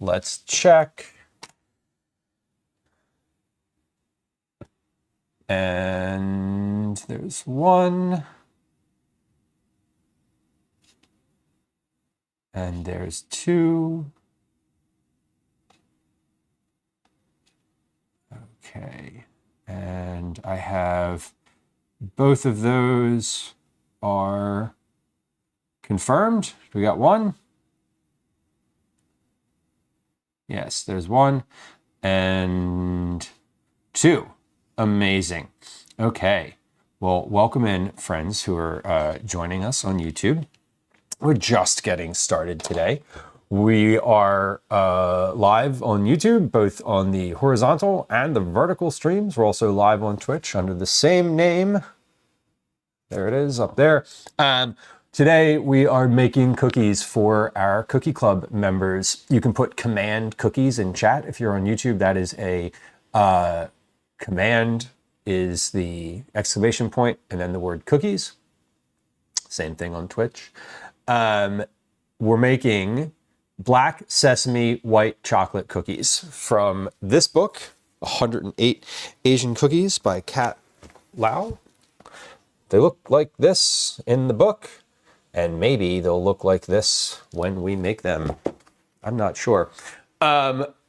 Let's check. And there's one. And there's two. Okay. And I have both of those are confirmed. We got one. Yes, there's one and two. Amazing. Okay. Well, welcome in, friends who are joining us on YouTube. We're just getting started today. We are live on YouTube, both on the horizontal and the vertical streams. We're also live on Twitch under the same name. There it is up there. Today we are making cookies for our Cookie Club members. You can put command cookies in chat if you're on YouTube. That is a command is the exclamation point and then the word cookies. Same thing on Twitch. We're making black sesame white chocolate cookies from this book, 108 Asian Cookies by Kat Lieu. They look like this in the book, and maybe they'll look like this when we make them. I'm not sure.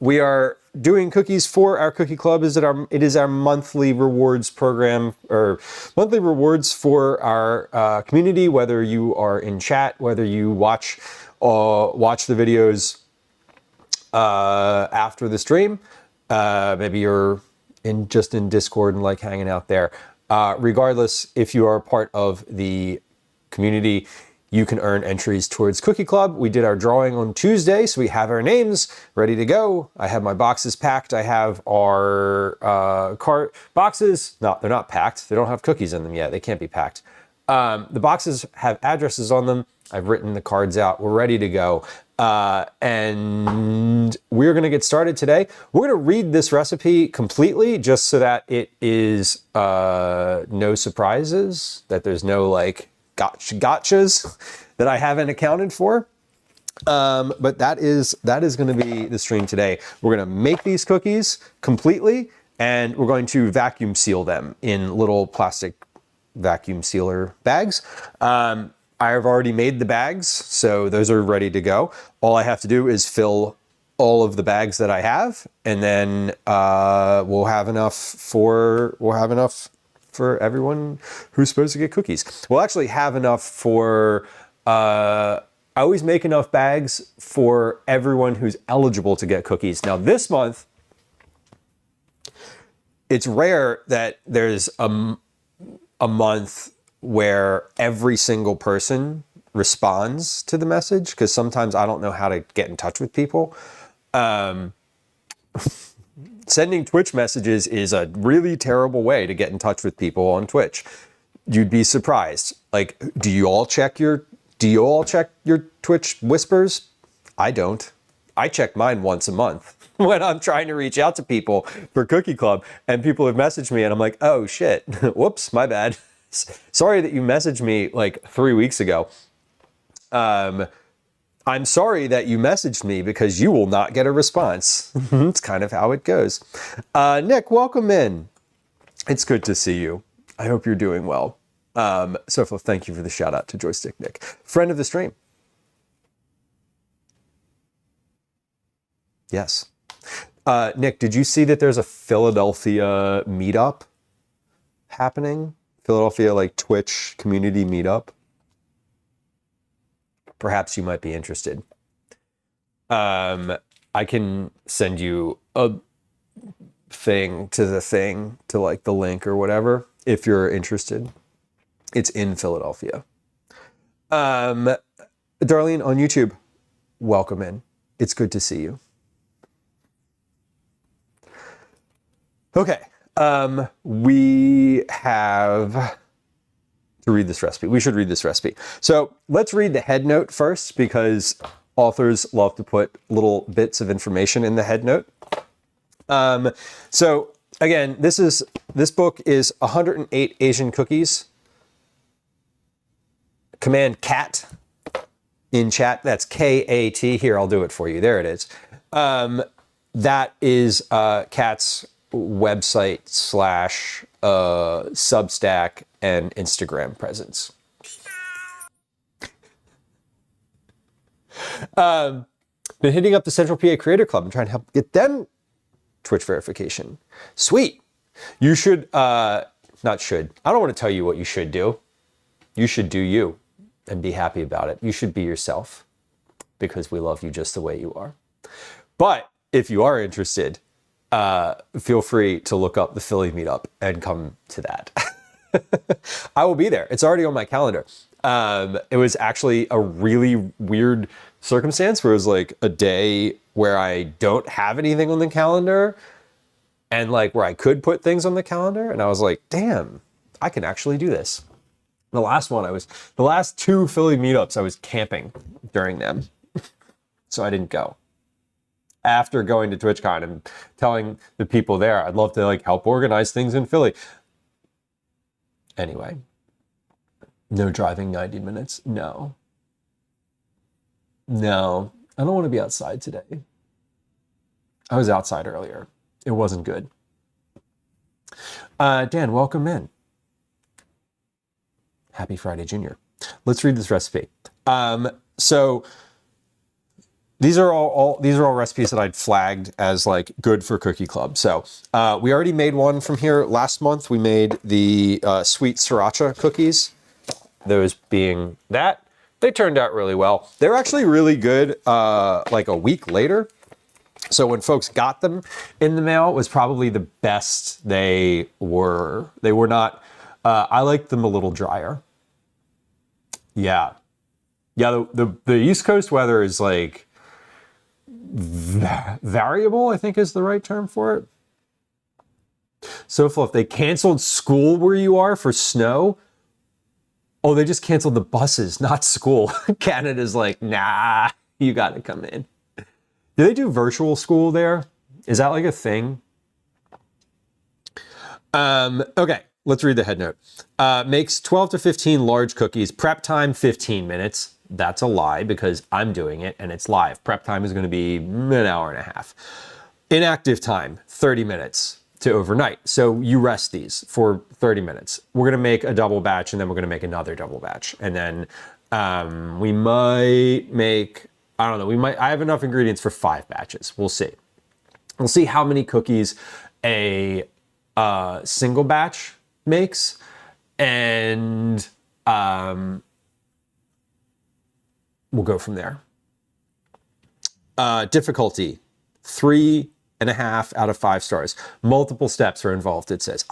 We are doing cookies for our Cookie Club. It is our monthly rewards program, or monthly rewards for our community, whether you are in chat, whether you watch the videos after the stream. Maybe you're just in Discord and like hanging out there. Regardless, if you are part of the community, you can earn entries towards Cookie Club. We did our drawing on Tuesday, so we have our names ready to go. I have my boxes packed. I have our cart boxes. No, they're not packed. They don't have cookies in them yet. They can't be packed. The boxes have addresses on them. I've written the cards out. We're ready to go. And we're going to get started today. We're going to read this recipe completely just so that it is no surprises, that there's no like gotchas that I haven't accounted for. But that is going to be the stream today. We're going to make these cookies completely, and we're going to vacuum seal them in little plastic vacuum sealer bags. I have already made the bags, so those are ready to go. All I have to do is fill all of the bags that I have, and then we'll have enough for everyone who's supposed to get cookies. We'll actually have enough for, I always make enough bags for everyone who's eligible to get cookies. Now this month, it's rare that there's a month where every single person responds to the message, because sometimes I don't know how to get in touch with people. Sending Twitch messages is a really terrible way to get in touch with people on Twitch. You'd be surprised. Like, do you all check your Twitch whispers? I don't. I check mine once a month when I'm trying to reach out to people for Cookie Club, and people have messaged me and I'm like, oh shit, whoops, my bad. Sorry that you messaged me like 3 weeks ago. I'm sorry that you messaged me, because you will not get a response. It's kind of how it goes. Nick, welcome in. It's good to see you. I hope you're doing well. So thank you for the shout out to Joystick Nick, friend of the stream. Yes. Nick, did you see that there's a Philadelphia meetup happening? Philadelphia like Twitch community meetup? Perhaps you might be interested. I can send you a thing to like the link or whatever if you're interested. It's in Philadelphia. Darlene on YouTube, welcome in. It's good to see you. Okay, we have to read this recipe. We should read this recipe. So let's read the head note first, because authors love to put little bits of information in the head note. So again, this book is 108 Asian Cookies. Command CAT in chat. That's K-A-T. Here, I'll do it for you. There it is. That is Kat's website slash Substack and Instagram presence. Been hitting up the Central PA Creator Club and trying to help get them Twitch verification. Sweet. You should, not should. I don't want to tell you what you should do. You should do you and be happy about it. You should be yourself because we love you just the way you are. But if you are interested, feel free to look up the Philly meetup and come to that. I will be there. It's already on my calendar. It was actually a really weird circumstance where it was like a day where I don't have anything on the calendar and like where I could put things on the calendar. And I was like, damn, I can actually do this. The last two Philly meetups, I was camping during them. So I didn't go. After going to TwitchCon and telling the people there, I'd love to like help organize things in Philly. Anyway, no driving 90 minutes. No, I don't want to be outside today. I was outside earlier. It wasn't good. Dan, welcome in. Happy Friday, Junior. Let's read this recipe. So these are all recipes that I'd flagged as like good for Cookie Club. So we already made one from here last month. We made the sweet sriracha cookies. Those being that, they turned out really well. They're actually really good like a week later. So when folks got them in the mail, it was probably the best they were. They were not, I liked them a little drier. Yeah. Yeah, the East Coast weather is like variable, I think is the right term for it. So if they canceled school where you are for snow, oh, they just canceled the buses, not school. Canada's like, nah, you got to come in. Do they do virtual school there? Is that like a thing? Okay, let's read the head note. Makes 12 to 15 large cookies. Prep time, 15 minutes. That's a lie because I'm doing it and it's live. Prep time is going to be an hour and a half. Inactive time, 30 minutes to overnight. So you rest these for 30 minutes. We're going to make a double batch and then we're going to make another double batch. And then we might make, I don't know, I have enough ingredients for 5 batches. We'll see. We'll see how many cookies a single batch makes. And we'll go from there. Difficulty, 3.5 out of 5 stars. Multiple steps are involved, it says.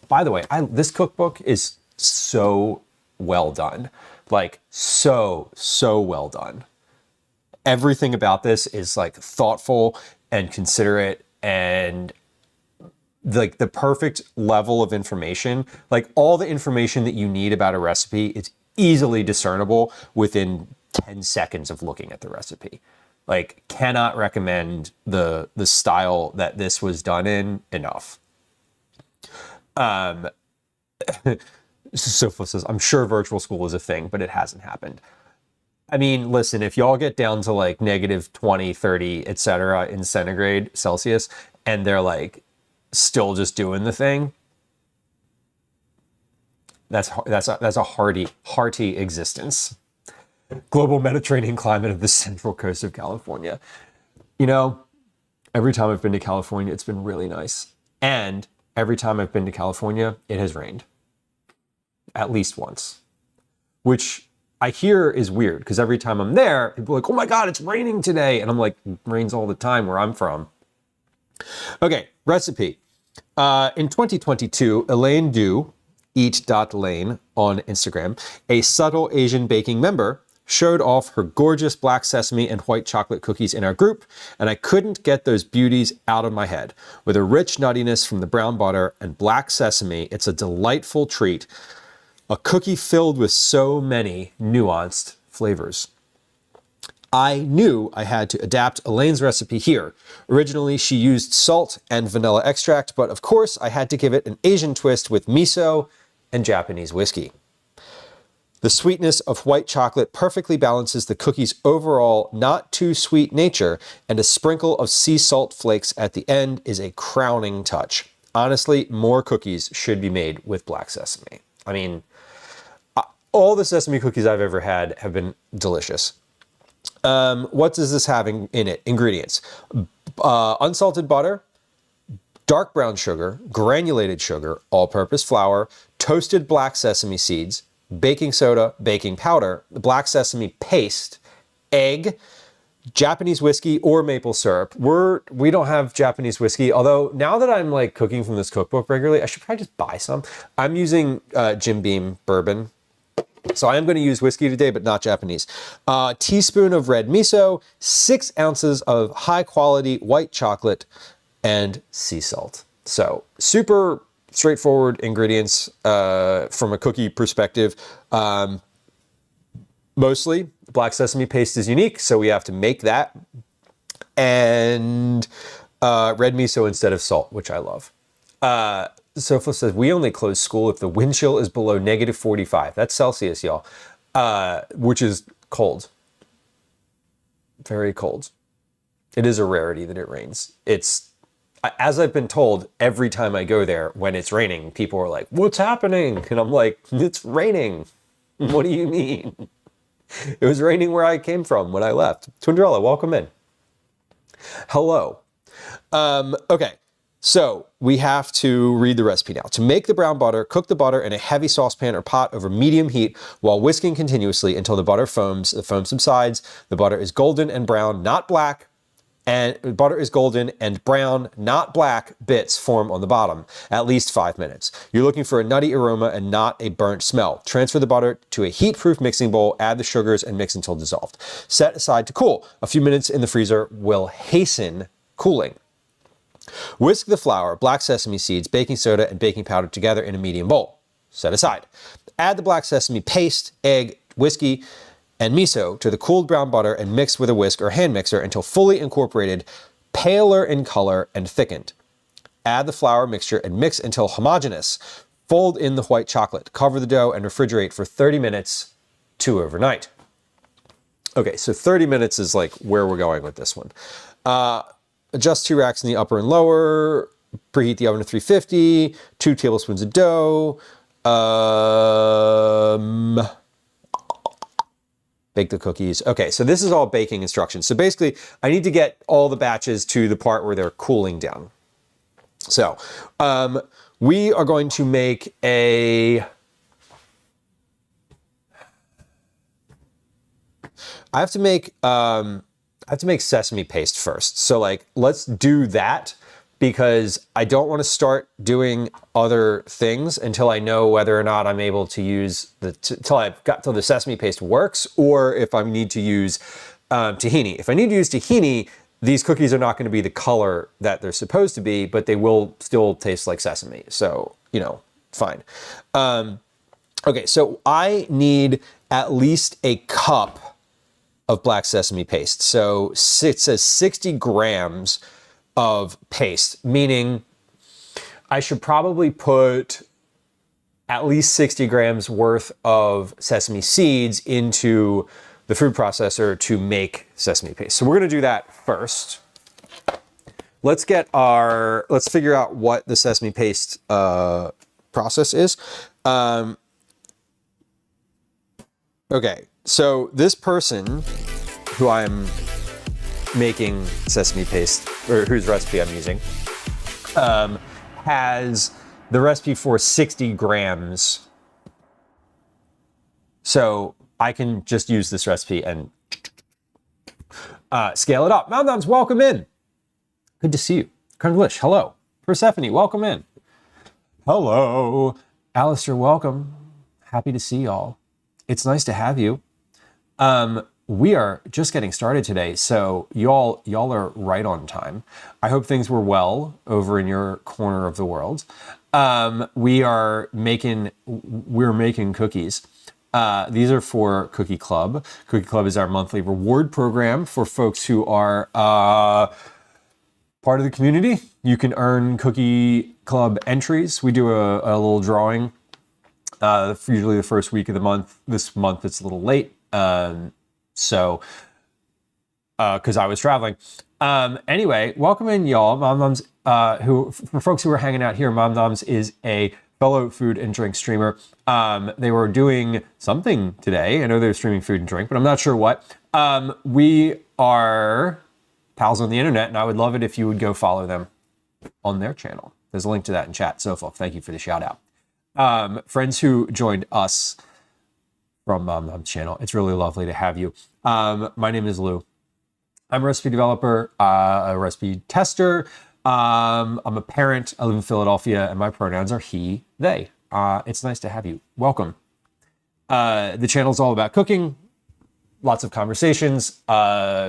By the way, this cookbook is so well done. Like, so well done. Everything about this is like thoughtful and considerate and like the perfect level of information. Like all the information that you need about a recipe is easily discernible within 10 seconds of looking at the recipe. Like, cannot recommend the style that this was done in enough. Sofa says, I'm sure virtual school is a thing, but it hasn't happened. I mean, listen, if y'all get down to like negative 20, 30, etc. in centigrade Celsius, and they're like still just doing the thing, that's a hearty existence. Global Mediterranean climate of the central coast of California. You know, every time I've been to California, it's been really nice. And every time I've been to California, it has rained. At least once. Which I hear is weird, because every time I'm there, people are like, oh my God, it's raining today. And I'm like, it rains all the time where I'm from. Okay, recipe. In 2022, Elaine Du, eat.lane on Instagram, a subtle Asian baking member, showed off her gorgeous black sesame and white chocolate cookies in our group, and I couldn't get those beauties out of my head. With a rich nuttiness from the brown butter and black sesame, it's a delightful treat. A cookie filled with so many nuanced flavors. I knew I had to adapt Elaine's recipe here. Originally, she used salt and vanilla extract, but of course, I had to give it an Asian twist with miso and Japanese whiskey. The sweetness of white chocolate perfectly balances the cookie's overall not too sweet nature, and a sprinkle of sea salt flakes at the end is a crowning touch. Honestly, more cookies should be made with black sesame. I mean, all the sesame cookies I've ever had have been delicious. What does this have in it? Ingredients. Unsalted butter, dark brown sugar, granulated sugar, all-purpose flour, toasted black sesame seeds, baking soda, baking powder, black sesame paste, egg, Japanese whiskey or maple syrup. We don't have Japanese whiskey, although now that I'm like cooking from this cookbook regularly, I should probably just buy some. I'm using Jim Beam bourbon. So I am going to use whiskey today, but not Japanese. Teaspoon of red miso, 6 ounces of high quality white chocolate, and sea salt. So super straightforward ingredients from a cookie perspective. Mostly black sesame paste is unique, so we have to make that. And red miso instead of salt, which I love. Sofa says, we only close school if the wind chill is below -45. That's Celsius, y'all. Which is cold. Very cold. It is a rarity that it rains. It's, as I've been told, every time I go there when it's raining, people are like, what's happening? And I'm like, it's raining. What do you mean? It was raining where I came from when I left. Twinderella, welcome in. Hello. Okay. So we have to read the recipe now. To make the brown butter, cook the butter in a heavy saucepan or pot over medium heat while whisking continuously until the butter foams. The foam subsides. The butter is golden and brown, not black. And butter is golden and brown, not black, bits form on the bottom, at least 5 minutes. You're looking for a nutty aroma and not a burnt smell. Transfer the butter to a heat-proof mixing bowl, add the sugars, and mix until dissolved. Set aside to cool. A few minutes in the freezer will hasten cooling. Whisk the flour, black sesame seeds, baking soda, and baking powder together in a medium bowl. Set aside. Add the black sesame paste, egg, whiskey, and miso to the cooled brown butter and mix with a whisk or hand mixer until fully incorporated, paler in color, and thickened. Add the flour mixture and mix until homogeneous. Fold in the white chocolate. Cover the dough and refrigerate for 30 minutes to overnight. Okay, so 30 minutes is like where we're going with this one. Adjust 2 racks in the upper and lower. Preheat the oven to 350. 2 tablespoons of dough. Bake the cookies. Okay, so this is all baking instructions. So basically, I need to get all the batches to the part where they're cooling down. So we are going to make I have to make sesame paste first. So like, let's do that because I don't want to start doing other things until I know whether or not I'm able to use till the sesame paste works, or if I need to use tahini. If I need to use tahini, these cookies are not going to be the color that they're supposed to be, but they will still taste like sesame. So, you know, fine. Okay, so I need at least a cup of black sesame paste. So it says 60 grams of paste, meaning I should probably put at least 60 grams worth of sesame seeds into the food processor to make sesame paste. So we're gonna do that first. Let's figure out what the sesame paste process is. Okay, so this person who I'm making sesame paste, or whose recipe I'm using, has the recipe for 60 grams. So I can just use this recipe and scale it up. Mountains, welcome in. Good to see you. Congolish, hello. Persephone, welcome in. Hello. Alistair, welcome. Happy to see y'all. It's nice to have you. We are just getting started today, so y'all are right on time. I hope things were well over in your corner of the world. We're making cookies. These are for Cookie Club. Cookie Club is our monthly reward program for folks who are part of the community. You can earn Cookie Club entries. We do a little drawing Usually the first week of the month. This month it's a little late. So because I was traveling. Anyway, welcome in, y'all. Mom Noms, who, for folks who are hanging out here, Mom Noms is a fellow food and drink streamer. They were doing something today. I know they're streaming food and drink, but I'm not sure what. We are pals on the internet, and I would love it if you would go follow them on their channel. There's a link to that in chat. So, thank you for the shout out. Friends who joined us from Mom Noms channel, it's really lovely to have you. My name is Lieu. I'm a recipe developer, a recipe tester. I'm a parent. I live in Philadelphia, and my pronouns are he, they. It's nice to have you. Welcome. The channel is all about cooking, lots of conversations.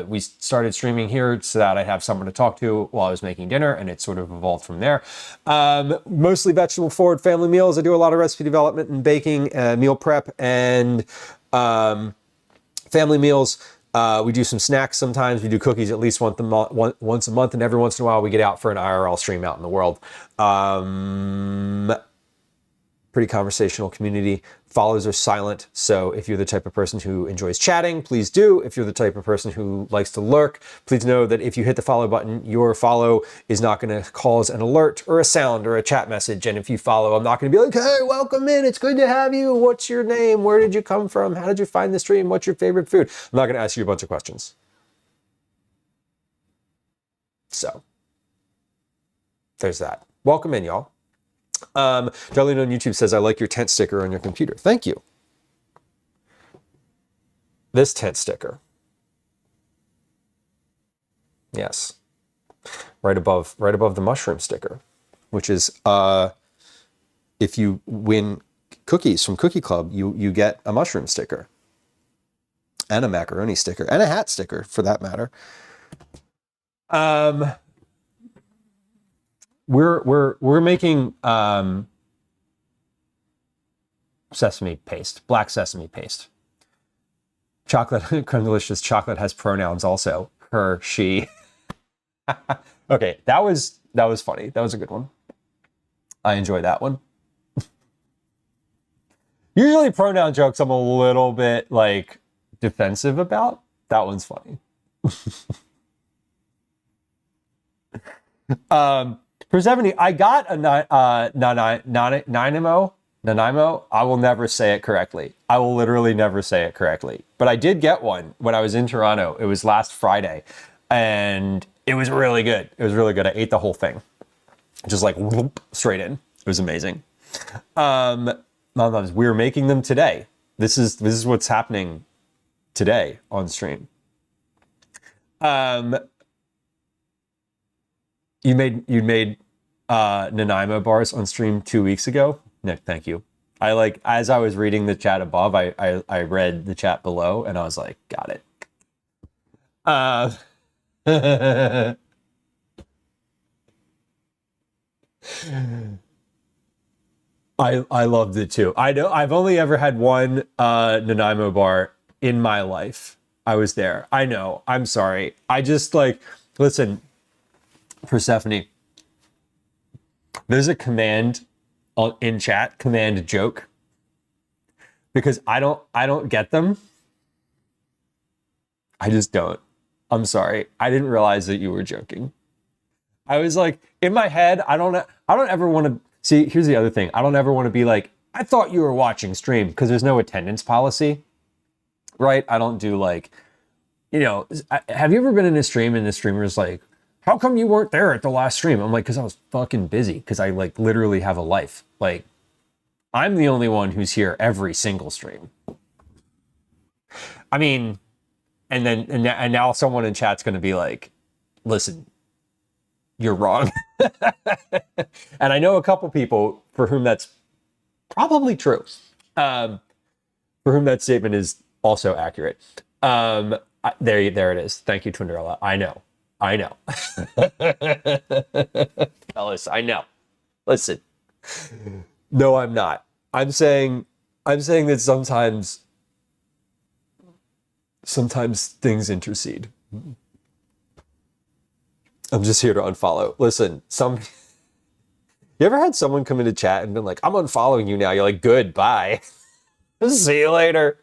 We started streaming here so that I'd have someone to talk to while I was making dinner, and it sort of evolved from there. Mostly vegetable-forward family meals. I do a lot of recipe development and baking, meal prep, and family meals. We do some snacks sometimes. We do cookies at least once a month, and every once in a while we get out for an IRL stream out in the world. Pretty conversational community. Follows are silent, so if you're the type of person who enjoys chatting, please do. If you're the type of person who likes to lurk, please know that if you hit the follow button, your follow is not going to cause an alert or a sound or a chat message. And if you follow, I'm not going to be like, hey, welcome in. It's good to have you. What's your name? Where did you come from? How did you find the stream? What's your favorite food? I'm not going to ask you a bunch of questions. So there's that. Welcome in, y'all. Darlene on YouTube says, I like your tent sticker on your computer. Thank you. This tent sticker. Yes. Right above the mushroom sticker, which is, if you win cookies from Cookie Club, you get a mushroom sticker and a macaroni sticker and a hat sticker for that matter. We're making sesame paste, black sesame paste. Chocolate, Creme Delicious chocolate has pronouns also. Her, she. Okay, that was funny. That was a good one. I enjoyed that one. Usually pronoun jokes I'm a little bit like defensive about. That one's funny. Persephone, I got a Nanaimo. I will never say it correctly. I will literally never say it correctly. But I did get one when I was in Toronto. It was last Friday. And it was really good. It was really good. I ate the whole thing. Just like whoop, straight in. It was amazing. We're making them today. This is what's happening today on stream. You made Nanaimo bars on stream 2 weeks ago. Nick, thank you. As I was reading the chat above, I read the chat below and I was like, got it. I loved it too. I know I've only ever had one Nanaimo bar in my life. I was there. I know. I'm sorry. I just listen, Persephone, there's a command in chat, command joke, because I don't get them. I just don't. I'm sorry. I didn't realize that you were joking. I was like, in my head, I don't ever want to see. Here's the other thing. I don't ever want to be like, I thought you were watching stream, because there's no attendance policy, right? I don't do have you ever been in a stream and the streamer's like, how come you weren't there at the last stream? I'm like, because I was fucking busy, because I literally have a life. I'm the only one who's here every single stream. I mean, and now someone in chat's going to be like, listen, you're wrong. And I know a couple people for whom that's probably true. For whom that statement is also accurate. There it is. Thank you, Twinderella. I know. Ellis, I know. Listen. No, I'm not. I'm saying that sometimes things intercede. I'm just here to unfollow. Listen, You ever had someone come into chat and been like, I'm unfollowing you now? You're like, good, bye. See you later.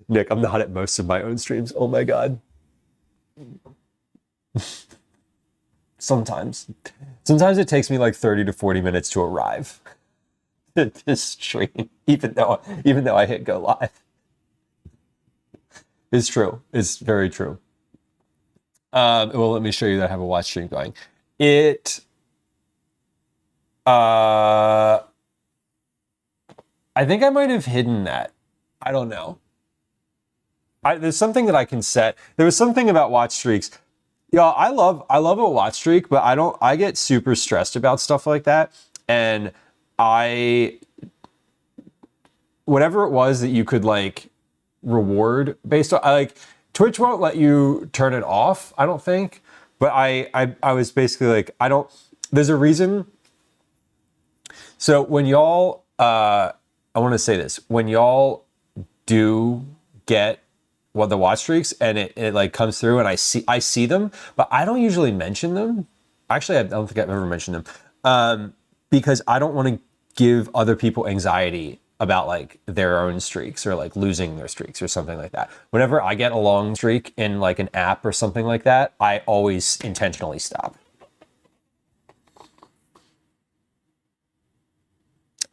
Nick, I'm not at most of my own streams. Oh my God. Sometimes it takes me like 30 to 40 minutes to arrive to this stream, even though I hit go live. It's true. It's very true. Well, let me show you that I have a watch stream going. I think I might have hidden that. I don't know. There's something that I can set. There was something about watch streaks. Yeah, I love a watch streak, but I get super stressed about stuff like that. And whatever it was that you could like reward based on, like Twitch won't let you turn it off, I don't think. But I was basically like, there's a reason. So when y'all, I want to say this, when y'all do get the watch streaks and it like comes through and I see them, but I don't usually mention them. Actually, I don't think I've ever mentioned them because I don't want to give other people anxiety about like their own streaks or like losing their streaks or something like that. Whenever I get a long streak in like an app or something like that, I always intentionally stop.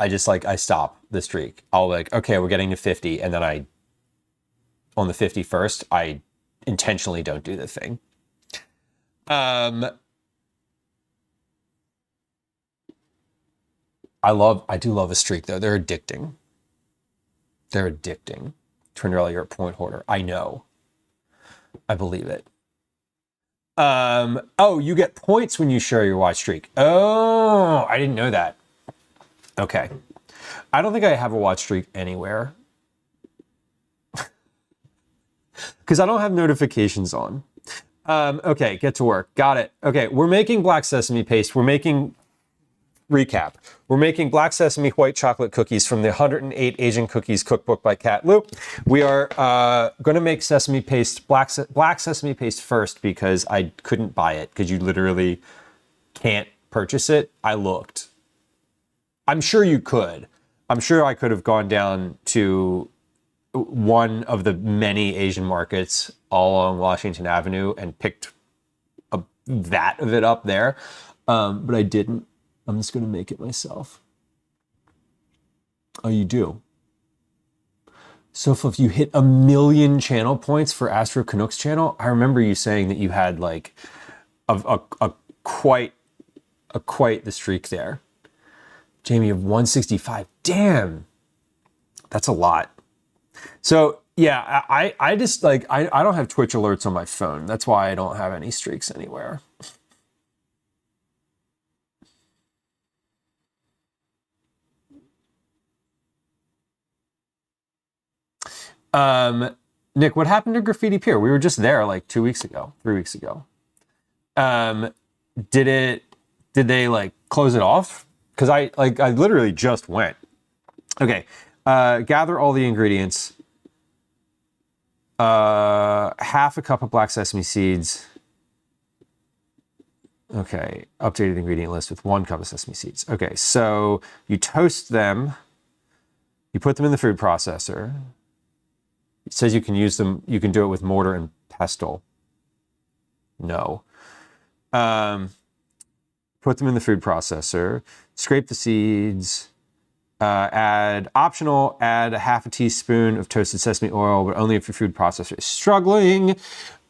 I stop the streak. I'll like, okay, we're getting to 50. And then on the 51st, I intentionally don't do the thing. I do love a streak though. They're addicting. Trinderella, you're a point hoarder. I know. I believe it. Oh, you get points when you share your watch streak. Oh, I didn't know that. Okay. I don't think I have a watch streak anywhere. Because I don't have notifications on. Okay, get to work. Got it. Okay, we're making black sesame paste. We're making black sesame white chocolate cookies from the 108 Asian Cookies cookbook by Kat Lieu. We are going to make sesame paste, black sesame paste first because I couldn't buy it because you literally can't purchase it. I looked. I'm sure you could. I'm sure I could have gone down to one of the many Asian markets all along Washington Avenue and picked a vat of it up there. But I didn't. I'm just going to make it myself. Oh, you do? So if you hit 1 million channel points for Astro Canucks channel, I remember you saying that you had like a quite the streak there. Jamie of 165. Damn. That's a lot. So yeah, I just like, I don't have Twitch alerts on my phone. That's why I don't have any streaks anywhere. Nick, what happened to Graffiti Pier? We were just there like 3 weeks ago. Did they like close it off? Because I literally just went. Okay. Gather all the ingredients. Half a cup of black sesame seeds. Okay. Updated ingredient list with 1 cup of sesame seeds. Okay. So you toast them. You put them in the food processor. It says you can use them. You can do it with mortar and pestle. No. Put them in the food processor. Scrape the seeds. Add a half a teaspoon of toasted sesame oil, but only if your food processor is struggling.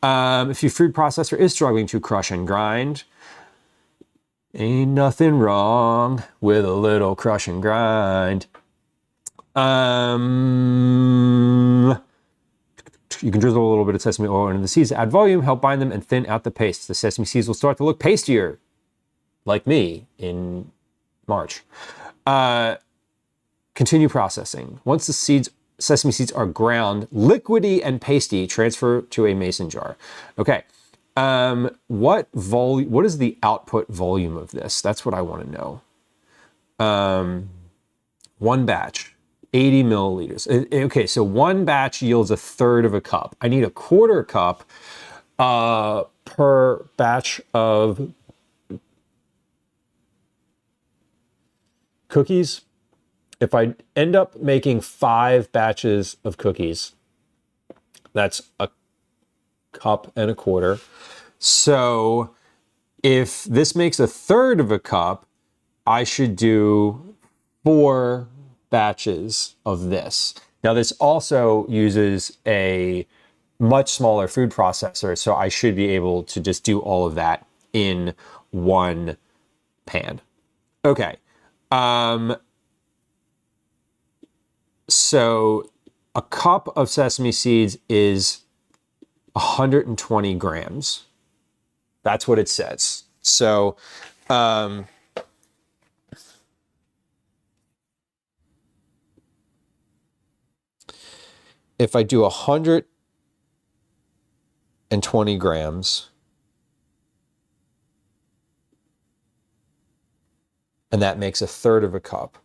If your food processor is struggling to crush and grind, ain't nothing wrong with a little crush and grind. You can drizzle a little bit of sesame oil into the seeds to add volume, help bind them, and thin out the paste. The sesame seeds will start to look pastier, like me in March. Continue processing. Once the sesame seeds are ground, liquidy and pasty, transfer to a mason jar. Okay. What is the output volume of this? That's what I want to know. One batch, 80 milliliters. Okay, so one batch yields 1/3 of a cup. I need 1/4 cup per batch of cookies, if I end up making 5 batches of cookies, that's a cup and a quarter. So if this makes a third of a cup, I should do 4 batches of this. Now this also uses a much smaller food processor, so I should be able to just do all of that in one pan. Okay. So a cup of sesame seeds is 120 grams. That's what it says. So, if I do 120 grams, and that makes a third of a cup,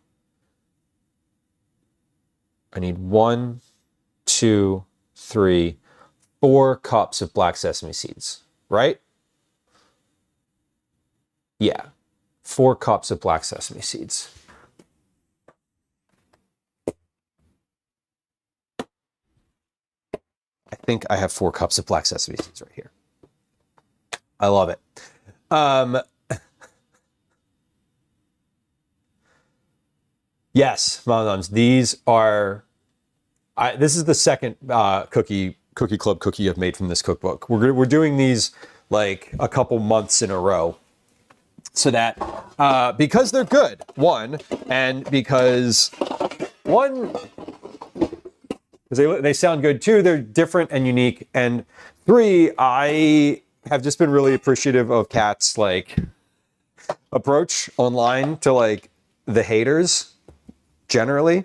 I need 1, 2, 3, 4 cups of black sesame seeds, right? Yeah, 4 cups of black sesame seeds. I think I have 4 cups of black sesame seeds right here. I love it. Yes, Moms, these are, this is the second cookie club cookie I've made from this cookbook. We're doing these like a couple months in a row, so that because they're good, one, and because they sound good, 2, they're different and unique, and 3, I have just been really appreciative of Kat's like approach online to like the haters generally.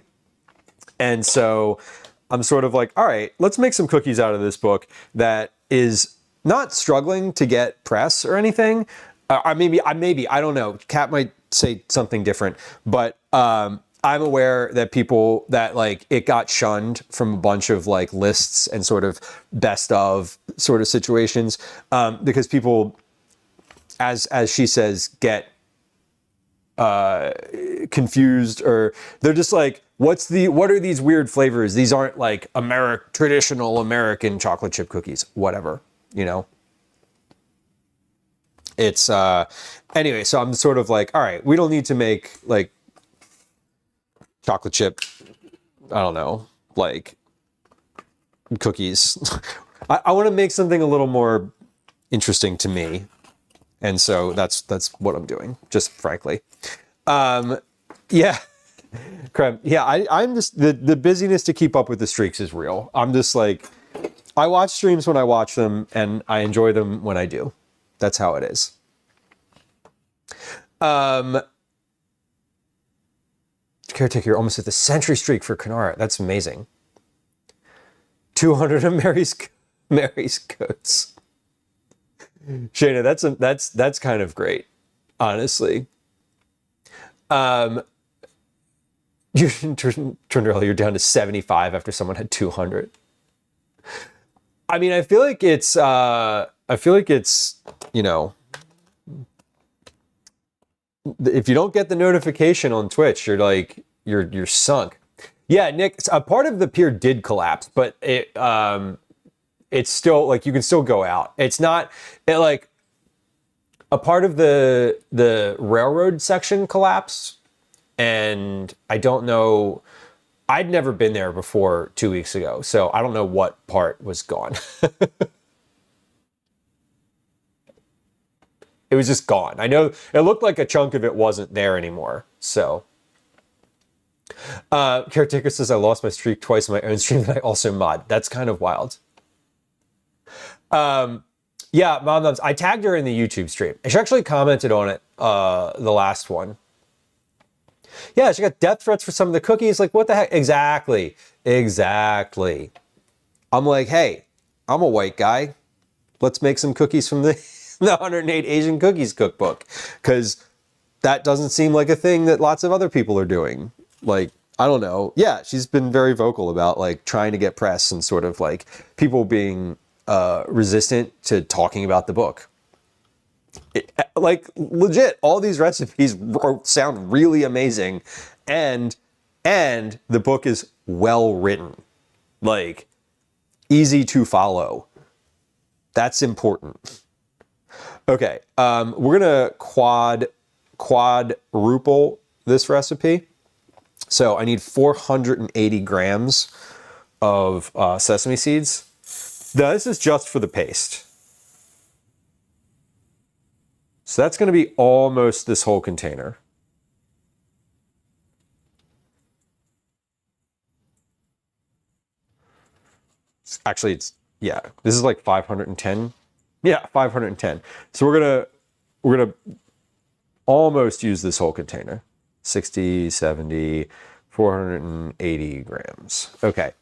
And so I'm sort of like, all right, let's make some cookies out of this book that is not struggling to get press or anything. Maybe, I don't know. Kat might say something different, but I'm aware that people that like it got shunned from a bunch of like lists and sort of best of sort of situations, because people, as she says, get confused, or they're just like, what are these weird flavors? These aren't like traditional American chocolate chip cookies, whatever, you know? It's, anyway, so I'm sort of like, all right, we don't need to make like chocolate chip, I don't know, like cookies. I want to make something a little more interesting to me. And so that's what I'm doing, just frankly. Yeah. Creme. Yeah, I'm just, the busyness to keep up with the streaks is real. I'm just like, I watch streams when I watch them, and I enjoy them when I do. That's how it is. Caretaker, you're almost at the century streak for Kanara. That's amazing. 200 of Mary's coats. Shayna, that's kind of great, honestly. You're down to 75 after someone had 200. I mean, I feel like it's, you know, if you don't get the notification on Twitch, you're like, you're sunk. Yeah, Nick, a part of the pier did collapse, but it's still like, you can still go out. It's not like a part of the railroad section collapsed, and I don't know, I'd never been there before 2 weeks ago, so I don't know what part was gone. It was just gone. I know it looked like a chunk of it wasn't there anymore. So, Caretaker says, I lost my streak twice in my own stream that I also mod. That's kind of wild. Yeah, Moms, I tagged her in the YouTube stream. She actually commented on it, the last one. Yeah, she got death threats for some of the cookies. Like, what the heck? Exactly. I'm like, hey, I'm a white guy. Let's make some cookies from the 108 Asian Cookies cookbook, because that doesn't seem like a thing that lots of other people are doing. Like, I don't know. Yeah, she's been very vocal about like trying to get press and sort of like people being resistant to talking about the book. Like legit, all these recipes sound really amazing, and the book is well written, like easy to follow. That's important. Okay, we're gonna quadruple this recipe. So I need 480 grams of sesame seeds. Now, this is just for the paste. So that's going to be almost this whole container. Actually, yeah, this is like 510. Yeah, 510. So we're gonna almost use this whole container. 60, 70, 480 grams. Okay.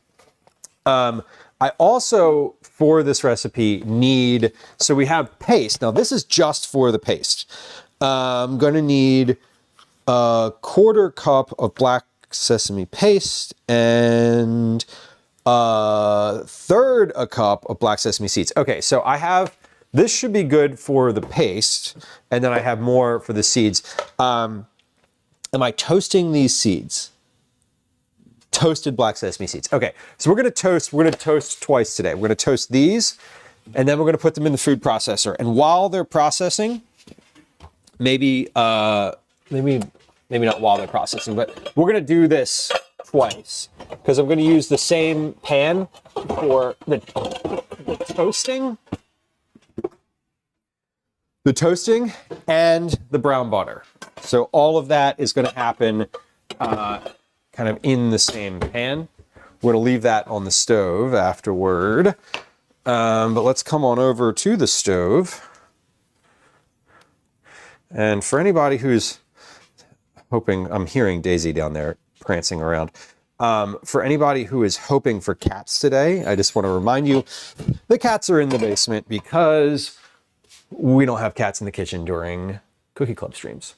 I also, for this recipe, need, so we have paste. Now, this is just for the paste. I'm going to need a 1/4 cup of black sesame paste and 1/3 a cup of black sesame seeds. Okay, so I have, this should be good for the paste, and then I have more for the seeds. Am I toasting these seeds? Toasted black sesame seeds. Okay, so we're gonna toast twice today. We're gonna toast these, and then we're gonna put them in the food processor. And while they're processing, maybe not while they're processing, but we're gonna do this twice because I'm gonna use the same pan for the toasting and the brown butter. So all of that is gonna happen kind of in the same pan. We're gonna leave that on the stove afterward. But let's come on over to the stove. And for anybody who's hoping, I'm hearing Daisy down there prancing around. For anybody who is hoping for cats today, I just want to remind you, the cats are in the basement because we don't have cats in the kitchen during Cookie Club streams.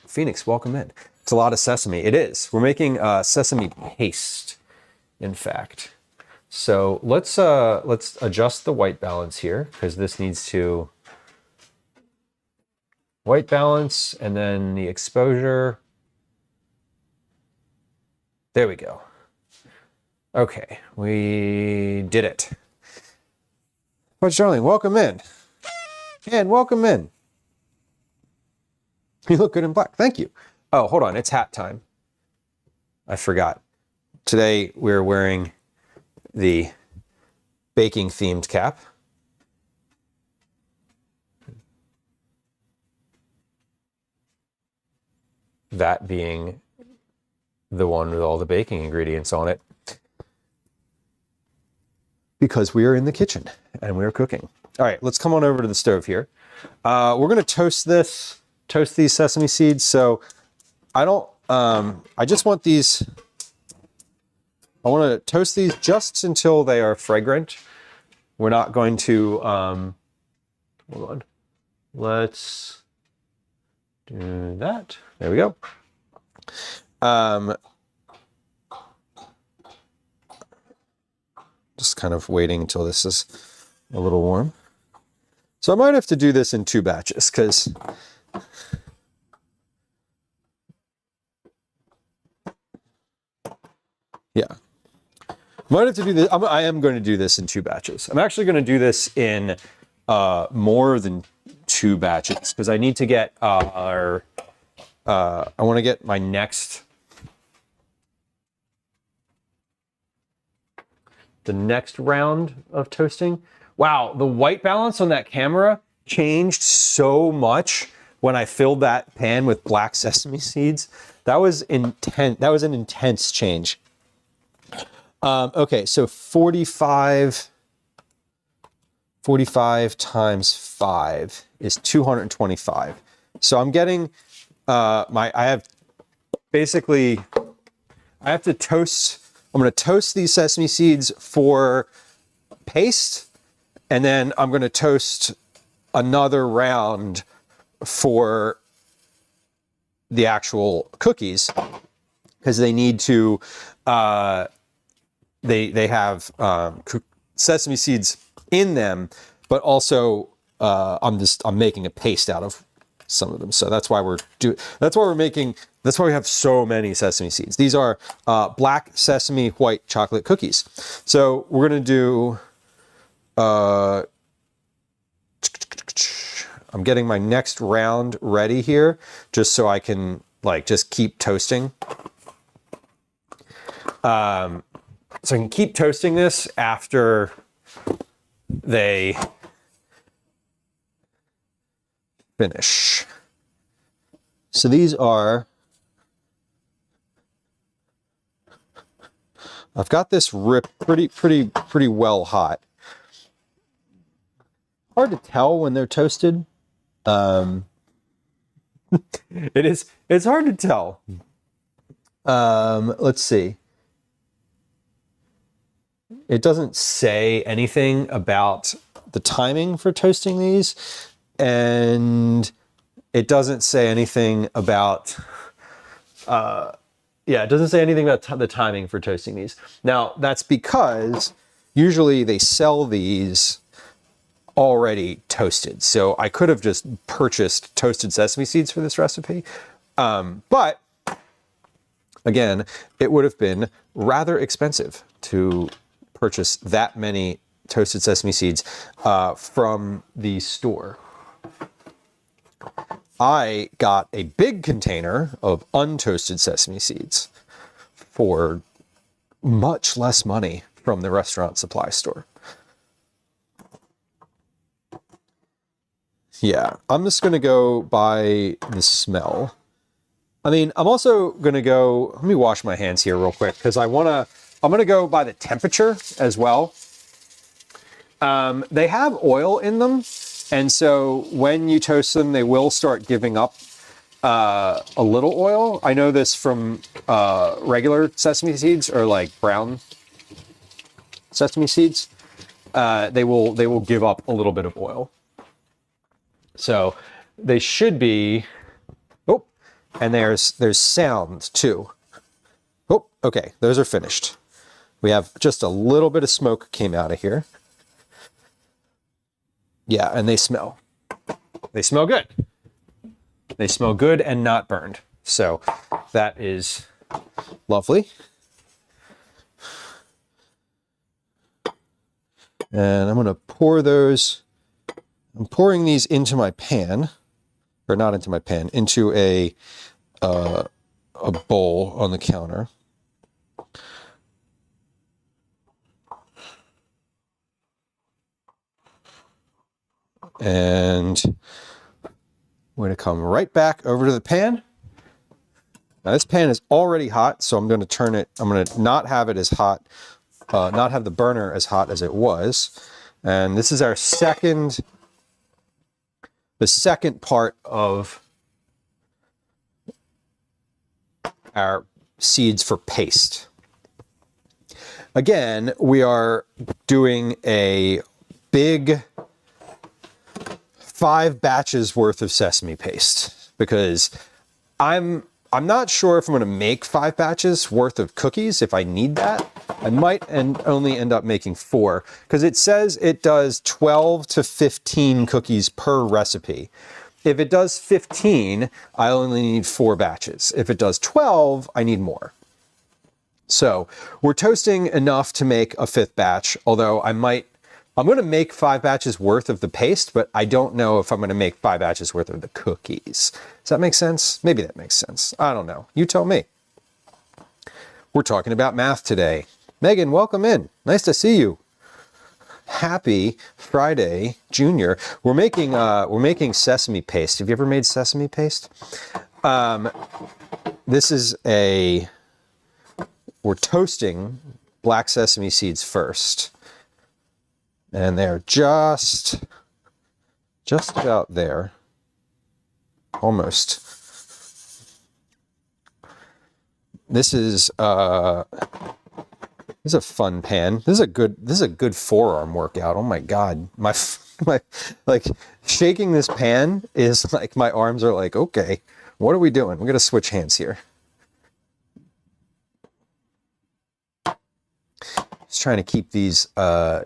Phoenix, welcome in. It's a lot of sesame. It is. We're making sesame paste, in fact. So let's adjust the white balance here because this needs to white balance and then the exposure. There we go. Okay, we did it. But Darling, welcome in. And welcome in. You look good in black. Thank you. Oh, hold on. It's hat time. I forgot. Today we're wearing the baking themed cap. That being the one with all the baking ingredients on it. Because we are in the kitchen and we are cooking. All right, let's come on over to the stove here. We're going to toast these sesame seeds. So I just want these, I want to toast these just until they are fragrant. We're not going to, hold on. Let's do that. There we go. Just kind of waiting until this is a little warm. So I might have to do this in 2 batches because yeah, might have to do this. I am going to do this in 2 batches. I'm actually going to do this in more than 2 batches because I need to get I want to get my the next round of toasting. Wow, the white balance on that camera changed so much when I filled that pan with black sesame seeds. That was intense. That was an intense change. Okay, so 45 times 5 is 225. So I'm getting I have to toast. I'm going to toast these sesame seeds for paste, and then I'm going to toast another round for the actual cookies because they need to. They have sesame seeds in them, but also I'm making a paste out of some of them. So that's why that's why we have so many sesame seeds. These are black sesame white chocolate cookies. So we're gonna do, I'm getting my next round ready here, just so I can like just keep toasting. So I can keep toasting this after they finish. So these are, I've got this rip pretty well hot. Hard to tell when they're toasted. It's hard to tell. Let's see. It doesn't say anything about the timing for toasting these, and it doesn't say anything about, it doesn't say anything about the timing for toasting these. Now, that's because usually they sell these already toasted. So I could have just purchased toasted sesame seeds for this recipe. But again, it would have been rather expensive to purchase that many toasted sesame seeds from the store. I got a big container of untoasted sesame seeds for much less money from the restaurant supply store. Yeah, I'm just gonna go by the smell. I mean, I'm also gonna go, let me wash my hands here real quick, because I'm gonna go by the temperature as well. They have oil in them, and so when you toast them, they will start giving up a little oil. I know this from regular sesame seeds, or like brown sesame seeds. They will give up a little bit of oil. So they should be, oh, and there's sound too. Oh, okay, those are finished. We have just a little bit of smoke came out of here. Yeah, and they smell good. They smell good and not burned. So that is lovely. And I'm gonna pour those. I'm pouring these into my pan, or not into my pan, into a bowl on the counter. And we're going to come right back over to the pan. Now this pan is already hot, so I'm going to turn it, I'm going to not have it as hot, not have the burner as hot as it was. And this is our the second part of our seeds for paste. Again, we are doing a big 5 batches worth of sesame paste, because I'm not sure if I'm going to make 5 batches worth of cookies. If I need that, I might only end up making 4, because it says it does 12 to 15 cookies per recipe. If it does 15, I only need 4 batches. If it does 12, I need more. So we're toasting enough to make a 5th batch, although I'm going to make 5 batches worth of the paste, but I don't know if I'm going to make 5 batches worth of the cookies. Does that make sense? Maybe that makes sense. I don't know. You tell me. We're talking about math today. Megan, welcome in. Nice to see you. Happy Friday, Junior. We're making sesame paste. Have you ever made sesame paste? This is we're toasting black sesame seeds first. And they're just about there. Almost. This is a fun pan. This is a good forearm workout. Oh my God. My like shaking this pan is like, my arms are like, okay, what are we doing? We're gonna switch hands here. Just trying to keep these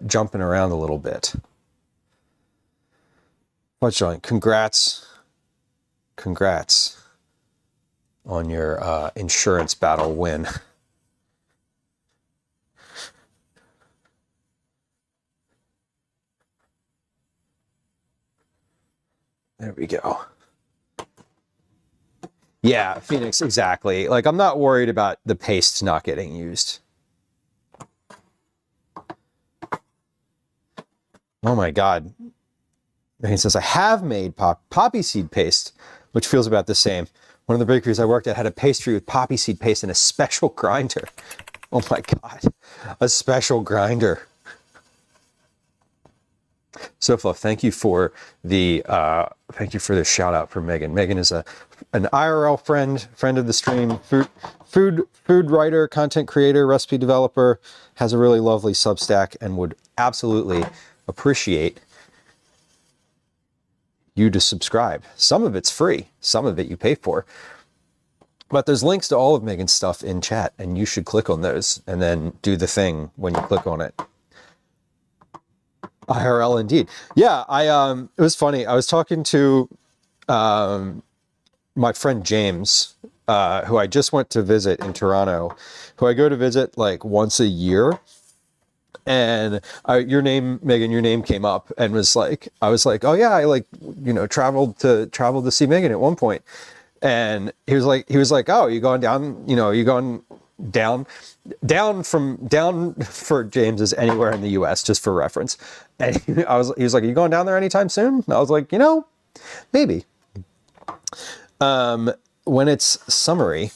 jumping around a little bit. Fudge Rolling, congrats on your insurance battle win. There we go. Yeah, Phoenix, exactly. Like, I'm not worried about the paste not getting used. Oh my God. And he says, I have made poppy seed paste, which feels about the same. One of the bakeries I worked at had a pastry with poppy seed paste and a special grinder. Oh my God, a special grinder. So Fluff, thank you for the shout out for Megan. Megan is an IRL friend of the stream, food writer, content creator, recipe developer, has a really lovely Substack, and would absolutely appreciate you to subscribe. Some of it's free, some of it you pay for. But there's links to all of Megan's stuff in chat, and you should click on those and then do the thing when you click on it. IRL indeed. Yeah, it was funny. I was talking to my friend James, who I just went to visit in Toronto, who I go to visit like once a year. And your name, Megan, your name came up and was like, I was like, oh yeah, I traveled to see Megan at one point. And he was like, oh, you going down, you going down for James is anywhere in the US, just for reference. And he was like, are you going down there anytime soon? And I was like, maybe. When it's summery.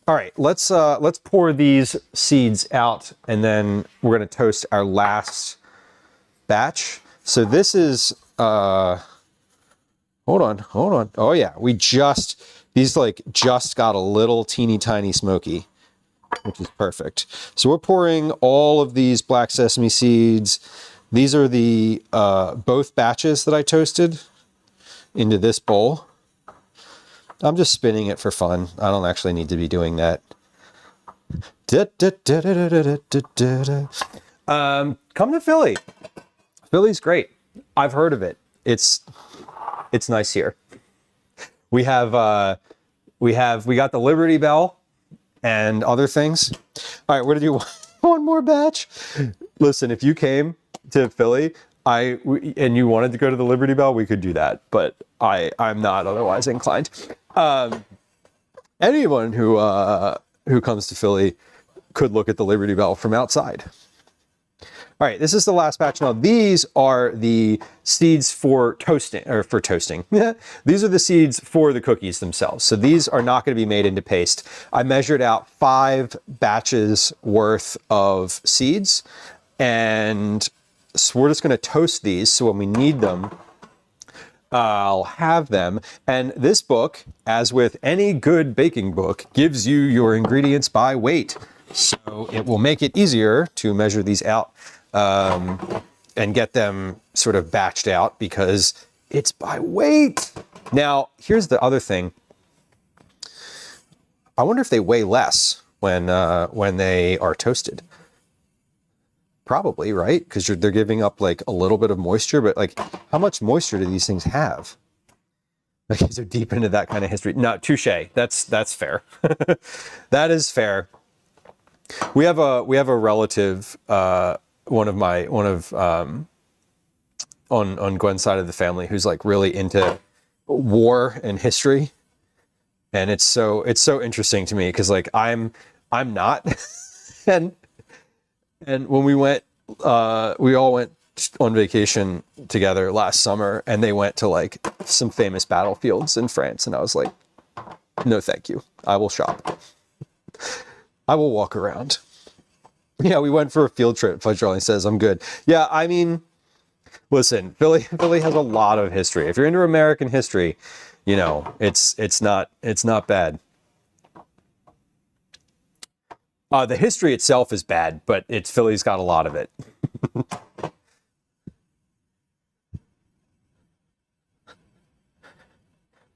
All right, let's pour these seeds out, and then we're gonna toast our last batch. So this is, hold on. Oh yeah, these just got a little teeny tiny smoky, which is perfect. So we're pouring all of these black sesame seeds. These are the both batches that I toasted into this bowl. I'm just spinning it for fun. I don't actually need to be doing that. Come to Philly. Philly's great. I've heard of it. It's nice here. We got the Liberty Bell and other things. All right, we're gonna do one more batch. Listen, if you came to Philly, and you wanted to go to the Liberty Bell, we could do that, but I'm not otherwise inclined. Anyone who comes to Philly could look at the Liberty Bell from outside. All right, this is the last batch. Now, these are the seeds for toasting. These are the seeds for the cookies themselves. So these are not going to be made into paste. I measured out 5 batches worth of seeds, and so we're just going to toast these. So when we need them, I'll have them. And this book, as with any good baking book, gives you your ingredients by weight. So it will make it easier to measure these out and get them sort of batched out because it's by weight. Now, here's the other thing. I wonder if they weigh less when they are toasted. Probably, right? Because they're giving up like a little bit of moisture, but like how much moisture do these things have? Like, these are deep into that kind of history. No, touche. That's fair. That is fair. We have a relative, on Gwen's side of the family, who's like really into war and history, and it's so interesting to me because like I'm not, and when we went, we all went on vacation together last summer, and they went to like some famous battlefields in France, and I was like, no, thank you. I will shop. I will walk around. Yeah, we went for a field trip. Fudge Rolling says, I'm good. Yeah, I mean, listen, Philly has a lot of history. If you're into American history, it's not bad. The history itself is bad, but Philly's got a lot of it.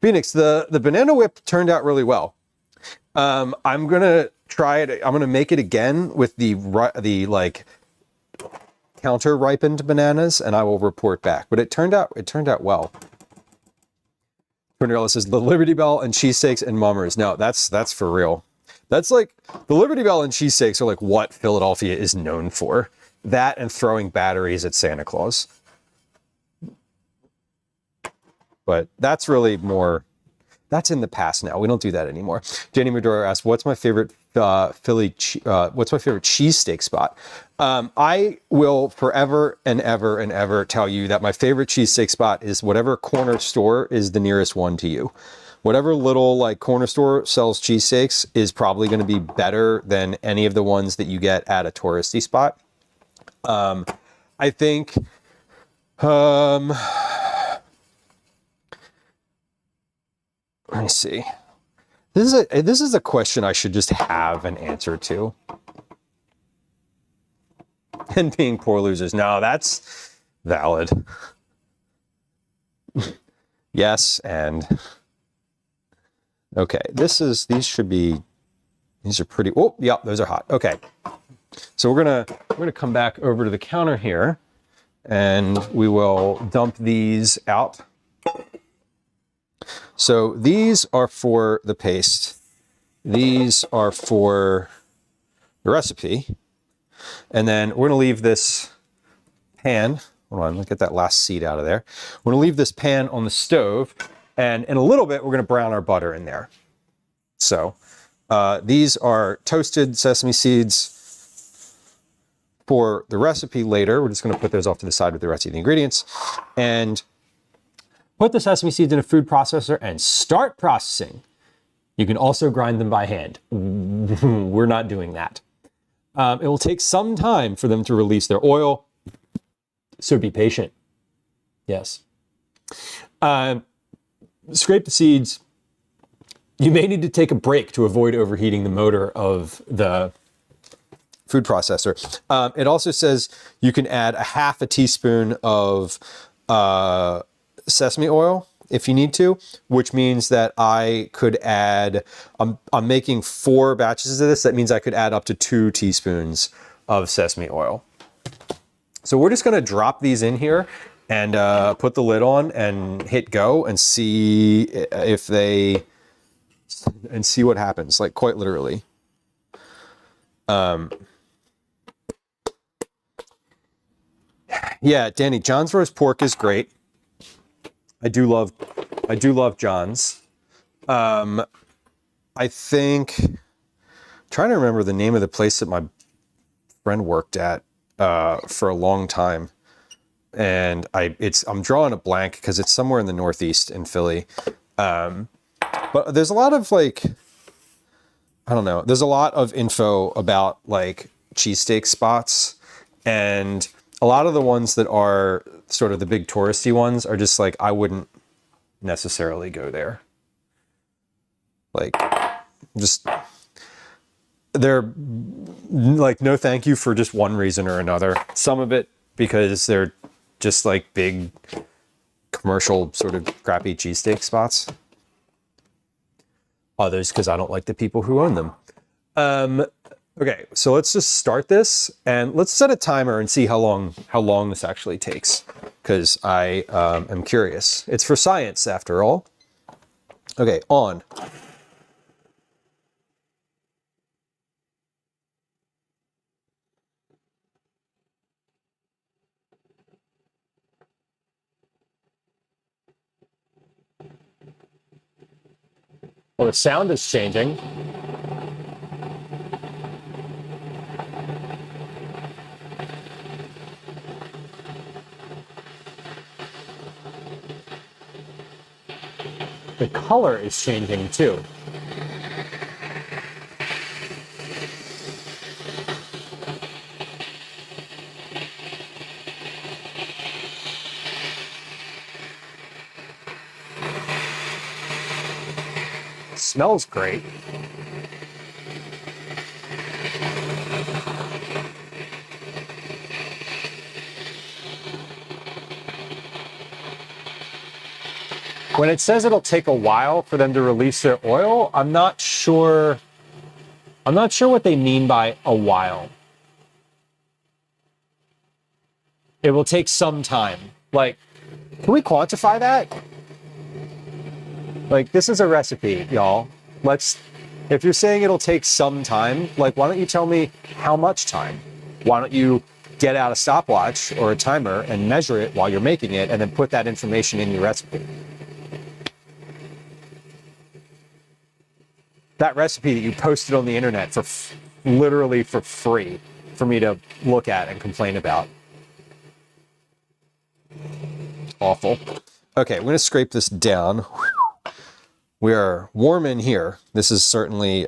Phoenix, the banana whip turned out really well. I'm gonna try it. I'm gonna make it again with the like counter ripened bananas, and I will report back. But it turned out well. Tornarella says the Liberty Bell and cheesesteaks and mummers. No, that's for real. That's like the Liberty Bell and cheesesteaks are like what Philadelphia is known for. That and throwing batteries at Santa Claus. But that's really more, that's in the past now. We don't do that anymore. Jenny Medora asked, what's my favorite what's my favorite cheesesteak spot? I will forever and ever and ever tell you that my favorite cheesesteak spot is whatever corner store is the nearest one to you. Whatever little like corner store sells cheesesteaks is probably going to be better than any of the ones that you get at a touristy spot. I think, let me see. This is a question I should just have an answer to. And being poor losers. No, that's valid. Yes, and okay. These are pretty. Oh, yeah, those are hot. Okay. So we're gonna come back over to the counter here, and we will dump these out. So these are for the paste. These are for the recipe. And then we're gonna leave this pan, hold on, let's get that last seed out of there. We're gonna leave this pan on the stove, and in a little bit, we're gonna brown our butter in there. So these are toasted sesame seeds for the recipe later. We're just gonna put those off to the side with the rest of the ingredients. And put the sesame seeds in a food processor and start processing. You can also grind them by hand. We're not doing that. It will take some time for them to release their oil, so be patient. Yes. Scrape the seeds. You may need to take a break to avoid overheating the motor of the food processor. It also says you can add a half a teaspoon of sesame oil if you need to, which means that I could add, I'm making 4 batches of this. That means I could add up to 2 teaspoons of sesame oil. So we're just gonna drop these in here and put the lid on and hit go and see if they, and see what happens, like quite literally. Yeah, Danny, John's roast pork is great. I do love John's. I think, trying to remember the name of the place that my friend worked at for a long time, and I'm drawing a blank because it's somewhere in the Northeast in Philly. But there's a lot of like, I don't know. There's a lot of info about like cheesesteak spots, and a lot of the ones that are sort of the big touristy ones are just like, I wouldn't necessarily go there. Like, just, they're like, no thank you for just one reason or another. Some of it because they're just like big commercial sort of crappy cheesesteak spots. Others because I don't like the people who own them. Okay, so let's just start this and let's set a timer and see how long this actually takes, because I am curious. It's for science after all. Okay, on. Well, the sound is changing. The color is changing too. It smells great. When it says it'll take a while for them to release their oil, I'm not sure what they mean by a while. It will take some time. Like, can we quantify that? Like, this is a recipe, y'all. If you're saying it'll take some time, like, why don't you tell me how much time? Why don't you get out a stopwatch or a timer and measure it while you're making it and then put that information in your recipe? That recipe that you posted on the internet for literally for free for me to look at and complain about. Awful. Okay, I'm going to scrape this down. We are warm in here. This is certainly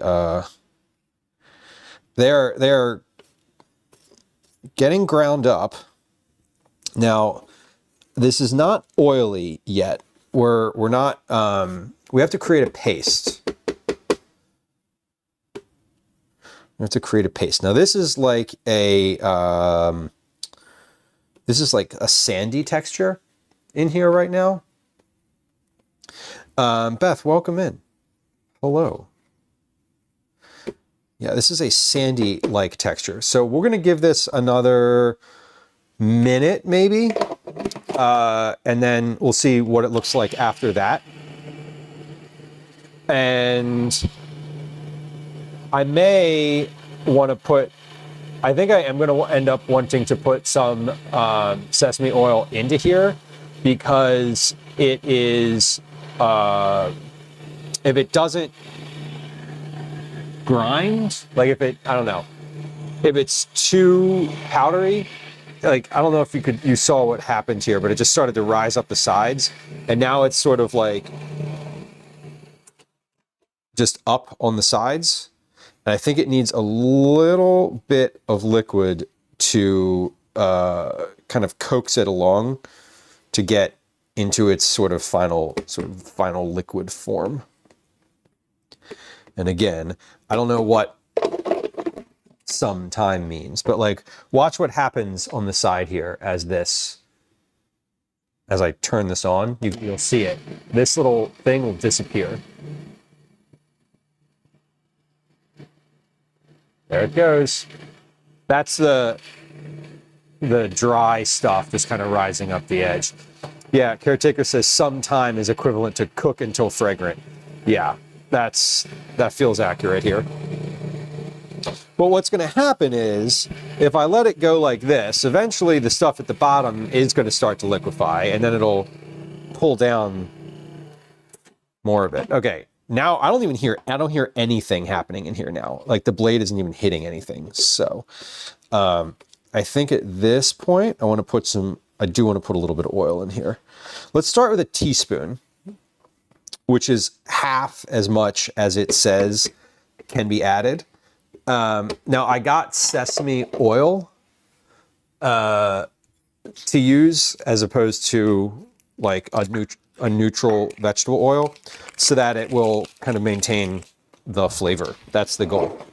they're getting ground up. Now, this is not oily yet. We're not we have to create a paste. We have to create a paste. Now, this is like a sandy texture in here right now. Beth, welcome in. Hello. Yeah, this is a sandy-like texture. So we're going to give this another minute, maybe. And then we'll see what it looks like after that. And I may want to put... I think I am going to end up wanting to put some sesame oil into here because it is... if it doesn't grind, like if it's too powdery, like, I don't know if you saw what happened here, but it just started to rise up the sides, and now it's sort of like just up on the sides. And I think it needs a little bit of liquid to kind of coax it along to get into its sort of final liquid form. And again, I don't know what some time means, but like, watch what happens on the side here as I turn this on, you'll see it. This little thing will disappear. There it goes. That's the dry stuff that's kind of rising up the edge. Yeah, Caretaker says some time is equivalent to cook until fragrant. Yeah, that feels accurate here. But what's going to happen is, if I let it go like this, eventually the stuff at the bottom is going to start to liquefy, and then it'll pull down more of it. Okay, now I don't hear anything happening in here now. Like, the blade isn't even hitting anything. So I think at this point, I do want to put a little bit of oil in here. Let's start with a teaspoon, which is half as much as it says can be added. Now, I got sesame oil to use as opposed to like a neutral vegetable oil, so that it will kind of maintain the flavor. That's the goal.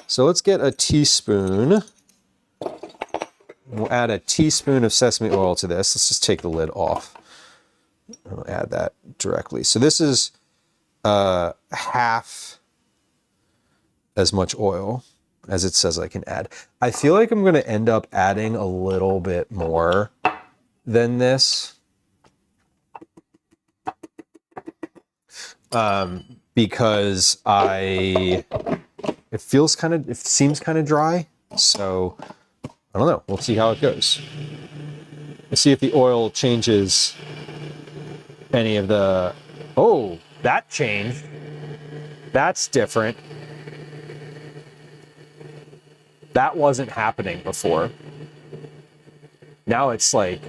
So let's get a teaspoon. We'll add a teaspoon of sesame oil to this. Let's just take the lid off. I'll add that directly. So this is half as much oil as it says I can add. I feel like I'm going to end up adding a little bit more than this. Because it seems kind of dry. So I don't know. We'll see how it goes. Let's see if the oil changes any of the... Oh, that changed. That's different. That wasn't happening before. Now it's like...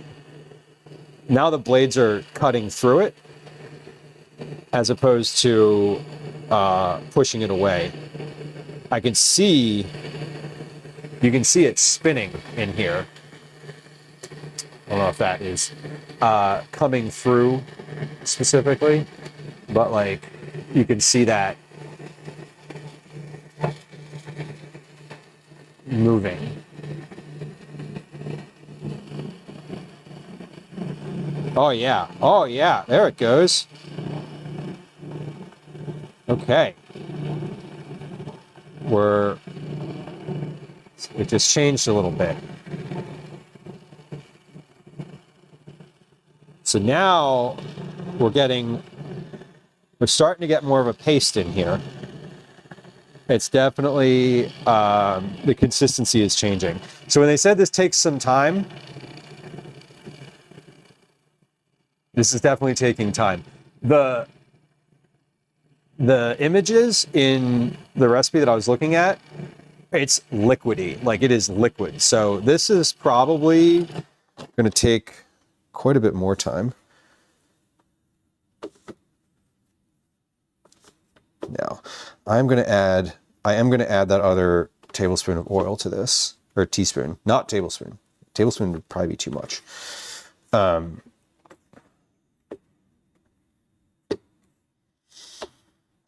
Now the blades are cutting through it as opposed to pushing it away. You can see it spinning in here. I don't know if that is coming through specifically, but like, you can see that moving. Oh yeah, there it goes. Okay. It just changed a little bit. So now we're starting to get more of a paste in here. It's definitely, the consistency is changing. So when they said this takes some time, this is definitely taking time. The images in the recipe that I was looking at, it's liquidy, like it is liquid. So this is probably going to take quite a bit more time. Now, I am going to add that other tablespoon of oil to this, or teaspoon, not tablespoon. Tablespoon would probably be too much.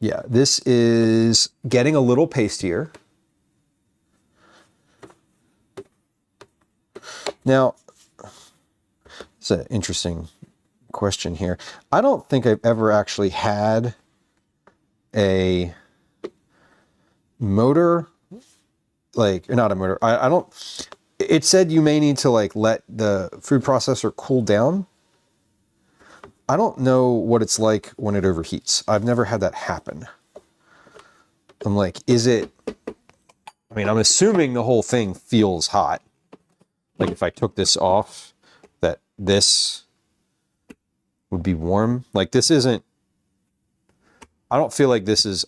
Yeah, this is getting a little pastier. Now, it's an interesting question here. I don't think I've ever actually had a motor, like, not a motor. I don't, it said you may need to like let the food processor cool down. I don't know what it's like when it overheats. I've never had that happen. I'm like, is it, I mean, I'm assuming the whole thing feels hot. Like if I took this off, that this would be warm. Like this isn't, I don't feel like this is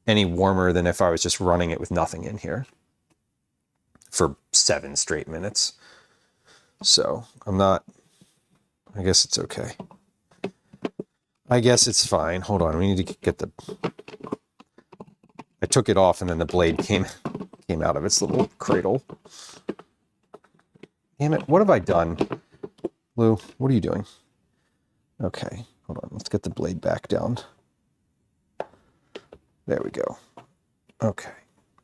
any warmer than if I was just running it with nothing in here for 7 straight minutes. So I'm not, I guess it's okay. I guess it's fine. Hold on, we need to get the, I took it off and then the blade came out of its little cradle. Damn it, what have I done? Lieu, what are you doing? Okay, hold on, let's get the blade back down. There we go. Okay,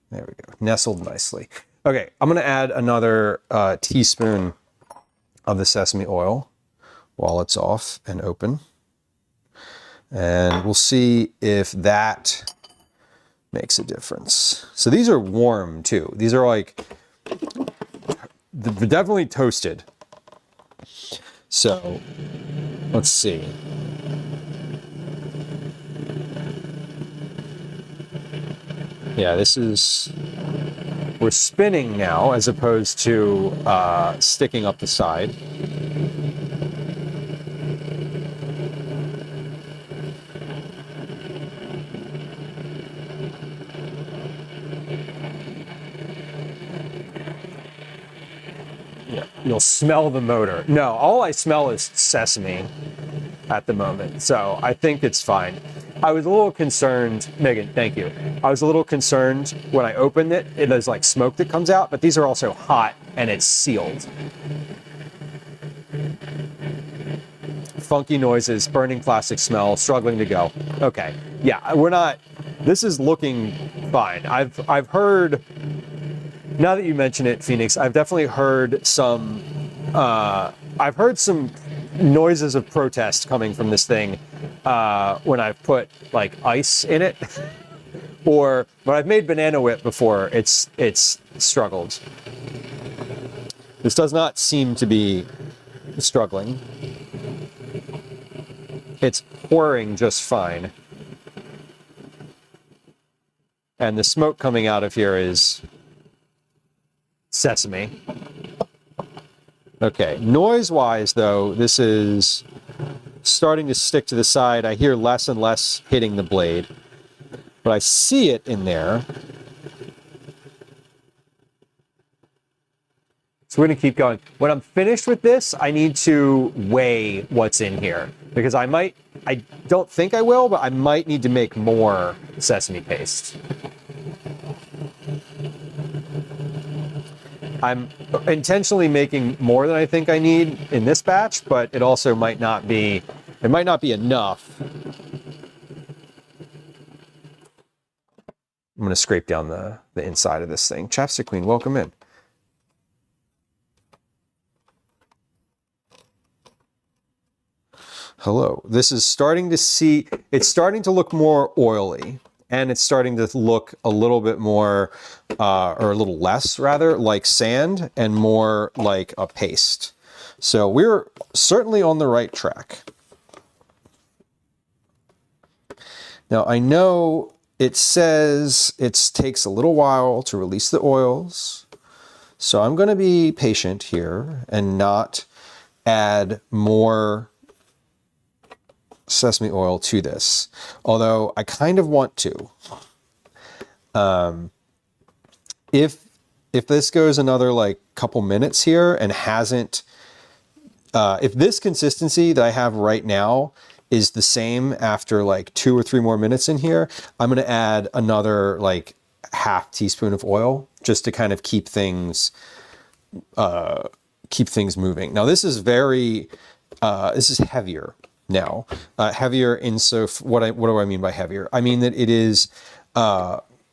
there we go. Nestled nicely. Okay, I'm gonna add another teaspoon of the sesame oil while it's off and open. And we'll see if that makes a difference. So these are warm too. These are like, they're definitely toasted. So let's see. Yeah, this is, we're spinning now as opposed to sticking up the side. Yeah, you'll smell the motor. No, all I smell is sesame at the moment, so I think it's fine. I was a little concerned, Megan, thank you. I was a little concerned when I opened it, there's like smoke that comes out, but these are also hot and it's sealed. Funky noises, burning plastic smell, struggling to go. Okay, yeah, we're not, this is looking fine. I've heard, now that you mention it, Phoenix, I've definitely heard some, I've heard some noises of protest coming from this thing when I've put like ice in it, or when I've made banana whip before, it's struggled. This does not seem to be struggling. It's pouring just fine. And the smoke coming out of here is sesame. Okay, noise-wise though, this is starting to stick to the side. I hear less and less hitting the blade, but I see it in there. So we're gonna keep going. When I'm finished with this, I need to weigh what's in here, because I don't think I will, but I might need to make more sesame paste. I'm intentionally making more than I think I need in this batch, but it also might not be, it might not be enough. I'm gonna scrape down the inside of this thing. Chapstick Queen, welcome in. Hello. This is starting to see, it's starting to look more oily, and it's starting to look a little bit more, or a little less rather, like sand and more like a paste. So we're certainly on the right track. Now I know it says it takes a little while to release the oils. So I'm going to be patient here and not add more sesame oil to this. Although I kind of want to. If this goes another like couple minutes here and hasn't, if this consistency that I have right now is the same after like 2 or 3 more minutes in here, I'm going to add another like half teaspoon of oil just to kind of keep things moving. Now this is very, this is heavier now, heavier in so what do I mean by heavier? I mean that it is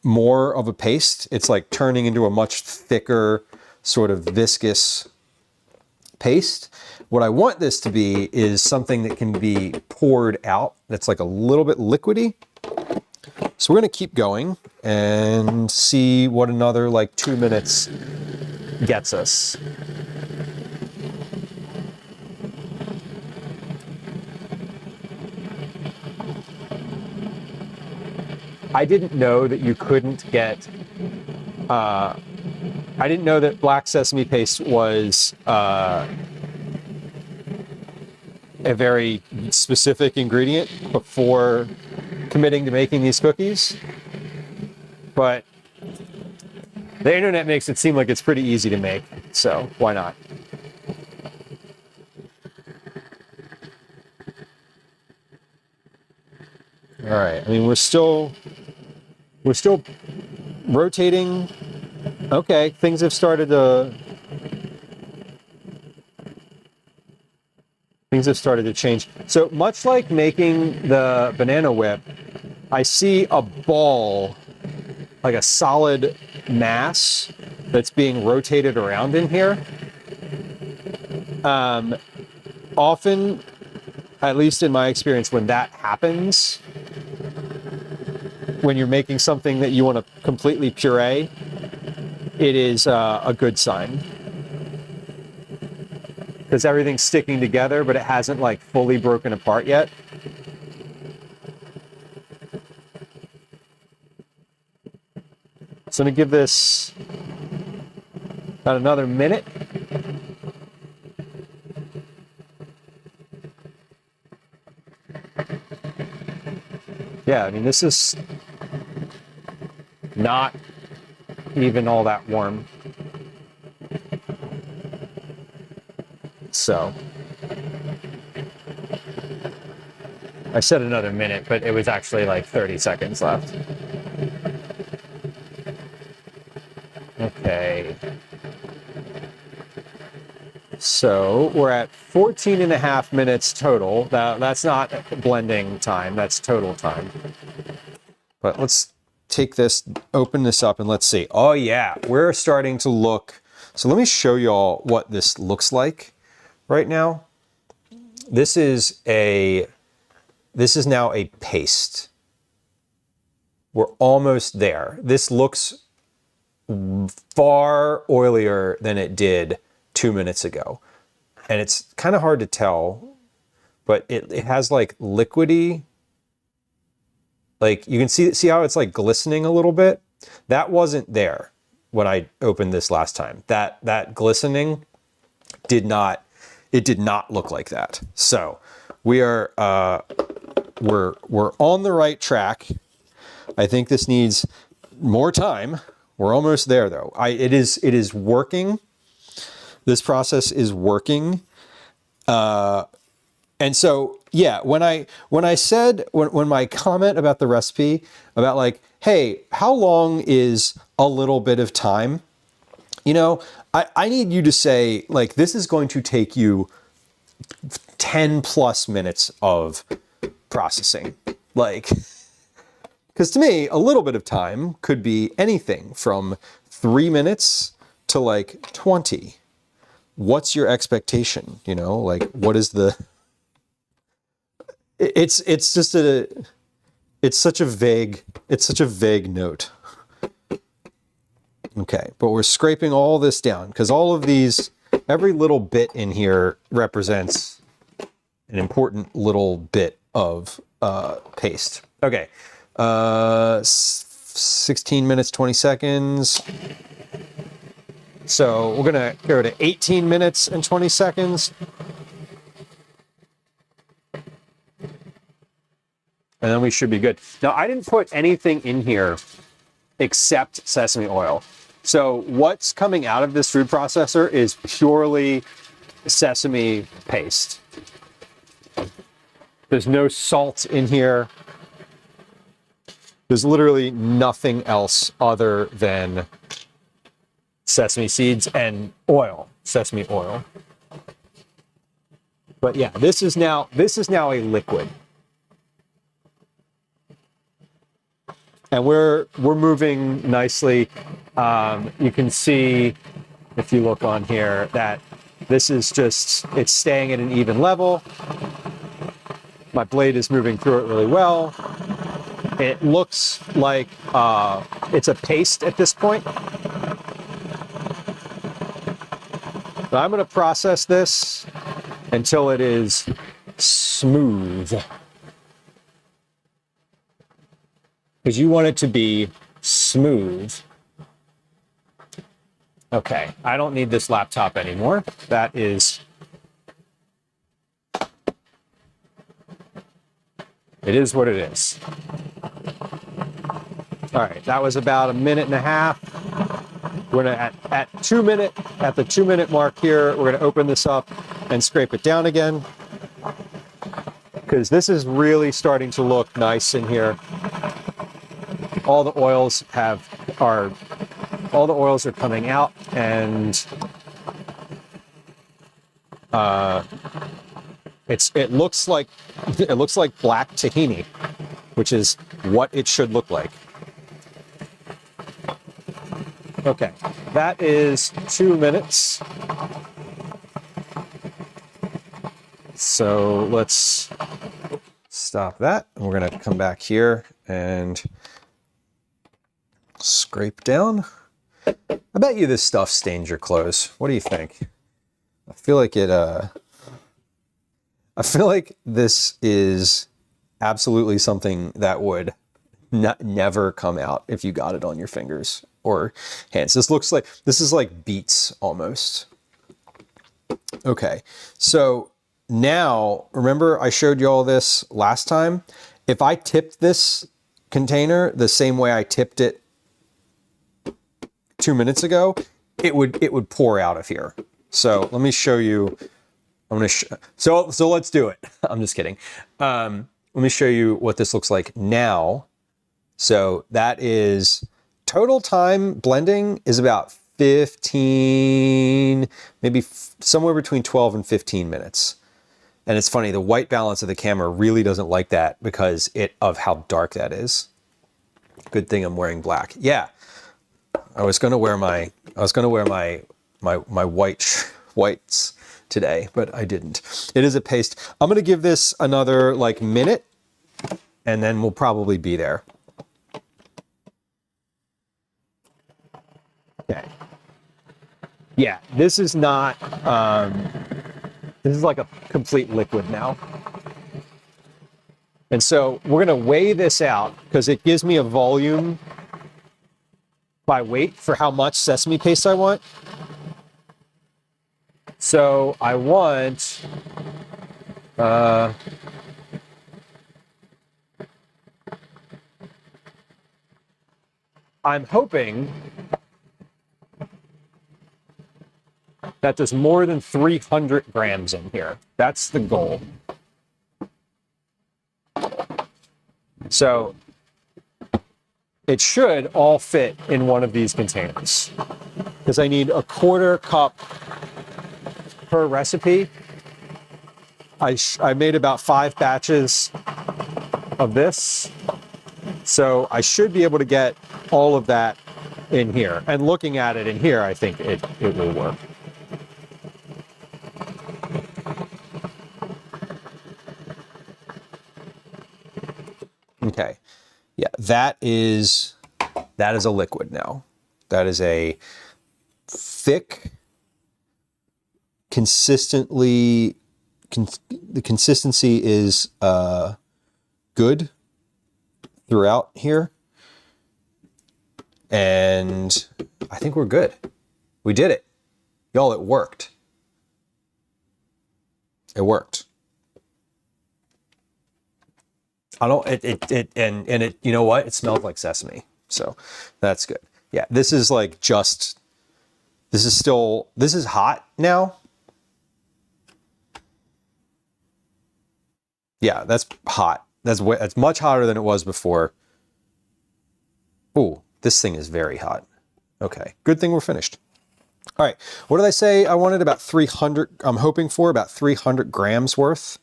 more of a paste. It's like turning into a much thicker sort of viscous paste. What I want this to be is something that can be poured out. That's like a little bit liquidy. So we're going to keep going and see what another like 2 minutes gets us. I didn't know that you couldn't get, I didn't know that black sesame paste was a very specific ingredient before committing to making these cookies. But the internet makes it seem like it's pretty easy to make, so why not? All right, I mean, we're still rotating. Okay, things have started to change. So much like making the banana whip, I see a ball, like a solid mass that's being rotated around in here. Often, at least in my experience, when that happens, when you're making something that you want to completely puree, it is a good sign. Because everything's sticking together, but it hasn't like fully broken apart yet. So I'm gonna give this about another minute. Yeah, I mean, this is not even all that warm. So I said another minute, but it was actually like 30 seconds left. Okay. So we're at 14 and a half minutes total. That's not blending time, that's total time. But let's take this, open this up, and let's see. Oh yeah, we're starting to look. So let me show y'all what this looks like right now. This is now a paste. We're almost there. This looks far oilier than it did 2 minutes ago. And it's kind of hard to tell, but it has like liquidy, like you can see how it's like glistening a little bit. That wasn't there when I opened this last time. That glistening did not look like that. So we are we're on the right track. I think this needs more time. We're almost there though. It is working. This process is working. And so, yeah, when my comment about the recipe, about like, hey, how long is a little bit of time? You know, I need you to say, like, this is going to take you 10 plus minutes of processing. Like, because to me, a little bit of time could be anything from 3 minutes to like 20. What's your expectation? You know, like, what is the... It's such a vague note. Okay, but we're scraping all this down because all of these every little bit in here represents an important little bit of paste. Okay, 16 minutes, 20 seconds. So we're gonna go to 18 minutes and 20 seconds. And then we should be good. Now, I didn't put anything in here except sesame oil. So what's coming out of this food processor is purely sesame paste. There's no salt in here. There's literally nothing else other than sesame seeds and oil, sesame oil. But yeah, this is now a liquid. And we're moving nicely. You can see, if you look on here, that this is just, it's staying at an even level. My blade is moving through it really well. It looks like it's a paste at this point. But I'm going to process this until it is smooth. Because you want it to be smooth. Okay, I don't need this laptop anymore. That is... It is what it is. All right, that was about 1.5 minutes. We're gonna at the 2 minute mark here, we're gonna open this up and scrape it down again. Because this is really starting to look nice in here. All the oils are coming out, and it looks like black tahini, which is what it should look like. Okay, that is 2 minutes. So let's stop that. And we're gonna come back here and scrape down. I bet you this stuff stains your clothes. What do you think? I feel like this is absolutely something that would never come out if you got it on your fingers or hands. This is like beets almost. Okay, so now, remember I showed you all this last time? If I tipped this container the same way I tipped it 2 minutes ago, it would pour out of here. So let me show you. So let's do it. I'm just kidding. Let me show you what this looks like now. So that is total time blending is about 15, maybe somewhere between 12 and 15 minutes. And it's funny, the white balance of the camera really doesn't like that because of how dark that is. Good thing I'm wearing black. Yeah. I was gonna wear my whites today, but I didn't. It is a paste. I'm gonna give this another like minute, and then we'll probably be there. Okay. Yeah, this is not. This is like a complete liquid now. And so we're gonna weigh this out because it gives me a volume by weight for how much sesame paste I want. So I want I'm hoping that there's more than 300 grams in here. That's the goal. So it should all fit in one of these containers because I need 1/4 cup per recipe. I made about 5 batches of this. So I should be able to get all of that in here. And looking at it in here, I think it will work. Okay. Yeah, that is a liquid now. That is a thick consistently, the consistency is good throughout here. And I think we're good. We did it. Y'all, it worked. It worked. I don't, it, you know what? It smells like sesame. So that's good. Yeah, this is like just, this is hot now. Yeah, that's hot. That's much hotter than it was before. Ooh, this thing is very hot. Okay, good thing we're finished. All right, what did I say? I wanted about 300, I'm hoping for about 300 grams worth.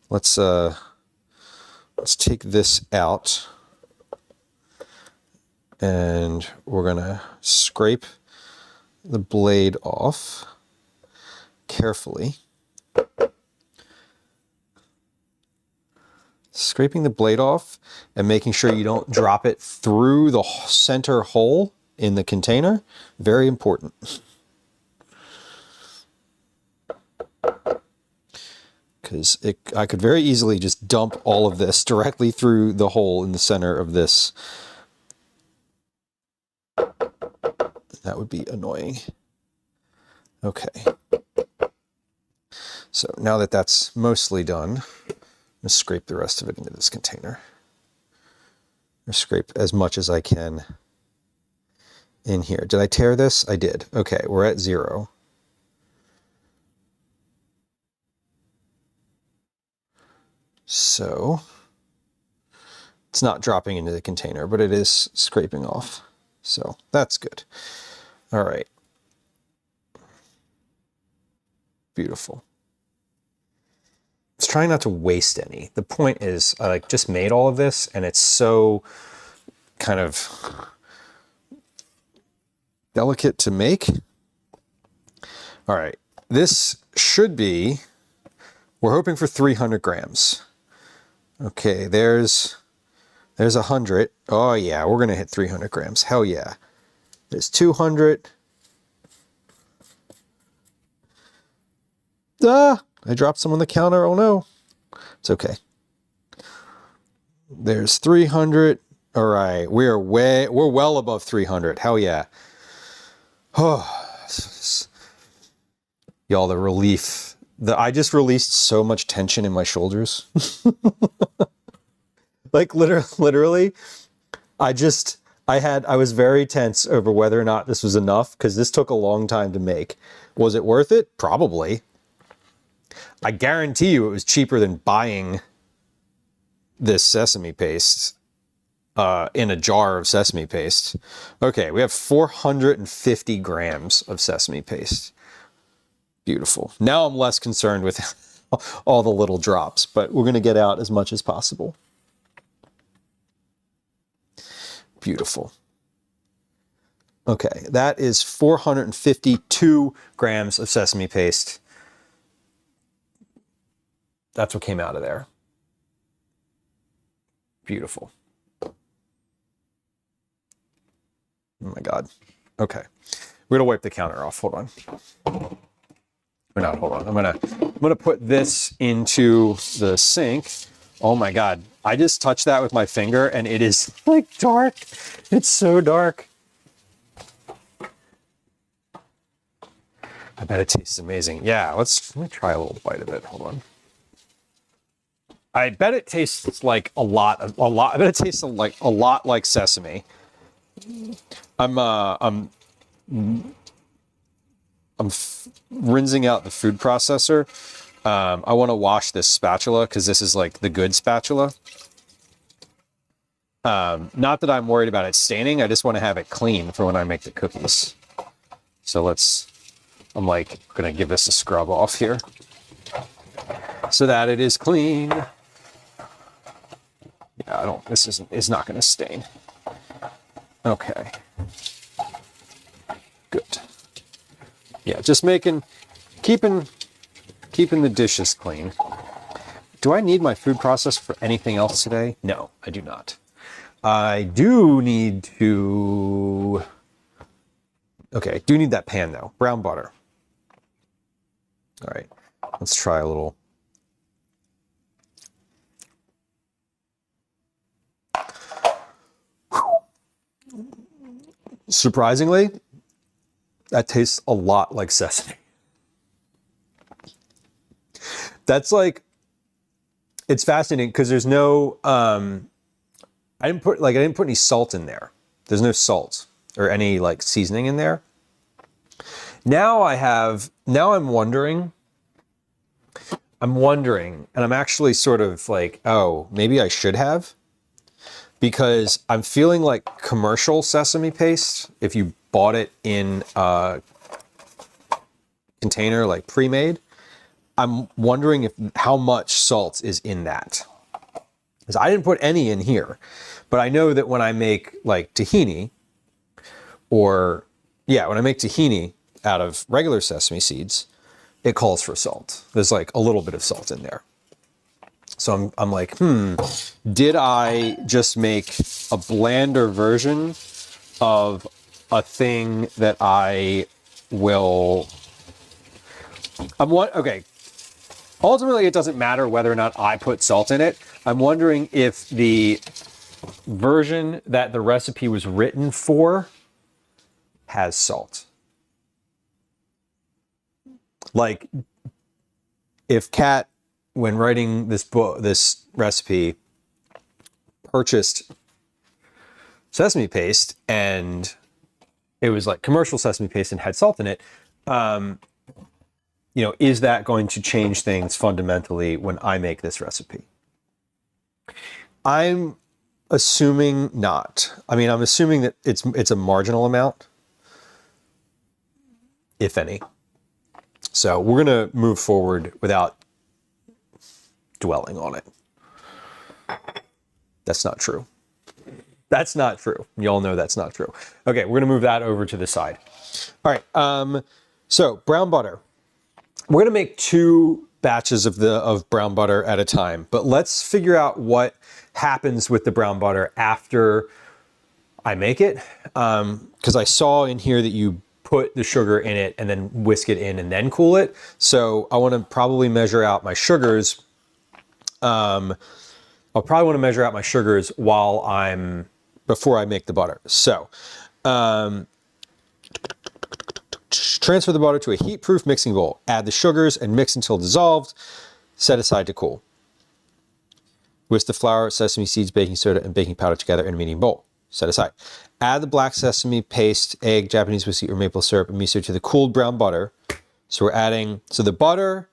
Let's take this out, and we're gonna scrape the blade off carefully. Scraping the blade off and making sure you don't drop it through the center hole in the container. Very important. Because I could very easily just dump all of this directly through the hole in the center of this. That would be annoying. Okay. So now that that's mostly done, I'm going to scrape the rest of it into this container. Or scrape as much as I can in here. Did I tear this? I did. Okay, we're at 0. So it's not dropping into the container, but it is scraping off. So that's good. All right. Beautiful. It's trying not to waste any. The point is, I like just made all of this, and it's so kind of delicate to make. All right, this should be, we're hoping for 300 grams. Okay, there's 100. Oh yeah, we're gonna hit 300 grams. Hell yeah. There's 200. I dropped some on the counter. Oh no. It's okay. There's 300. All right. We're well above 300. Hell yeah. Oh, y'all, the relief. I just released so much tension in my shoulders. Like literally, I was very tense over whether or not this was enough, because this took a long time to make. Was it worth it? Probably. I guarantee you it was cheaper than buying this sesame paste in a jar of sesame paste. Okay, we have 450 grams of sesame paste. Beautiful. Now I'm less concerned with all the little drops, but we're going to get out as much as possible. Beautiful. Okay, that is 452 grams of sesame paste. That's what came out of there. Beautiful. Oh my God. Okay. We're gonna wipe the counter off. Hold on. Or not, hold on. I'm gonna put this into the sink. Oh my God. I just touched that with my finger and it is like dark. It's so dark. I bet it tastes amazing. Yeah, let me try a little bite of it. Hold on. I bet it tastes like a lot. I bet it tastes like a lot like sesame. I'm rinsing out the food processor. I want to wash this spatula because this is like the good spatula. Not that I'm worried about it staining. I just want to have it clean for when I make the cookies. So I'm like gonna give this a scrub off here so that it is clean. Yeah, this is not gonna stain. Okay. Good. Yeah, just keeping the dishes clean. Do I need my food processor for anything else today? No, I do not. I do need to Okay, do need that pan though. Brown butter. All right, let's try a little. Surprisingly, that tastes a lot like sesame. That's like, it's fascinating because there's no, I didn't put any salt in there. There's no salt or any like seasoning in there. Now I'm wondering, and I'm actually sort of like, oh, maybe I should have, because I'm feeling like commercial sesame paste, if you bought it in a container, like pre-made, I'm wondering how much salt is in that. Because I didn't put any in here, but I know that when I make like tahini, when I make tahini out of regular sesame seeds, it calls for salt. There's like a little bit of salt in there. So I'm like, did I just make a blander version of a thing that I will... Okay. Ultimately, it doesn't matter whether or not I put salt in it. I'm wondering if the version that the recipe was written for has salt. Like, if Kat, when writing this book, this recipe, purchased sesame paste and it was like commercial sesame paste and had salt in it, is that going to change things fundamentally when I make this recipe? I'm assuming not. I mean, I'm assuming that it's a marginal amount, if any. So we're going to move forward without dwelling on it. That's not true. That's not true. Y'all know that's not true. Okay, we're going to move that over to the side. All right, so brown butter. We're going to make 2 batches of brown butter at a time, but let's figure out what happens with the brown butter after I make it. Because I saw in here that you put the sugar in it and then whisk it in and then cool it. So I want to probably measure out my sugars. I'll probably want to measure out my sugars before I make the butter. So, transfer the butter to a heat-proof mixing bowl. Add the sugars and mix until dissolved. Set aside to cool. Whisk the flour, sesame seeds, baking soda, and baking powder together in a medium bowl. Set aside. Add the black sesame paste, egg, Japanese whiskey, or maple syrup, and miso to the cooled brown butter. So the butter,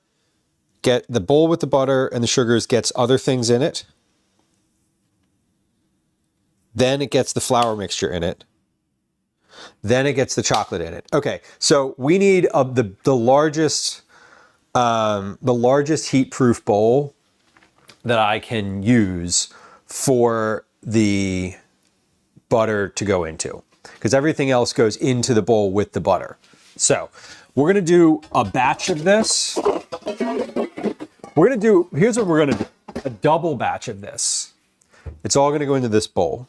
get the bowl with the butter and the sugars gets other things in it. Then it gets the flour mixture in it. Then it gets the chocolate in it. Okay, so we need the largest heat-proof bowl that I can use for the butter to go into, because everything else goes into the bowl with the butter. So we're gonna do a batch of this. Here's what we're gonna do, a double batch of this. It's all gonna go into this bowl.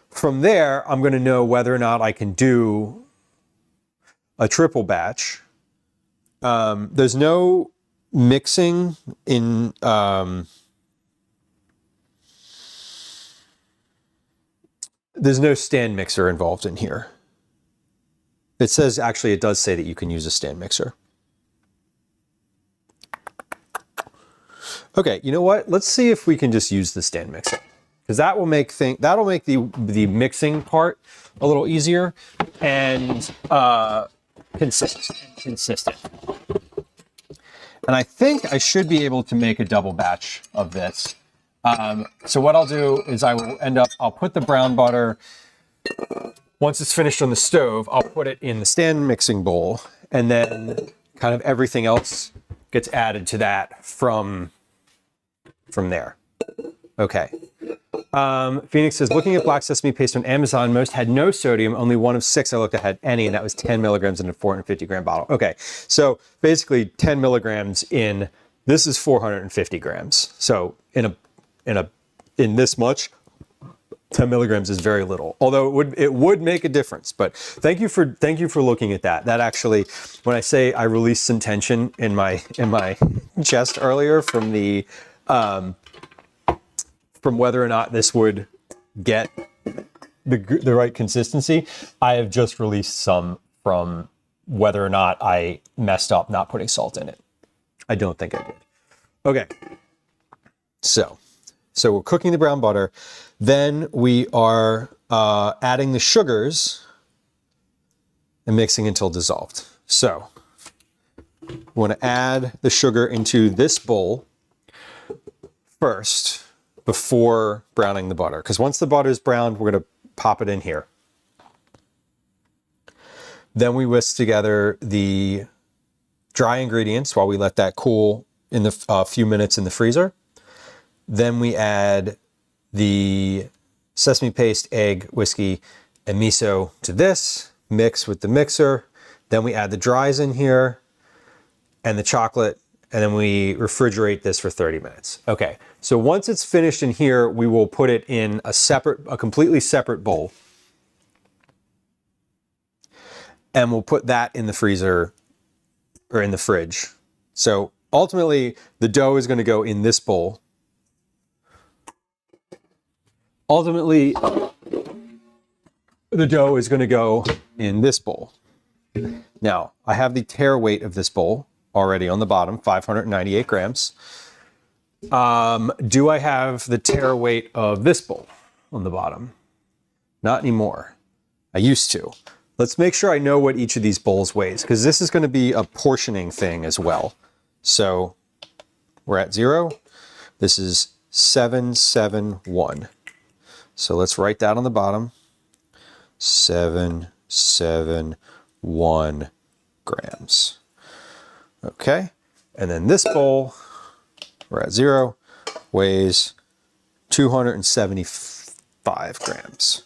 From there, I'm going to know whether or not I can do a triple batch. There's no mixing in... there's no stand mixer involved in here. It says, actually, it does say that you can use a stand mixer. Okay, you know what? Let's see if we can just use the stand mixer. Because that'll make the mixing part a little easier and consistent. And I think I should be able to make a double batch of this. So what I'll do is I'll put the brown butter, once it's finished on the stove, I'll put it in the stand mixing bowl, and then kind of everything else gets added to that from there. Okay. Phoenix says, looking at black sesame paste on Amazon, most had no sodium. Only 1 of 6 I looked at had any, and that was 10 milligrams in a 450 gram bottle. Okay, so basically 10 milligrams in, this is 450 grams. So in this much, 10 milligrams is very little, although it would make a difference. But thank you for looking at that. That actually, when I say I released some tension in my chest earlier from the from whether or not this would get the right consistency, I have just released some from whether or not I messed up not putting salt in it. I don't think I did. Okay, so we're cooking the brown butter. Then we are adding the sugars and mixing until dissolved. So we want to add the sugar into this bowl first before browning the butter, because once the butter is browned, we're going to pop it in here. Then we whisk together the dry ingredients while we let that cool in the few minutes in the freezer. Then we add the sesame paste, egg, whiskey, and miso to this, mix with the mixer. Then we add the dries in here and the chocolate, and then we refrigerate this for 30 minutes. Okay, so once it's finished in here, we will put it in a completely separate bowl. And we'll put that in the freezer or in the fridge. So ultimately, the dough is going to go in this bowl. Ultimately, the dough is going to go in this bowl. Now, I have the tare weight of this bowl already on the bottom, 598 grams. Do I have the tare weight of this bowl on the bottom? Not anymore. I used to. Let's make sure I know what each of these bowls weighs, because this is going to be a portioning thing as well. So we're at 0. This is 771. So let's write that on the bottom. 771 grams. Okay. And then this bowl, we're at 0, weighs 275 grams.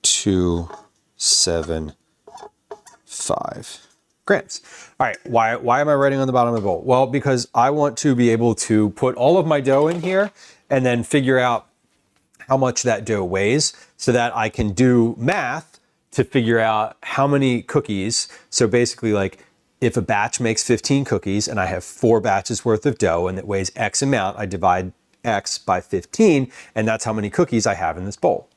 275 grams. All right, why am I writing on the bottom of the bowl? Well, because I want to be able to put all of my dough in here and then figure out how much that dough weighs so that I can do math to figure out how many cookies. So basically, like, if a batch makes 15 cookies and I have 4 batches worth of dough and it weighs X amount, I divide X by 15, and that's how many cookies I have in this bowl.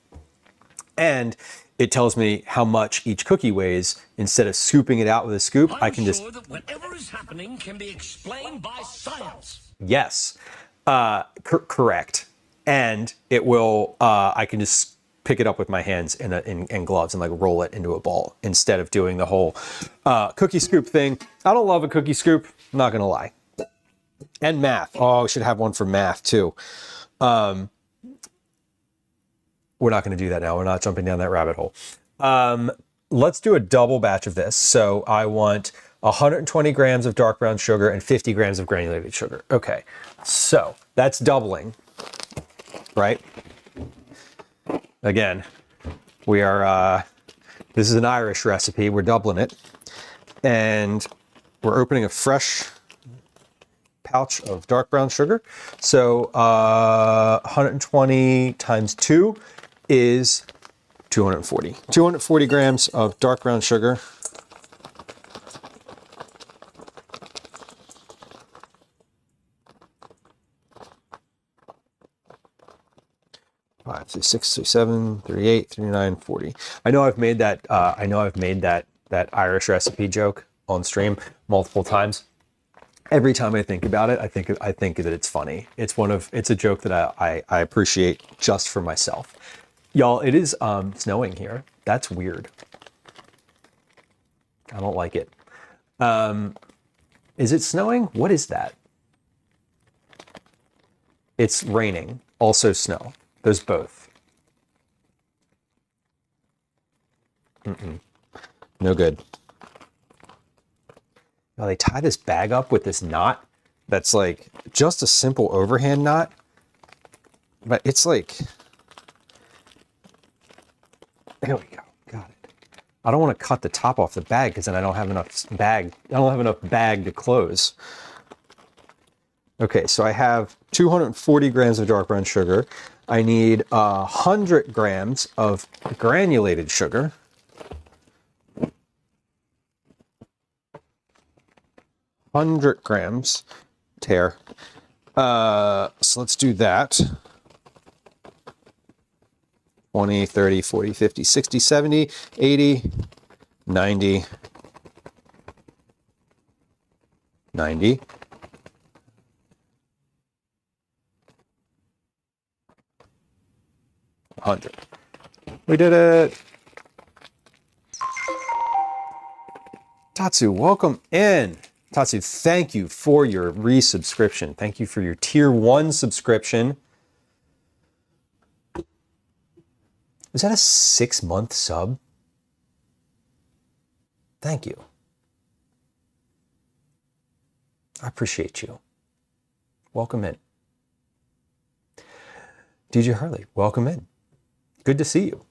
And it tells me how much each cookie weighs. Instead of scooping it out with a scoop, I can just... that whatever is happening can be explained by science. Yes, correct. And it will, I can just pick it up with my hands in gloves and like roll it into a ball instead of doing the whole cookie scoop thing. I don't love a cookie scoop, I'm not gonna lie. And math, oh, we should have one for math too. We're not gonna do that now, we're not jumping down that rabbit hole. Let's do a double batch of this. So I want 120 grams of dark brown sugar and 50 grams of granulated sugar. Okay, so that's doubling, right? Again, we are, this is an Irish recipe, we're doubling it. And we're opening a fresh pouch of dark brown sugar. So 120 times 2 is 240. 240 grams of dark brown sugar. Five, 6, 7, 38, 39, 40. I know I've made that. That Irish recipe joke on stream multiple times. Every time I think about it, I think that it's funny. It's a joke that I appreciate just for myself. Y'all, it is snowing here. That's weird. I don't like it. Is it snowing? What is that? It's raining. Also snow. There's both. No good. Now they tie this bag up with this knot that's like just a simple overhand knot, but it's like, there we go, got it. I don't want to cut the top off the bag because then I don't have enough bag to close. Okay, so I have 240 grams of dark brown sugar. I need 100 grams of granulated sugar. 100 grams. Tear. So let's do that. 20, 30, 40, 50, 60, 70, 80, 90, 90. We did it. Tatsu, welcome in. Tatsu, thank you for your resubscription. Thank you for your tier 1 subscription. Is that a 6-month sub? Thank you. I appreciate you. Welcome in. DJ Harley, welcome in. Good to see you.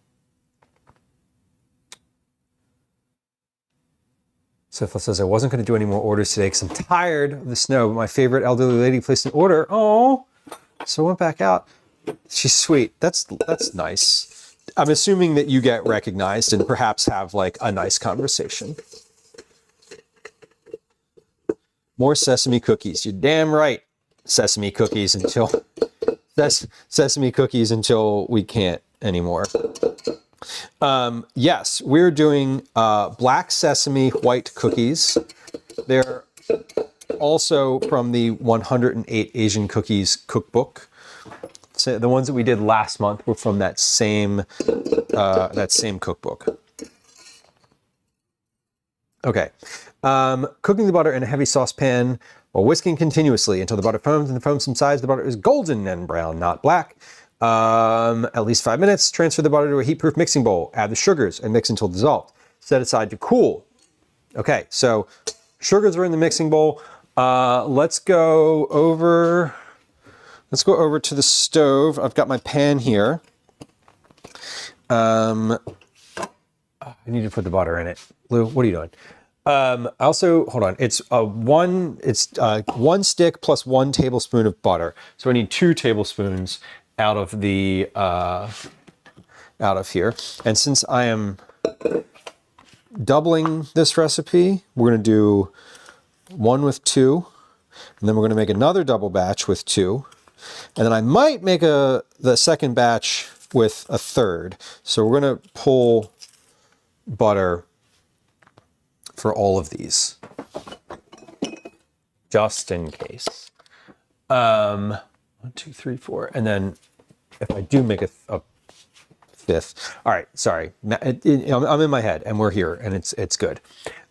Sifla says, I wasn't going to do any more orders today because I'm tired of the snow, but my favorite elderly lady placed an order. Oh, so I went back out. She's sweet. That's nice. I'm assuming that you get recognized and perhaps have like a nice conversation. More sesame cookies. You're damn right. Sesame cookies until sesame cookies until we can't anymore. Yes, we're doing black sesame white cookies. They're also from the 108 Asian Cookies cookbook. So the ones that we did last month were from that same cookbook. Okay, cooking the butter in a heavy saucepan while whisking continuously until the butter foams and the foam subsides. The butter is golden and brown, not black. At least 5 minutes. Transfer the butter to a heat-proof mixing bowl. Add the sugars and mix until dissolved. Set aside to cool. Okay, so sugars are in the mixing bowl. Let's go over to the stove. I've got my pan here. I need to put the butter in it. Lou, what are you doing? Also, hold on. It's one stick plus 1 tablespoon of butter. So I need 2 tablespoons out of the out of here. And since I am doubling this recipe, we're going to do 1 with 2, and then we're going to make another double batch with 2, and then I might make the second batch with a third. So we're going to pull butter for all of these, just in case. 1, 2, 3, 4, and then if I do make a fifth, all right. Sorry, I'm in my head, and we're here, and it's good.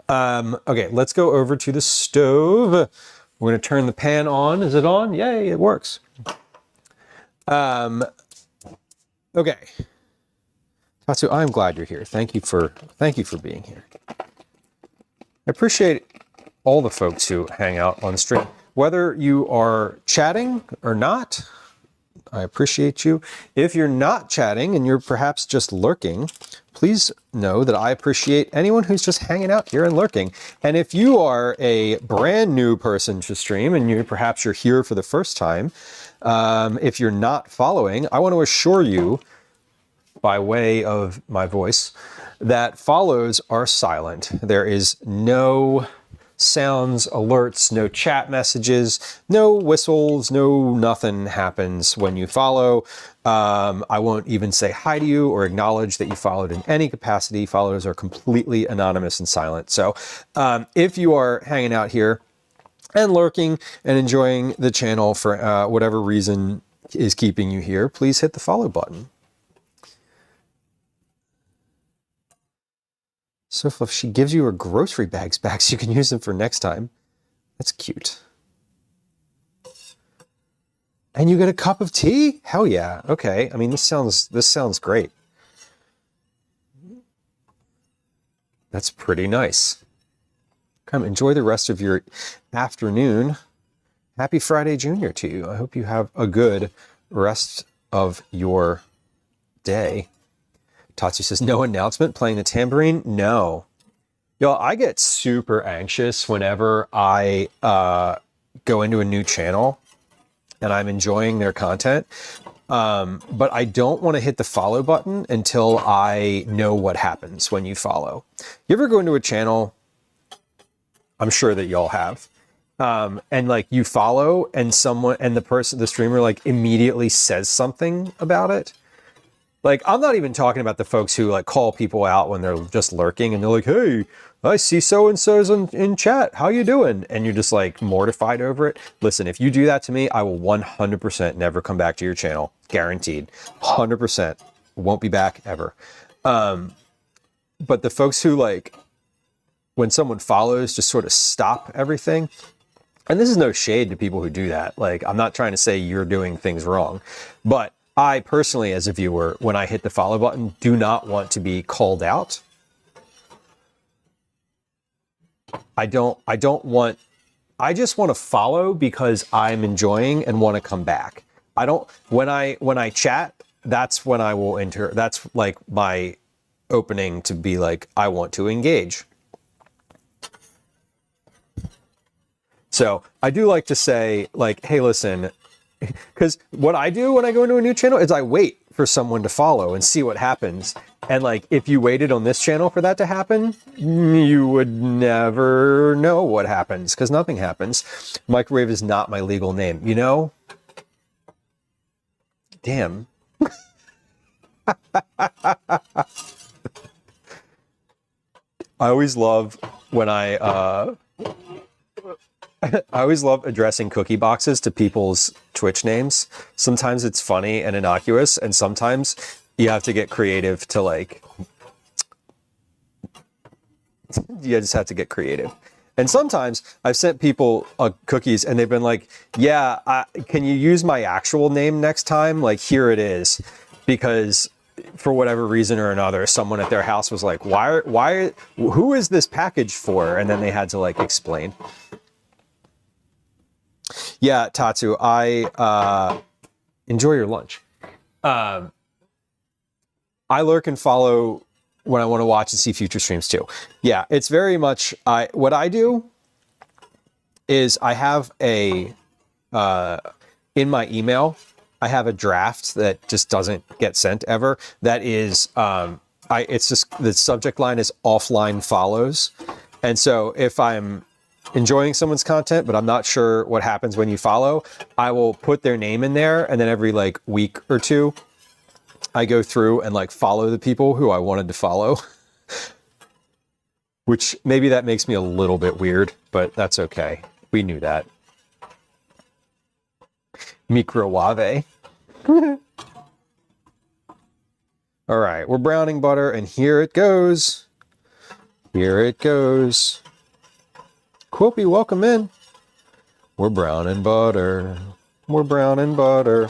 Okay, let's go over to the stove. We're going to turn the pan on. Is it on? Yay, it works. Okay. Tatsu, I'm glad you're here. Thank you for being here. I appreciate all the folks who hang out on stream. Whether you are chatting or not, I appreciate you. If you're not chatting and you're perhaps just lurking, please know that I appreciate anyone who's just hanging out here and lurking. And if you are a brand new person to stream and perhaps you're here for the first time, if you're not following, I want to assure you, by way of my voice, that follows are silent. There is no sounds, alerts, no chat messages, no whistles, no nothing happens when you follow. I won't even say hi to you or acknowledge that you followed in any capacity. Followers are completely anonymous and silent. So if you are hanging out here and lurking and enjoying the channel for whatever reason is keeping you here, please hit the follow button. So if she gives you her grocery bags back so you can use them for next time, that's cute. And you get a cup of tea? Hell yeah. Okay. I mean, this sounds great. That's pretty nice. Come enjoy the rest of your afternoon. Happy Friday Junior to you. I hope you have a good rest of your day. Tatsu says, no announcement, playing the tambourine? No. Y'all, I get super anxious whenever I go into a new channel and I'm enjoying their content. But I don't want to hit the follow button until I know what happens when you follow. You ever go into a channel? I'm sure that y'all have. And like you follow and the streamer like immediately says something about it. Like, I'm not even talking about the folks who like call people out when they're just lurking and they're like, hey, I see so-and-so's in chat. How you doing? And you're just like mortified over it. Listen, if you do that to me, I will 100% never come back to your channel. Guaranteed. 100%. Won't be back ever. But the folks who like, when someone follows, just sort of stop everything. And this is no shade to people who do that. Like, I'm not trying to say you're doing things wrong, but I personally, as a viewer, when I hit the follow button, do not want to be called out. I just want to follow because I'm enjoying and want to come back. When I chat, that's when I will enter. That's like my opening to be like, I want to engage. So I do like to say like, hey, listen, because what I do when I go into a new channel is I wait for someone to follow and see what happens. And like, if you waited on this channel for that to happen, you would never know what happens because nothing happens. Microwave is not my legal name, you know? Damn. I always love when I always love addressing cookie boxes to people's Twitch names. Sometimes it's funny and innocuous, and sometimes you have to get creative to like, you just have to get creative. And sometimes I've sent people cookies and they've been like, yeah, can you use my actual name next time? Like, here it is. Because for whatever reason or another, someone at their house was like, who is this package for? And then they had to like explain. Yeah, Tatsu, I enjoy your lunch. I lurk and follow when I want to watch and see future streams too. Yeah, it's very much, what I do is I have in my email, I have a draft that just doesn't get sent ever. That is, it's just, the subject line is offline follows. And so if I'm enjoying someone's content, but I'm not sure what happens when you follow, I will put their name in there. And then every like week or two, I go through and like follow the people who I wanted to follow, which maybe that makes me a little bit weird, but that's okay. We knew that. Microwave. All right, we're browning butter and here it goes. Here it goes. Quilpy, welcome in. We're browning butter. We're browning butter.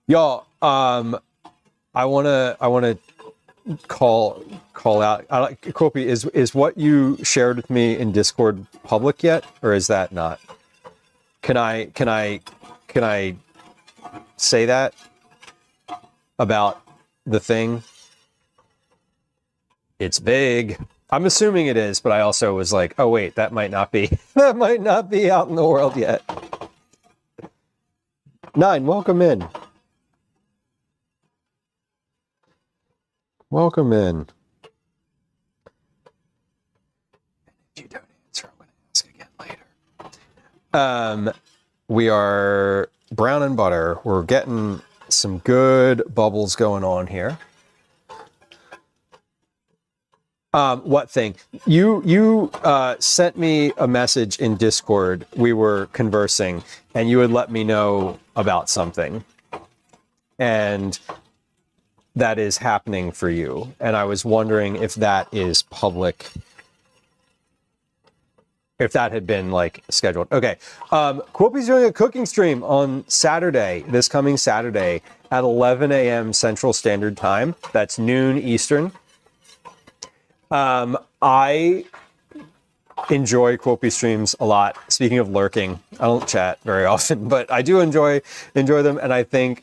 Y'all, I wanna call out. Quilpy, is what you shared with me in Discord public yet, or is that not? Can I say that about the thing? It's big. I'm assuming it is, but I also was like, oh wait, that might not be out in the world yet. 9, welcome in. Welcome in. If you don't answer, I'm going to ask again later. We are brown and butter. We're getting some good bubbles going on here. What thing? You sent me a message in Discord. We were conversing, and you had let me know about something, and that is happening for you. And I was wondering if that is public, if that had been like scheduled. Okay. Quilpy's doing a cooking stream on Saturday, this coming Saturday at 11 a.m. Central Standard Time. That's noon Eastern. I enjoy Quilpy streams a lot. Speaking of lurking, I don't chat very often, but I do enjoy them, and I think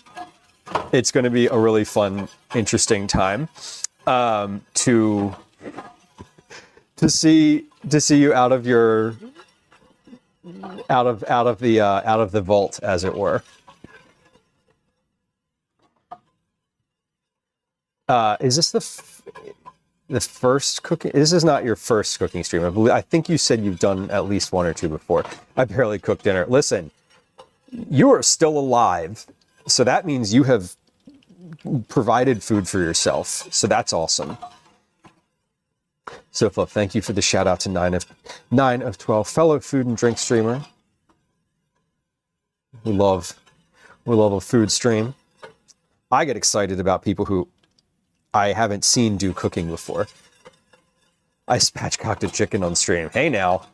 it's going to be a really fun, interesting time to see you out of your out of the vault, as it were. Is this the first cooking? This is not your first cooking stream. I think you said you've done at least one or two before. I barely cooked dinner. Listen, you are still alive, so that means you have provided food for yourself. So that's awesome. So Flip, thank you for the shout out to 9 of 12, fellow food and drink streamer. We love a food stream. I get excited about people who I haven't seen do cooking before. I spatchcocked a chicken on stream. Hey now.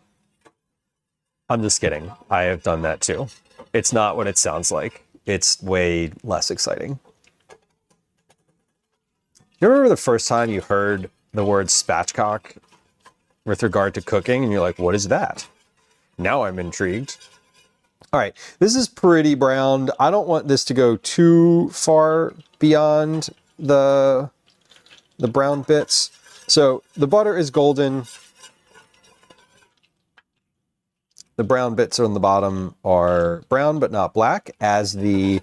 I'm just kidding. I have done that too. It's not what it sounds like. It's way less exciting. You remember the first time you heard the word spatchcock with regard to cooking and you're like, what is that? Now I'm intrigued. All right, this is pretty browned. I don't want this to go too far beyond the brown bits. So the butter is golden. The brown bits on the bottom are brown but not black, as the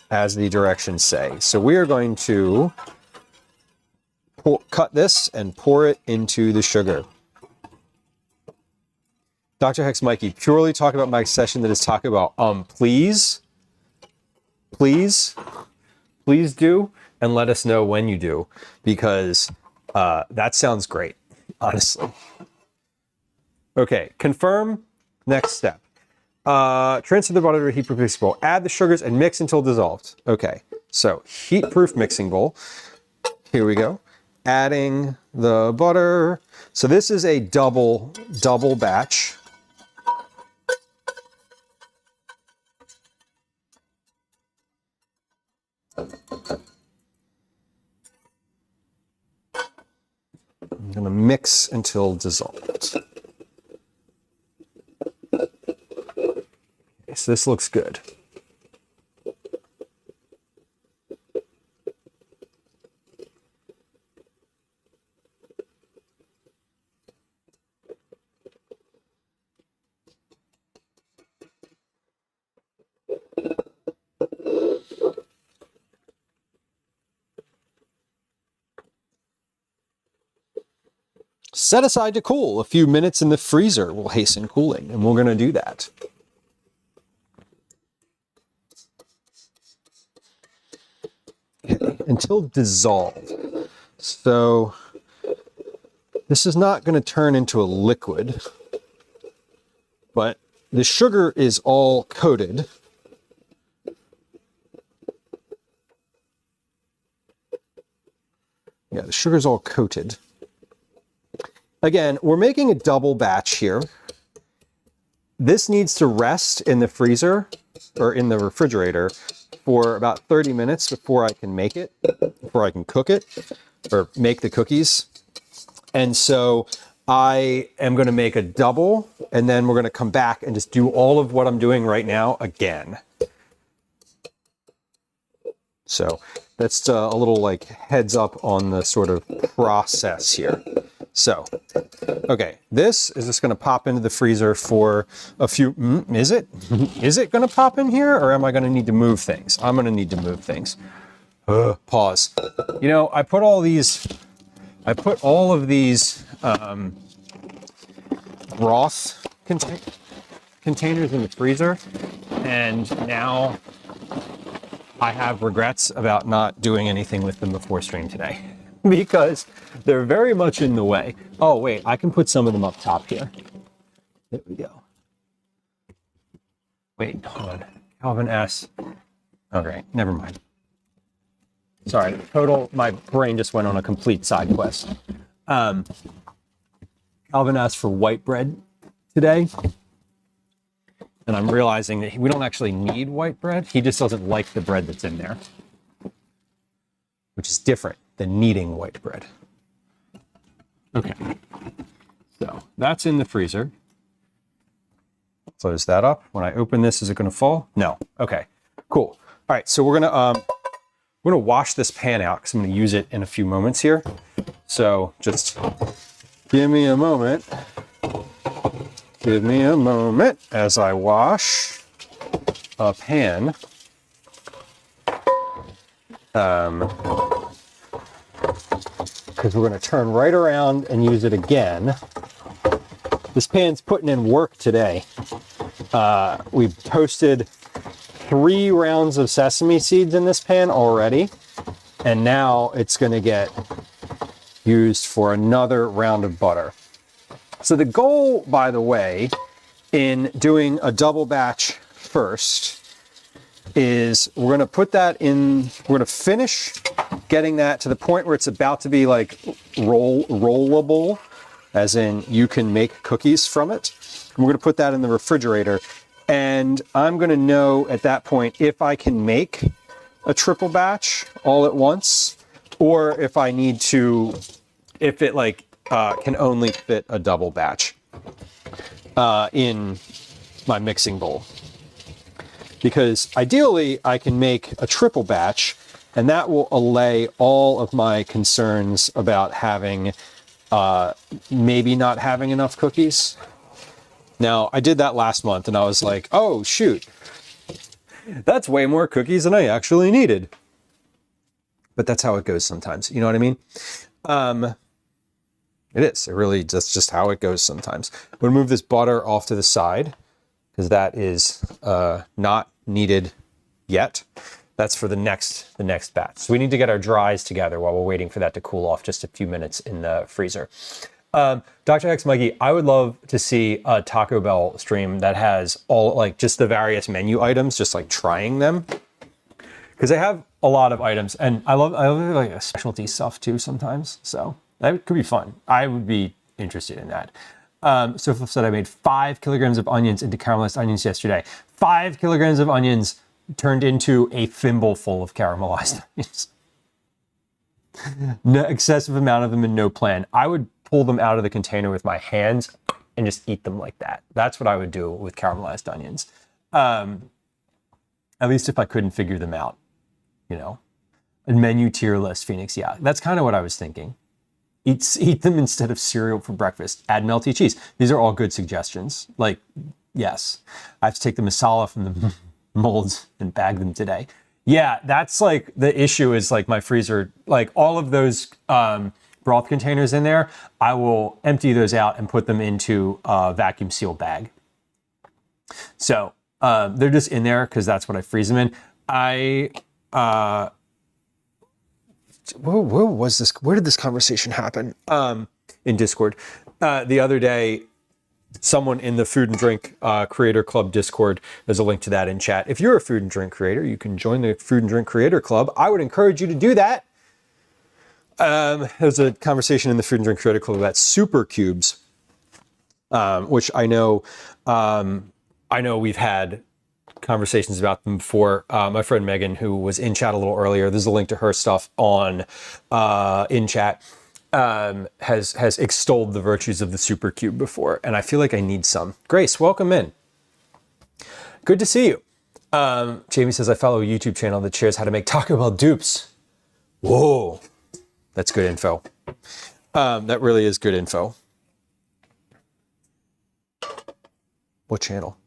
directions say. So we are going to cut this and pour it into the sugar. Dr. Hex Mikey, purely talk about my session that is talking about please do, and let us know when you do, because that sounds great, honestly. Okay, confirm. Next step. Transfer the butter to a heat-proof mixing bowl. Add the sugars and mix until dissolved. Okay, so heat-proof mixing bowl. Here we go. Adding the butter. So this is a double batch. I'm going to mix until dissolved. Okay, so this looks good. Set aside to cool. A few minutes in the freezer will hasten cooling, and we're going to do that. Okay, until dissolved. So this is not going to turn into a liquid, but the sugar is all coated. Yeah, the sugar's all coated. Again, we're making a double batch here. This needs to rest in the freezer or in the refrigerator for about 30 minutes before I can make it, before I can cook it or make the cookies. And so I am going to make a double, and then we're going to come back and just do all of what I'm doing right now again. So that's a little like heads up on the sort of process here. So, okay, this is just going to pop into the freezer for a few, is it going to pop in here, or am I going to need to move things? I'm going to need to move things. Pause. You know, I put all of these broth containers in the freezer, and now I have regrets about not doing anything with them before stream today. Because they're very much in the way. Oh, wait, I can put some of them up top here. There we go. Wait, hold on. Calvin S. Okay, never mind. Sorry, my brain just went on a complete side quest. Calvin asked for white bread today. And I'm realizing that we don't actually need white bread. He just doesn't like the bread that's in there, which is different than needing white bread. Okay, so that's in the freezer. Close that up. When I open this, is it going to fall? No. Okay, cool. All right, so we're gonna wash this pan out because I'm going to use it in a few moments here. So just give me a moment. Give me a moment as I wash a pan. Because we're going to turn right around and use it again. This pan's putting in work today. We've toasted 3 rounds of sesame seeds in this pan already. And now it's going to get used for another round of butter. So the goal, by the way, in doing a double batch first is we're going to put that in, we're going to finish getting that to the point where it's about to be like rollable, as in you can make cookies from it. And we're going to put that in the refrigerator. And I'm going to know at that point if I can make a triple batch all at once, or if I need to, if it like can only fit a double batch in my mixing bowl. Because ideally I can make a triple batch, and that will allay all of my concerns about having, maybe not having enough cookies. Now, I did that last month and I was like, oh shoot, that's way more cookies than I actually needed. But that's how it goes sometimes. You know what I mean? It is. It really, that's just how it goes sometimes. I'm going to move this butter off to the side because that is not needed yet. That's for the next batch. So we need to get our dries together while we're waiting for that to cool off just a few minutes in the freezer. Dr. X Mikey, I would love to see a Taco Bell stream that has all like just the various menu items, just like trying them. Because they have a lot of items, and I love like specialty stuff too sometimes. So that could be fun. I would be interested in that. So Flip said I made 5 kilograms of onions into caramelized onions yesterday. 5 kilograms of onions turned into a thimble full of caramelized onions. No excessive amount of them and no plan. I would pull them out of the container with my hands and just eat them like that. That's what I would do with caramelized onions. At least if I couldn't figure them out, you know. A menu tier list, Phoenix. Yeah, that's kind of what I was thinking. Eat them instead of cereal for breakfast. Add melty cheese. These are all good suggestions. Like, yes, I have to take the masala from the molds and bag them today. Yeah, that's like the issue is like my freezer, like all of those broth containers in there, I will empty those out and put them into a vacuum seal bag. So they're just in there because that's what I freeze them in. Where was this? Where did this conversation happen? In Discord. The other day, someone in the Food and Drink Creator Club Discord, there's a link to that in chat. If you're a food and drink creator, you can join the Food and Drink Creator Club. I would encourage you to do that. There's a conversation in the Food and Drink Creator Club about super cubes, which I know we've had conversations about them before. My friend Megan, who was in chat a little earlier, there's a link to her stuff on in chat, has extolled the virtues of the super cube before, and I feel like I need some. Grace, welcome in. Good to see you. Jamie says, I follow a YouTube channel that shares how to make Taco Bell dupes. Whoa, that's good info. That really is good info. What channel?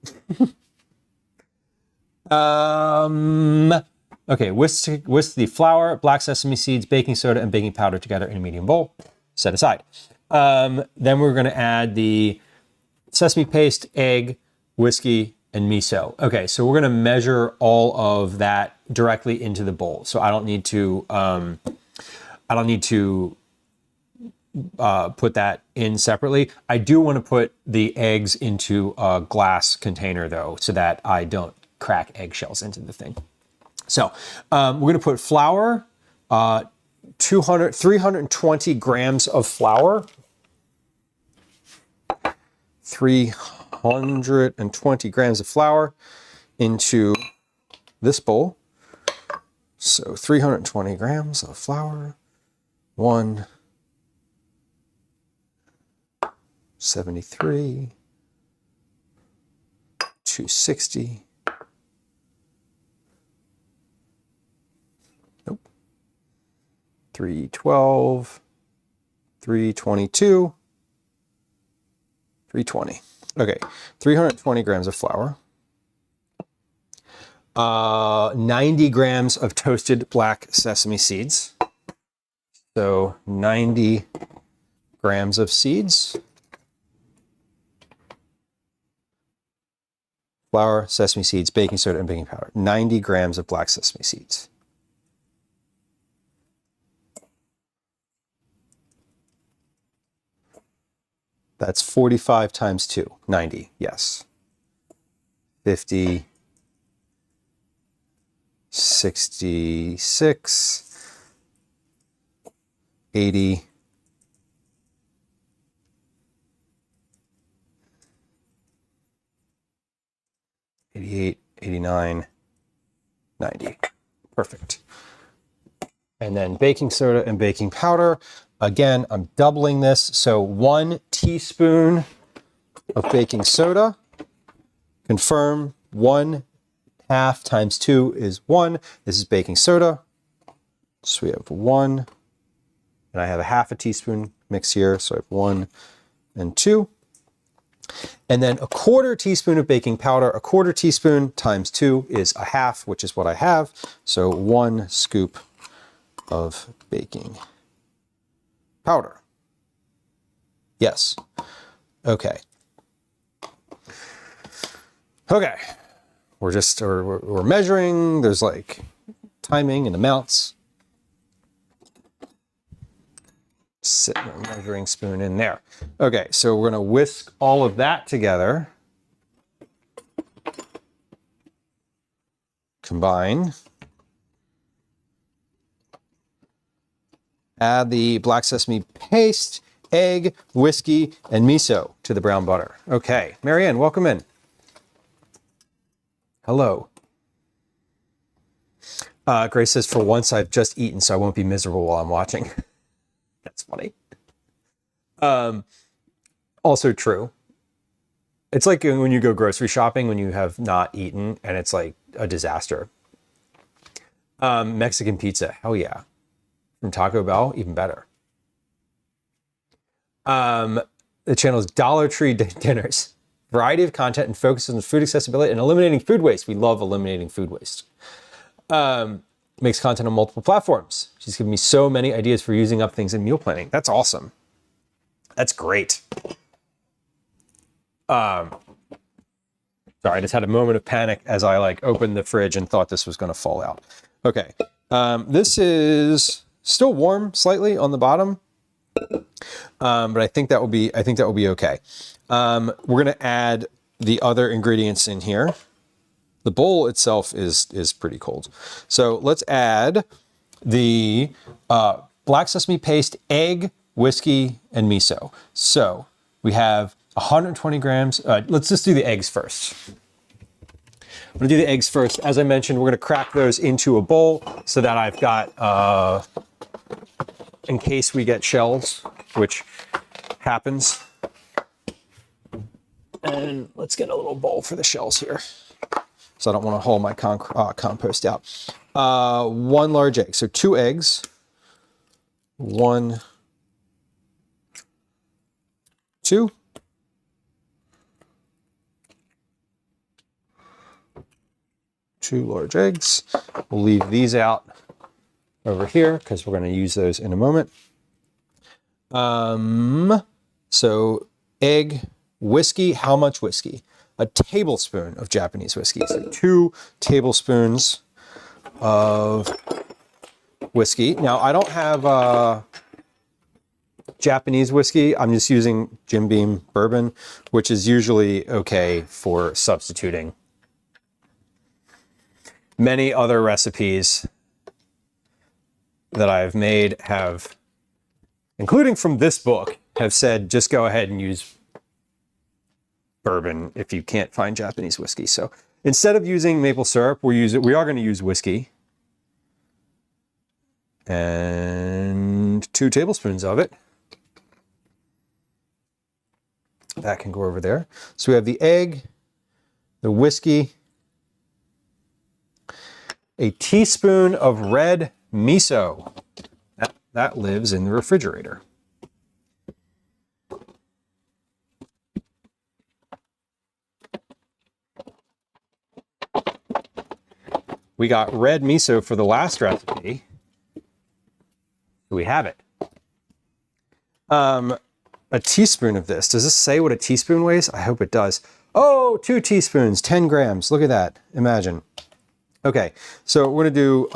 Okay, whisk the flour, black sesame seeds, baking soda, and baking powder together in a medium bowl. Set aside. Then we're going to add the sesame paste, egg, whiskey, and miso. Okay, so we're going to measure all of that directly into the bowl. So I don't need to put that in separately. I do want to put the eggs into a glass container though, so that I don't crack eggshells into the thing. So we're going to put flour, 320 grams of flour, 320 grams of flour into this bowl. So 320 grams of flour, 173, 260, nope, 312, 322, 320. Okay, 320 grams of flour. 90 grams of toasted black sesame seeds. So 90 grams of seeds. Flour, sesame seeds, baking soda, and baking powder. 90 grams of black sesame seeds. That's 45 times 2, 90, yes. 50, 66, 80, 88, 89, 90. Perfect. And then baking soda and baking powder. Again, I'm doubling this. So 1 teaspoon of baking soda. Confirm 1/2 times 2 is 1. This is baking soda. So we have 1, and I have 1/2 teaspoon mix here. So I have 1 and 2. And then 1/4 teaspoon of baking powder. 1/4 teaspoon times 2 is 1/2, which is what I have. So 1 scoop of baking powder. Yes. Okay. Okay. We're measuring. There's like timing and amounts. Sit a measuring spoon in there. Okay, so we're going to whisk all of that together. Combine. Add the black sesame paste, egg, whiskey, and miso to the brown butter. Okay, Marianne, welcome in. Hello. Grace says, for once I've just eaten, so I won't be miserable while I'm watching. That's funny. Also true. It's like when you go grocery shopping when you have not eaten and it's like a disaster. Mexican pizza, hell yeah. From Taco Bell, even better. The channel is Dollar Tree Dinners. Variety of content and focuses on food accessibility and eliminating food waste. We love eliminating food waste. Makes content on multiple platforms. She's given me so many ideas for using up things in meal planning. That's awesome. That's great. Sorry, I just had a moment of panic as I like opened the fridge and thought this was going to fall out. Okay. This is still warm slightly on the bottom. But I think that will be okay. We're going to add the other ingredients in here. The bowl itself is pretty cold. So let's add the black sesame paste, egg, whiskey, and miso. So we have 120 grams. Let's just do the eggs first. I'm gonna do the eggs first. As I mentioned, we're gonna crack those into a bowl so that I've got, in case we get shells, which happens. And let's get a little bowl for the shells here. So I don't want to haul my compost out. 1 large egg. So 2 eggs. 1, 2. 2 large eggs. We'll leave these out over here because we're going to use those in a moment. So egg, whiskey. How much whiskey? A tablespoon of Japanese whiskey. So 2 tablespoons of whiskey. Now, I don't have Japanese whiskey. I'm just using Jim Beam bourbon, which is usually okay for substituting. Many other recipes that I've made have, including from this book, have said just go ahead and use bourbon if you can't find Japanese whiskey. So instead of using maple syrup, we are going to use whiskey. And 2 tablespoons of it. That can go over there. So we have the egg, the whiskey, a teaspoon of red miso. That lives in the refrigerator. we got red miso for the last recipe. We have it. A teaspoon of this. Does this say what a teaspoon weighs? I hope it does. Oh, 2 teaspoons, 10 grams. Look at that. Imagine. Okay, so we're going to do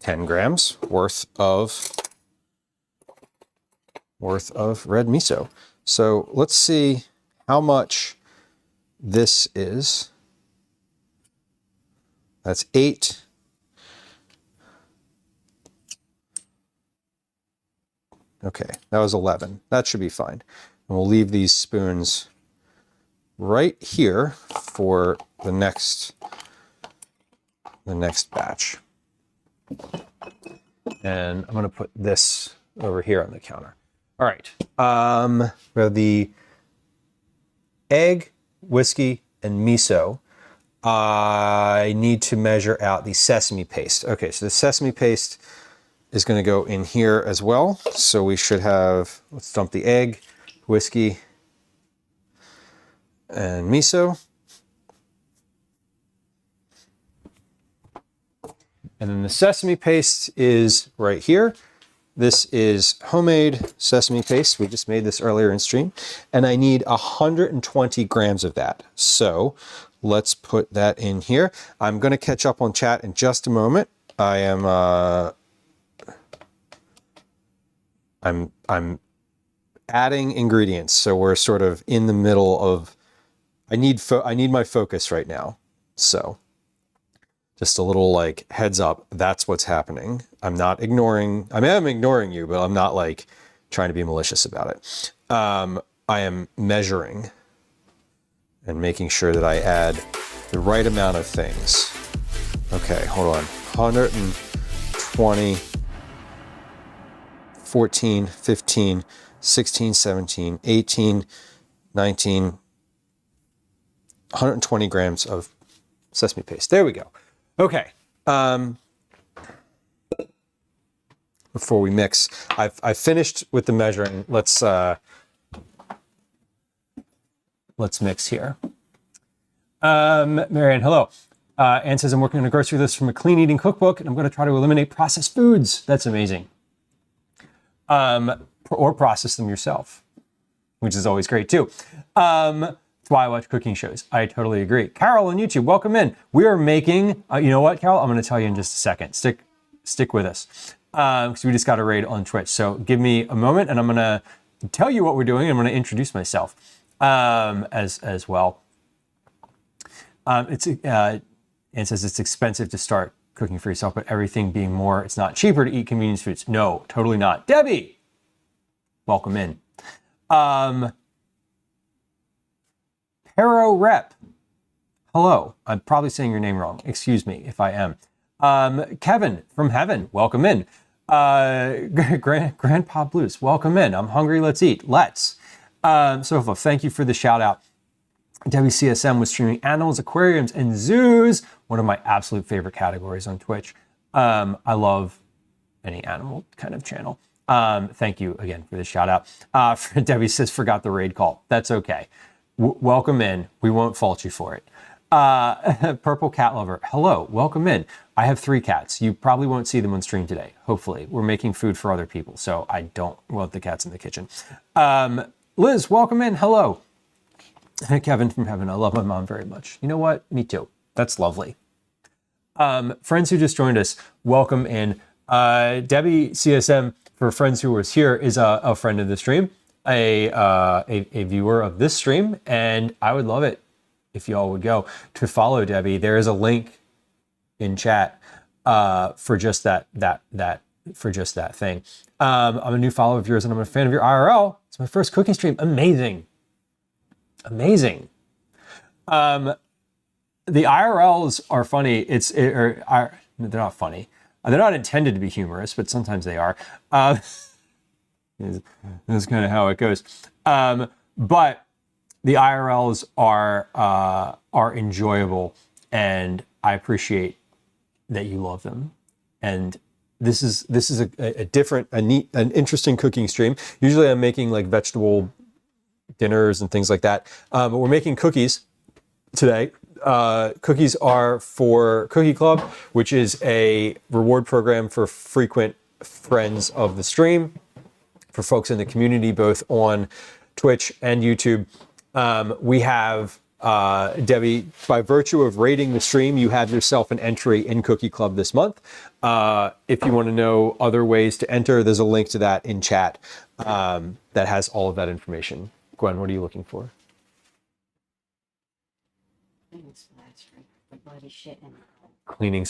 10 grams worth of red miso. So let's see how much this is. That's 8. Okay, that was 11. That should be fine. And we'll leave these spoons right here for the next batch. And I'm going to put this over here on the counter. All right. We have the egg, whiskey, and miso. I need to measure out the sesame paste. Okay, so the sesame paste is going to go in here as well. So we should have, let's dump the egg, whiskey, and miso. And then the sesame paste is right here. This is homemade sesame paste. We just made this earlier in stream. And I need 120 grams of that. So let's put that in here. I'm going to catch up on chat in just a moment. I am I'm adding ingredients, so we're sort of in the middle of. I need my focus right now, so just a little like heads up. That's what's happening. I'm not ignoring. I am ignoring you, but I'm not like trying to be malicious about it. I am measuring and making sure that I add the right amount of things. Okay, hold on. 120. 14, 15, 16, 17, 18, 19, 120 grams of sesame paste. There we go. Okay. Before we mix, I've finished with the measuring. Let's mix here. Marianne, hello. Anne says, I'm working on a grocery list from a clean eating cookbook, and I'm going to try to eliminate processed foods. That's amazing. Or process them yourself, which is always great too. That's why I watch cooking shows. I totally agree. Carol on YouTube, welcome in. We are making, you know what, Carol? I'm going to tell you in just a second. Stick with us, because we just got a raid on Twitch. So give me a moment, and I'm going to tell you what we're doing. I'm going to introduce myself as well. It says it's expensive to start cooking for yourself, but everything being more, it's not cheaper to eat convenience foods. No, totally not. Debbie, welcome in. Pero Rep, hello. I'm probably saying your name wrong. Excuse me if I am. Kevin from Heaven, welcome in. Grandpa Blues, welcome in. I'm hungry. Let's eat. Let's. Sofa, thank you for the shout out. WCSM was streaming animals, aquariums, and zoos. One of my absolute favorite categories on Twitch. I love any animal kind of channel. Thank you again for the shout out. Debbie says, forgot the raid call. That's okay. Welcome in. We won't fault you for it. Purple Cat Lover, hello, welcome in. I have 3 cats. You probably won't see them on stream today. Hopefully. We're making food for other people, so I don't want the cats in the kitchen. Liz, welcome in. Hello. Kevin from Heaven, I love my mom very much. You know what? Me too. That's lovely. Friends who just joined us, welcome in. Debbie CSM, for friends who was here, is a friend of the stream, a viewer of this stream, and I would love it if y'all would go to follow Debbie. There is a link in chat for just that thing. I'm a new follower of yours, and I'm a fan of your IRL. It's my first cooking stream. Amazing. Amazing. The IRLs are funny. They're not funny. They're not intended to be humorous, but sometimes they are. That's kind of how it goes. But the IRLs are enjoyable, and I appreciate that you love them. And this is a different, neat, an interesting cooking stream. Usually I'm making like vegetable dinners and things like that. But we're making cookies today. cookies are for Cookie Club, which is a reward program for frequent friends of the stream, for folks in the community, both on Twitch and YouTube. We have, Debbie, by virtue of rating the stream, you have yourself an entry in Cookie Club this month. If you want to know other ways to enter, there's a link to that in chat that has all of that information. Gwen, what are you looking for? Cleaning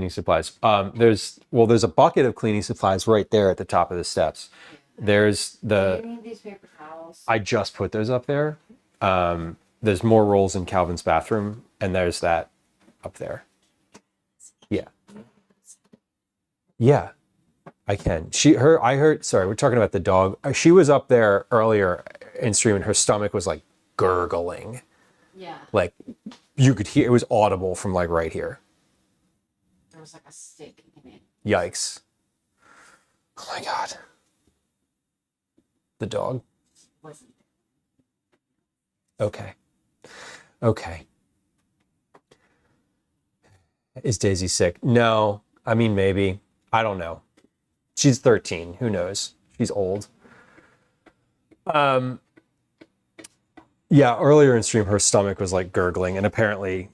supplies. There's a bucket of cleaning supplies right there at the top of the steps. There's the. Do you need these paper towels? I just put those up there. There's more rolls in Calvin's bathroom, and there's that up there. Yeah. Yeah, I can. I heard, sorry, we're talking about the dog. She was up there earlier in stream, and her stomach was like gurgling. Yeah. Like you could hear, it was audible from like right here. There was like a stick in it. Yikes. Oh my God. The dog? Wasn't Okay. Okay. Is Daisy sick? No. I mean, maybe. I don't know. She's 13. Who knows? She's old. Yeah, earlier in stream, her stomach was like gurgling, and apparently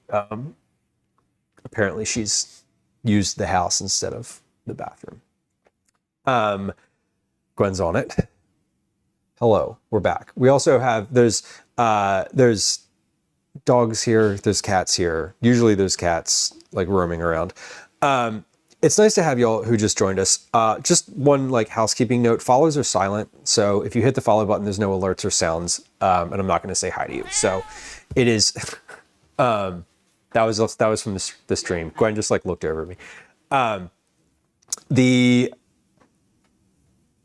she's used the house instead of the bathroom. Gwen's on it. Hello, we're back. We also have, there's dogs here, there's cats here. Usually there's cats like roaming around. It's nice to have y'all who just joined us. Just one like housekeeping note, follows are silent. So if you hit the follow button, there's no alerts or sounds. And I'm not gonna say hi to you. So it is, that was from the stream. Gwen just like looked over at me. The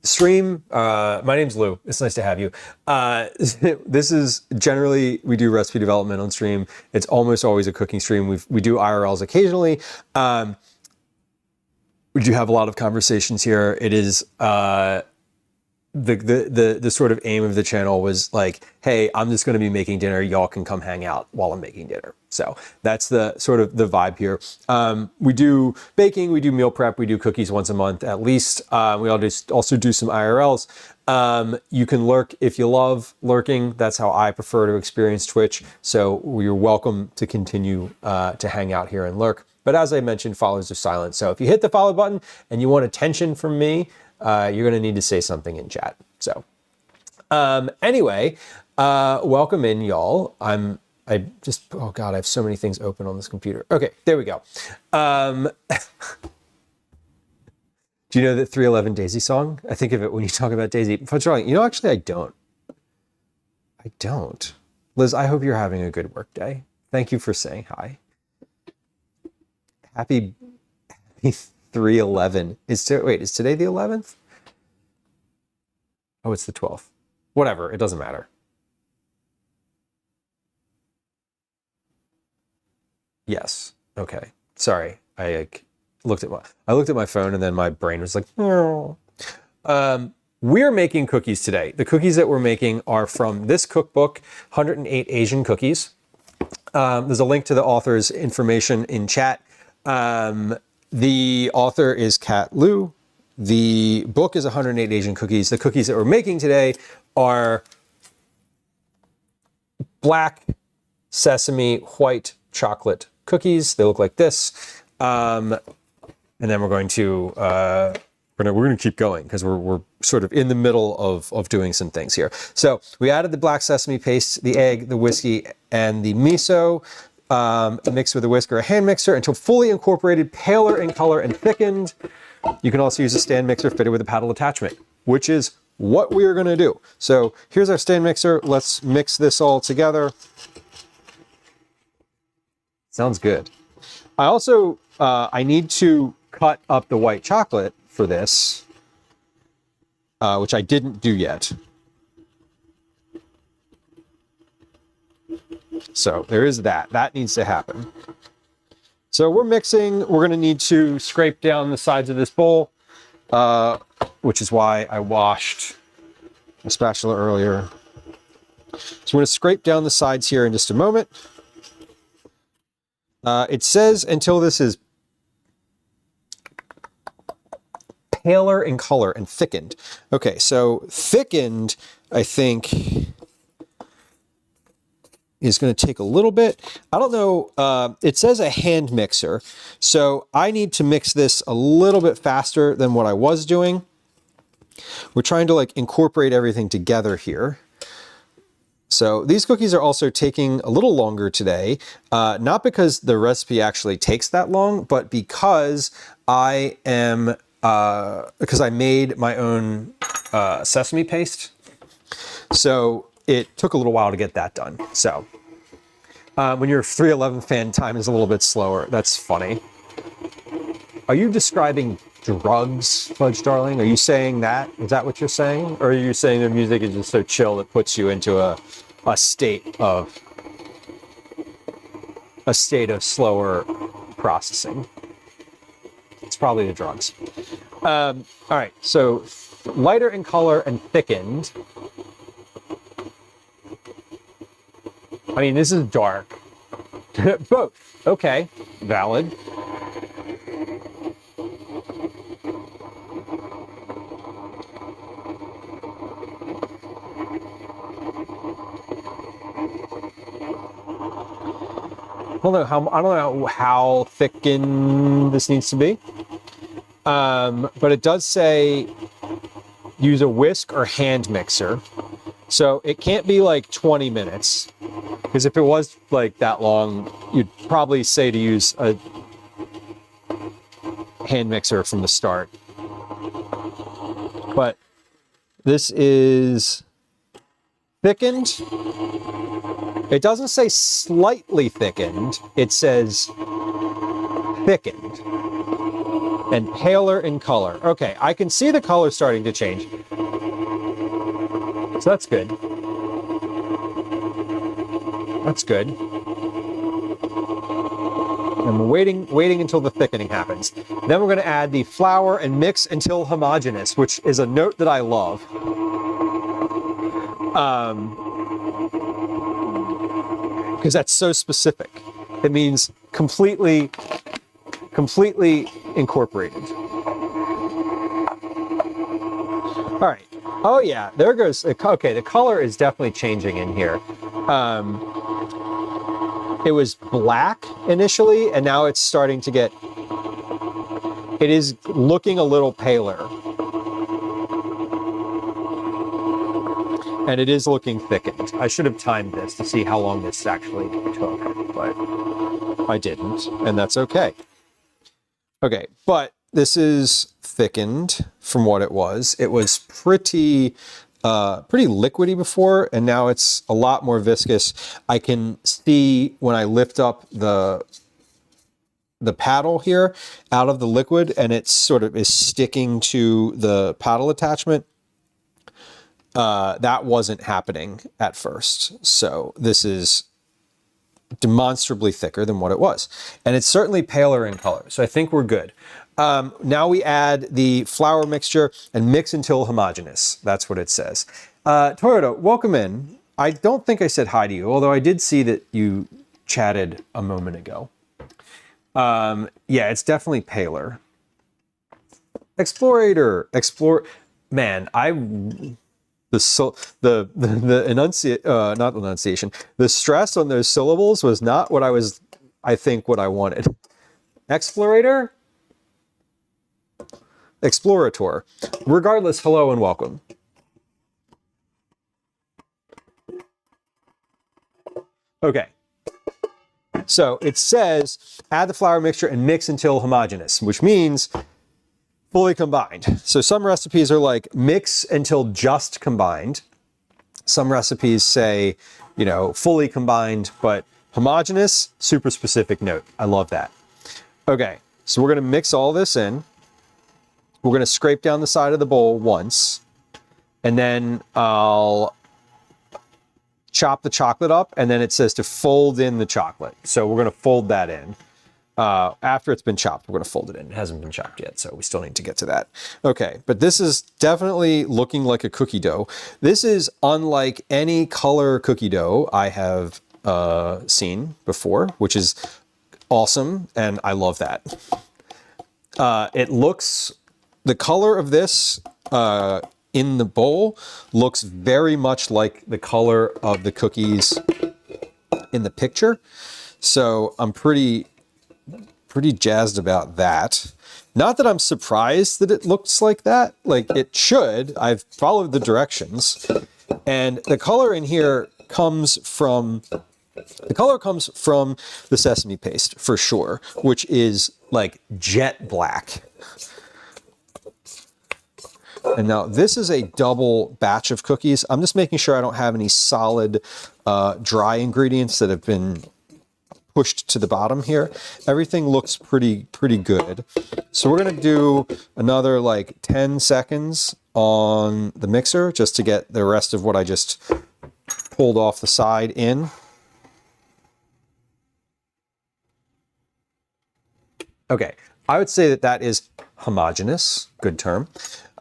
stream, my name's Lieu. It's nice to have you. This is generally, we do recipe development on stream. It's almost always a cooking stream. We do IRLs occasionally. We do have a lot of conversations here. It is the sort of aim of the channel was like, hey, I'm just going to be making dinner. Y'all can come hang out while I'm making dinner. So that's the sort of the vibe here. We do baking, we do meal prep, we do cookies once a month at least. We also do some IRLs. You can lurk if you love lurking. That's how I prefer to experience Twitch. So you're welcome to continue to hang out here and lurk. But as I mentioned, follows are silent. So if you hit the follow button and you want attention from me, you're going to need to say something in chat. So anyway, welcome in, y'all. Oh God, I have so many things open on this computer. Okay, there we go. Do you know that 311 Daisy song? I think of it when you talk about Daisy. Actually, I don't. I don't. Liz, I hope you're having a good work day. Thank you for saying hi. Happy 3/11. Is today the 11th? Oh, it's the 12th. Whatever, it doesn't matter. Yes. Okay. Sorry. I looked at my phone and then my brain was like, oh. We're making cookies today. The cookies that we're making are from this cookbook, 108 Asian Cookies. There's a link to the author's information in chat. The author is Kat Lieu. The book is 108 Asian Cookies. The cookies that we're making today are black sesame white chocolate cookies. They look like this. And then we're going to we're going to keep going because we're sort of in the middle of doing some things here. So we added the black sesame paste, the egg, the whiskey, and the miso. Mixed with a whisk or a hand mixer until fully incorporated, paler in color and thickened. You can also use a stand mixer fitted with a paddle attachment, which is what we are going to do. So here's our stand mixer. Let's mix this all together. Sounds good. I also, I need to cut up the white chocolate for this, which I didn't do yet. So there is that. That needs to happen. So we're mixing. We're going to need to scrape down the sides of this bowl, which is why I washed a spatula earlier. So we're going to scrape down the sides here in just a moment. It says until this is paler in color and thickened. Okay, so thickened, I think, is going to take a little bit. I don't know. It says a hand mixer, so I need to mix this a little bit faster than what I was doing. We're trying to like incorporate everything together here. So these cookies are also taking a little longer today, not because the recipe actually takes that long, but because I made my own sesame paste. So it took a little while to get that done. So when you're a 311 fan, time is a little bit slower. That's funny. Are you describing drugs, Fudge Darling? Are you saying that? Is that what you're saying? Or are you saying the music is just so chill it puts you into a state of slower processing? It's probably the drugs. All right, so lighter in color and thickened. I mean, this is dark. Both. Okay, valid. I don't know how thickened this needs to be, but it does say use a whisk or hand mixer. So it can't be like 20 minutes, because if it was like that long, you'd probably say to use a hand mixer from the start. But this is thickened. It doesn't say slightly thickened, it says thickened and paler in color. Okay, I can see the color starting to change. So that's good. That's good. And we're waiting until the thickening happens. Then we're going to add the flour and mix until homogeneous, which is a note that I love. Because that's so specific. It means completely incorporated. All right. Oh yeah, there goes. Okay, the color is definitely changing in here. It was black initially, and now it's starting to get, it is looking a little paler. And it is looking thickened. I should have timed this to see how long this actually took, but I didn't, and that's okay. Okay, but this is thickened from what it was. It was pretty liquidy before, and now it's a lot more viscous. I can see when I lift up the paddle here out of the liquid, and it sort of is sticking to the paddle attachment. That wasn't happening at first. So this is demonstrably thicker than what it was. And it's certainly paler in color. So I think we're good. Now we add the flour mixture and mix until homogeneous. That's what it says. Toyota, welcome in. I don't think I said hi to you, although I did see that you chatted a moment ago. Yeah, it's definitely paler. Explorator, man, the stress on those syllables was not what I think what I wanted. Explorator? Explorator. Regardless, hello and welcome. Okay. So it says add the flour mixture and mix until homogeneous, which means fully combined. So some recipes are like mix until just combined. Some recipes say, fully combined, but homogeneous, super specific note. I love that. Okay, so we're going to mix all this in. We're going to scrape down the side of the bowl once, and then I'll chop the chocolate up, and then it says to fold in the chocolate. So we're going to fold that in. After it's been chopped, we're going to fold it in. It hasn't been chopped yet, so we still need to get to that. Okay, but this is definitely looking like a cookie dough. This is unlike any color cookie dough I have seen before, which is awesome, and I love that. The color of this in the bowl looks very much like the color of the cookies in the picture. So I'm pretty jazzed about that. Not that I'm surprised that it looks like that. Like, it should. I've followed the directions. And the color in here comes from the sesame paste for sure, which is like jet black. And now this is a double batch of cookies. I'm just making sure I don't have any solid dry ingredients that have been pushed to the bottom here. Everything looks pretty good. So we're gonna do another like 10 seconds on the mixer just to get the rest of what I just pulled off the side in. Okay, I would say that that is homogeneous, good term.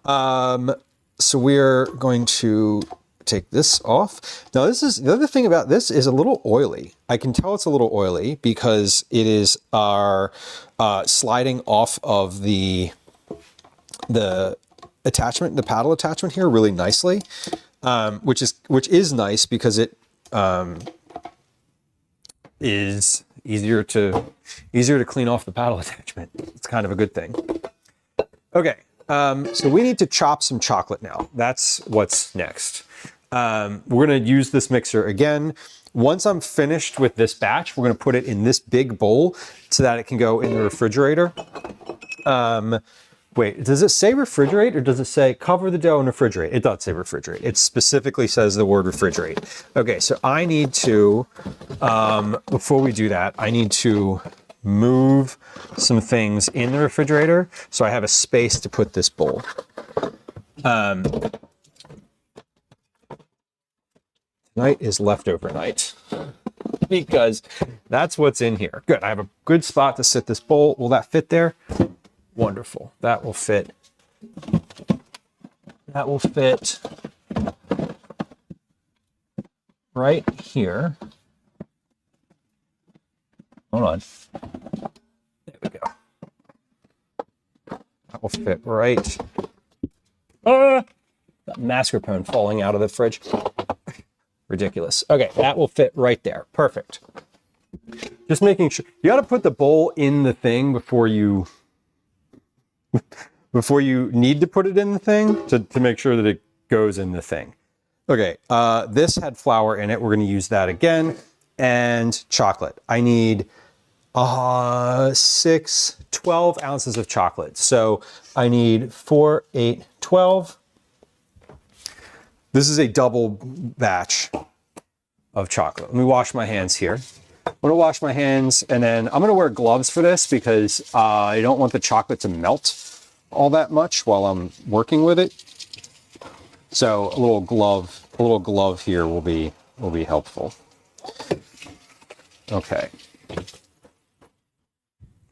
So we're going to take this off. Now this is, the other thing about this is a little oily. I can tell it's a little oily because it is our sliding off of the attachment, the paddle attachment here really nicely, which is nice because it is easier to clean off the paddle attachment. It's kind of a good thing. Okay, so we need to chop some chocolate now. That's what's next. We're gonna use this mixer again. Once I'm finished with this batch, we're gonna put it in this big bowl so that it can go in the refrigerator. Wait, does it say refrigerate or does it say cover the dough and refrigerate? It does say refrigerate. It specifically says the word refrigerate. Okay, so I need to, before we do that, I need to move some things in the refrigerator so I have a space to put this bowl. Tonight is leftover night because that's what's in here. Good, I have a good spot to sit this bowl. Will that fit there? Wonderful. That will fit. That will fit right here. Hold on. There we go. That will fit right. That mascarpone falling out of the fridge. Ridiculous. Okay, that will fit right there. Perfect. Just making sure. You got to put the bowl in the thing before you need to put it in the thing to make sure that it goes in the thing. Okay, this had flour in it. We're going to use that again. And chocolate. I need 12 ounces of chocolate. So I need 4, 8, 12. This is a double batch of chocolate. Let me wash my hands here. I'm gonna wash my hands and then I'm gonna wear gloves for this because I don't want the chocolate to melt all that much while I'm working with it. So a little glove here will be helpful. Okay.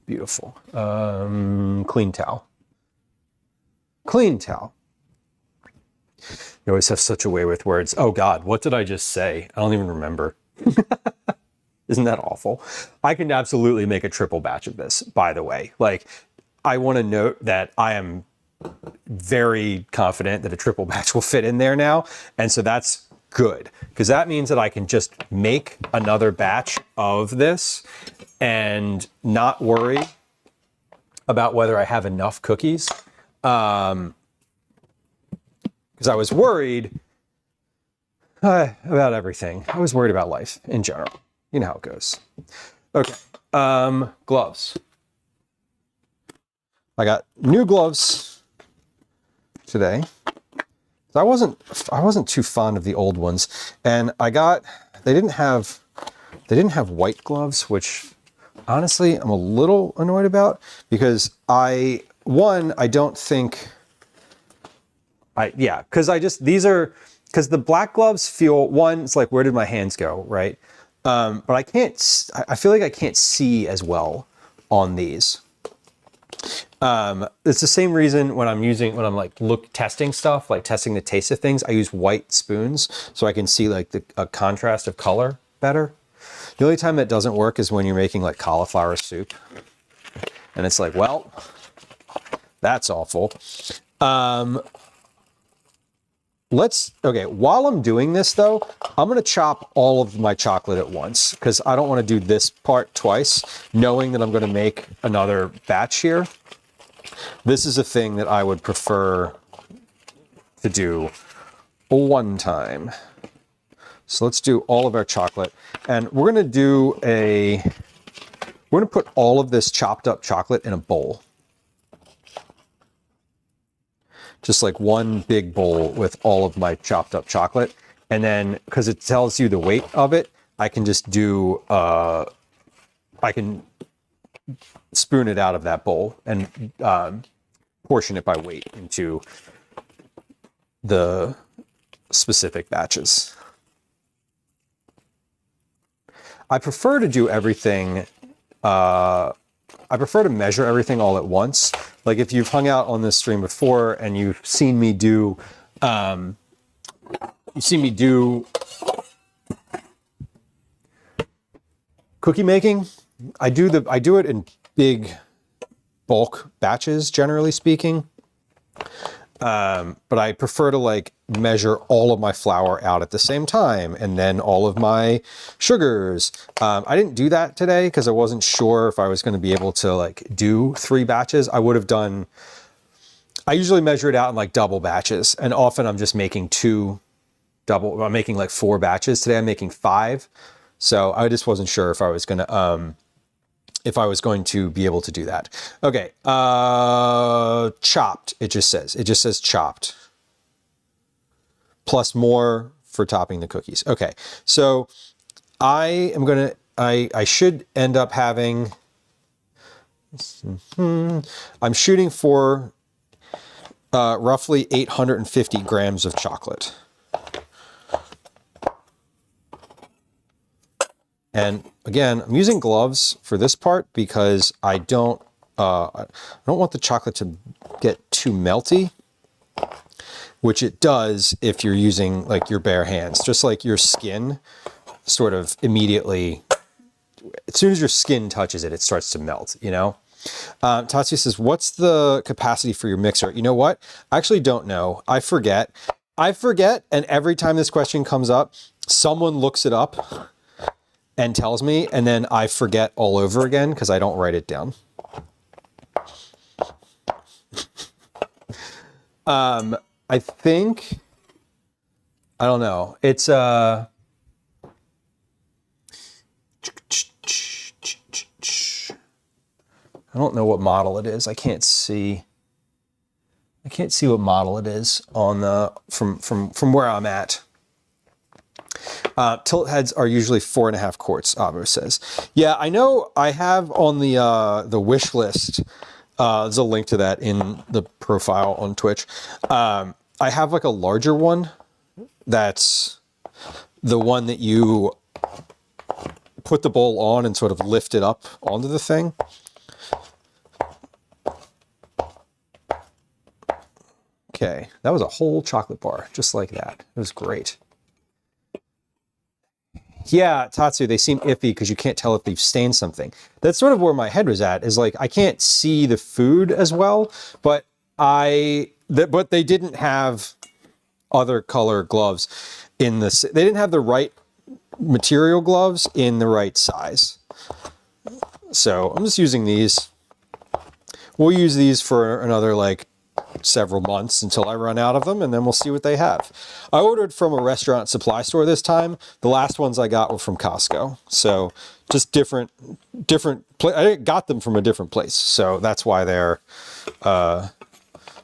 Beautiful. Clean towel. Clean towel. You always have such a way with words. Oh God, what did I just say? I don't even remember. Isn't that awful? I can absolutely make a triple batch of this, by the way. Like, I want to note that I am very confident that a triple batch will fit in there now. And so that's good because that means that I can just make another batch of this and not worry about whether I have enough cookies. Because I was worried about everything. I was worried about life in general. You know how it goes. Okay, gloves. I got new gloves today. I wasn't too fond of the old ones, and they didn't have white gloves, which honestly I'm a little annoyed about because because the black gloves feel, it's like, where did my hands go, right? But I feel like I can't see as well on these. It's the same reason when I'm like testing stuff, like testing the taste of things, I use white spoons so I can see like a contrast of color better. The only time that doesn't work is when you're making like cauliflower soup. And it's like, well, that's awful. Okay, while I'm doing this though, I'm gonna chop all of my chocolate at once because I don't wanna do this part twice, knowing that I'm gonna make another batch here. This is a thing that I would prefer to do one time. So let's do all of our chocolate. And we're gonna put all of this chopped up chocolate in a bowl. Just like one big bowl with all of my chopped up chocolate. And then, because it tells you the weight of it, I can just do, I can spoon it out of that bowl and portion it by weight into the specific batches. I prefer to do everything, I prefer to measure everything all at once. Like if you've hung out on this stream before and you've seen me do, cookie making, I do it in big bulk batches, generally speaking. But I prefer to like measure all of my flour out at the same time and then all of my sugars. I didn't do that today because I wasn't sure if I was going to be able to like do 3 batches. I usually measure it out in like double batches, and often I'm just making I'm making like 4 batches. Today I'm making 5. So I just wasn't sure if I was going to be able to do that. Okay, chopped, it just says chopped. Plus more for topping the cookies. Okay, so I should end up having, I'm shooting for roughly 850 grams of chocolate. And again, I'm using gloves for this part because I don't want the chocolate to get too melty, which it does if you're using like your bare hands. Just like your skin sort of immediately, as soon as your skin touches it, it starts to melt, you know? Tatsuya says, what's the capacity for your mixer? You know what? I actually don't know. I forget. And every time this question comes up, someone looks it up and tells me, and then I forget all over again because I don't write it down. I think, I don't know. It's I don't know what model it is. I can't see what model it is on the from where I'm at. Tilt heads are usually 4.5 quarts, Abo says. Yeah, I know I have on the wish list, there's a link to that in the profile on Twitch. I have like a larger one. That's the one that you put the bowl on and sort of lift it up onto the thing. Okay, that was a whole chocolate bar, just like that. It was great. Yeah, Tatsu, they seem iffy because you can't tell if they've stained something. That's sort of where my head was at, is like, I can't see the food as well, but but they didn't have other color gloves in this. They didn't have the right material gloves in the right size. So I'm just using these. We'll use these for another like several months until I run out of them, and then we'll see what they have. I ordered from a restaurant supply store this time. The last ones I got were from Costco. So just different I got them from a different place. So that's why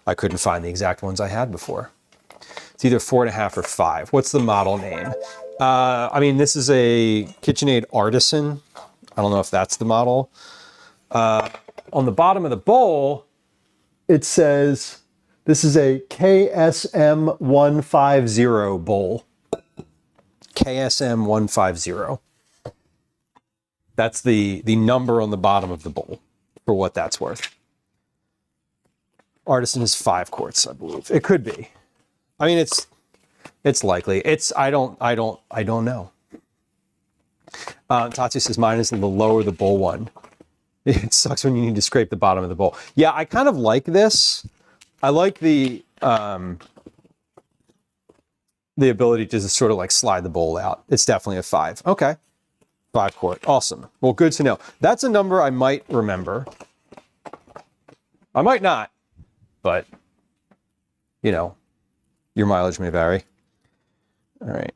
I couldn't find the exact ones I had before. It's either 4.5 or 5. What's the model name? I mean, this is a KitchenAid Artisan. I don't know if that's the model. On the bottom of the bowl, it says this is a KSM 150 bowl. KSM 150. That's the number on the bottom of the bowl, for what that's worth. Artisan is 5 quarts, I believe. It could be. I mean, it's likely. I don't know. Tatsu says mine is the lower the bowl one. It sucks when you need to scrape the bottom of the bowl. Yeah, I kind of like this. I like the ability to just sort of like slide the bowl out. It's definitely a 5. Okay. 5 quart. Awesome. Well, good to know. That's a number I might remember. I might not, but you know, your mileage may vary. All right.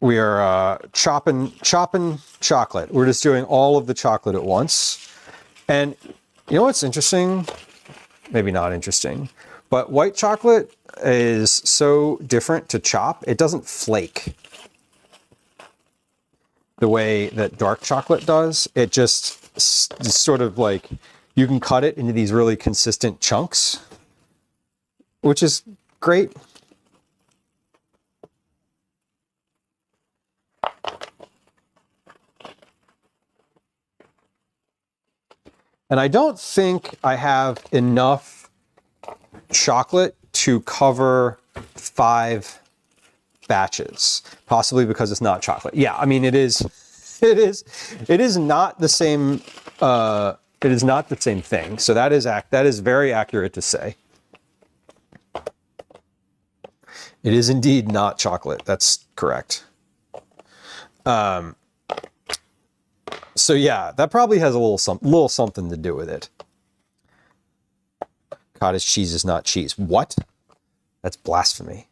We are chopping chocolate. We're just doing all of the chocolate at once. And you know what's interesting? Maybe not interesting, but white chocolate is so different to chop. It doesn't flake the way that dark chocolate does. It just sort of like, you can cut it into these really consistent chunks, which is great. And I don't think I have enough chocolate to cover 5 batches, possibly because it's not chocolate. Yeah, I mean, it is not the same, it is not the same thing. So that is very accurate to say. It is indeed not chocolate. That's correct. So yeah, that probably has a little something to do with it. Cottage cheese is not cheese. What? That's blasphemy.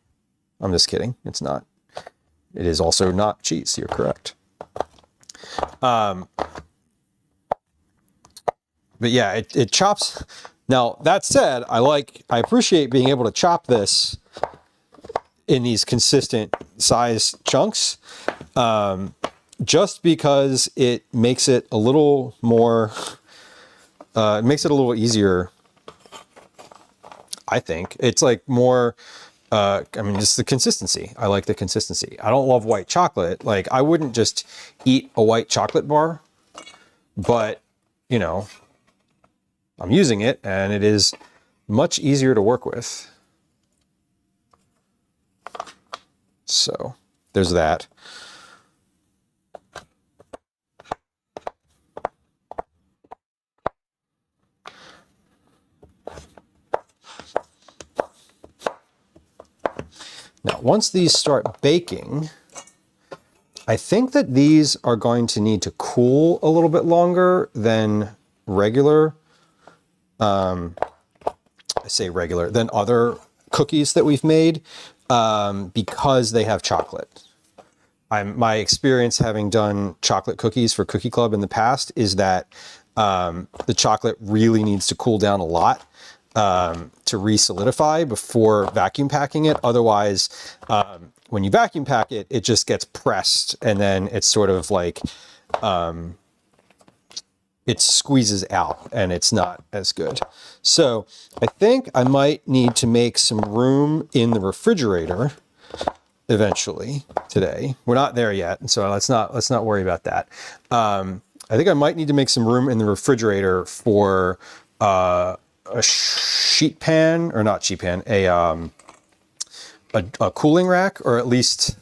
I'm just kidding. It's not. It is also not cheese. You're correct. But yeah, it chops. Now, that said, I appreciate being able to chop this in these consistent size chunks. Just because it makes it a little more, it makes it a little easier, I think. It's like more, I mean, just the consistency. I like the consistency. I don't love white chocolate. Like, I wouldn't just eat a white chocolate bar, but, you know, I'm using it and it is much easier to work with. So, there's that. Now, once these start baking, I think that these are going to need to cool a little bit longer than regular, I say regular, than other cookies that we've made, because they have chocolate. My experience having done chocolate cookies for Cookie Club in the past is that the chocolate really needs to cool down a lot to re-solidify before vacuum packing it. Otherwise, when you vacuum pack it, it just gets pressed and then it's sort of like, it squeezes out and it's not as good. So I think I might need to make some room in the refrigerator eventually today. We're not there yet, and so let's not worry about that. I think I might need to make some room in the refrigerator for a sheet pan, or not sheet pan, a cooling rack, or at least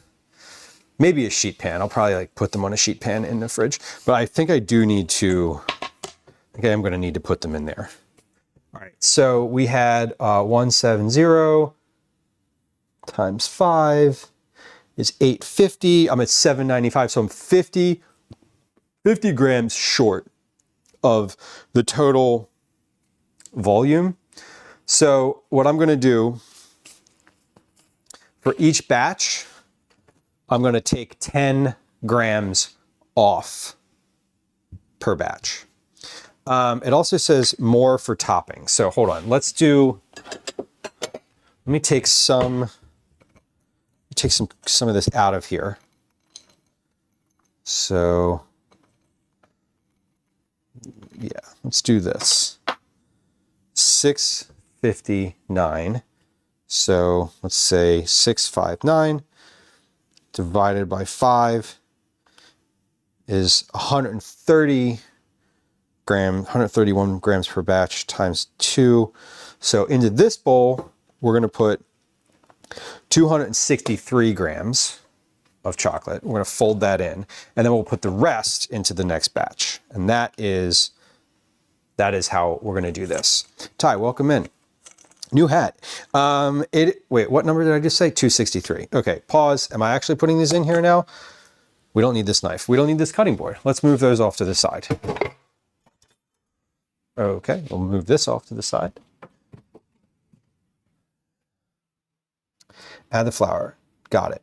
maybe a sheet pan. I'll probably like put them on a sheet pan in the fridge, but I think I do need to. Okay, I'm going to need to put them in there. All right, so we had 170 times 5 is 850. I'm at 795, so I'm 50 grams short of the total volume. So what I'm going to do for each batch, I'm going to take 10 grams off per batch. It also says more for topping. So hold on, let me take some of this out of here. So yeah, let's do this. 659. So let's say 659 divided by 5 is 131 grams per batch times 2. So into this bowl, we're going to put 263 grams of chocolate. We're going to fold that in, and then we'll put the rest into the next batch. And that is how we're going to do this. Ty, welcome in. New hat. Wait, what number did I just say? 263. Okay, pause. Am I actually putting these in here now? We don't need this knife. We don't need this cutting board. Let's move those off to the side. Okay, we'll move this off to the side. Add the flour. Got it.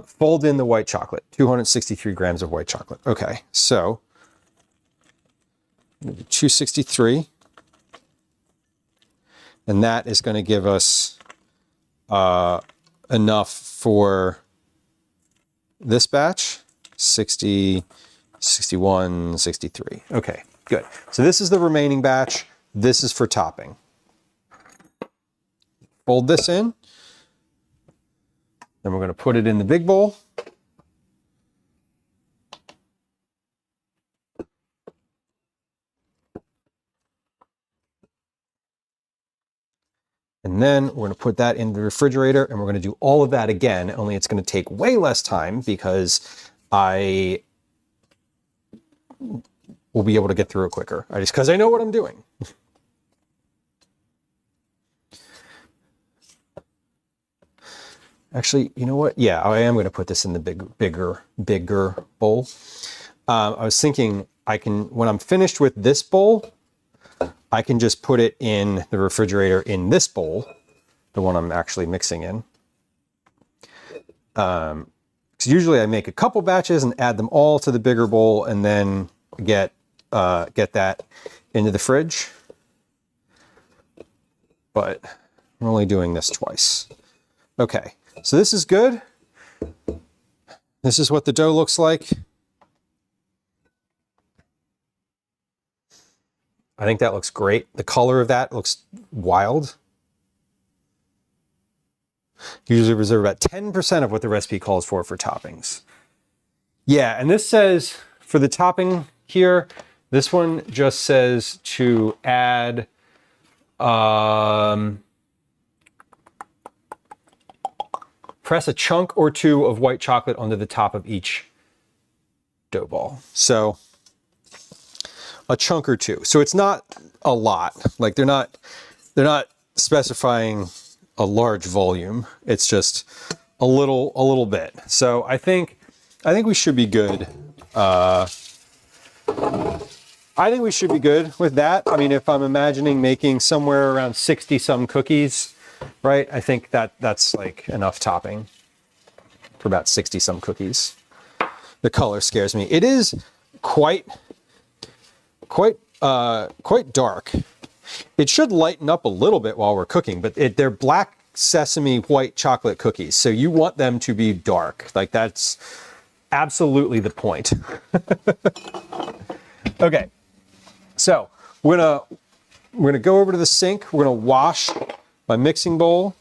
Fold in the white chocolate. 263 grams of white chocolate. Okay, so 263. And that is going to give us enough for this batch, 60, 61, 63. Okay, good. So this is the remaining batch. This is for topping. Fold this in. Then we're going to put it in the big bowl. And then we're going to put that in the refrigerator, and we're going to do all of that again, only it's going to take way less time because I will be able to get through it quicker. Because I know what I'm doing. Actually, you know what? Yeah, I am going to put this in the bigger bowl. I was thinking when I'm finished with this bowl, I can just put it in the refrigerator in this bowl, the one I'm actually mixing in. Because usually I make a couple batches and add them all to the bigger bowl and then get that into the fridge. But I'm only doing this twice. Okay, so this is good. This is what the dough looks like. I think that looks great. The color of that looks wild. Usually reserve about 10% of what the recipe calls for toppings. Yeah, and this says for the topping here, this one just says to add press a chunk or two of white chocolate onto the top of each dough ball. So a chunk or two. So it's not a lot. Like they're not specifying a large volume. It's just a little bit. So I think we should be good. I think we should be good with that. I mean, if I'm imagining making somewhere around 60 some cookies, right? I think that's like enough topping for about 60 some cookies. The color scares me. It is quite dark. It should lighten up a little bit while we're cooking, but they're black sesame white chocolate cookies. So you want them to be dark. Like that's absolutely the point. Okay. So we're gonna go over to the sink. We're gonna wash my mixing bowl.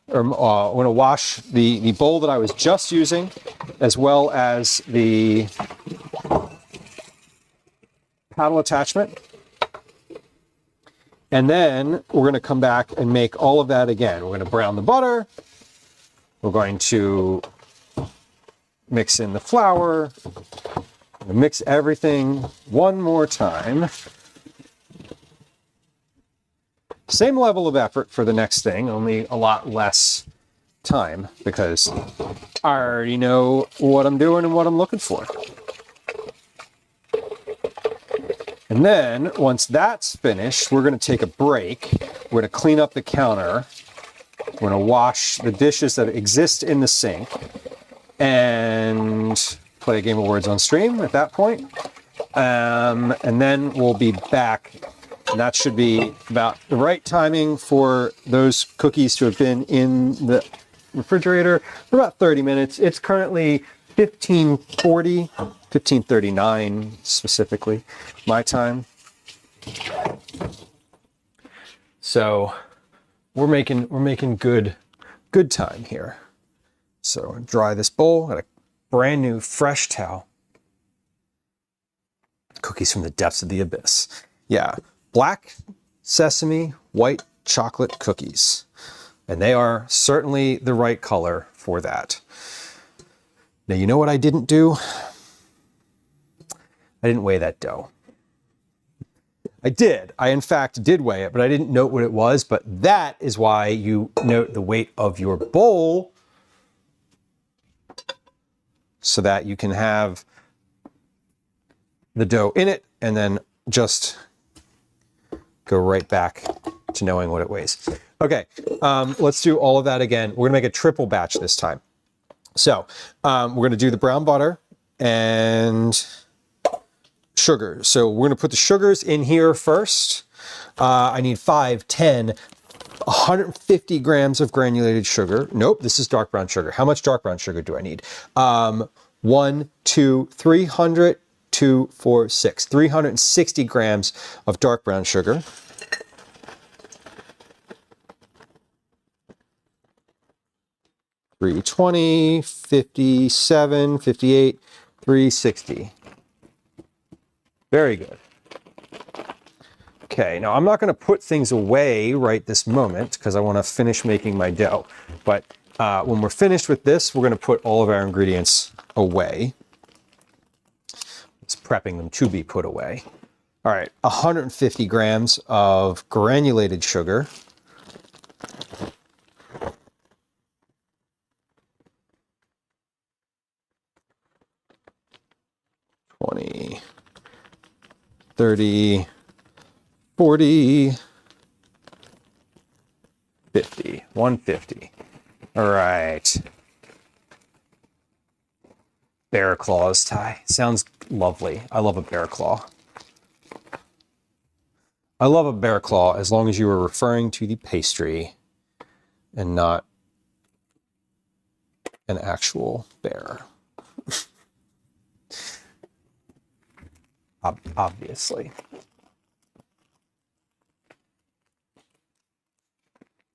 We're gonna wash the bowl that I was just using, as well as the paddle attachment. And then we're going to come back and make all of that again. We're going to brown the butter. We're going to mix in the flour. Mix everything one more time. Same level of effort for the next thing, only a lot less time because I already know what I'm doing and what I'm looking for. And then once that's finished, we're going to take a break. We're going to clean up the counter. We're going to wash the dishes that exist in the sink and play a game of words on stream at that point. And then we'll be back. And that should be about the right timing for those cookies to have been in the refrigerator for about 30 minutes. It's currently 15:40, 15:39 specifically, my time. So we're making good time here. So dry this bowl. Got a brand new fresh towel. Cookies from the depths of the abyss. Yeah, black sesame white chocolate cookies, and they are certainly the right color for that. Now, you know what I didn't do? I didn't weigh that dough. I did. I, in fact, did weigh it, but I didn't note what it was. But that is why you note the weight of your bowl so that you can have the dough in it and then just go right back to knowing what it weighs. Okay, let's do all of that again. We're gonna make a triple batch this time. So we're gonna do the brown butter and sugar. So we're gonna put the sugars in here first. I need 5, 10, 150 grams of granulated sugar. Nope, this is dark brown sugar. How much dark brown sugar do I need? 1, 2, 300, 2, 4, 6. 360 grams of dark brown sugar. $3.20, 57, 58, 360. Very good. Okay, now I'm not going to put things away right this moment because I want to finish making my dough. But when we're finished with this, we're going to put all of our ingredients away. It's prepping them to be put away. All right, 150 grams of granulated sugar. $20, $30, $40, $50, $150. All right. Bear claws, Ty. Sounds lovely. I love a bear claw. I love a bear claw as long as you are referring to the pastry and not an actual bear. Obviously.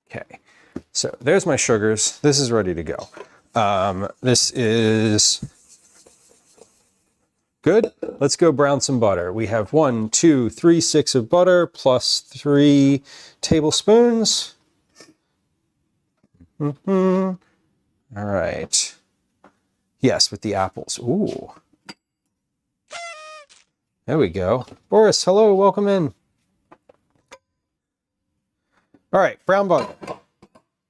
Okay, so there's my sugars. This is ready to go. This is good. Let's go brown some butter. We have 1, 2, 3 sticks of butter plus 3 tablespoons. All right. Yes, with the apples. Ooh. There we go. Boris, hello, welcome in. All right, brown butter.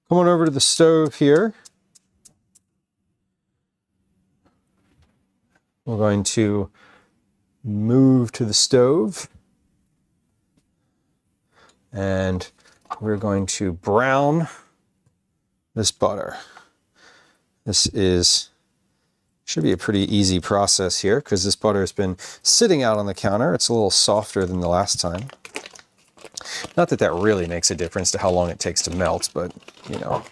Come on over to the stove here. We're going to move to the stove. And we're going to brown this butter. This should be a pretty easy process here because this butter has been sitting out on the counter. It's a little softer than the last time. Not that that really makes a difference to how long it takes to melt, but, you know,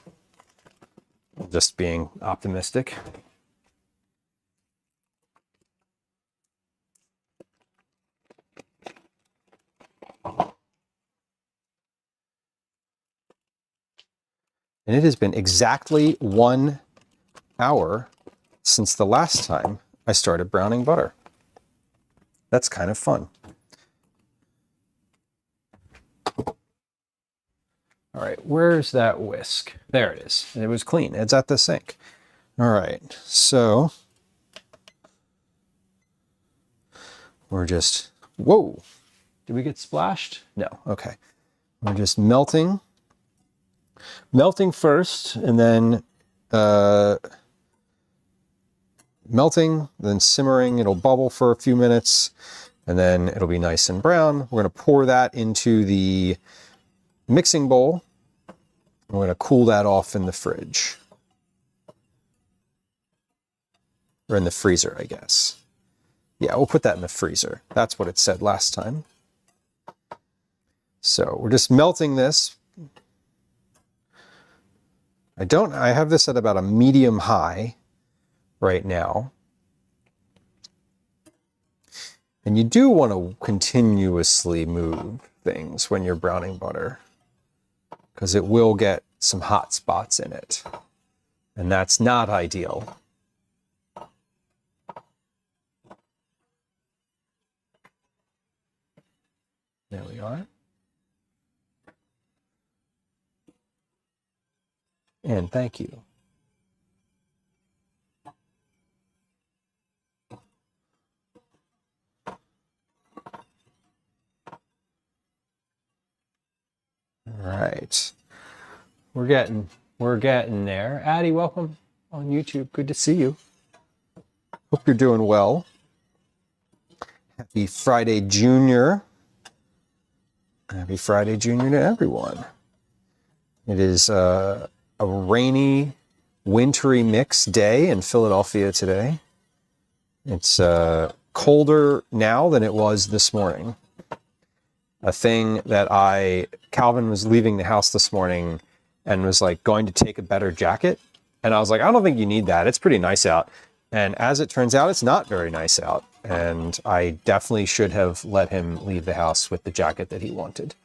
just being optimistic. And it has been exactly 1 hour since the last time I started browning butter. That's kind of fun. All right, where's that whisk? There it is. It was clean. It's at the sink. All right, so we're just, whoa, did we get splashed? No, okay. We're just melting first, and then melting, then simmering. It'll bubble for a few minutes, and then it'll be nice and brown. We're going to pour that into the mixing bowl. We're going to cool that off in the fridge. Or in the freezer, I guess. Yeah, we'll put that in the freezer. That's what it said last time. So we're just melting this. I have this at about a medium high right now. And you do want to continuously move things when you're browning butter, because it will get some hot spots in it. And that's not ideal. There we are. And thank you. right. We're getting there. Addie, welcome on YouTube. Good to see you. Hope you're doing well. Happy Friday, Junior. Happy Friday, Junior to everyone. It is a rainy, wintry mix day in Philadelphia today. It's colder now than it was this morning. A thing that Calvin was leaving the house this morning and was like going to take a better jacket. And I was like, I don't think you need that. It's pretty nice out. And as it turns out, it's not very nice out. And I definitely should have let him leave the house with the jacket that he wanted.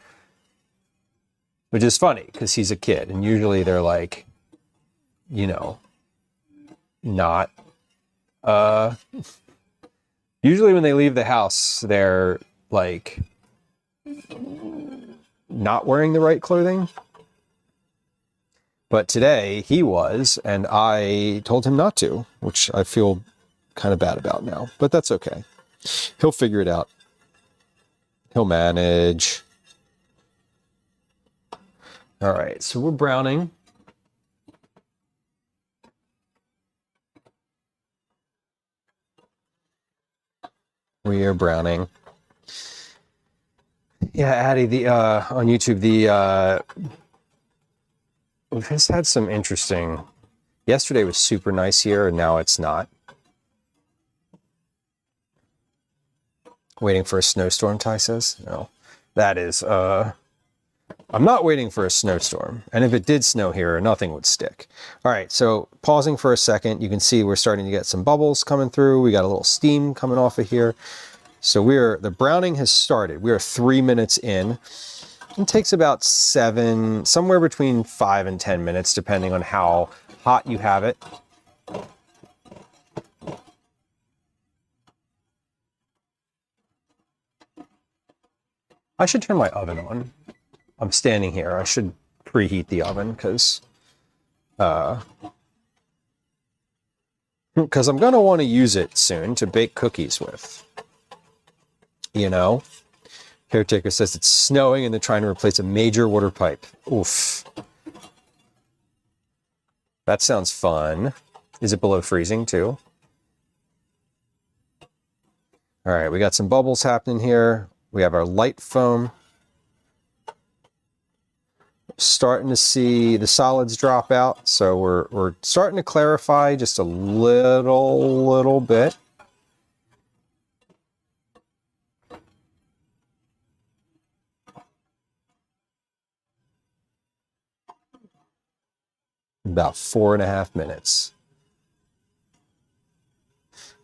Which is funny because he's a kid. And usually they're like, you know, not... usually when they leave the house, they're like not wearing the right clothing. But today he was, and I told him not to, which I feel kind of bad about now, but that's okay. He'll figure it out. He'll manage. All right, so we're browning. We are browning. Yeah, Addie, on YouTube, we've just had some interesting... Yesterday was super nice here, and now it's not. Waiting for a snowstorm, Ty says? No. That is... I'm not waiting for a snowstorm. And if it did snow here, nothing would stick. All right, so pausing for a second, you can see we're starting to get some bubbles coming through. We got a little steam coming off of here. So the browning has started. We are 3 minutes in. It takes about somewhere between 5 and 10 minutes, depending on how hot you have it. I should turn my oven on. I'm standing here. I should preheat the oven because I'm going to want to use it soon to bake cookies with. You know? Caretaker says it's snowing and they're trying to replace a major water pipe. Oof. That sounds fun. Is it below freezing too? All right, we got some bubbles happening here. We have our light foam. Starting to see the solids drop out. So we're starting to clarify just a little bit. About 4.5 minutes.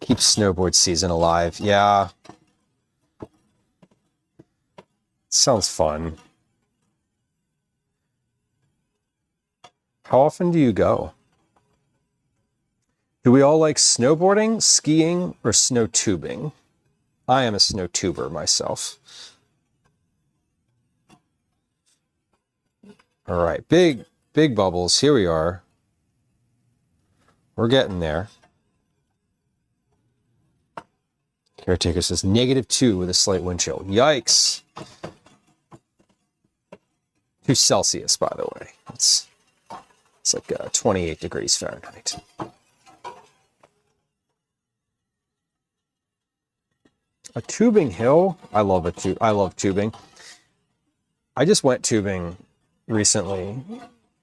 Keep snowboard season alive. Yeah. Sounds fun. How often do you go? Do we all like snowboarding, skiing, or snow tubing? I am a snow tuber myself. All right, big bubbles. Here we are. We're getting there. Caretaker says -2 with a slight wind chill. Yikes. 2 Celsius, by the way. It's like 28 degrees Fahrenheit. A tubing hill? I love tubing. I just went tubing recently.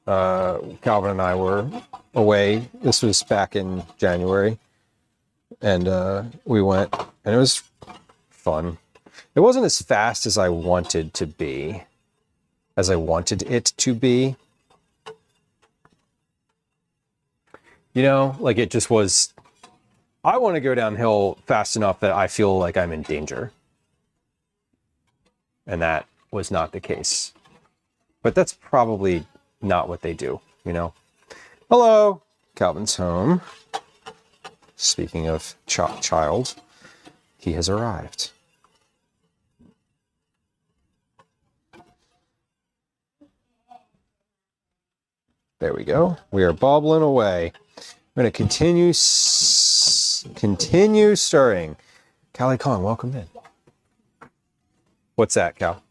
Calvin and I were away. This was back in January. And we went, and it was fun. It wasn't as fast as I wanted it to be. You know, like it just was, I want to go downhill fast enough that I feel like I'm in danger. And that was not the case. But that's probably not what they do, you know? Hello, Calvin's home. Speaking of child, he has arrived. There we go. We are bobbling away. I'm going to continue stirring. Callie Kong, welcome in. What's that, Cal?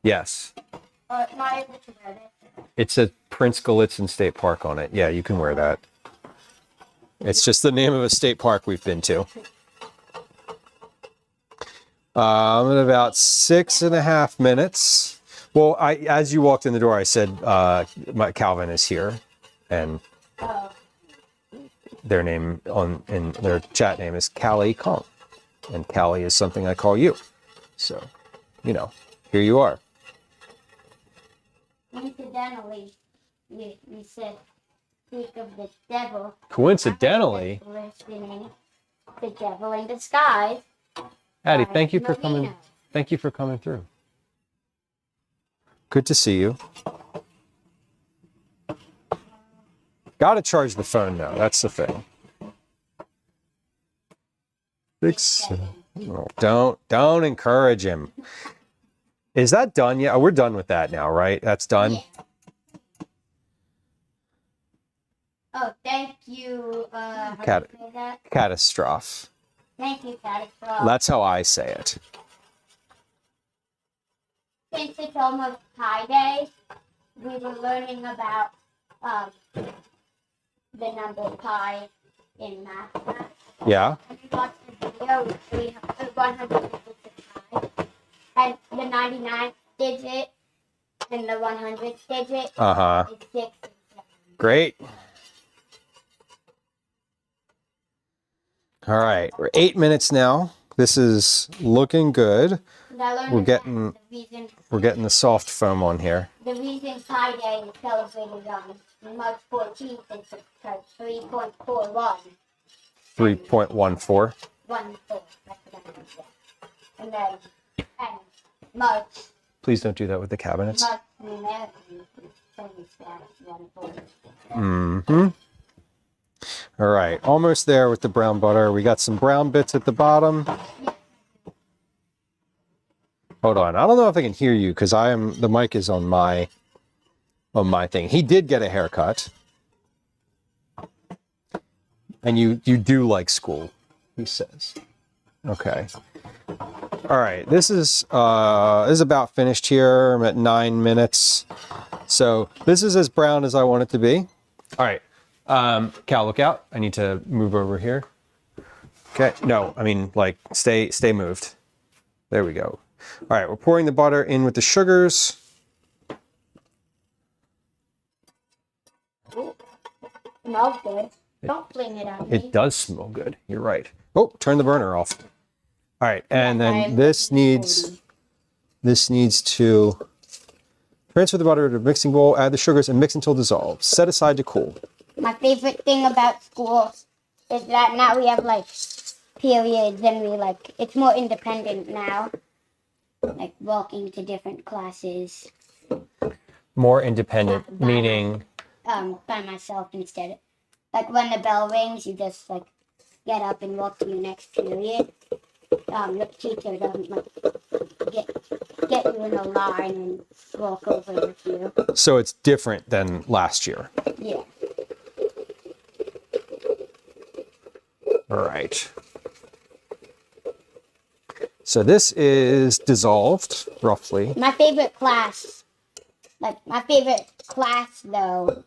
Yes. not able to wear this. It's a Prince Gallitzin State Park on it. Yeah, you can wear that. It's just the name of a state park we've been to. I'm at about 6.5 minutes. Well, as you walked in the door, I said my Calvin is here, and their name in their chat name is Callie Kong, and Callie is something I call you. So, you know, here you are. Coincidentally, we said speak of the devil. Coincidentally, Listening, the devil in disguise. Addie, by thank you for Melina. coming. Thank you for coming through. Good to see you. Got to charge the phone though. That's the thing. Oh, don't encourage him. Is that done yet? Oh, we're done with that now, right? That's done. Yeah. Oh, thank you. How do you say that? Catastrophe. Thank you, Catastrophe. That's how I say it. Since it's almost Pi Day, we were learning about the number pi in math class. Yeah. And we watched the video with 100 digits of pi, and the 99th digit and the 100th digit Uh-huh. is 6 and 7. Great. All right, we're 8 minutes now. This is looking good. And I learned We're that getting we're getting the soft foam on here. the reason Pi Day is celebrated on March 14th is because 3.41. 3.14. 1 4. That's what I meant, yeah. And then, and March, Please don't do that with the cabinets. March numerically is famous that 1 4. Mm-hmm. All right, almost there with the brown butter. We got some brown bits at the bottom. Hold on, I don't know if I can hear you because the mic is on my thing. He did get a haircut, and you do like school, he says. Okay. All right, this is about finished here. I'm at 9 minutes, so this is as brown as I want it to be. All right. Cal, look out. I need to move over here. Okay. No, I mean, like, stay moved. There we go. All right, we're pouring the butter in with the sugars. Smells good. Don't fling it on me. It does smell good. You're right. Oh, turn the burner off. All right, and Yeah, then I'm this needs to transfer the butter to a mixing bowl, add the sugars, and mix until dissolved. Set aside to cool. My favorite thing about school is that now we have like periods and it's more independent now. Like walking to different classes More independent, meaning by myself instead. Like when the bell rings, you just like get up and walk to your next period. The teacher doesn't like get you in a line and walk over with you. so it's different than last year. Yeah. All right. So this is dissolved, roughly. My favorite class though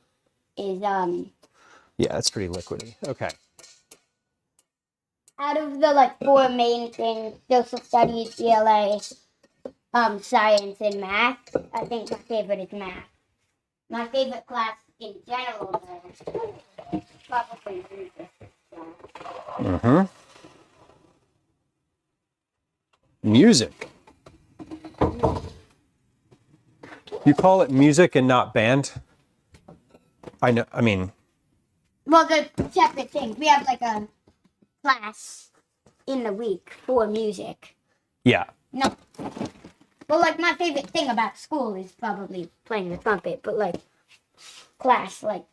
is Yeah, that's pretty liquidy. Okay. out of the 4 main things, social studies, ELA, science, and math, I think my favorite is math. My favorite class in general though is probably music. Mm-hmm. Music. You call it music and not band? I know, I mean, Well, they're separate things. We have a class in the week for music. yeah. No. Well, my favorite thing about school is probably playing the trumpet, but class that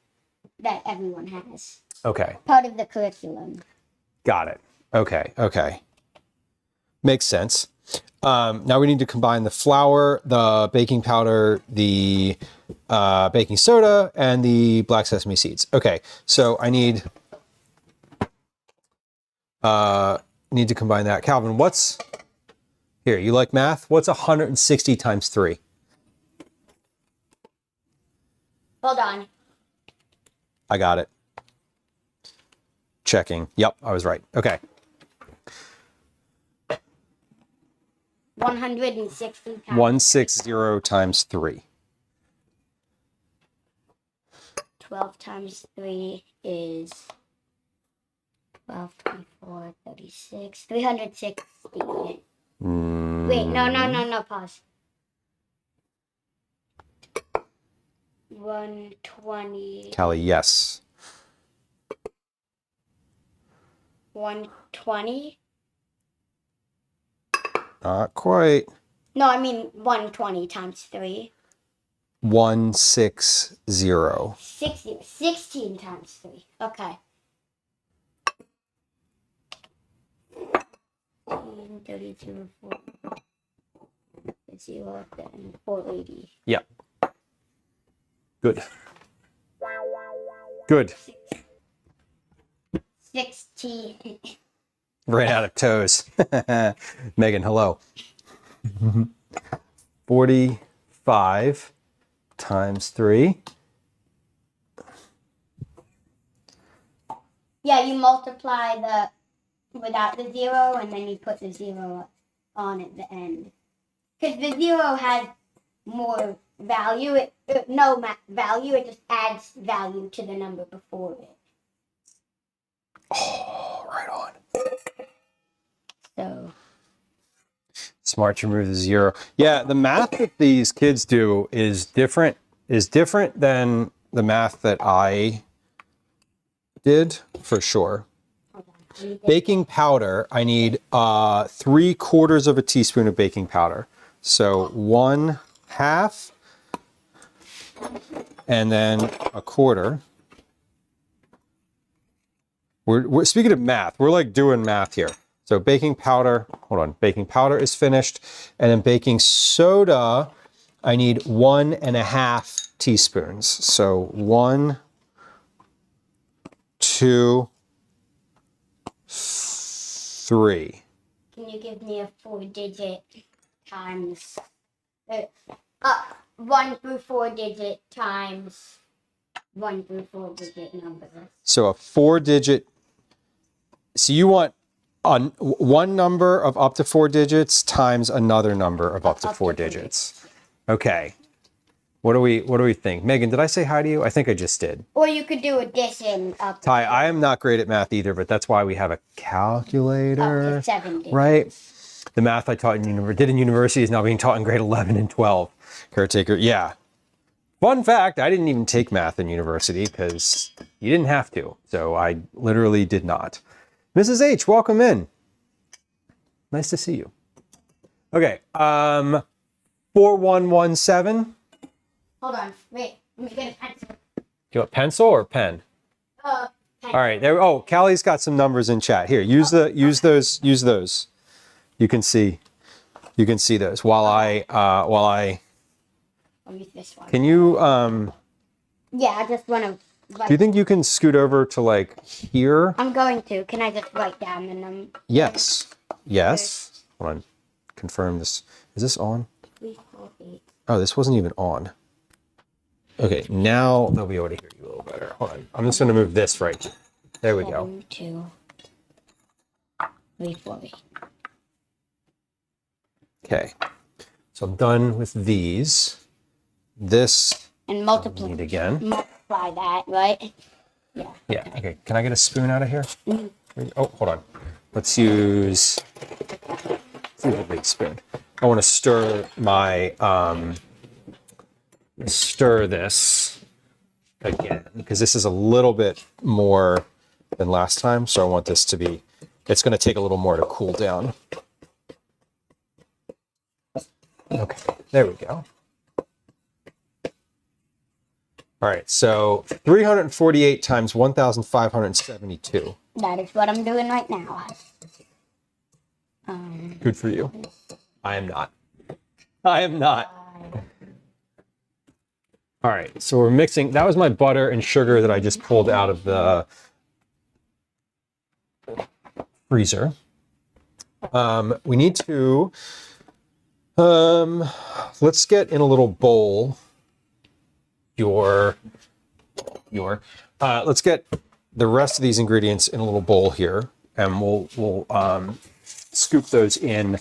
everyone has. Okay. Part of the curriculum. Got it. Okay. Makes sense. Now we need to combine the flour, the baking powder, the baking soda, and the black sesame seeds. Okay, so I need to combine that. Calvin, what's here? You like math? What's 160 times 3? Hold on. I got it. Checking. Yep, I was right. Okay. 160 times. 160 times 3. 12 times 3 is 12, 24, 36, 360. Wait, no, pause. 120. Callie, yes. 120? Not quite. No, I mean 120 times 3. 160. 16 times 3. Okay. 32, 4, 0, then 480. Yep. Good. Good. 16. Ran out of toes. Megan, hello. 45 times 3. Yeah, you multiply the without the 0, and then you put the 0 on at the end. Because the 0 has more value. Value. It just adds value to the number before it. Oh, right on. So. Smart to remove the 0. Yeah, the math that these kids do is different than the math that I did, for sure. Baking powder, I need 3/4 of a teaspoon of baking powder. So 1/2 and then 1/4. We're speaking of math, we're like doing math here. So baking powder, hold on, baking powder is finished. And then baking soda, I need 1.5 teaspoons. So 1, 2, 3. Can you give me a 4-digit times 1 through 4-digit times 1 through 4-digit numbers? So a 4-digit. So you want one number of up to 4 digits times another number of up to 4 digits. Okay. What do we think? Megan, did I say hi to you? I think I just did. Or you could do addition up Ty, I am not great at math either, but that's why we have a calculator. to 70. Right? The math I taught did in university is now being taught in grade 11 and 12. Caretaker, yeah. Fun fact, I didn't even take math in university because you didn't have to. So I literally did not. Mrs. H, welcome in. Nice to see you. Okay, 4117. Hold on, wait. Let me get a pencil. You want pencil or pen? Pencil. All right, there. Oh, Callie's got some numbers in chat. Here, use those. You can see those while I I'll use this one. Can you Yeah, I just want to. do you think you can scoot over to like here? I'm going to. Can I just write down the number? Yes. Yes. Hold on. Confirm this. Is this on? 3, 4, 8. Oh, this wasn't even on. Okay, now they'll be able to hear you a little better. Hold on. I'm just going to move this right here. There we go. 7, 2, 3, 4, 8. Okay. So I'm done with these. This And I multiply. need again. Multiply that, right? Yeah. Yeah. Okay. Can I get a spoon out of here? Mhm. Oh, hold on. Let's use a big spoon. I want to stir my stir this again because this is a little bit more than last time. So I want this to be. It's going to take a little more to cool down. Okay. There we go. All right, so 348 times 1,572. That is what I'm doing right now. Good for you. I am not. I am not. All right, so we're mixing. That was my butter and sugar that I just pulled out of the freezer. We need to, let's get in a little bowl let's get the rest of these ingredients in a little bowl here, and we'll scoop those in.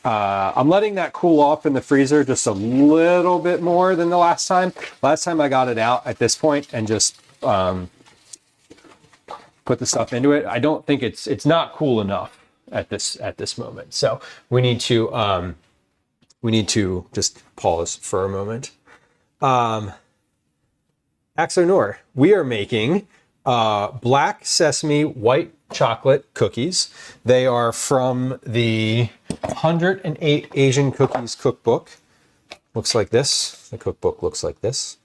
I'm letting that cool off in the freezer just a little bit more than the last time. Last time I got it out at this point and just put the stuff into it. I don't think it's not cool enough at this moment. So we need to just pause for a moment. Axonor, we are making black sesame white chocolate cookies. They are from the 108 Asian Cookies cookbook. Looks like this. The cookbook looks like this.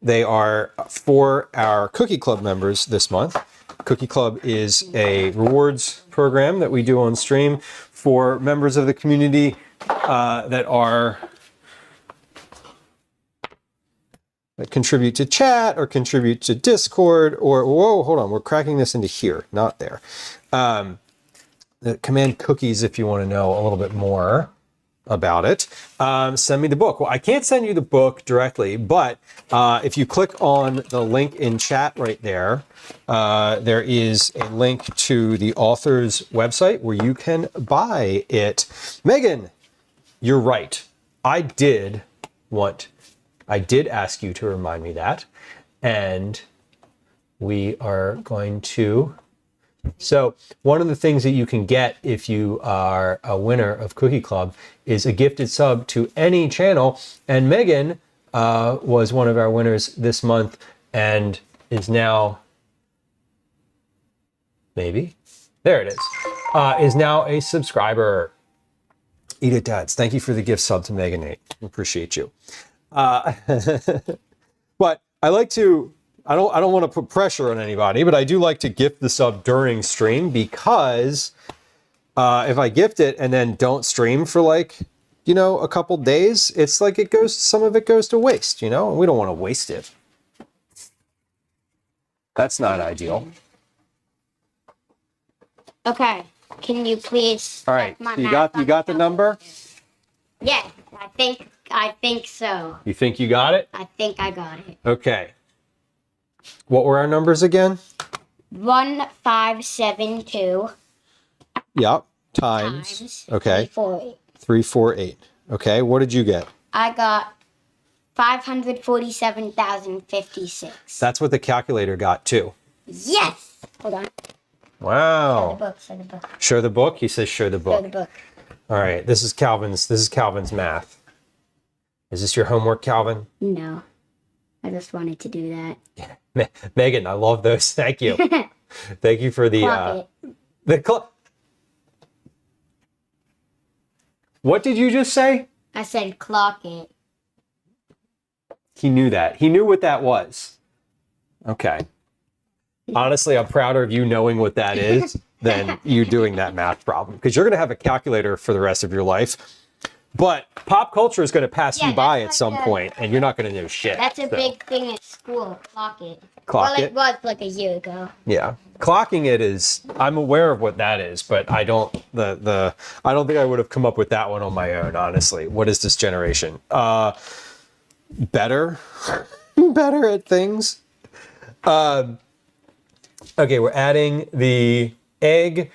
They are for our Cookie Club members this month. Cookie Club is a rewards program that we do on stream for members of the community that contribute to chat or contribute to Discord or, whoa, hold on, we're cracking this into here, not there. The command cookies if you want to know a little bit more about it. Send me the book. Well, I can't send you the book directly, but if you click on the link in chat right there, there is a link to the author's website where you can buy it. Megan, you're right. I did ask you to remind me that, and we are going to. So one of the things that you can get if you are a winner of Cookie Club is a gifted sub to any channel. And Megan was one of our winners this month and is now, maybe, there it is now a subscriber. Eat it, dads. Thank you for the gift sub to Megan 8. Appreciate you. But I like to, I don't want to put pressure on anybody, but I do like to gift the sub during stream because if I gift it and then don't stream for like, a couple days, it's like some of it goes to waste, and we don't want to waste it. That's not ideal. Okay. Can you please? All right. You got the number? Yeah, I think so. You think you got it? I think I got it. Okay. What were our numbers again? 1572. Yep. Times. Okay. 348. 348. Okay. What did you get? I got 547,056. That's what the calculator got too. Yes. Hold on. Wow. Show the book. Show the book. He says show the book. Show the book. All right. This is Calvin's math. Is this your homework, Calvin? No. I just wanted to do that. Megan, I love those. Thank you. Thank you for the What did you just say? I said clock it. He knew that. He knew what that was. Okay. Honestly, I'm prouder of you knowing what that is than you doing that math problem, because you're going to have a calculator for the rest of your life. But pop culture is going to pass you by at some point, and you're not going to know shit. That's a big thing at school. Clock it. Clock it? It was like a year ago. Yeah, clocking it is. I'm aware of what that is, but I don't. I don't think I would have come up with that one on my own. Honestly, what is this generation? Better, better at things. Okay, we're adding the egg.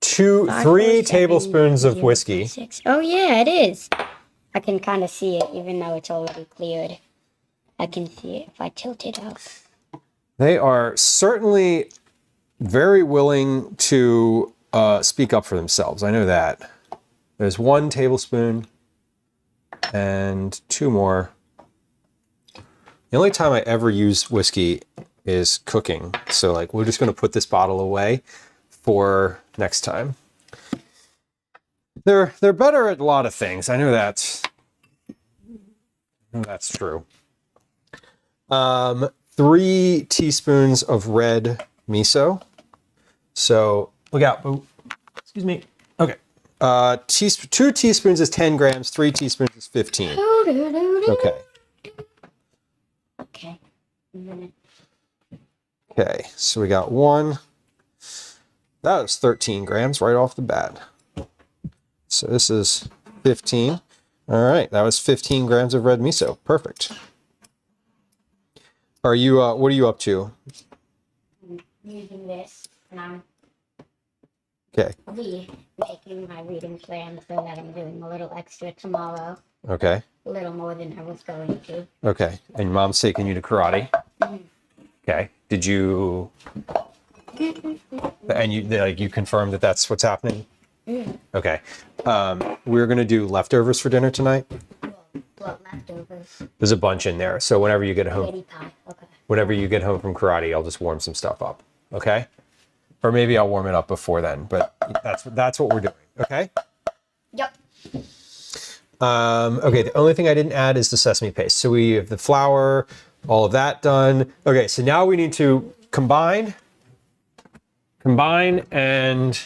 3 tablespoons of whiskey. 6. Oh yeah, it is. I can kind of see it, even though it's already cleared. I can see it if I tilt it up. They are certainly very willing to speak up for themselves. I know that. There's 1 tablespoon and 2 more. The only time I ever use whiskey is cooking. So like, we're just going to put this bottle away for next time. They're better at a lot of things. I know that's true. 3 teaspoons of red miso. So look out. Oh, excuse me. Okay. 2 teaspoons is 10 grams. 3 teaspoons is 15. Okay. Okay. Okay. So we got 1. That was 13 grams right off the bat. So this is 15. All right, that was 15 grams of red miso. Perfect. Are you, what are you up to? Using this, and I'm Okay. making my reading plan so that I'm doing a little extra tomorrow. Okay. A little more than I was going to. Okay. And your mom's taking you to karate? Okay. Did you, and you confirmed that that's what's happening? Okay. We're going to do leftovers for dinner tonight. What leftovers? There's a bunch in there. So whenever you get home, Spaghetti pie. Okay. whenever you get home from karate, I'll just warm some stuff up. Okay. Or maybe I'll warm it up before then, but that's what we're doing. Okay. Yep. Okay, the only thing I didn't add is the sesame paste. So we have the flour, all of that done. Okay, so now we need to combine and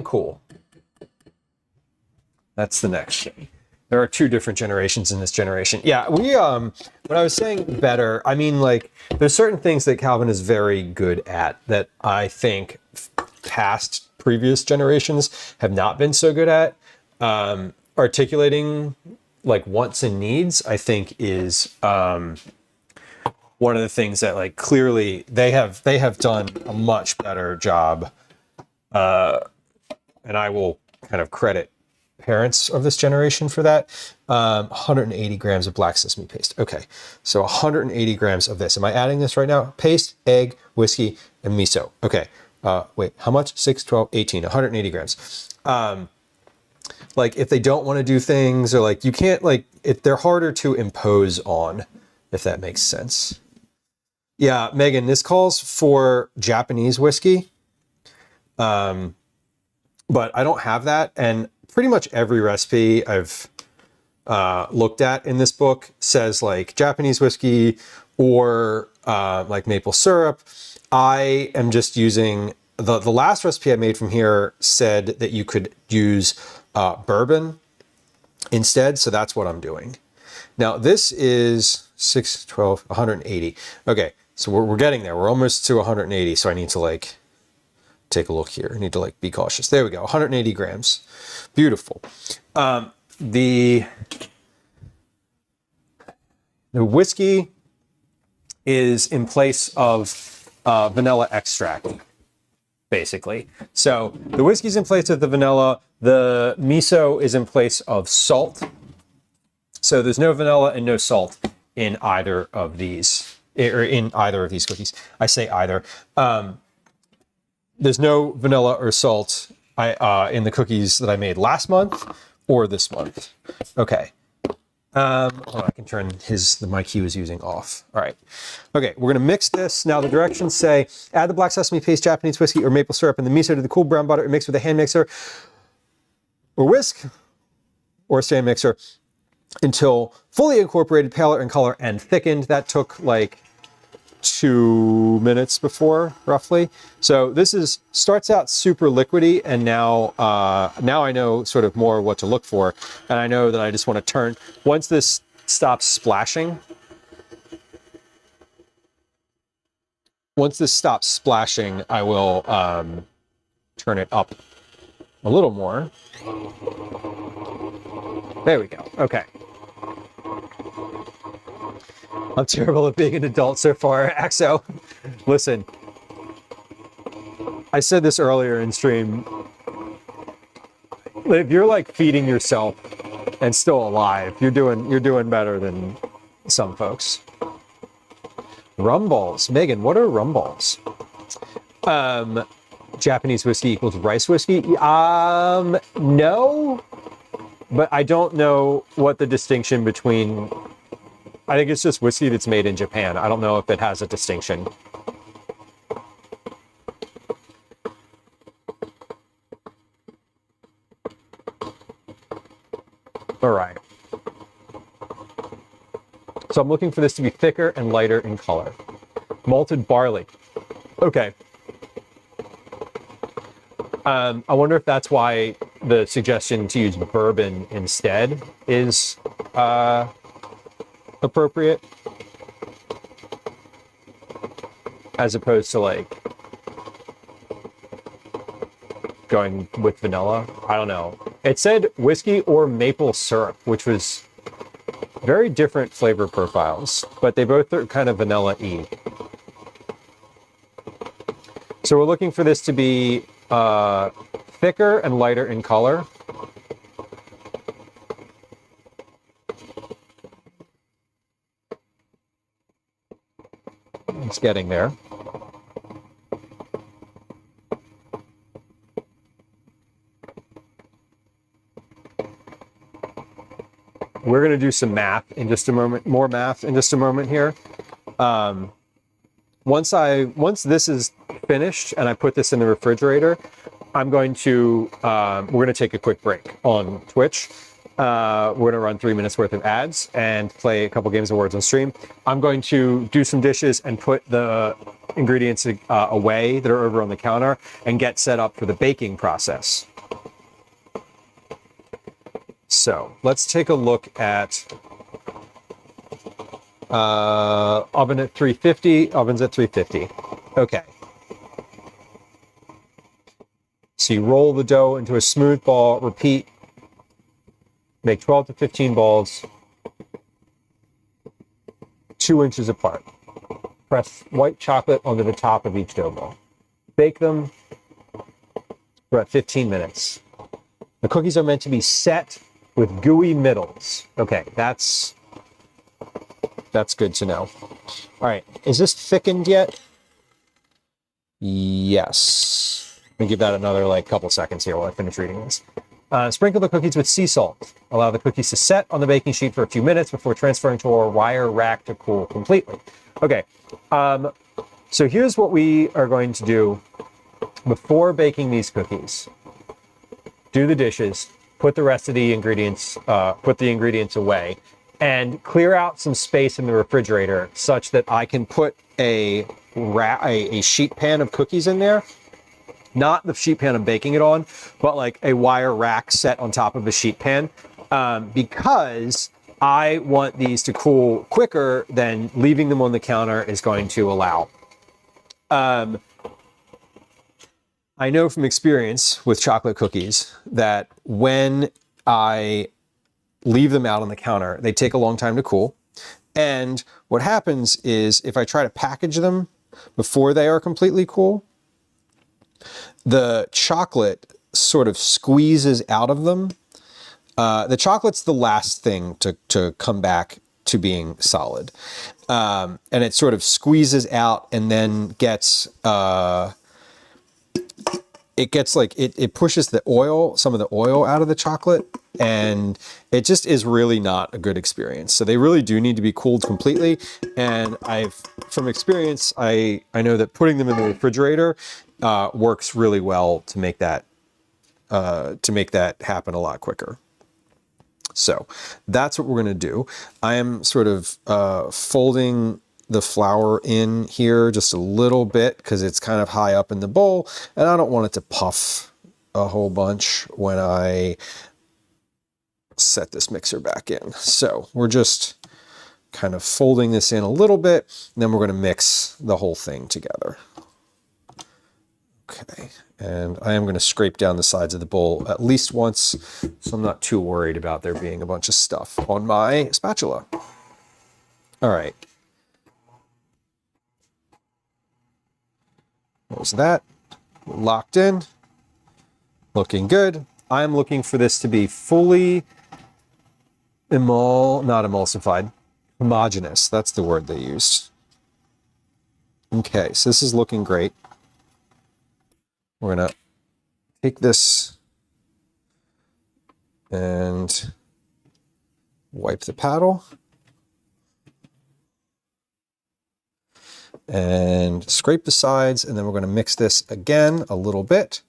cool. That's the next thing. There are two different generations in this generation. Yeah, we when I was saying better, I mean like there's certain things that Calvin is very good at that I think past previous generations have not been so good at. Articulating like wants and needs, I think, is one of the things that like clearly they have done a much better job. And I will kind of credit parents of this generation for that. 180 grams of black sesame paste. Okay, so 180 grams of this. Am I adding this right now? Paste, egg, whiskey, and miso. Okay, wait, how much? 6, 12, 18, 180 grams. Like if they don't want to do things, or like you can't, like if they're harder to impose on, if that makes sense. Yeah, Megan, this calls for Japanese whiskey. But I don't have that, and pretty much every recipe I've looked at in this book says like Japanese whiskey or like maple syrup. I am just using the last recipe I made from here said that you could use bourbon instead, so that's what I'm doing. Now this is 6, 12, 180. Okay, so we're getting there. We're almost to 180, so I need to like take a look here. I need to like be cautious. There we go. 180 grams. Beautiful. The whiskey is in place of vanilla extract, basically. So the whiskey's in place of the vanilla. The miso is in place of salt. So there's no vanilla and no salt in either of these, or in either of these cookies. I say either. There's no vanilla or salt in the cookies that I made last month or this month. Okay. I can turn the mic he was using off. All right. Okay, we're gonna mix this. Now the directions say, add the black sesame paste, Japanese whiskey, or maple syrup, and the miso to the cool brown butter, and mix with a hand mixer, or whisk, or a stand mixer, until fully incorporated, paler in color, and thickened. That took like 2 minutes before, roughly. So this starts out super liquidy, and now I know sort of more what to look for, and I know that I just want to turn once this stops splashing. Once this stops splashing, I will turn it up a little more. There we go. Okay. I'm terrible at being an adult so far. Axo, listen. I said this earlier in stream. If you're like feeding yourself and still alive, you're doing better than some folks. Rum balls. Megan, what are rum balls? Japanese whiskey equals rice whiskey? No. But I don't know what the distinction between... I think it's just whiskey that's made in Japan. I don't know if it has a distinction. All right. So I'm looking for this to be thicker and lighter in color. Malted barley. Okay. I wonder if that's why the suggestion to use bourbon instead is appropriate, as opposed to like going with vanilla. I don't know. It said whiskey or maple syrup, which was very different flavor profiles, but they both are kind of vanilla-y. So we're looking for this to be thicker and lighter in color. It's getting there. We're going to do some math in just a moment, more math in just a moment here. Once this is finished and I put this in the refrigerator, we're going to take a quick break on Twitch. We're going to run 3 minutes worth of ads and play a couple games of Words on stream. I'm going to do some dishes and put the ingredients away that are over on the counter and get set up for the baking process. So let's take a look at oven at 350, ovens at 350. Okay. So you roll the dough into a smooth ball, repeat, make 12 to 15 balls, 2 inches apart. Press white chocolate onto the top of each dough ball. Bake them for about 15 minutes. The cookies are meant to be set with gooey middles. Okay, that's good to know. All right, is this thickened yet? Yes. Let me give that another couple seconds here while I finish reading this. Sprinkle the cookies with sea salt. Allow the cookies to set on the baking sheet for a few minutes before transferring to a wire rack to cool completely. Okay, so here's what we are going to do before baking these cookies. Do the dishes, put the rest of the ingredients, away, and clear out some space in the refrigerator such that I can put a sheet pan of cookies in there. Not the sheet pan I'm baking it on, but like a wire rack set on top of a sheet pan, because I want these to cool quicker than leaving them on the counter is going to allow. I know from experience with chocolate cookies that when I leave them out on the counter, they take a long time to cool. And what happens is if I try to package them before they are completely cool, the chocolate sort of squeezes out of them. The chocolate's the last thing to come back to being solid. And it sort of squeezes out and then gets, it pushes some of the oil out of the chocolate, and it just is really not a good experience. So they really do need to be cooled completely. And from experience, I know that putting them in the refrigerator works really well to make that happen a lot quicker. So that's what we're going to do. I am sort of folding the flour in here just a little bit because it's kind of high up in the bowl, and I don't want it to puff a whole bunch when I set this mixer back in. So we're just kind of folding this in a little bit, and then we're going to mix the whole thing together. Okay, and I am going to scrape down the sides of the bowl at least once, so I'm not too worried about there being a bunch of stuff on my spatula. All right. There's that. Locked in. Looking good. I'm looking for this to be fully not emulsified, homogeneous. That's the word they used. Okay, so this is looking great. We're going to take this and wipe the paddle and scrape the sides, and then we're going to mix this again a little bit.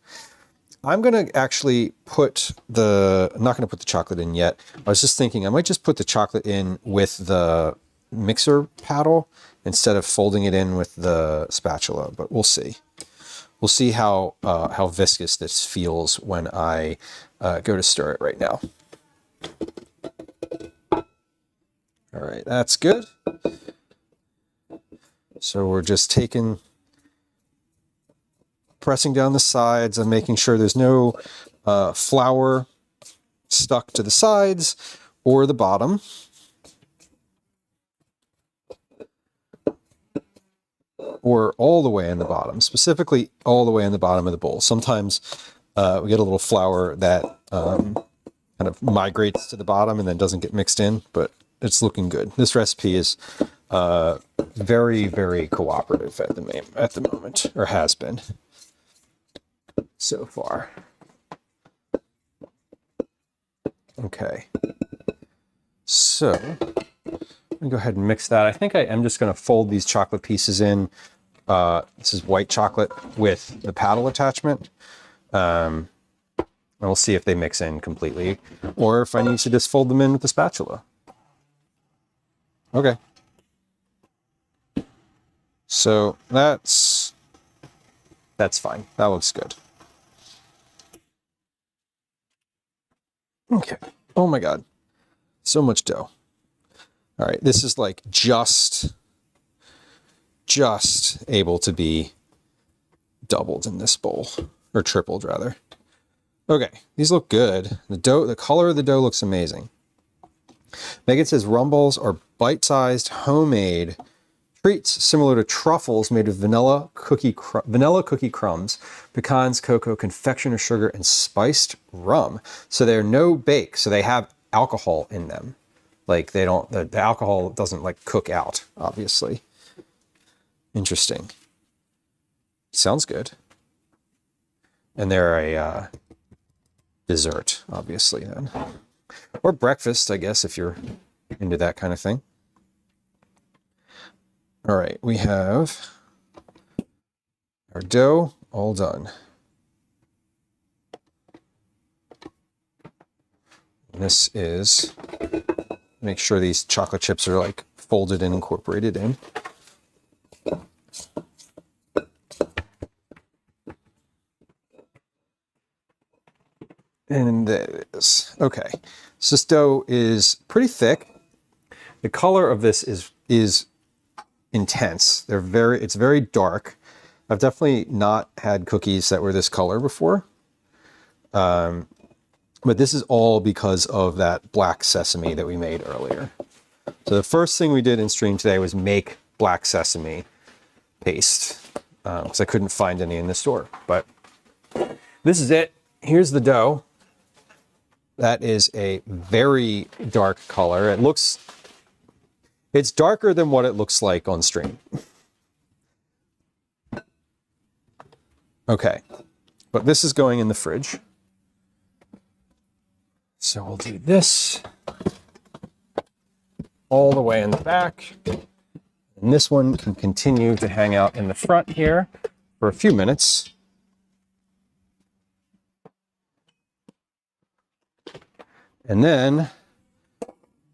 I'm going to actually I'm not going to put the chocolate in yet. I was just thinking I might just put the chocolate in with the mixer paddle instead of folding it in with the spatula, but we'll see. We'll see how viscous this feels when I go to stir it right now. All right, that's good. So we're just taking pressing down the sides and making sure there's no flour stuck to the sides or the bottom. Or all the way in the bottom, specifically all the way in the bottom of the bowl. Sometimes we get a little flour that kind of migrates to the bottom and then doesn't get mixed in, but it's looking good. This recipe is very, very cooperative at the moment, or has been so far. Okay, so I'm gonna go ahead and mix that. I think I am just gonna fold these chocolate pieces in. This is white chocolate with the paddle attachment. And we'll see if they mix in completely, or if I need to just fold them in with the spatula. Okay. So that's fine. That looks good. Okay. Oh my God. So much dough. All right. This is like just able to be doubled in this bowl, or tripled rather. Okay. These look good. The color of the dough looks amazing. Megan says rumbles are bite-sized homemade treats similar to truffles made with vanilla cookie crumbs, pecans, cocoa, confectioner sugar, and spiced rum. So they're no bake, so they have alcohol in them. Like they don't, the alcohol doesn't like cook out, obviously. Interesting. Sounds good. And they're a dessert, obviously, then. Or breakfast, I guess, if you're into that kind of thing. All right, we have our dough all done. And this is, make sure these chocolate chips are like folded and incorporated in. And there it is. Okay, so this dough is pretty thick. The color of this is intense. It's very dark. I've definitely not had cookies that were this color before. But this is all because of that black sesame that we made earlier. So the first thing we did in stream today was make black sesame paste, because I couldn't find any in the store. But this is it. Here's the dough. That is a very dark color. It's darker than what it looks like on stream. Okay, but this is going in the fridge. So we'll do this all the way in the back. And this one can continue to hang out in the front here for a few minutes. And then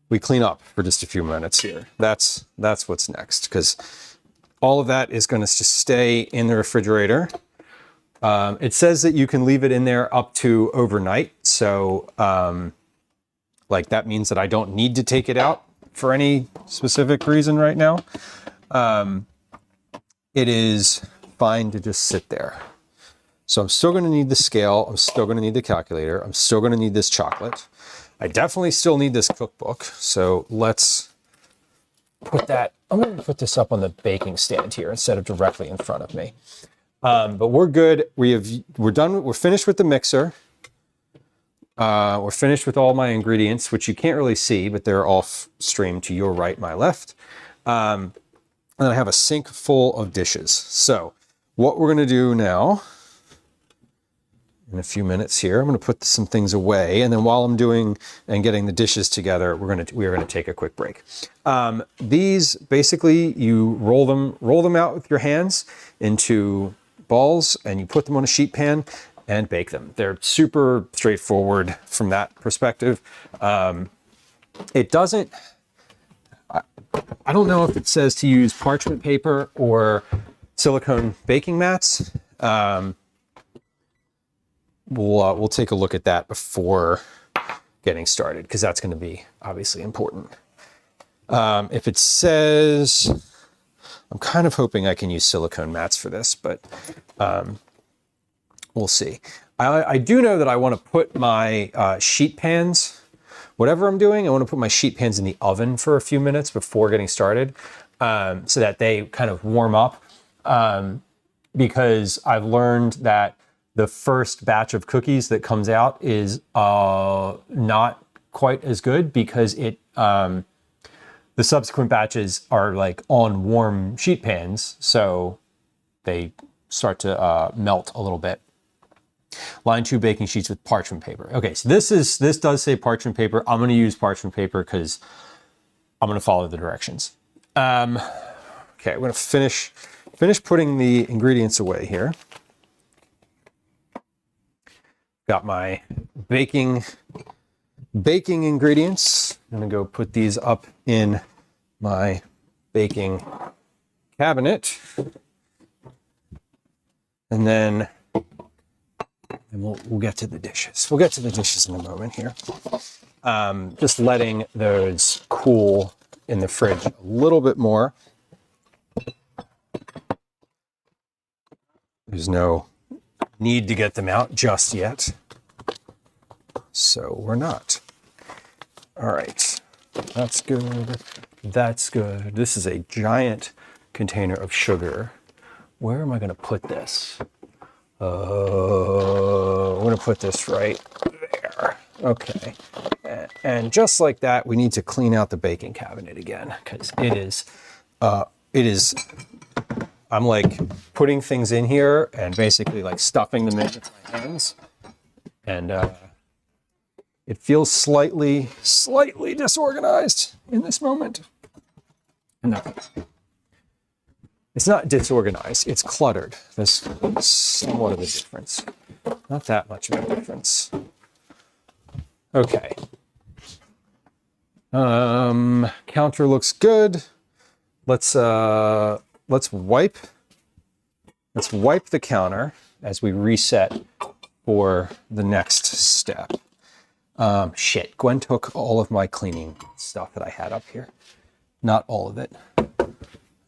we clean up for just a few minutes here. That's what's next, because all of that is going to just stay in the refrigerator. It says that you can leave it in there up to overnight. So like that means that I don't need to take it out for any specific reason right now. It is fine to just sit there. So I'm still going to need the scale. I'm still going to need the calculator. I'm still going to need this chocolate. I definitely still need this cookbook. So let's put that, I'm going to put this up on the baking stand here instead of directly in front of me. But we're good. We're done. We're finished with the mixer. We're finished with all my ingredients, which you can't really see, but they're off stream to your right, my left. And I have a sink full of dishes. So what we're going to do now, in a few minutes here, I'm going to put some things away, and then while I'm doing and getting the dishes together, we are going to take a quick break. These basically you roll them out with your hands into balls, and you put them on a sheet pan and bake them. They're super straightforward from that perspective. It doesn't. I don't know if it says to use parchment paper or silicone baking mats. We'll take a look at that before getting started, because that's going to be obviously important. If it says, I'm kind of hoping I can use silicone mats for this, but we'll see. I do know that I want to put my sheet pans, whatever I'm doing, I want to put my sheet pans in the oven for a few minutes before getting started, so that they kind of warm up. Because I've learned that the first batch of cookies that comes out is not quite as good because the subsequent batches are like on warm sheet pans, so they start to melt a little bit. Line 2 baking sheets with parchment paper. Okay, so this does say parchment paper. I'm going to use parchment paper because I'm going to follow the directions. Okay, I'm going to finish putting the ingredients away here. Got my baking ingredients. I'm going to go put these up in my baking cabinet. And then we'll get to the dishes. We'll get to the dishes in a moment here. Just letting those cool in the fridge a little bit more. There's no need to get them out just yet. So we're not. All right, that's good. That's good. This is a giant container of sugar. Where am I going to put this? I'm going to put this right there. Okay. And just like that, we need to clean out the baking cabinet again because it is, I'm like putting things in here and basically like stuffing them in with my hands. And it feels slightly disorganized in this moment. No. It's not disorganized, it's cluttered. There's somewhat of a difference. Not that much of a difference. Okay. Counter looks good. Let's wipe the counter as we reset for the next step. Shit, Gwen took all of my cleaning stuff that I had up here. Not all of it.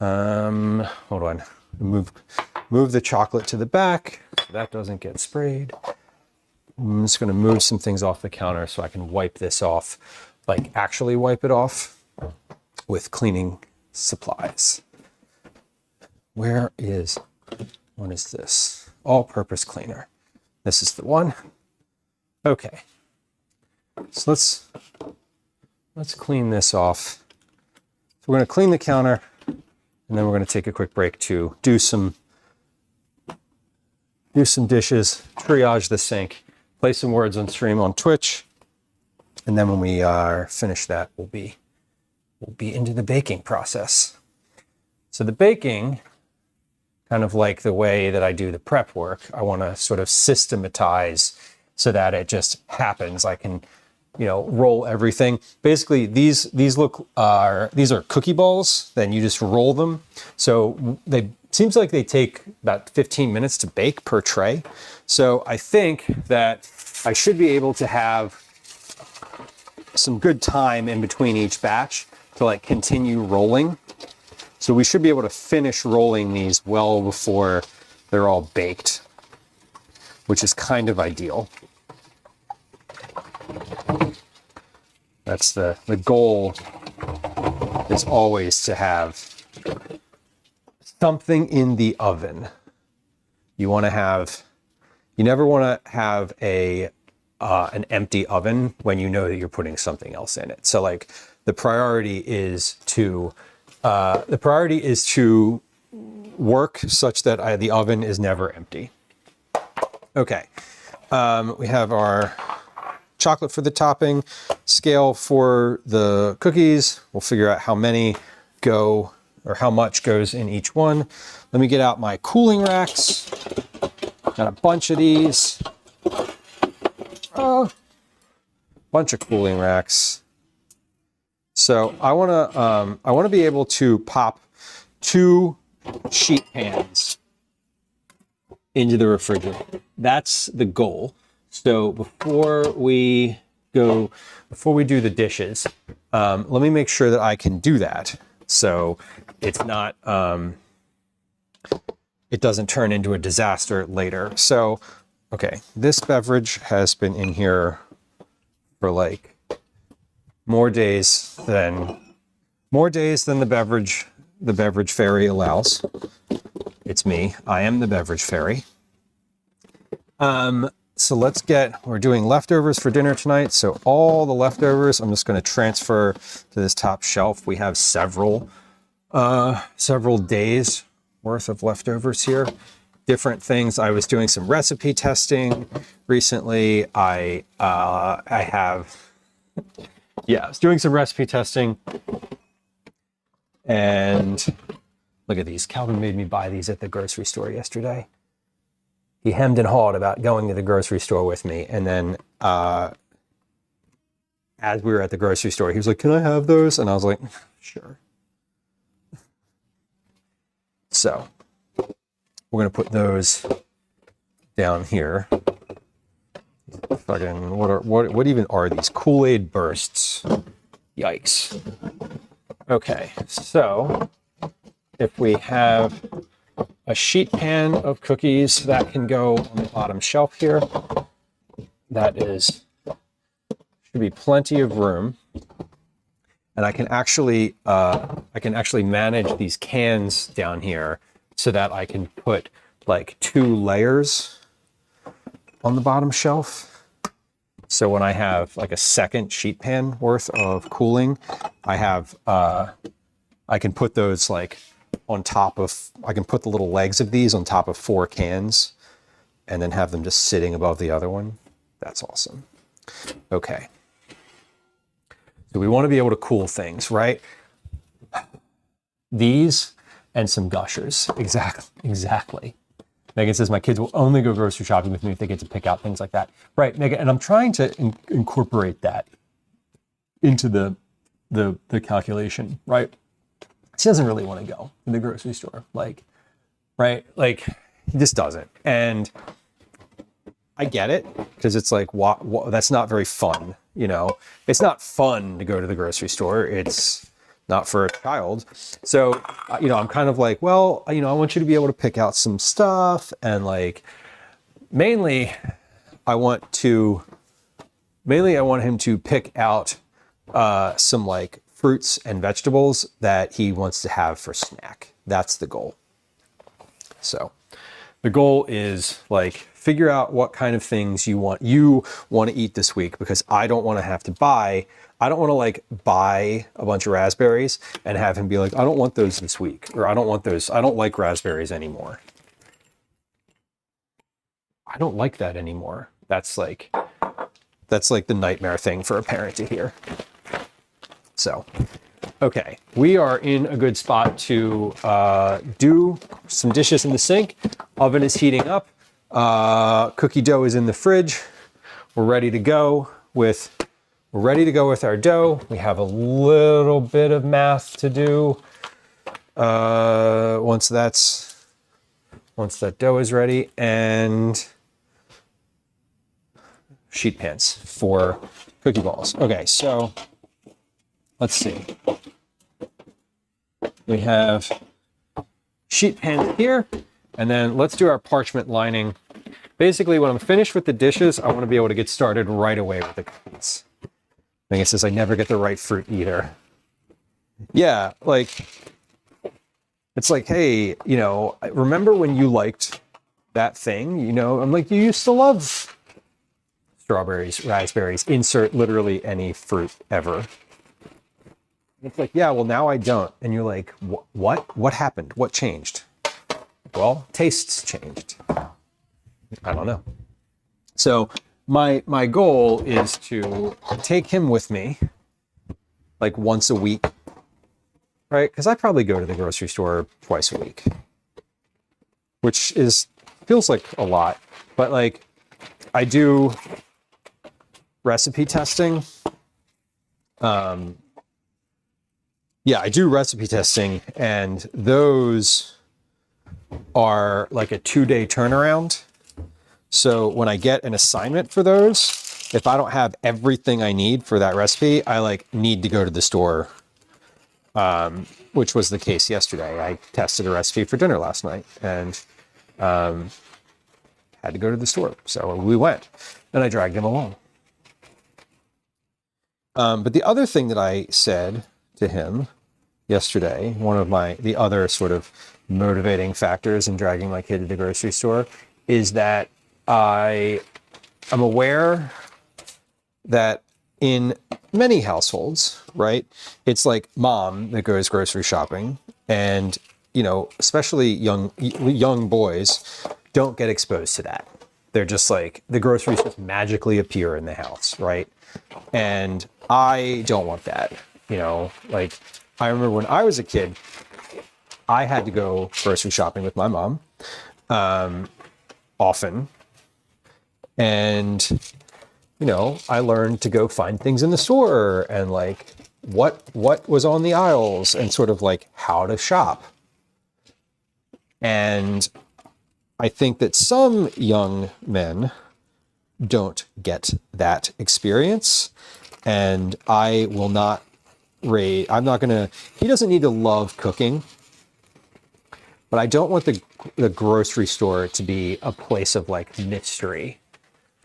Hold on. Move the chocolate to the back so that doesn't get sprayed. I'm just going to move some things off the counter so I can wipe this off, like actually wipe it off with cleaning supplies. What is this? All-purpose cleaner. This is the one. Okay. So let's clean this off. So we're going to clean the counter. And then we're going to take a quick break to do some dishes, triage the sink, play some words on stream on Twitch. And then when we are finished that, we'll be into the baking process. So the baking, kind of like the way that I do the prep work, I want to sort of systematize so that it just happens. I can, roll everything. Basically, these are cookie balls. Then you just roll them. So seems like they take about 15 minutes to bake per tray. So I think that I should be able to have some good time in between each batch to like continue rolling. So we should be able to finish rolling these well before they're all baked, which is kind of ideal. That's the goal, is always to have something in the oven. You never want to have an empty oven when you know that you're putting something else in it. So like the priority is to work such that the oven is never empty. Okay, we have our chocolate for the topping, scale for the cookies. We'll figure out how many go or how much goes in each one. Let me get out my cooling racks. Got a bunch of these. Bunch of cooling racks. So I want to be able to pop 2 sheet pans into the refrigerator. That's the goal. So before we do the dishes, let me make sure that I can do that. So it's not, it doesn't turn into a disaster later. So Okay, this beverage has been in here for like more days than the beverage fairy allows. It's me. I am the beverage fairy. So we're doing leftovers for dinner tonight. So all the leftovers, I'm just going to transfer to this top shelf. We have several days worth of leftovers here. Different things. I was doing some recipe testing recently. I was doing some recipe testing, and look at these. Calvin made me buy these at the grocery store yesterday. He hemmed and hawed about going to the grocery store with me, and then as we were at the grocery store, he was like, "Can I have those?" And I was like, "Sure." So we're gonna put those down here. Fucking what even are these? Kool-Aid bursts. Yikes. Okay, so if we have a sheet pan of cookies that can go on the bottom shelf here, should be plenty of room. And I can actually manage these cans down here so that I can put like 2 layers on the bottom shelf. So when I have like a second sheet pan worth of cooling, I can put those like on top of, I can put the little legs of these on top of 4 cans and then have them just sitting above the other one. That's awesome. Okay. So we want to be able to cool things, right? These and some gushers. Exactly. Megan says, my kids will only go grocery shopping with me if they get to pick out things like that. Right, Megan, and I'm trying to incorporate that into the calculation, right? She doesn't really want to go to the grocery store, right? Like, he just doesn't. And I get it, because it's like, what, that's not very fun, you know? It's not fun to go to the grocery store. It's not for a child. So, I'm kind of like, well, I want you to be able to pick out some stuff. And like, mainly I want him to pick out some like fruits and vegetables that he wants to have for snack. That's the goal. So the goal is like, figure out what kind of things you want to eat this week, because I don't want to buy a bunch of raspberries and have him be like, I don't want those this week, or I don't like raspberries anymore. I don't like that anymore. That's like the nightmare thing for a parent to hear. So, okay, we are in a good spot to do some dishes in the sink. Oven is heating up. Cookie dough is in the fridge. We're ready to go with our dough. We have a little bit of math to do. Once that dough is ready, and sheet pans for cookie balls. Okay, so let's see. We have sheet pans here, and then let's do our parchment lining. Basically, when I'm finished with the dishes, I want to be able to get started right away with the cookies. I think it says I never get the right fruit either. Yeah, like, it's like, hey, remember when you liked that thing? I'm like, you used to love strawberries, raspberries, insert literally any fruit ever. It's like, yeah, well, now I don't. And you're like, what? What happened? What changed? Well, tastes changed. I don't know. So my goal is to take him with me like once a week, right? Because I probably go to the grocery store twice a week, which feels like a lot. But like, I do recipe testing. I do recipe testing, and those are like a 2-day turnaround. So when I get an assignment for those, if I don't have everything I need for that recipe, I like need to go to the store, which was the case yesterday. I tested a recipe for dinner last night and had to go to the store. So we went, and I dragged him along. But the other thing that I said to him yesterday, one of the other sort of motivating factors in dragging my kid to the grocery store, is that I'm aware that in many households, right, it's like mom that goes grocery shopping, and especially young boys don't get exposed to that. They're just like, the groceries just magically appear in the house, right? And I don't want that. Like, I remember when I was a kid, I had to go grocery shopping with my mom often. And, I learned to go find things in the store and like what was on the aisles and sort of like how to shop. And I think that some young men don't get that experience. And I will not he doesn't need to love cooking, but I don't want the grocery store to be a place of like mystery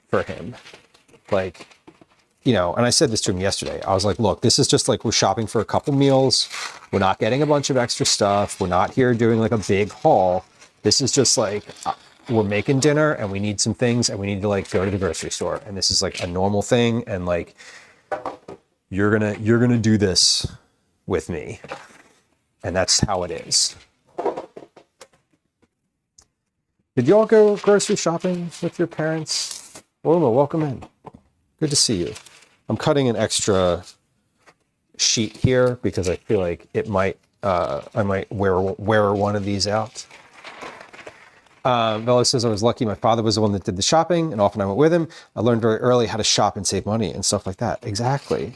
for him. Like, and I said this to him yesterday. I was like, look, this is just like, we're shopping for a couple meals. We're not getting a bunch of extra stuff. We're not here doing like a big haul. This is just like, we're making dinner and we need some things and we need to like go to the grocery store. And this is like a normal thing. And like, you're gonna do this with me. And that's how it is. Did y'all go grocery shopping with your parents? Wilma, welcome in. Good to see you. I'm cutting an extra sheet here because I feel like I might wear one of these out. Bella says, I was lucky. My father was the one that did the shopping, and often I went with him. I learned very early how to shop and save money and stuff like that. Exactly.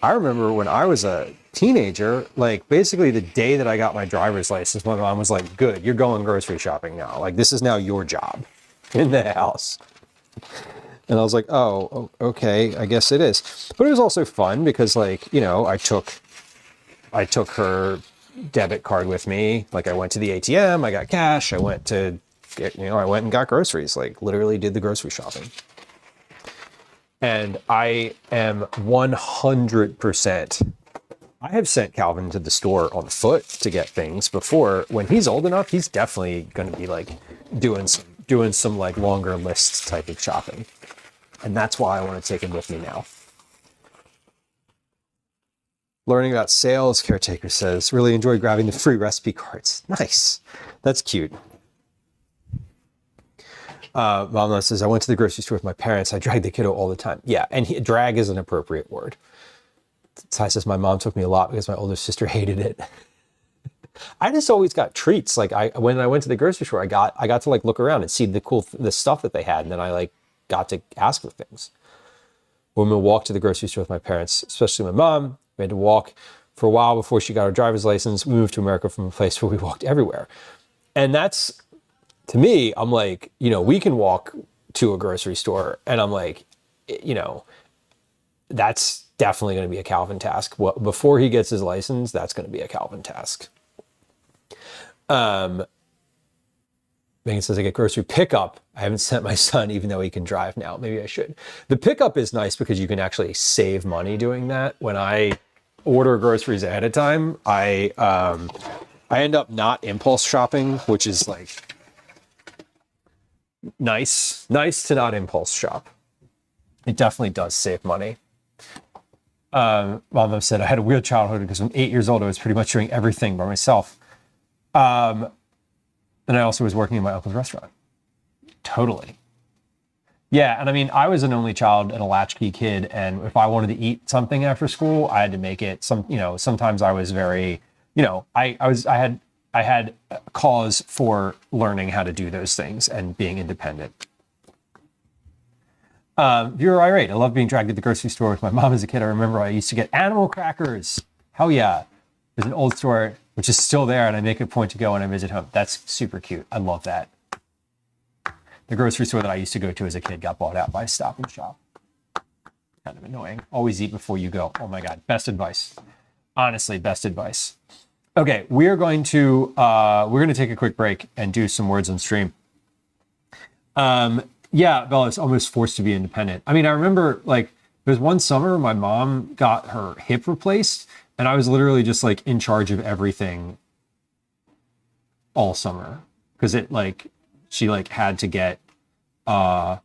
I remember when I was a teenager, like basically the day that I got my driver's license, my mom was like, good, you're going grocery shopping now. Like, this is now your job in the house. And I was like, oh, okay, I guess it is. But it was also fun because like, I took her debit card with me. Like, I went to the ATM, I got cash, I went and got groceries, like literally did the grocery shopping. And I am 100%. I have sent Calvin to the store on foot to get things before. When he's old enough, he's definitely going to be like doing some like longer lists type of shopping. And that's why I want to take him with me now. Learning about sales, caretaker says, really enjoy grabbing the free recipe cards. Nice. That's cute. Mama says, I went to the grocery store with my parents. I drag the kiddo all the time. Yeah, and drag is an appropriate word. Ty says, my mom took me a lot because my older sister hated it. I just always got treats. Like when I went to the grocery store, I got to like look around and see the stuff that they had, and then I like got to ask for things. When we walked to the grocery store with my parents, especially my mom, we had to walk for a while before she got her driver's license. We moved to America from a place where we walked everywhere. And that's, to me, I'm like, we can walk to a grocery store, and I'm like, that's definitely going to be a Calvin task. Well, before he gets his license, that's going to be a Calvin task. Megan says, I get grocery pickup. I haven't sent my son, even though he can drive now. Maybe I should. The pickup is nice because you can actually save money doing that. When I order groceries ahead of time, I end up not impulse shopping, which is like nice to not impulse shop. It definitely does save money. Mom said, I had a weird childhood because from 8 years old, I was pretty much doing everything by myself. And I also was working in my uncle's restaurant. Totally. Yeah, and I mean, I was an only child and a latchkey kid, and if I wanted to eat something after school, I had to make it. Sometimes I was very, I had cause for learning how to do those things and being independent. Viewer irate. I love being dragged to the grocery store with my mom as a kid. I remember I used to get animal crackers. Hell yeah. There's an old store which is still there, and I make a point to go when I visit home. That's super cute. I love that. The grocery store that I used to go to as a kid got bought out by Stop and Shop. Kind of annoying. Always eat before you go. Oh my God. Best advice. Honestly, best advice. Okay, we're going to take a quick break and do some words on stream. Yeah, Bella's almost forced to be independent. I mean, I remember like there's one summer my mom got her hip replaced, and I was literally just like in charge of everything all summer because it like she like had to get that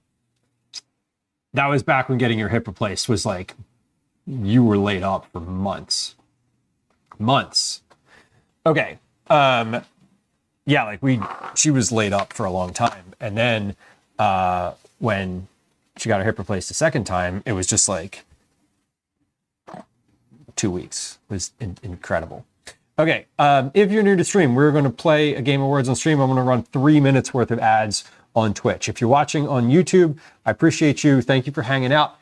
was back when getting your hip replaced was like you were laid up for months. Okay. Yeah, like she was laid up for a long time. And then when she got her hip replaced the second time, it was just like 2 weeks. It was incredible. Okay, if you're new to stream, we're going to play a game of words on stream. I'm going to run 3 minutes worth of ads on Twitch. If you're watching on YouTube, I appreciate you. Thank you for hanging out.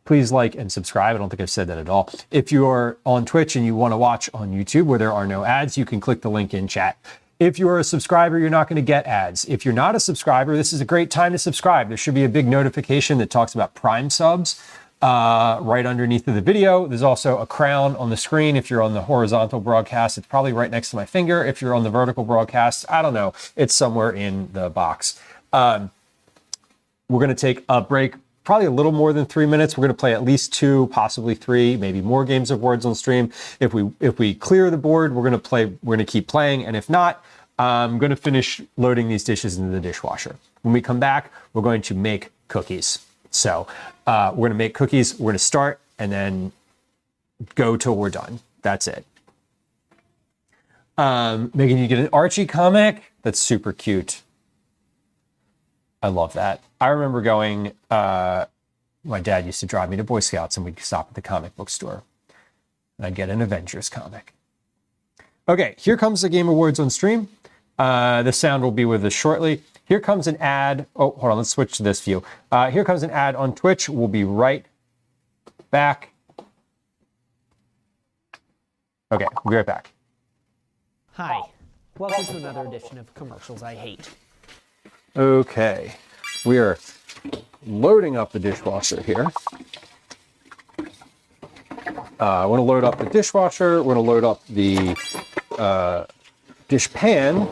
Please like and subscribe. I don't think I've said that at all. If you're on Twitch and you want to watch on YouTube where there are no ads, you can click the link in chat. If you're a subscriber, you're not going to get ads. If you're not a subscriber, this is a great time to subscribe. There should be a big notification that talks about Prime subs right underneath of the video. There's also a crown on the screen. If you're on the horizontal broadcast, it's probably right next to my finger. If you're on the vertical broadcast, I don't know. It's somewhere in the box. We're going to take a break, probably a little more than 3 minutes. We're going to play at least 2, possibly 3, maybe more games of words on stream. If we clear the board, we're going to keep playing. And if not, I'm going to finish loading these dishes into the dishwasher. When we come back, we're going to make cookies. So we're going to make cookies. We're going to start and then go till we're done. That's it. Megan, you get an Archie comic? That's super cute. I love that. I remember going, my dad used to drive me to Boy Scouts and we'd stop at the comic book store. And I'd get an Avengers comic. Okay, here comes the Game of Words on stream. The sound will be with us shortly. Here comes an ad. Oh, hold on, let's switch to this view. Here comes an ad on Twitch. We'll be right back. Okay, we'll be right back. Hi, welcome to another edition of Commercials I Hate. Okay, we are loading up the dishwasher here. I want to load up the dishwasher. We're going to load up the dish pan.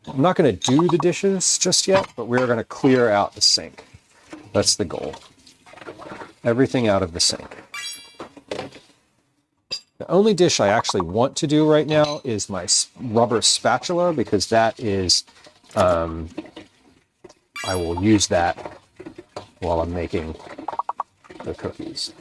I'm not going to do the dishes just yet, but we're going to clear out the sink. That's the goal. Everything out of the sink. The only dish I actually want to do right now is my rubber spatula because that is, I will use that while I'm making the cookies.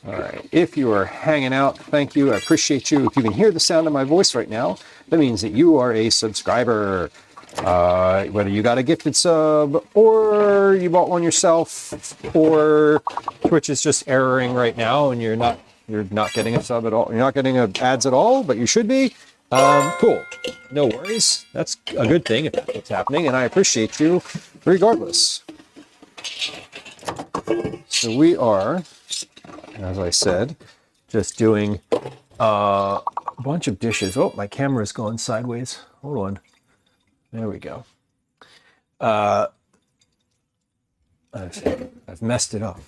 All right, if you are hanging out, thank you. I appreciate you. If you can hear the sound of my voice right now, that means that you are a subscriber. Whether you got a gifted sub or you bought one yourself or Twitch is just erroring right now and you're not getting a sub at all. You're not getting ads at all, but you should be. Cool. No worries. That's a good thing if that's what's happening, and I appreciate you regardless. So we are, as I said, just doing a bunch of dishes. Oh, my camera's gone sideways. Hold on. There we go. I've messed it up.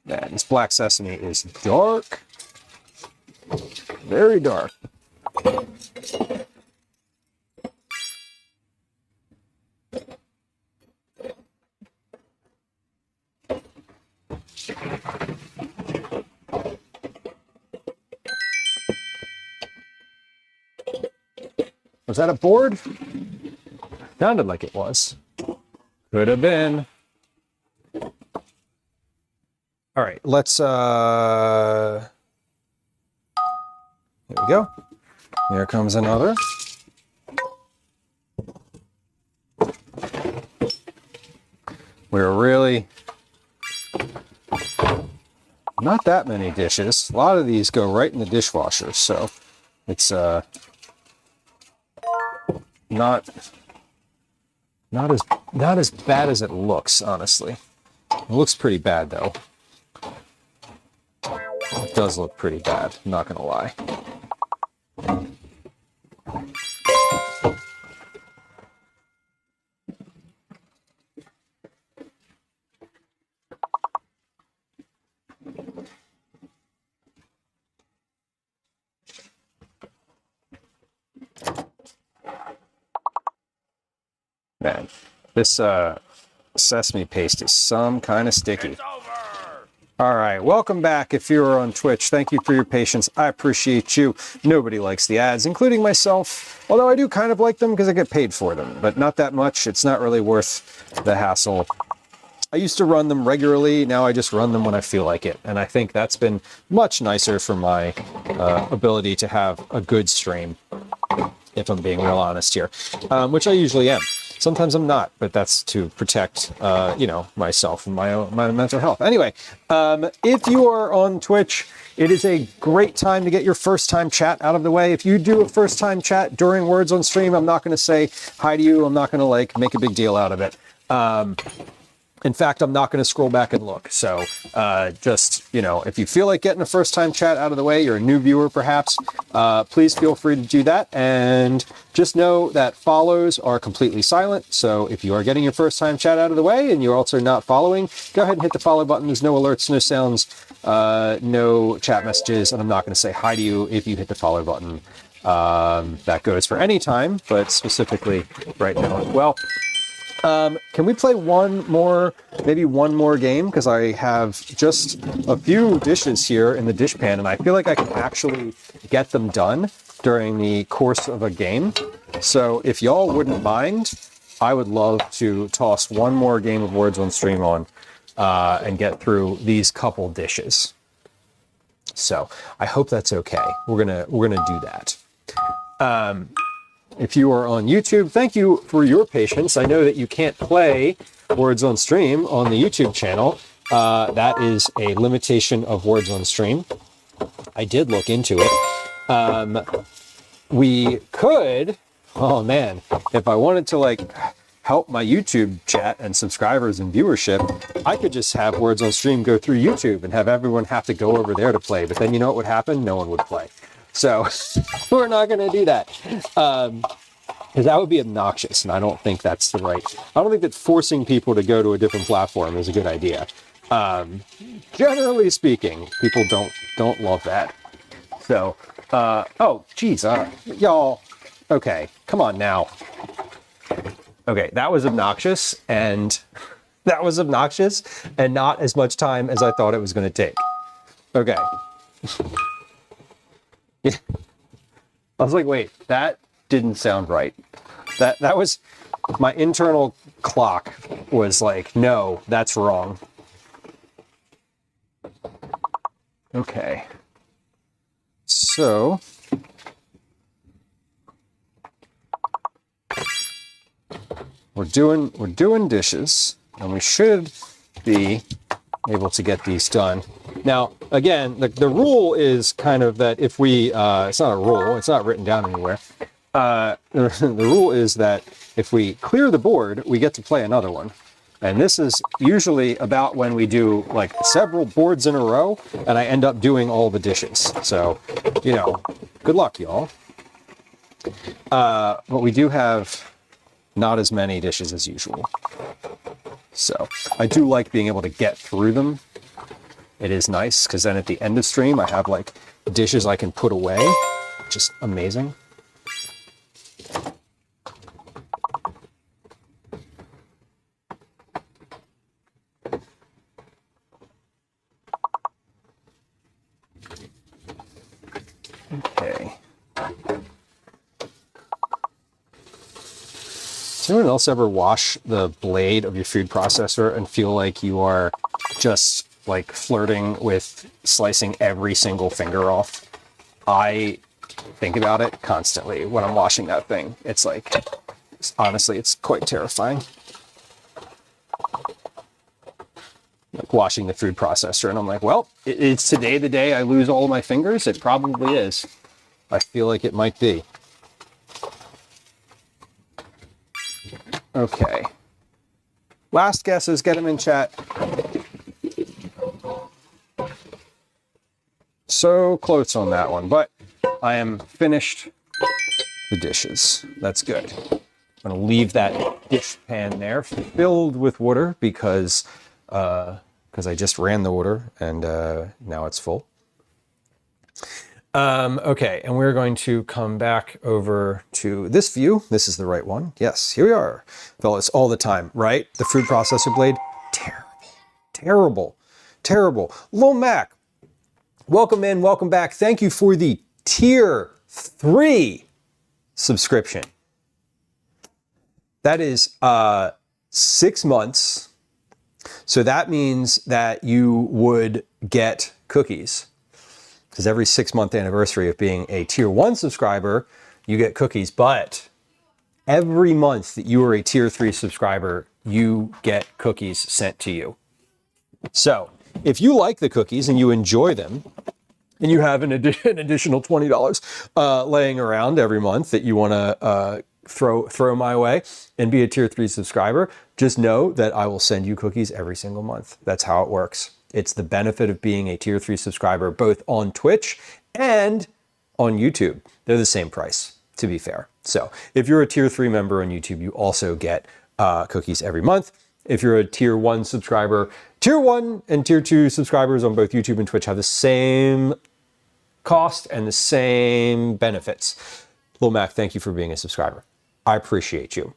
Man, this black sesame is dark. Very dark. Was that a board? Sounded like it was. Could have been. All right, let's, there we go. There comes another. We're really, not that many dishes. A lot of these go right in the dishwasher, so it's not as bad as it looks, honestly. It looks pretty bad though. It does look pretty bad, I'm not gonna lie. Man, this sesame paste is some kind of sticky. All right, welcome back. If you're on Twitch, thank you for your patience. I appreciate you. Nobody likes the ads, including myself, although I do kind of like them because I get paid for them, but not that much. It's not really worth the hassle. I used to run them regularly. Now I just run them when I feel like it. And I think that's been much nicer for my ability to have a good stream, if I'm being real honest here, which I usually am. Sometimes I'm not, but that's to protect, myself and my mental health. Anyway, if you are on Twitch, it is a great time to get your first time chat out of the way. If you do a first time chat during Words on Stream, I'm not going to say hi to you. I'm not going to make a big deal out of it. In fact, I'm not going to scroll back and look. So if you feel like getting a first time chat out of the way, you're a new viewer perhaps, please feel free to do that. And just know that follows are completely silent. So if you are getting your first time chat out of the way and you're also not following, go ahead and hit the follow button. There's no alerts, no sounds, no chat messages. And I'm not going to say hi to you if you hit the follow button. That goes for any time, but specifically right now as well. Can we play maybe one more game? Because I have just a few dishes here in the dish pan, and I feel like I can actually get them done during the course of a game. So if y'all wouldn't mind, I would love to toss one more game of Words on Stream on and get through these couple dishes. So I hope that's okay. We're gonna do that. If you are on YouTube, thank you for your patience. I know that you can't play Words on Stream on the YouTube channel. That is a limitation of Words on Stream. I did look into it. We could, oh man, if I wanted to help my YouTube chat and subscribers and viewership, I could just have Words on Stream go through YouTube and have everyone have to go over there to play. But then you know what would happen? No one would play. So we're not going to do that because that would be obnoxious. And I don't think that's I don't think that forcing people to go to a different platform is a good idea. Generally speaking, people don't love that. So, oh, geez, y'all. Okay, come on now. Okay, that was obnoxious and not as much time as I thought it was going to take. Okay. Yeah. I was like, wait, that didn't sound right. That was, my internal clock was like, no, that's wrong. Okay. So, we're doing dishes, and we should be able to get these done. Now, again, the rule is kind of that if we, it's not a rule, it's not written down anywhere. The rule is that if we clear the board, we get to play another one. And this is usually about when we do several boards in a row, and I end up doing all the dishes. So, good luck, y'all. But we do have not as many dishes as usual. So I do like being able to get through them. It is nice because then at the end of stream, I have dishes I can put away, which is amazing. Okay. Does anyone else ever wash the blade of your food processor and feel like you are just flirting with slicing every single finger off? I think about it constantly when I'm washing that thing. It's honestly, it's quite terrifying. Washing the food processor, and I'm like, well, it's today the day I lose all of my fingers? It probably is. I feel like it might be. Okay. Last guesses, get them in chat. So close on that one, but I am finished the dishes. That's good. I'm going to leave that dish pan there filled with water because I just ran the water and now it's full. Okay, and we're going to come back over to this view. This is the right one. Yes, here we are. Fellas, all the time, right? The food processor blade, terrible, terrible, terrible. Lil Mac, welcome in, welcome back. Thank you for the tier 3 subscription. That is 6 months. So that means that you would get cookies. Because every 6-month anniversary of being a tier 1 subscriber, you get cookies. But every month that you are a tier 3 subscriber, you get cookies sent to you. So if you like the cookies and you enjoy them, and you have an additional $20 laying around every month that you want to throw my way and be a tier 3 subscriber, just know that I will send you cookies every single month. That's how it works. It's the benefit of being a tier 3 subscriber, both on Twitch and on YouTube. They're the same price, to be fair. So if you're a tier 3 member on YouTube, you also get cookies every month. If you're a tier 1 subscriber, tier 1 and tier 2 subscribers on both YouTube and Twitch have the same cost and the same benefits. Lil Mac, thank you for being a subscriber. I appreciate you.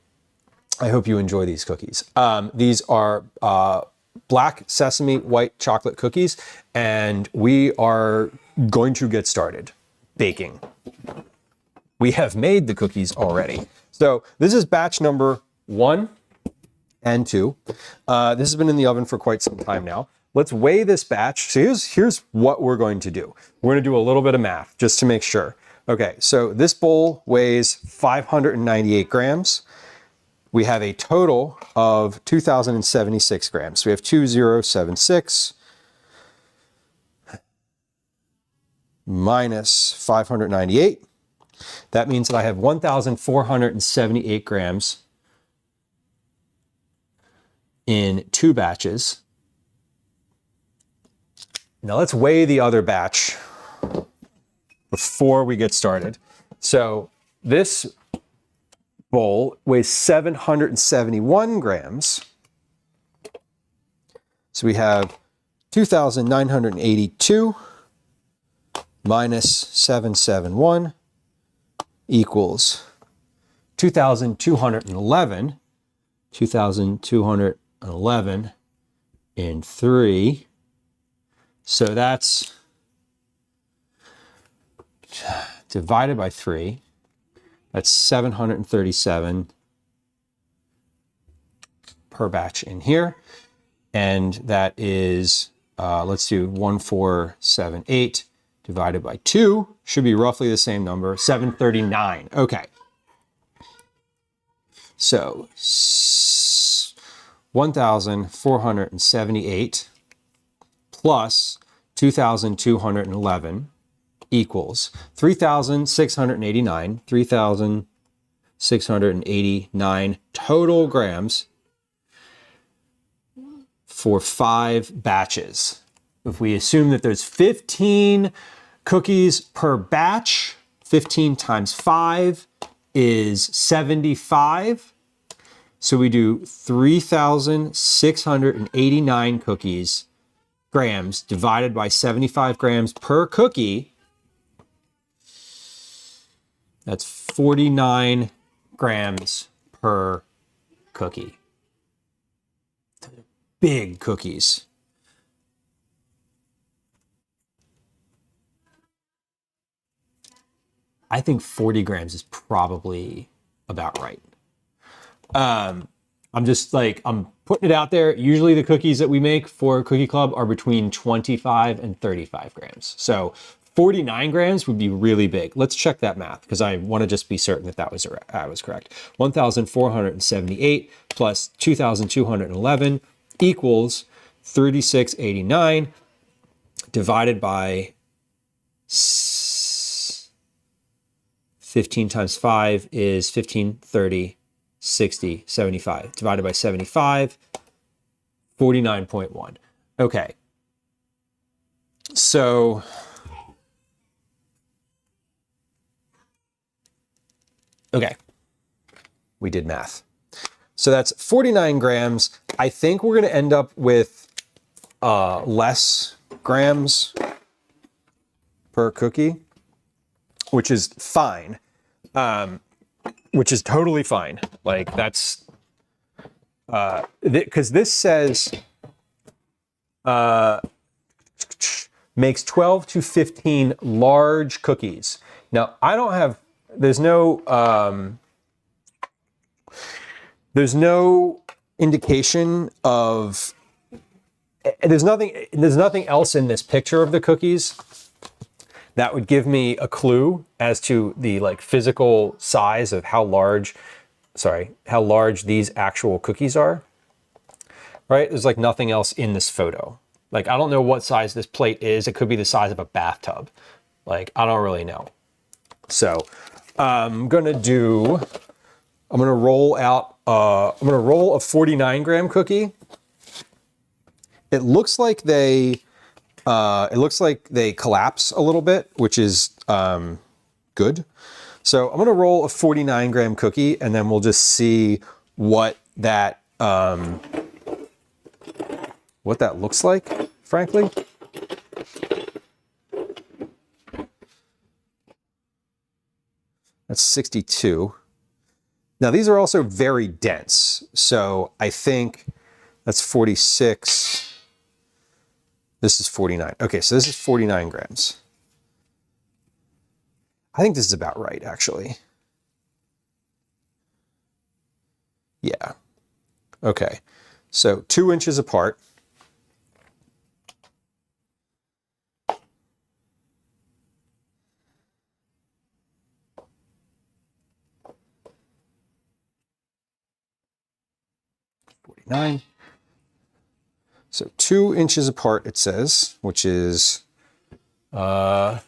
I hope you enjoy these cookies. These are black sesame white chocolate cookies, and we are going to get started baking. We have made the cookies already. So this is batch number 1 and 2. This has been in the oven for quite some time now. Let's weigh this batch. So here's what we're going to do. We're going to do a little bit of math just to make sure. Okay, so this bowl weighs 598 grams. We have a total of 2,076 grams. So we have 2076 minus 598. That means that I have 1,478 grams in 2 batches. Now let's weigh the other batch before we get started. So this bowl weighs 771 grams. So we have 2,982 minus 771 equals 2,211. 2,211 in 3. So that's divided by 3. That's 737 per batch in here. And that is, let's do 1478 divided by 2. Should be roughly the same number, 739. Okay. So 1,478 plus 2,211 equals 3,689, 3,689 total grams for 5 batches. If we assume that there's 15 cookies per batch, 15 times 5 is 75. So we do 3,689 grams divided by 75 grams per cookie. That's 49 grams per cookie. Big cookies. I think 40 grams is probably about right. I'm putting it out there. Usually the cookies that we make for Cookie Club are between 25 and 35 grams. So 49 grams would be really big. Let's check that math because I want to just be certain that I was correct. 1,478 plus 2,211 equals 3,689 divided by 15 times 5 is 15, 30, 60, 75. Divided by 75, 49.1. Okay. So okay, we did math. So that's 49 grams. I think we're going to end up with less grams per cookie. which is fine. Which is totally fine. Like that's, because this says, makes 12 to 15 large cookies. Now I don't have, there's no indication of, there's nothing else in this picture of the cookies that would give me a clue as to the like physical size of how large these actual cookies are, right? There's like nothing else in this photo. Like, I don't know what size this plate is. It could be the size of a bathtub. Like, I don't really know. So I'm gonna roll a 49 gram cookie. It looks like they collapse a little bit, which is good. So I'm gonna roll a 49 gram cookie, and then we'll just see what that looks like, frankly. That's 62. Now these are also very dense. So I think that's 46. This is 49. Okay, so this is 49 grams. I think this is about right, actually. Yeah. Okay, so 2 inches apart. So 2 inches apart, it says, which is, let's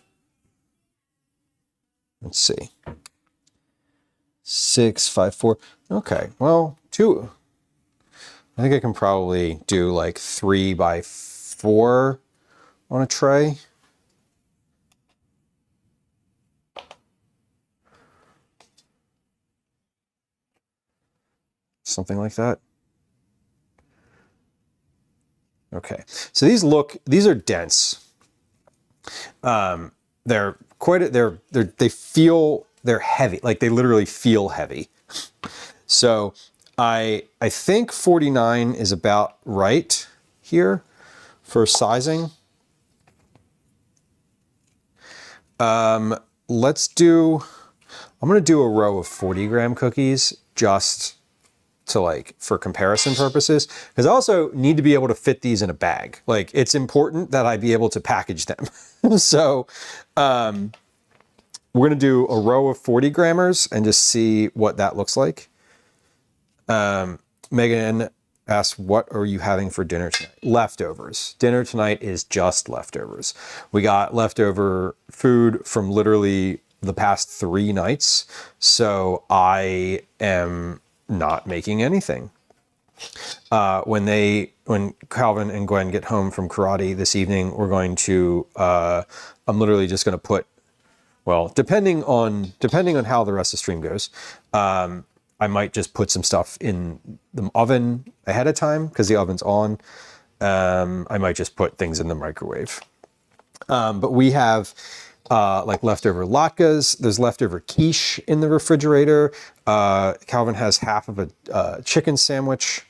see, 6, 5, 4. Okay, well, 2. I think I can probably do like 3 by 4 on a tray. Something like that. Okay, so these are dense. They're heavy, like they literally feel heavy. So I think 49 is about right here for sizing. I'm gonna do a row of 40 gram cookies just to like for comparison purposes, because I also need to be able to fit these in a bag. Like, it's important that I be able to package them. So we're gonna do a row of 40 grammers and just see what that looks like. Megan asks, what are you having for dinner tonight? Leftovers. Dinner tonight is just leftovers. We got leftover food from literally the past 3 nights, so I am not making anything. When Calvin and Gwen get home from karate this evening, we're going to, I'm literally just going to put, well, depending on how the rest of the stream goes, I might just put some stuff in the oven ahead of time because the oven's on. I might just put things in the microwave. But we have like leftover latkes. There's leftover quiche in the refrigerator. Calvin has half of a chicken sandwich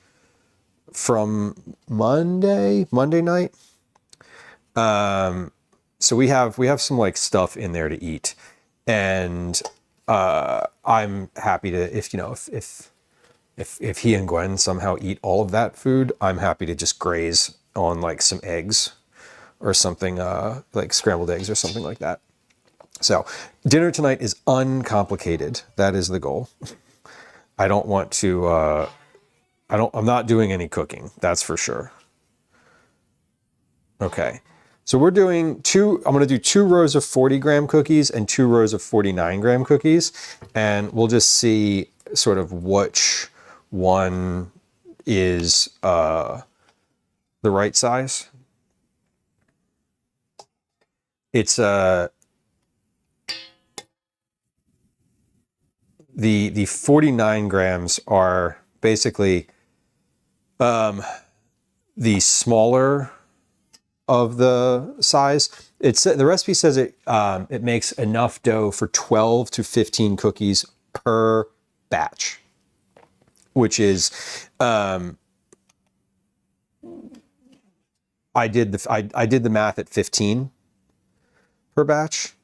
from Monday night. So we have some like stuff in there to eat, and I'm happy to, if he and Gwen somehow eat all of that food, I'm happy to just graze on like some eggs or something, like scrambled eggs or something like that. So dinner tonight is uncomplicated. That is the goal. I don't want to, I'm not doing any cooking. That's for sure. Okay. So we're doing I'm going to do 2 rows of 40 gram cookies and 2 rows of 49 gram cookies. And we'll just see sort of which one is the right size. It's the 49 grams are basically the smaller of the size. The recipe says it makes enough dough for 12 to 15 cookies per batch, which is I did the math at 15 per batch.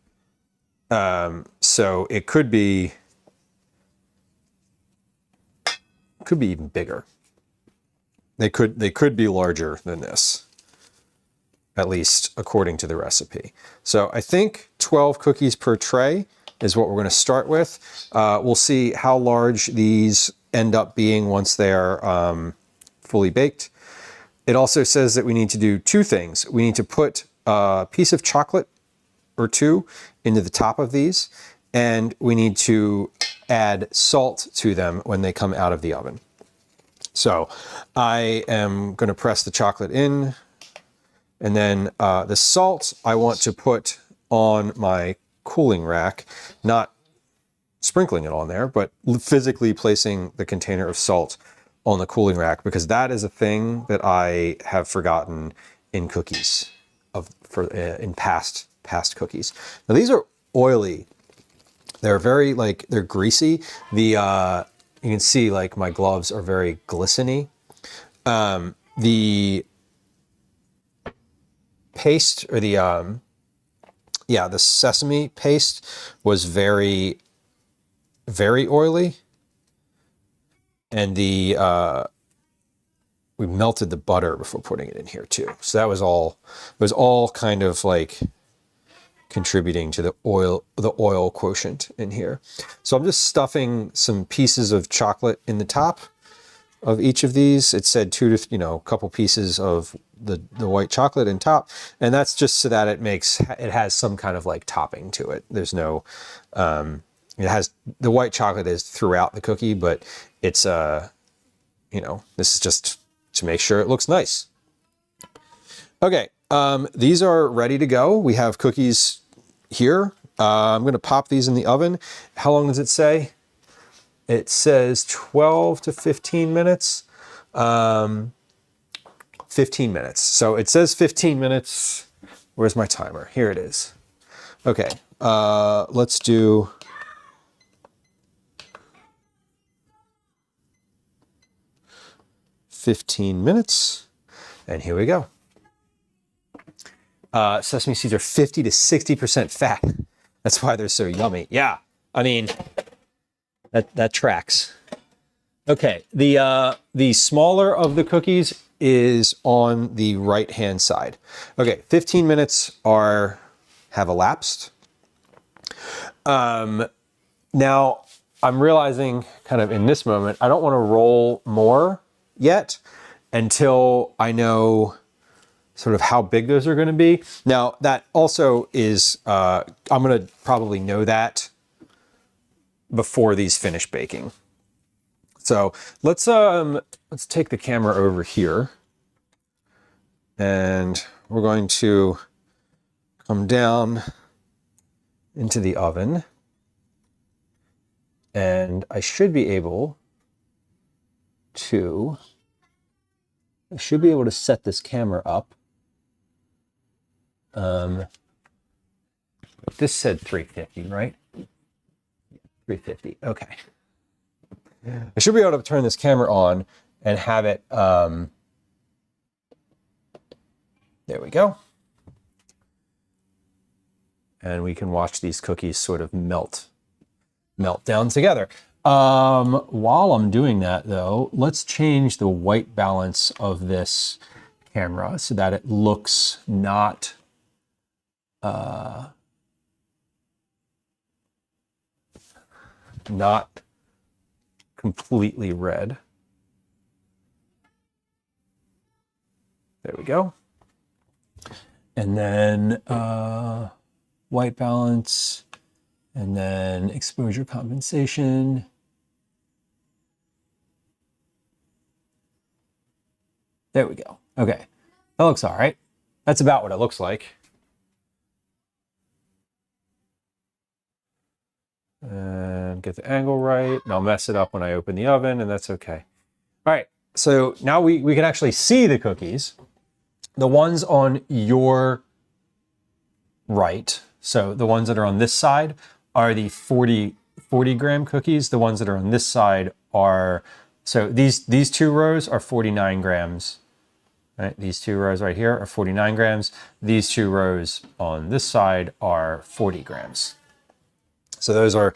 So it could be even bigger. They could be larger than this, at least according to the recipe. So I think 12 cookies per tray is what we're going to start with. We'll see how large these end up being once they're fully baked. It also says that we need to do two things. We need to put a piece of chocolate or two into the top of these, and we need to add salt to them when they come out of the oven. So I am going to press the chocolate in, and then the salt I want to put on my cooling rack, not sprinkling it on there, but physically placing the container of salt on the cooling rack, because that is a thing that I have forgotten in cookies in past cookies. Now these are oily. They're very they're greasy. You can see like my gloves are very glistening. The paste or the sesame paste was very, very oily. And we melted the butter before putting it in here too. So that was all kind of like contributing to the oil quotient in here. So I'm just stuffing some pieces of chocolate in the top of each of these. It said a couple pieces of the white chocolate in top, and that's just so that it has some kind of like topping to it. There's no, it has, the white chocolate is throughout the cookie, but it's this is just to make sure it looks nice. Okay, these are ready to go. We have cookies here. I'm going to pop these in the oven. How long does it say? It says 12 to 15 minutes. 15 minutes. So it says 15 minutes. Where's my timer? Here it is. Okay, let's do 15 minutes. And here we go. Sesame seeds are 50 to 60% fat. That's why they're so yummy. Yeah, I mean, that tracks. Okay, the smaller of the cookies is on the right-hand side. Okay, 15 minutes have elapsed. Now, I'm realizing kind of in this moment, I don't want to roll more yet until I know sort of how big those are going to be. Now, that also is, I'm going to probably know that before these finish baking. So let's take the camera over here, and we're going to come down into the oven, and I should be able to set this camera up. This said 350, right? 350. Okay. I should be able to turn this camera on and have it. There we go. And we can watch these cookies sort of melt down together. While I'm doing that, though, let's change the white balance of this camera so that it looks not completely red. There we go. And then white balance, and then exposure compensation. There we go. Okay, that looks all right. That's about what it looks like. And get the angle right. And I'll mess it up when I open the oven, and that's okay. All right, so now we can actually see the cookies. The ones on your right, so the ones that are on this side are the 40 gram cookies. The ones that are on this side are, so these two rows are 49 grams. Right? These two rows right here are 49 grams. These two rows on this side are 40 grams. So those are,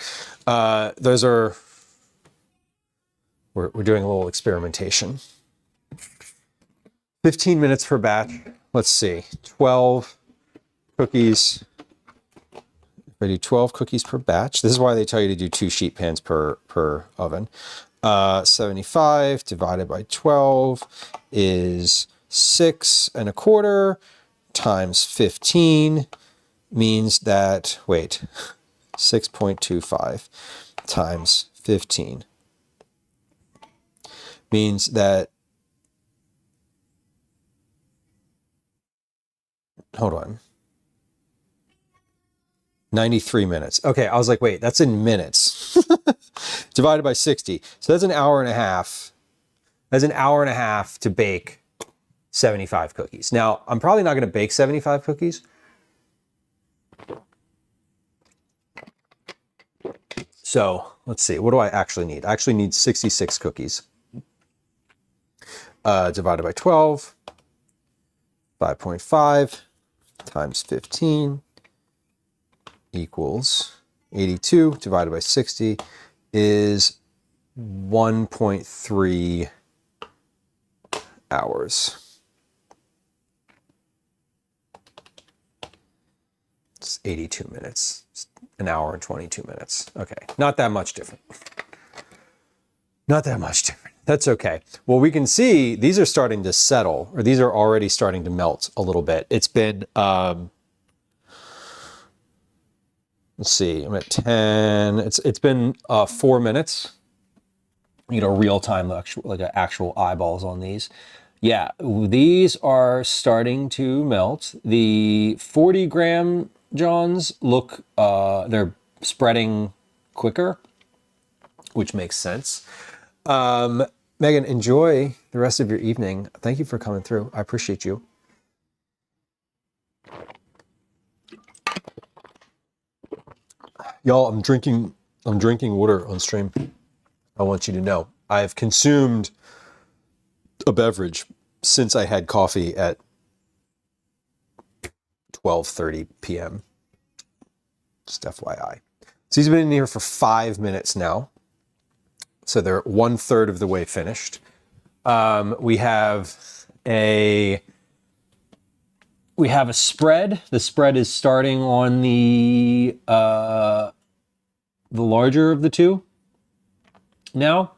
we're doing a little experimentation. 15 minutes per batch. Let's see, 12 cookies. If I do 12 cookies per batch, this is why they tell you to do 2 sheet pans per oven. 75 divided by 12 is 6 1/4 times 15 means that, wait, 6.25 times 15 means that, hold on, 93 minutes. Okay, I was like, wait, that's in minutes. Divided by 60. So that's an hour and a half. That's an hour and a half to bake 75 cookies. Now, I'm probably not going to bake 75 cookies. So let's see, what do I actually need? I actually need 66 cookies. Divided by 12, 5.5 times 15 equals 82 divided by 60 is 1.3 hours. It's 82 minutes. It's an hour and 22 minutes. Okay, not that much different. Not that much different. That's okay. Well, we can see these are starting to settle, or these are already starting to melt a little bit. It's been, let's see, I'm at 10. It's been 4 minutes. You know, real time, like actual eyeballs on these. Yeah, these are starting to melt. The 40 gram Johns look, they're spreading quicker, which makes sense. Megan, enjoy the rest of your evening. Thank you for coming through. I appreciate you. Y'all, I'm drinking water on stream. I want you to know I've consumed a beverage since I had coffee at 12:30 p.m. Just FYI. So he's been in here for 5 minutes now. So they're 1/3 of the way finished. We have a spread. The spread is starting on the larger of the two now,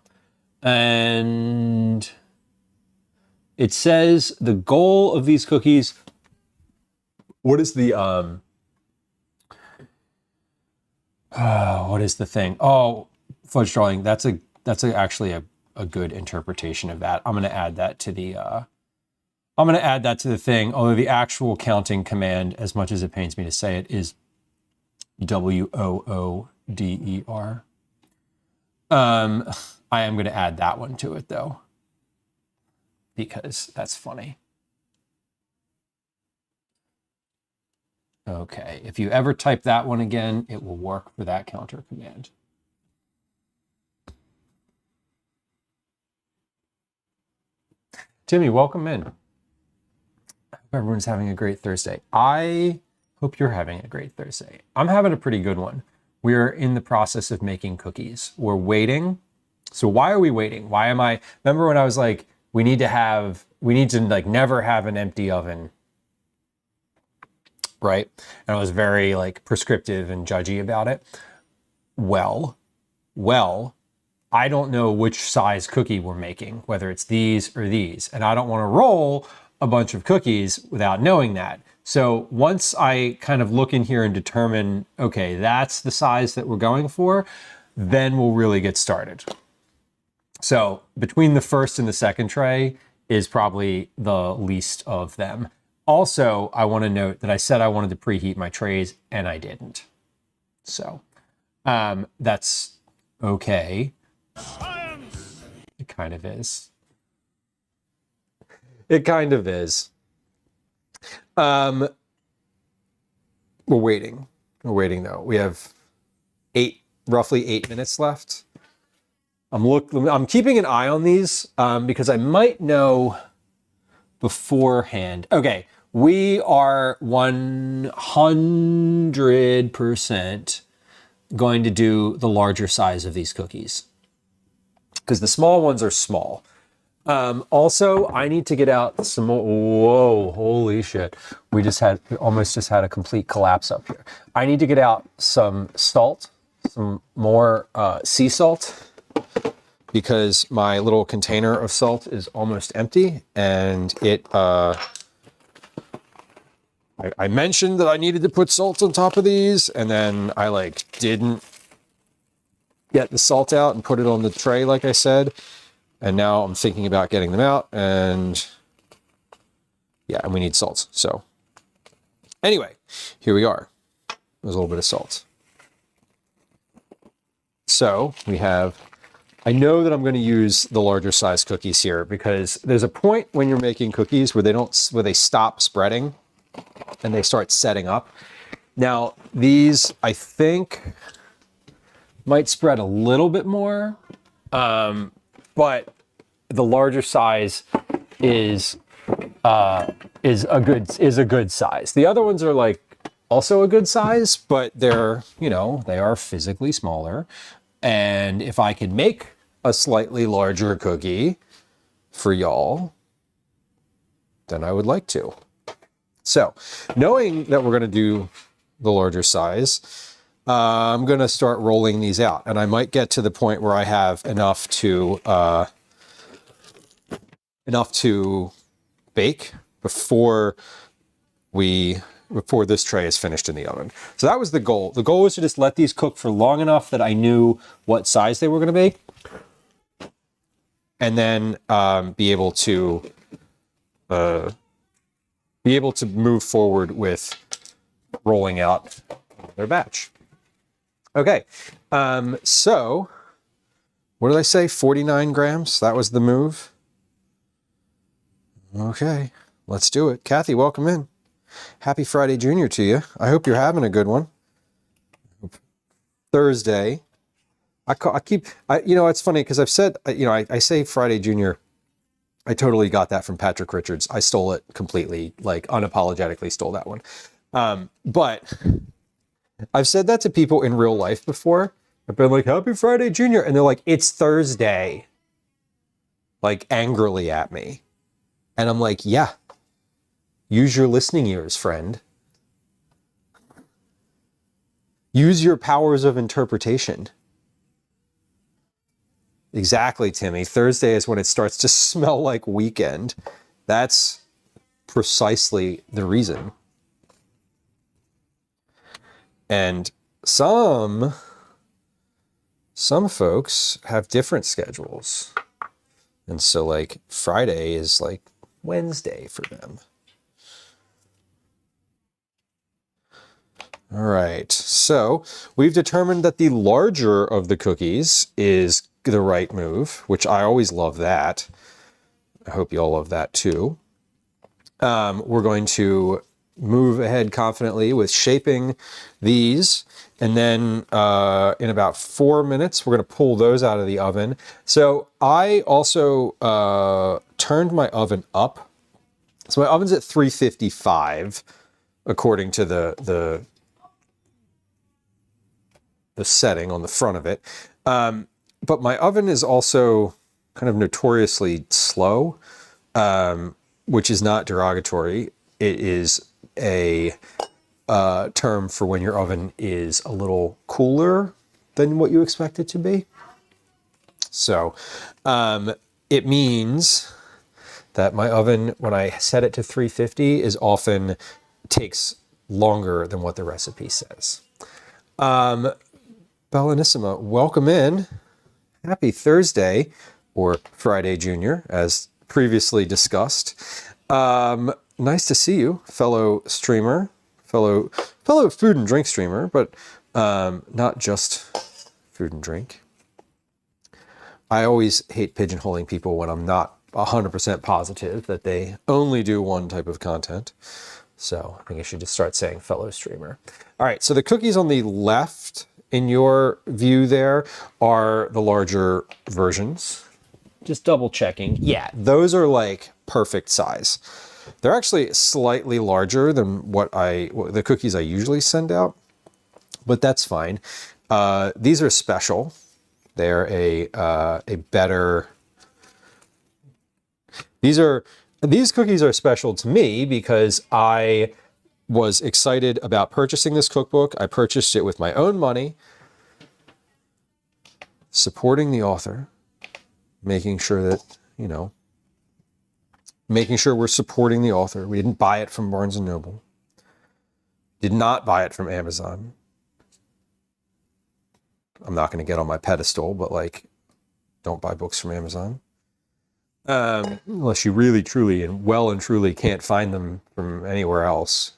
and it says the goal of these cookies. What is the what is the thing? Oh, fudge drawing. That's actually a good interpretation of that. I'm going to add that to the thing. Although the actual counting command, as much as it pains me to say it, is WOODER. I am going to add that one to it though, because that's funny. Okay, if you ever type that one again, it will work for that counter command. Timmy, welcome in. I hope everyone's having a great Thursday. I hope you're having a great Thursday. I'm having a pretty good one. We're in the process of making cookies. We're waiting. So why are we waiting? Why am I, remember when I was like, we need to like never have an empty oven, right? And I was very like prescriptive and judgy about it. Well, I don't know which size cookie we're making, whether it's these or these. And I don't want to roll a bunch of cookies without knowing that. So once I kind of look in here and determine, okay, that's the size that we're going for, then we'll really get started. So between the first and the second tray is probably the least of them. Also, I want to note that I said I wanted to preheat my trays and I didn't. So that's okay. Science! It kind of is. It kind of is. We're waiting. We're waiting though. We have roughly 8 minutes left. I'm keeping an eye on these because I might know beforehand. Okay, we are 100% going to do the larger size of these cookies because the small ones are small. Also, I need to get out some more. Whoa, holy shit. We almost just had a complete collapse up here. I need to get out some salt, some more sea salt, because my little container of salt is almost empty, and I mentioned that I needed to put salt on top of these, and then I didn't get the salt out and put it on the tray like I said. And now I'm thinking about getting them out, and yeah, and we need salt. So anyway, here we are. There's a little bit of salt. So we have, I know that I'm going to use the larger size cookies here because there's a point when you're making cookies where they stop spreading and they start setting up. Now these, I think, might spread a little bit more. But the larger size is a good size. The other ones are also a good size, but they are physically smaller. And if I can make a slightly larger cookie for y'all, then I would like to. So, knowing that we're going to do the larger size, I'm going to start rolling these out, and I might get to the point where I have enough to bake before this tray is finished in the oven. So that was the goal. The goal was to just let these cook for long enough that I knew what size they were going to make, and then be able to move forward with rolling out their batch. Okay, so what did I say? 49 grams? That was the move? Okay, let's do it. Kathy, welcome in. Happy Friday Junior to you. I hope you're having a good one. Thursday. It's funny because I've said, I say Friday Junior. I totally got that from Patrick Richards. I stole it completely, unapologetically stole that one. But I've said that to people in real life before. I've been like, Happy Friday, Junior. And they're like, it's Thursday. Angrily at me. And I'm like, yeah. Use your listening ears, friend. Use your powers of interpretation. Exactly, Timmy. Thursday is when it starts to smell like weekend. That's precisely the reason. And some folks have different schedules. And so Friday is Wednesday for them. All right. So we've determined that the larger of the cookies is the right move, which I always love that. I hope you all love that too. We're going to move ahead confidently with shaping these. And then in about 4 minutes, we're going to pull those out of the oven. So I also turned my oven up. So my oven's at 355, according to the setting on the front of it. But my oven is also kind of notoriously slow, which is not derogatory. It is a term for when your oven is a little cooler than what you expect it to be. So it means that my oven, when I set it to 350, is often takes longer than what the recipe says. Bellanissima, welcome in. Happy Thursday, or Friday Junior, as previously discussed. Nice to see you, fellow streamer, fellow food and drink streamer, but not just food and drink. I always hate pigeonholing people when I'm not 100% positive that they only do one type of content. So I think I should just start saying fellow streamer. All right, so the cookies on the left in your view there are the larger versions. Just double checking. Yeah, those are like perfect size. They're actually slightly larger than what the cookies I usually send out, but that's fine. These are special. They're a better. These cookies are special to me because I was excited about purchasing this cookbook. I purchased it with my own money, supporting the author, making sure that, making sure we're supporting the author. We didn't buy it from Barnes & Noble. Did not buy it from Amazon. I'm not going to get on my pedestal, but like, don't buy books from Amazon. Unless you really, truly, and well and truly can't find them from anywhere else.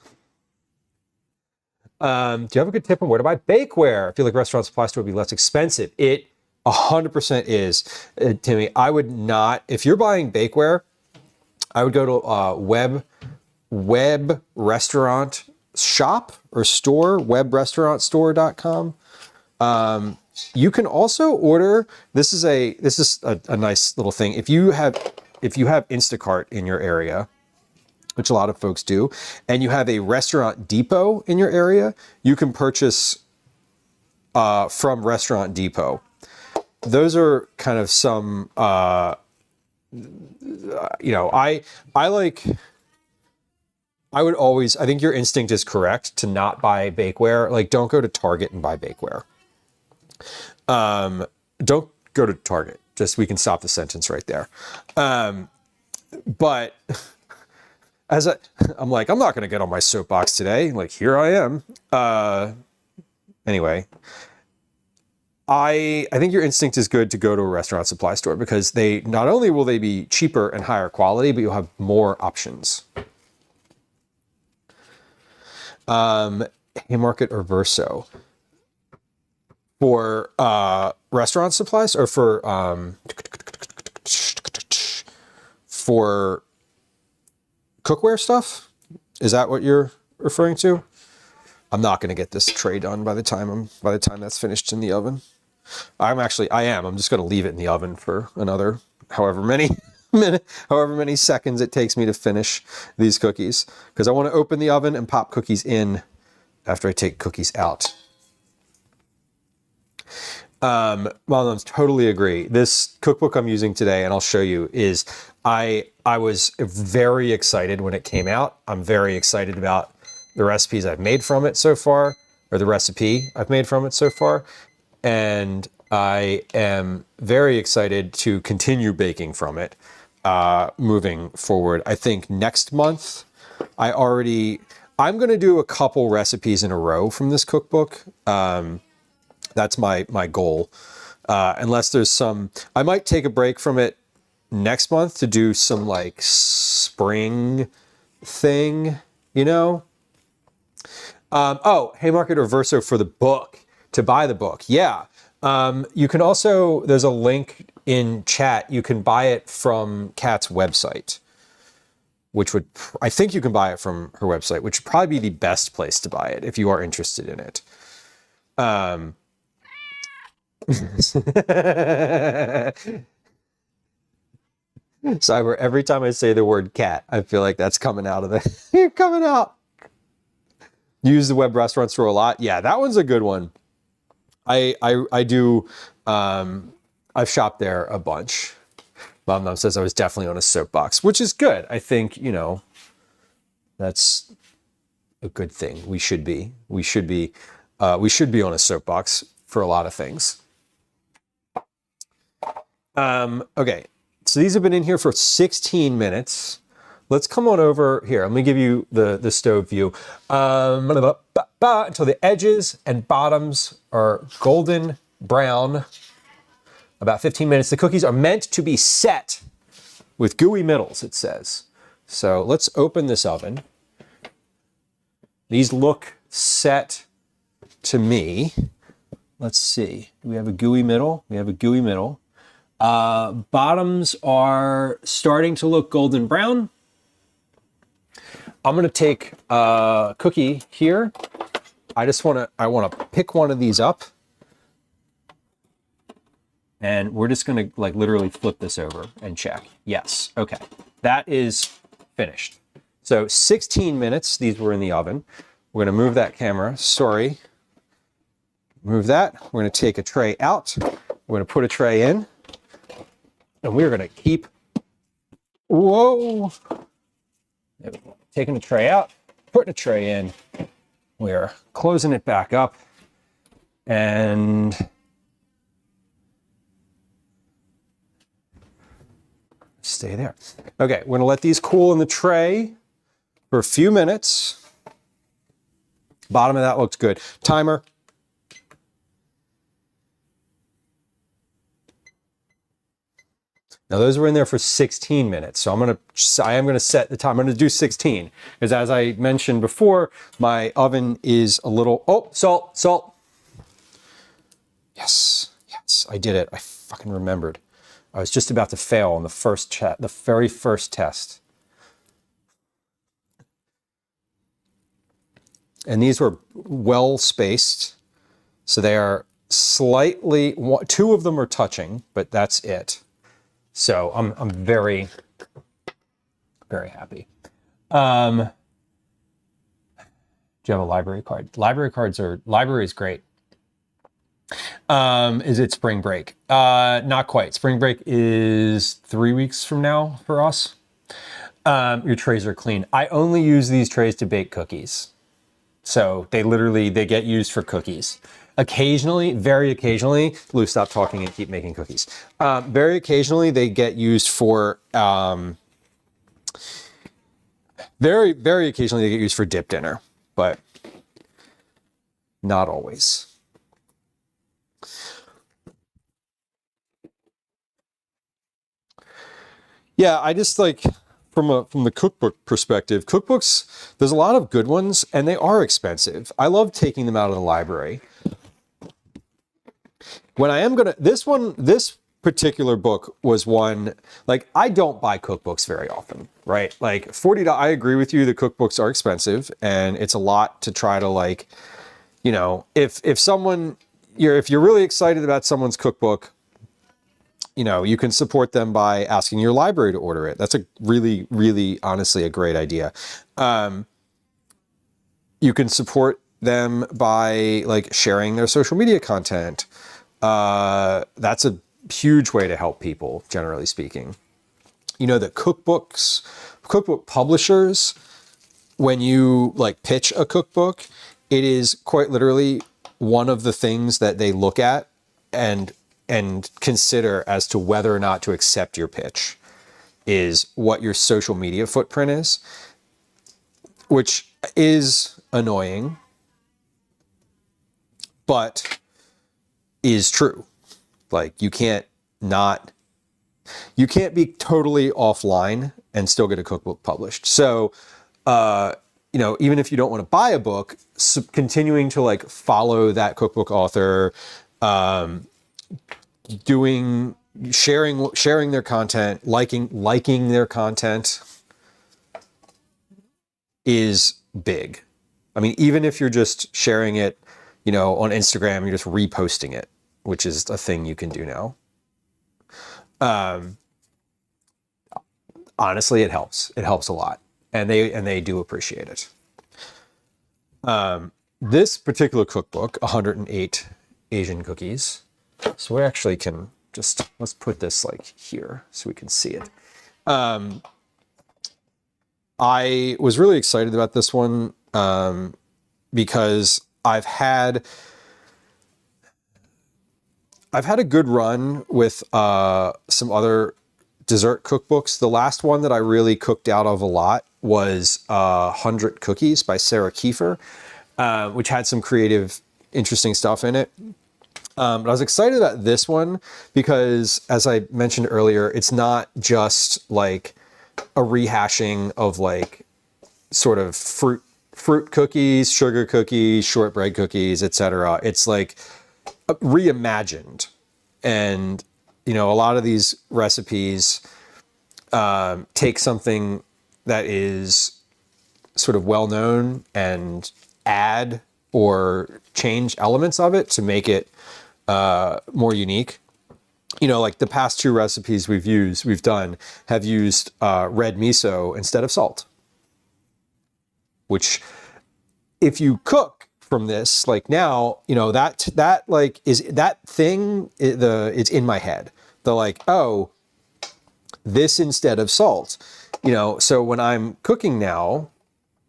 Do you have a good tip on where to buy bakeware? I feel like restaurant supply store would be less expensive. It 100% is, Timmy. I would not, if you're buying bakeware, I would go to web restaurant shop or store, webrestaurantstore.com. You can also order, this is a nice little thing. If you have Instacart in your area, which a lot of folks do, and you have a Restaurant Depot in your area, you can purchase from Restaurant Depot. Those are kind of some, I would always, I think your instinct is correct to not buy bakeware. Like, don't go to Target and buy bakeware. Don't go to Target. Just, we can stop the sentence right there. But I'm like, I'm not going to get on my soapbox today. Like, here I am. Anyway, I think your instinct is good to go to a restaurant supply store because they, not only will they be cheaper and higher quality, but you'll have more options. Haymarket or Verso. For restaurant supplies or for cookware stuff? Is that what you're referring to? I'm not going to get this tray done by the time that's finished in the oven. I am. I'm just going to leave it in the oven for another however many seconds it takes me to finish these cookies, because I want to open the oven and pop cookies in after I take cookies out. Well, I totally agree. This cookbook I'm using today, and I'll show you, is I was very excited when it came out. I'm very excited about the recipes I've made from it so far, or the recipe I've made from it so far. And I am very excited to continue baking from it, moving forward. I think next month, I'm going to do a couple recipes in a row from this cookbook. That's my goal. Unless there's some, I might take a break from it next month to do some like spring thing, Haymarket or Verso for the book, to buy the book. Yeah. You can also, there's a link in chat. You can buy it from Kat's website, I think you can buy it from her website, which would probably be the best place to buy it if you are interested in it. Cyber, every time I say the word cat, I feel like that's coming out of the coming out. Use the web restaurant store a lot. Yeah, that one's a good one. I do. I've shopped there a bunch. Mom says I was definitely on a soapbox, which is good. I think, that's a good thing. We should be on a soapbox for a lot of things. Okay, so these have been in here for 16 minutes. Let's come on over here. Let me give you the stove view. Until the edges and bottoms are golden brown. About 15 minutes. The cookies are meant to be set with gooey middles, it says. So let's open this oven. These look set to me. Let's see. Do we have a gooey middle? We have a gooey middle. Bottoms are starting to look golden brown. I'm gonna take a cookie here. I want to pick one of these up, and we're just gonna like literally flip this over and check. Yes, okay, that is finished. So 16 minutes, these were in the oven. We're gonna move that camera, sorry. Move that, we're gonna take a tray out. We're gonna put a tray in, and we're gonna keep, whoa. There we go. Taking the tray out, putting a tray in. We're closing it back up, and stay there. Okay, we're gonna let these cool in the tray for a few minutes. Bottom of that looks good. Timer. Now those were in there for 16 minutes, so I am gonna set the time. I'm gonna do 16 because, as I mentioned before, my oven is a little. Oh, salt. Yes, I did it. I fucking remembered. I was just about to fail on the very first test. And these were well spaced, so they are slightly. Two of them are touching, but that's it. So I'm very, very happy. Do you have a library card? Library is great. Is it spring break? Not quite. Spring break is 3 weeks from now for us. Your trays are clean. I only use these trays to bake cookies. So they get used for cookies. Occasionally, very occasionally, Lieu, stop talking and keep making cookies. Very occasionally, they get used for, very, very occasionally, they get used for dip dinner, but not always. Yeah, I just like, from the cookbook perspective, cookbooks, there's a lot of good ones, and they are expensive. I love taking them out of the library. When I am gonna, this particular book was one, like, I don't buy cookbooks very often, right? Like $40, I agree with you, the cookbooks are expensive, and it's a lot to try to, like, you know, if you're really excited about someone's cookbook, you know, you can support them by asking your library to order it. That's a really, really, honestly, a great idea. You can support them by, like, sharing their social media content. That's a huge way to help people, generally speaking. You know, the cookbook publishers, when you like pitch a cookbook, it is quite literally one of the things that they look at and consider as to whether or not to accept your pitch is what your social media footprint is, which is annoying, but is true. Like, you can't be totally offline and still get a cookbook published. So, you know, even if you don't want to buy a book, continuing to like follow that cookbook author, sharing their content, liking their content is big. I mean, even if you're just sharing it, you know, on Instagram, you're just reposting it, which is a thing you can do now. Honestly, it helps. It helps a lot, and they do appreciate it. This particular cookbook, 108 Asian cookies. So we actually can just, let's put this like here so we can see it. I was really excited about this one because I've had a good run with some other dessert cookbooks. The last one that I really cooked out of a lot was 100 Cookies by Sarah Kiefer, which had some creative, interesting stuff in it. But I was excited about this one because, as I mentioned earlier, it's not just like a rehashing of like sort of fruit cookies, sugar cookies, shortbread cookies, etc. It's like reimagined. And, you know, a lot of these recipes take something that is sort of well known and add or change elements of it to make it more unique. You know, like the past 2 recipes we've done have used red miso instead of salt, which if you cook from this, like now, you know, that like is that thing, it's in my head. The like, oh, this instead of salt, you know, so when I'm cooking now,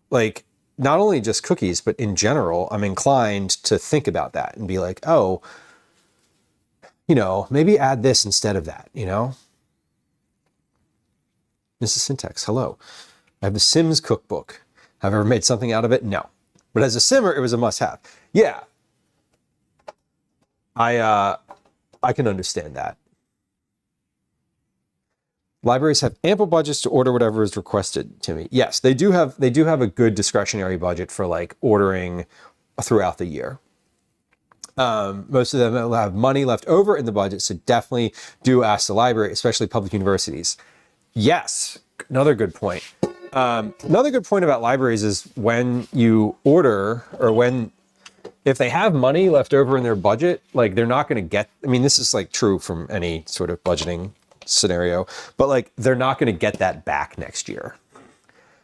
like not only just cookies, but in general, I'm inclined to think about that and be like, oh, you know, maybe add this instead of that, you know? Mrs. Syntax, hello. I have the Sims cookbook. Have I ever made something out of it? No. But as a simmer, it was a must-have. Yeah. I can understand that. Libraries have ample budgets to order whatever is requested, Timmy. Yes, they do have a good discretionary budget for like ordering throughout the year. Most of them will have money left over in the budget, so definitely do ask the library, especially public universities. Yes, another good point. Another good point about libraries is when you order, or if they have money left over in their budget, like they're not going to get, I mean, this is like true from any sort of budgeting scenario, but like they're not going to get that back next year.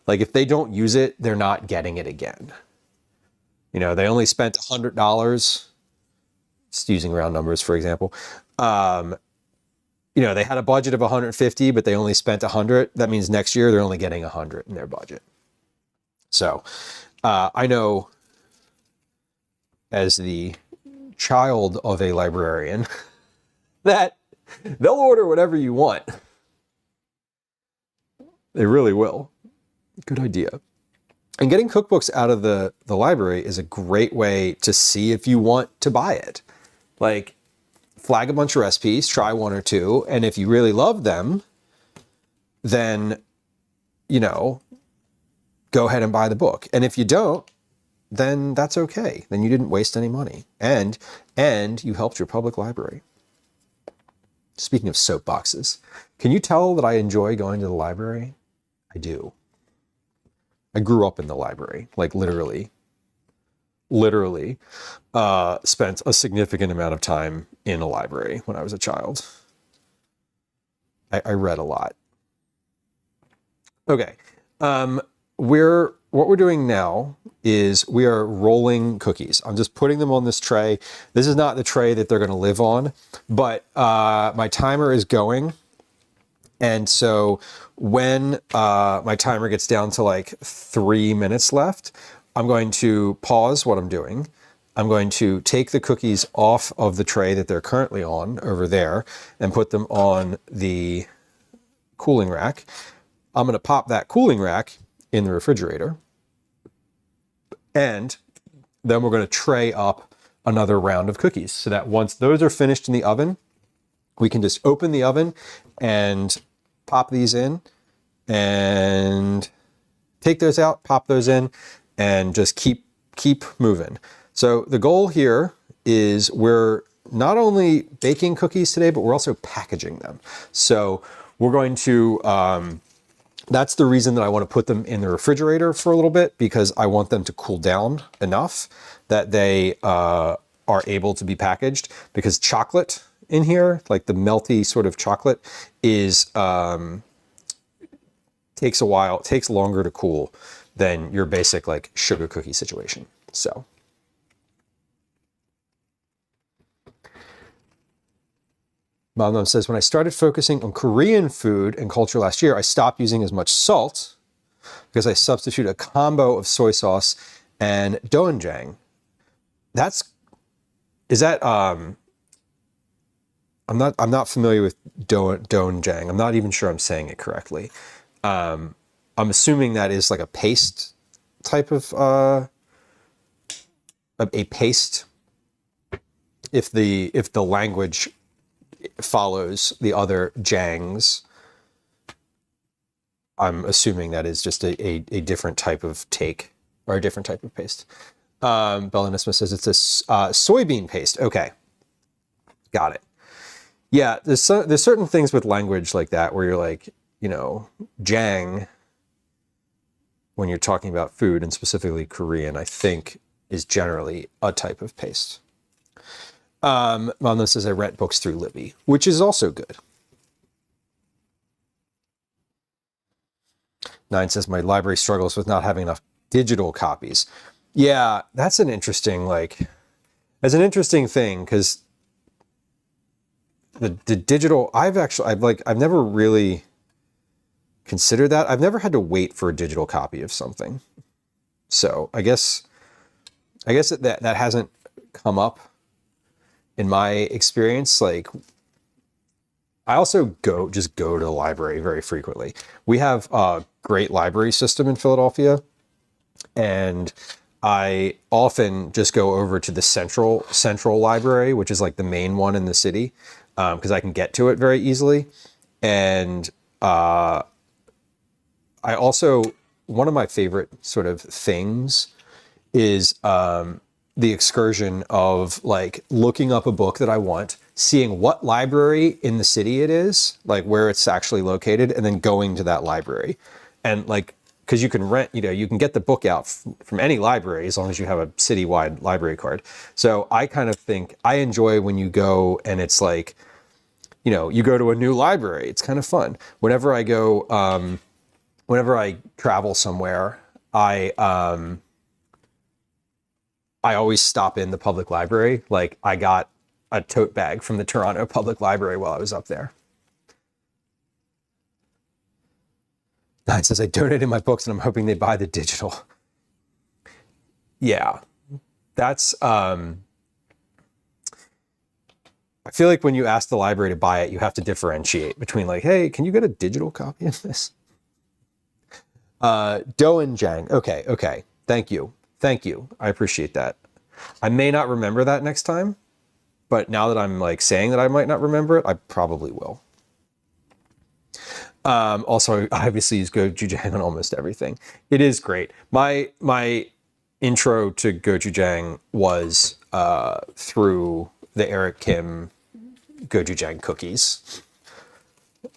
Like if they don't use it, they're not getting it again. You know, they only spent $100, just using round numbers, for example. You know, they had a budget of 150, but they only spent 100. That means next year they're only getting 100 in their budget. So I know, as the child of a librarian, that they'll order whatever you want. They really will. Good idea. And getting cookbooks out of the library is a great way to see if you want to buy it. Like, flag a bunch of recipes, try 1 or 2, and if you really love them, then, you know, go ahead and buy the book. And if you don't, then that's okay. Then you didn't waste any money. And you helped your public library. Speaking of soapboxes, can you tell that I enjoy going to the library? I do. I grew up in the library, like literally spent a significant amount of time in a library when I was a child. I read a lot. Okay. What we're doing now is we are rolling cookies. I'm just putting them on this tray. This is not the tray that they're going to live on, but my timer is going. And so when my timer gets down to like 3 minutes left, I'm going to pause what I'm doing. I'm going to take the cookies off of the tray that they're currently on over there and put them on the cooling rack. I'm going to pop that cooling rack in the refrigerator. And then we're going to tray up another round of cookies so that once those are finished in the oven, we can just open the oven and pop these in and take those out, pop those in, and just keep moving. So the goal here is we're not only baking cookies today, but we're also packaging them. So we're going to, that's the reason that I want to put them in the refrigerator for a little bit, because I want them to cool down enough that they are able to be packaged, because chocolate in here, like the melty sort of chocolate, is takes a while, takes longer to cool than your basic like sugar cookie situation. So Mom says, when I started focusing on Korean food and culture last year, I stopped using as much salt because I substitute a combo of soy sauce and doenjang. I'm not familiar with doenjang. I'm not even sure I'm saying it correctly. I'm assuming that is like a paste type of a paste. If the language follows the other jangs, I'm assuming that is just a different type of take or a different type of paste. Bellanisma says it's a soybean paste. Okay, got it. Yeah, there's certain things with language like that where you're like, you know, jang when you're talking about food, and specifically Korean, I think is generally a type of paste. Mom says I rent books through Libby, which is also good. 9 says my library struggles with not having enough digital copies. Yeah, that's an interesting thing, because the digital, I've never really considered that. I've never had to wait for a digital copy of something. So I guess that hasn't come up in my experience. Like, I also just go to the library very frequently. We have a great library system in Philadelphia, and I often just go over to the central library, which is like the main one in the city, because I can get to it very easily. And I also, one of my favorite sort of things is the excursion of like looking up a book that I want, seeing what library in the city it is, like where it's actually located, and then going to that library. And like, because you can rent, you can get the book out from any library as long as you have a citywide library card. So I kind of think I enjoy when you go and it's like, you go to a new library. It's kind of fun. Whenever I go, whenever I travel somewhere, I always stop in the public library. Like, I got a tote bag from the Toronto Public Library while I was up there. 9 says, I donated my books and I'm hoping they buy the digital. Yeah, that's, I feel like when you ask the library to buy it, you have to differentiate between like, hey, can you get a digital copy of this? Doan Jang. Okay. Thank you. I appreciate that. I may not remember that next time, but now that I'm like saying that I might not remember it, I probably will. Also, I obviously use gochujang on almost everything. It is great. My intro to gochujang was through the Eric Kim gochujang cookies.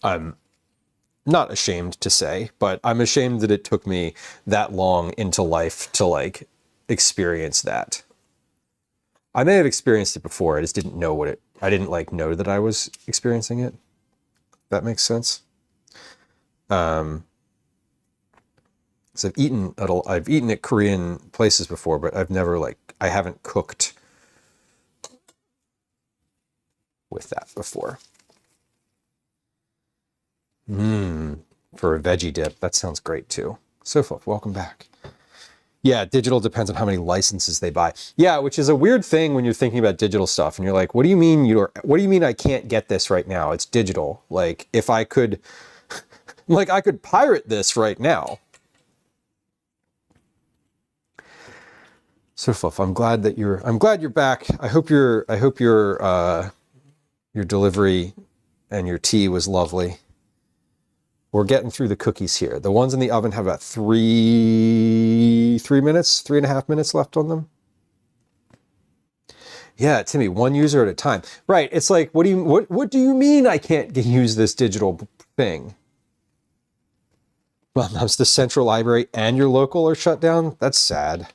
I'm not ashamed to say, but I'm ashamed that it took me that long into life to like experience that. I may have experienced it before. I just didn't know I didn't like know that I was experiencing it. That makes sense. So I've eaten at Korean places before, but I haven't cooked with that before. For a veggie dip, that sounds great too. Sofa, welcome back. Yeah, digital depends on how many licenses they buy. Yeah, which is a weird thing when you're thinking about digital stuff and you're like, what do you mean I can't get this right now? It's digital. Like, if I could I could pirate this right now. Sofa, I'm glad you're back. I hope your delivery and your tea was lovely. We're getting through the cookies here. The ones in the oven have about 3.5 minutes left on them. Yeah, Timmy, one user at a time. Right. It's like, what do you mean I can't use this digital thing? Well, that's the central library and your local are shut down. That's sad.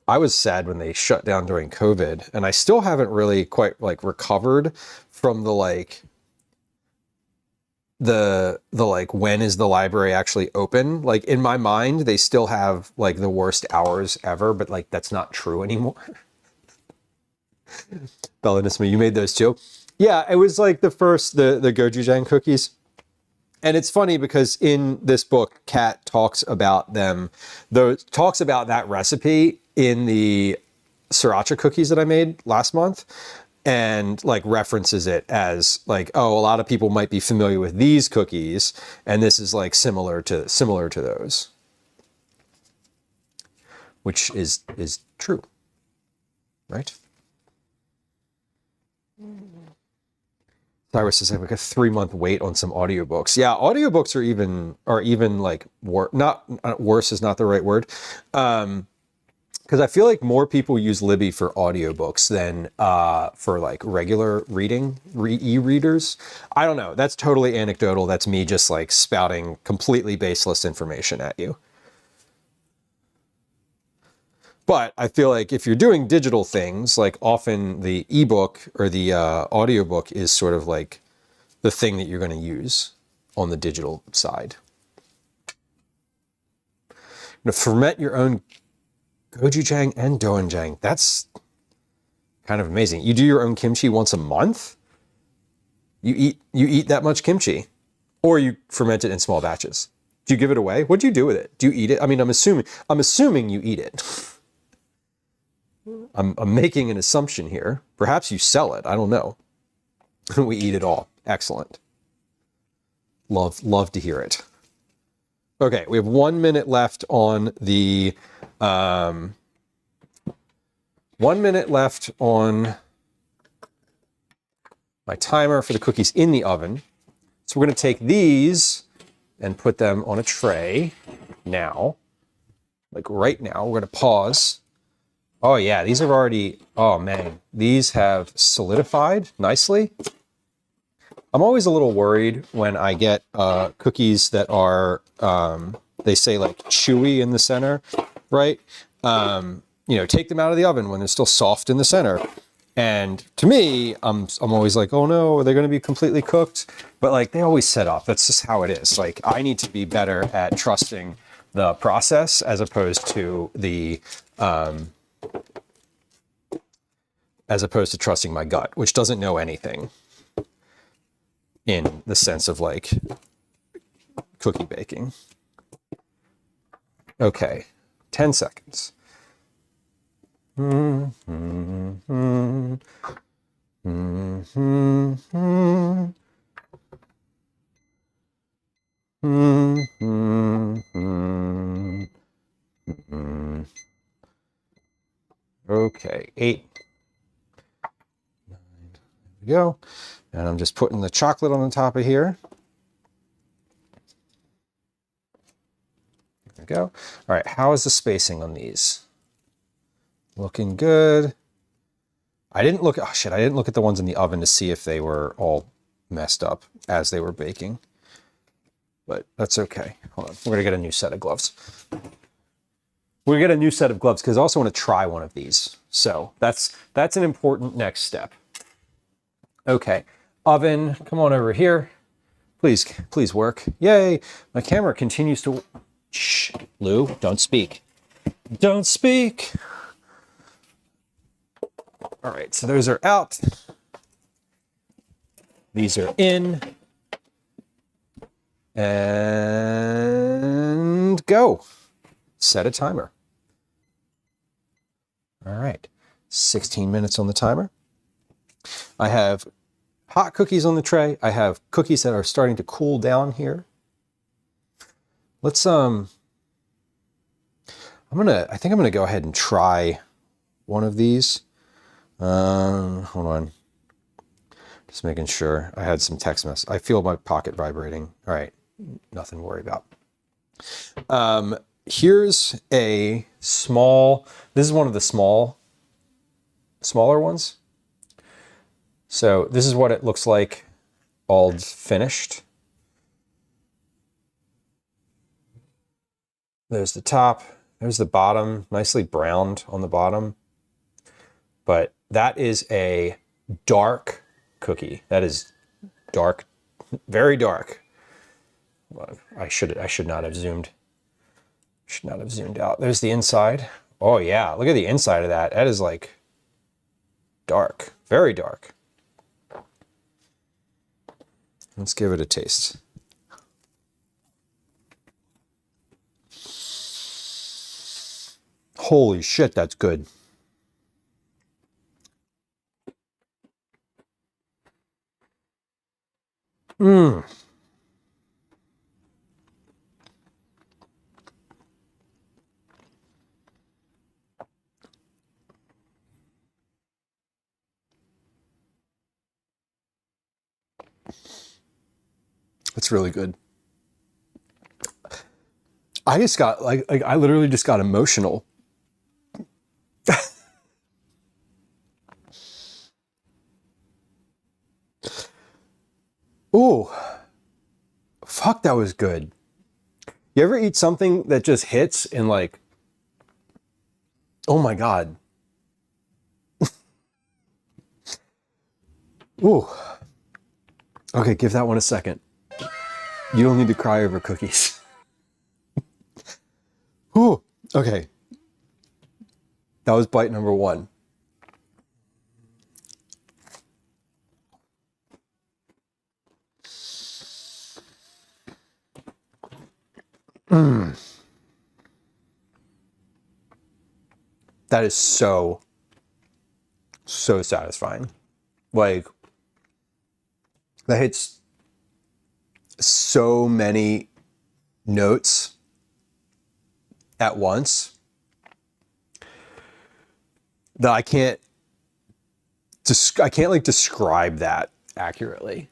I was sad when they shut down during COVID, and I still haven't really quite recovered from the when is the library actually open? Like, in my mind, they still have the worst hours ever, but that's not true anymore. Bellinisma, you made those too? Yeah, it was the gochujang cookies. And it's funny because in this book, Kat talks about that recipe in the sriracha cookies that I made last month, and references it as oh, a lot of people might be familiar with these cookies, and this is similar to those, which is true, right? Cyrus says I have a 3-month wait on some audiobooks. Yeah, audiobooks are even not worse is not the right word. because I feel like more people use Libby for audiobooks than for like regular reading, e-readers. I don't know. That's totally anecdotal. That's me just like spouting completely baseless information at you. But I feel like if you're doing digital things, like often the ebook or the audiobook is sort of like the thing that you're going to use on the digital side. Now, ferment your own gochujang and doenjang. That's kind of amazing. You do your own kimchi once a month? You eat that much kimchi? Or you ferment it in small batches? Do you give it away? What do you do with it? Do you eat it? I mean, I'm assuming you eat it. I'm making an assumption here. Perhaps you sell it. I don't know. We eat it all. Excellent. Love to hear it. Okay, we have 1 minute left on the 1 minute left on my timer for the cookies in the oven. So we're going to take these and put them on a tray now. Like right now, we're going to pause. Oh yeah, these have already, oh man, these have solidified nicely. I'm always a little worried when I get cookies that are, they say like chewy in the center, right? Take them out of the oven when they're still soft in the center. And to me, I'm always like, oh no, are they going to be completely cooked? But like they always set up. That's just how it is. Like I need to be better at trusting the process as opposed to trusting my gut, which doesn't know anything in the sense of like cookie baking. Okay, 10 seconds. Okay, 8. 9. There we go. And I'm just putting the chocolate on the top of here. There we go. All right, how is the spacing on these? Looking good. I didn't look at the ones in the oven to see if they were all messed up as they were baking. But that's okay. Hold on, we're gonna get a new set of gloves. We're gonna get a new set of gloves because I also want to try one of these. So that's an important next step. Okay, oven, come on over here. Please work. Yay, my camera continues to, shh, Lieu, don't speak. Don't speak. All right, so those are out. These are in. And go. Set a timer. All right, 16 minutes on the timer. I have hot cookies on the tray. I have cookies that are starting to cool down here. Let's I think I'm gonna go ahead and try one of these. Hold on. Just making sure. I had some text mess. I feel my pocket vibrating. All right, nothing to worry about. Here's a small, this is one of the smaller ones. So this is what it looks like all finished. There's the top, there's the bottom, nicely browned on the bottom. But that is a dark cookie. That is dark, very dark. I should not have zoomed. Should not have zoomed out. There's the inside. Oh yeah, look at the inside of that. That is like dark, very dark. Let's give it a taste. Holy shit, that's good. Mmm. It's really good. I just got like I literally just got emotional Ooh, fuck, that was good. You ever eat something that just hits and like, oh my God. Ooh. Okay, give that one a second. You don't need to cry over cookies. Ooh, okay. That was bite number one. That is so satisfying. Like, that hits so many notes at once that I can't like describe that accurately.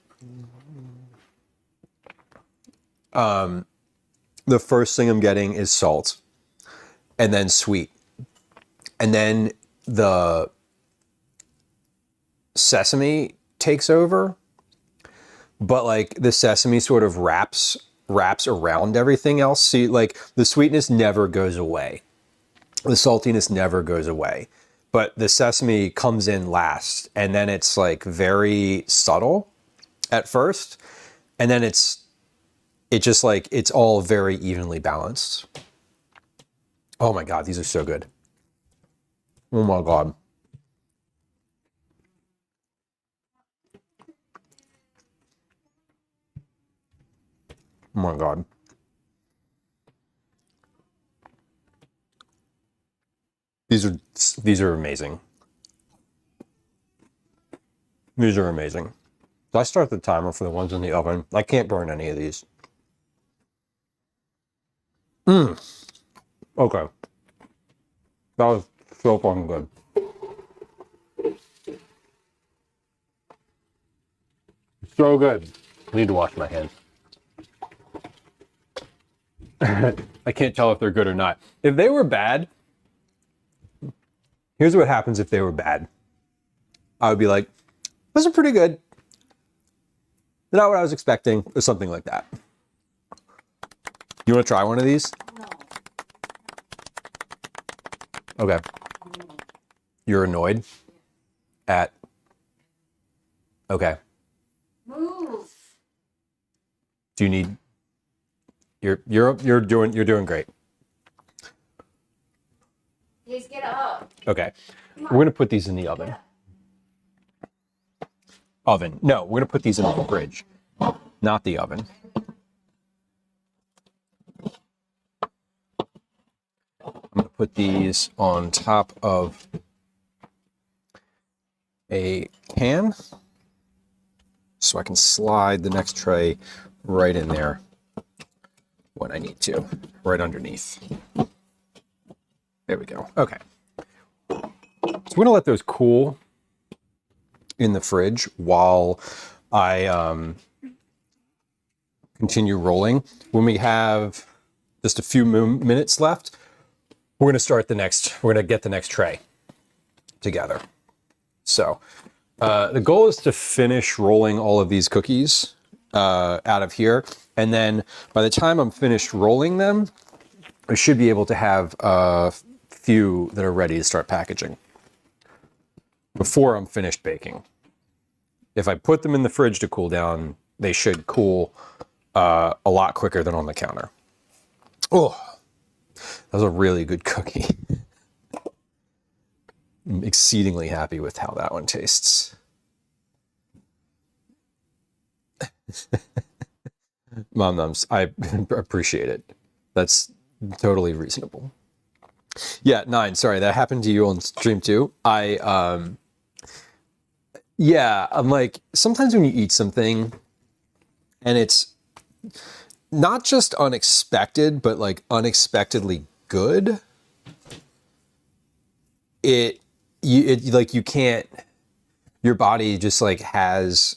The first thing I'm getting is salt, and then sweet, and then the sesame takes over, but like the sesame sort of wraps around everything else. See, like the sweetness never goes away, the saltiness never goes away, but the sesame comes in last, and then it's like very subtle at first, and then it's just like, it's all very evenly balanced. Oh my God, these are so good. Oh my God. Oh my God. These are amazing. These are amazing. So I start the timer for the ones in the oven. I can't burn any of these. Okay. That was so fucking good. So good. I need to wash my hands. I can't tell if they're good or not. If they were bad, here's what happens if they were bad. I would be like, those are pretty good. Not what I was expecting, or something like that. You want to try one of these? No. Okay. You're annoyed at... Okay. Move. Do you need... You're doing great. Please get up. Okay. We're going to put these in the oven. Oven. No, we're going to put these in the fridge, not the oven. I'm going to put these on top of a can so I can slide the next tray right in there when I need to, right underneath. There we go. Okay. So we're going to let those cool in the fridge while I continue rolling. When we have just a few minutes left, we're going to get the next tray together. So the goal is to finish rolling all of these cookies out of here. And then by the time I'm finished rolling them, I should be able to have a few that are ready to start packaging before I'm finished baking. If I put them in the fridge to cool down, they should cool a lot quicker than on the counter. Oh, that was a really good cookie. I'm exceedingly happy with how that one tastes. Mom Nums, I appreciate it. That's totally reasonable. Yeah, 9, sorry, that happened to you on stream too. Yeah, I'm like, sometimes when you eat something and it's not just unexpected, but like unexpectedly good, you can't, your body just like has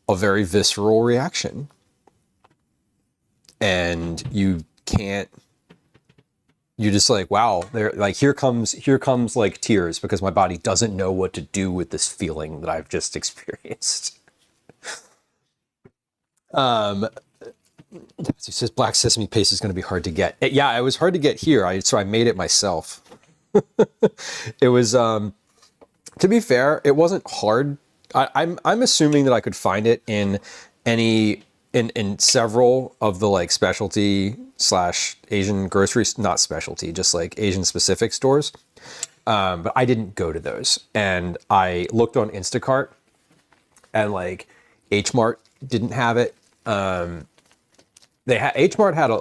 a very visceral reaction. And you can't, you're just like, wow, there, like, here comes like tears because my body doesn't know what to do with this feeling that I've just experienced. It says black sesame paste is going to be hard to get. Yeah, it was hard to get here. So I made it myself. It was, to be fair, it wasn't hard. I'm assuming that I could find it in several of the like specialty / Asian groceries, not specialty, just like Asian specific stores. But I didn't go to those, and I looked on Instacart, and like H Mart didn't have it. H Mart had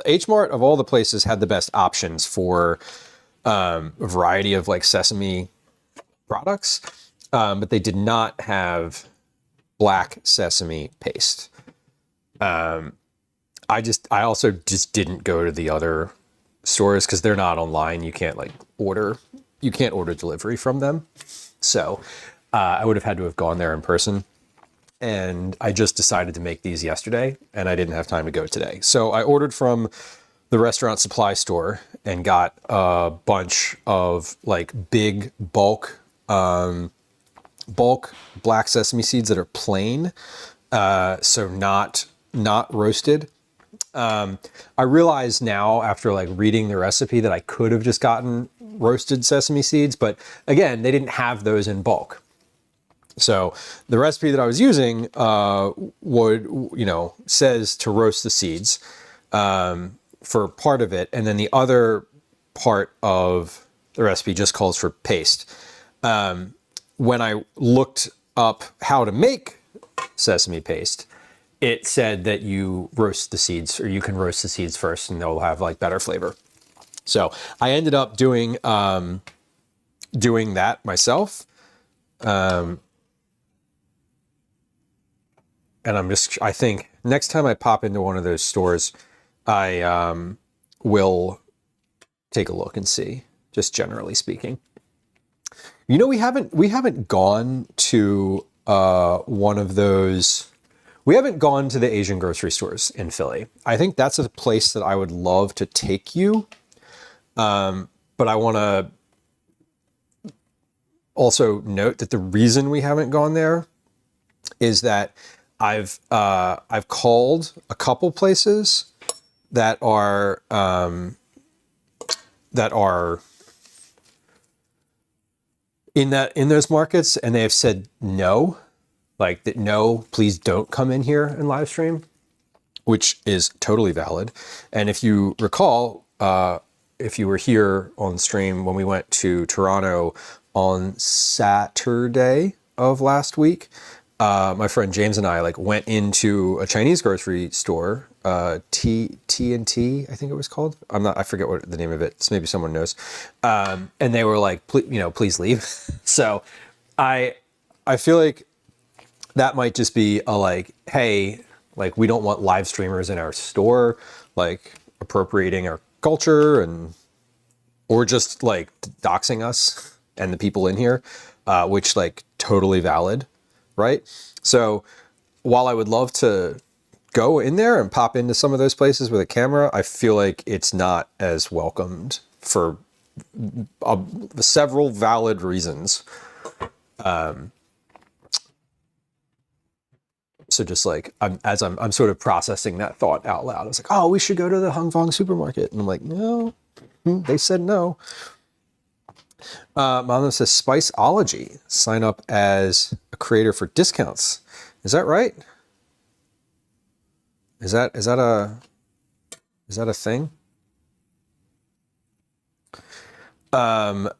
H Mart of all the places had the best options for a variety of like sesame products, but they did not have black sesame paste. I also just didn't go to the other stores because they're not online. You can't order delivery from them. So I would have had to have gone there in person. And I just decided to make these yesterday, and I didn't have time to go today. So I ordered from the restaurant supply store and got a bunch of like big bulk black sesame seeds that are plain, so not roasted. I realize now after like reading the recipe that I could have just gotten roasted sesame seeds, but again, they didn't have those in bulk. So the recipe that I was using says to roast the seeds for part of it, and then the other part of the recipe just calls for paste. When I looked up how to make sesame paste, it said that you roast the seeds, or you can roast the seeds first, and they'll have like better flavor. So I ended up doing that myself. And I think next time I pop into one of those stores, I will take a look and see, just generally speaking. You know, we haven't gone to one of those. We haven't gone to the Asian grocery stores in Philly. I think that's a place that I would love to take you. But I want to also note that the reason we haven't gone there is that I've called a couple places that are in those markets, and they have said no, like that. No, please don't come in here and live stream, which is totally valid. And if you recall, if you were here on stream when we went to Toronto on Saturday of last week, my friend James and I went into a Chinese grocery store, T&T, I think it was called. I forget what the name of it is. Maybe someone knows. And they were like, please leave. So I feel like that might just be a hey, we don't want live streamers in our store, appropriating our culture or just doxing us and the people in here, which totally valid. Right? So while I would love to go in there and pop into some of those places with a camera, I feel like it's not as welcomed for several valid reasons. So just I'm sort of processing that thought out loud. I was like, oh, we should go to the Hong Kong supermarket. And I'm like, no, they said no. Mom says Spiceology. Sign up as a creator for discounts. Is that right? Is that a thing? I'll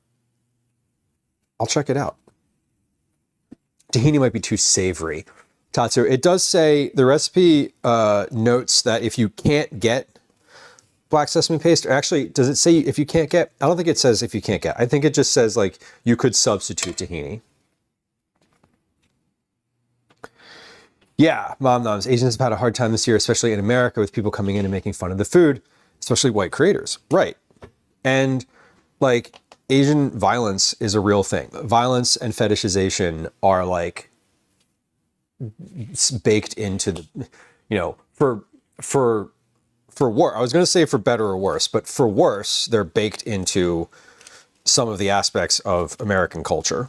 check it out. Tahini might be too savory. Tatsu, it does say the recipe notes that if you can't get black sesame paste, or actually, does it say if you can't get? I don't think it says if you can't get. I think it just says you could substitute tahini. Yeah, mom noms. Asians have had a hard time this year, especially in America, with people coming in and making fun of the food, especially white creators. Right. And Asian violence is a real thing. Violence and fetishization are baked into the, for worse, I was going to say for better or worse, but for worse, they're baked into some of the aspects of American culture.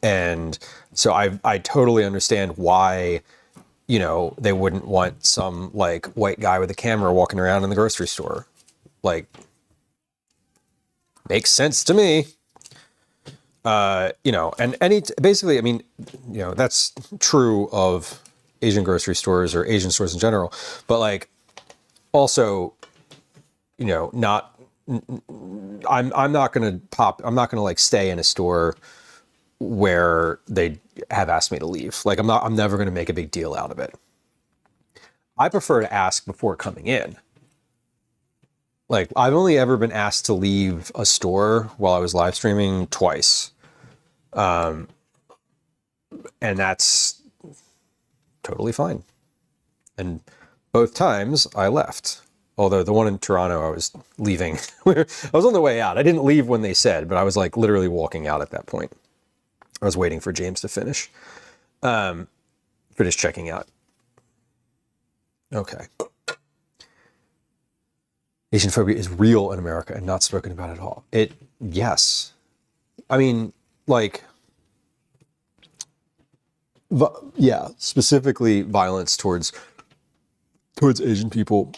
And so I totally understand why, you know, they wouldn't want some like white guy with a camera walking around in the grocery store. Like, makes sense to me. You know, and basically, I mean, you know, that's true of Asian grocery stores or Asian stores in general, but like also, you know, I'm not going to like stay in a store where they have asked me to leave. Like I'm never going to make a big deal out of it. I prefer to ask before coming in. Like I've only ever been asked to leave a store while I was live streaming twice. And that's totally fine. And both times I left. Although the one in Toronto, I was leaving. I was on the way out. I didn't leave when they said, but I was like literally walking out at that point. I was waiting for James to finish checking out. Okay. Asian phobia is real in America and not spoken about at all. Yes. I mean, like, yeah, specifically violence towards Asian people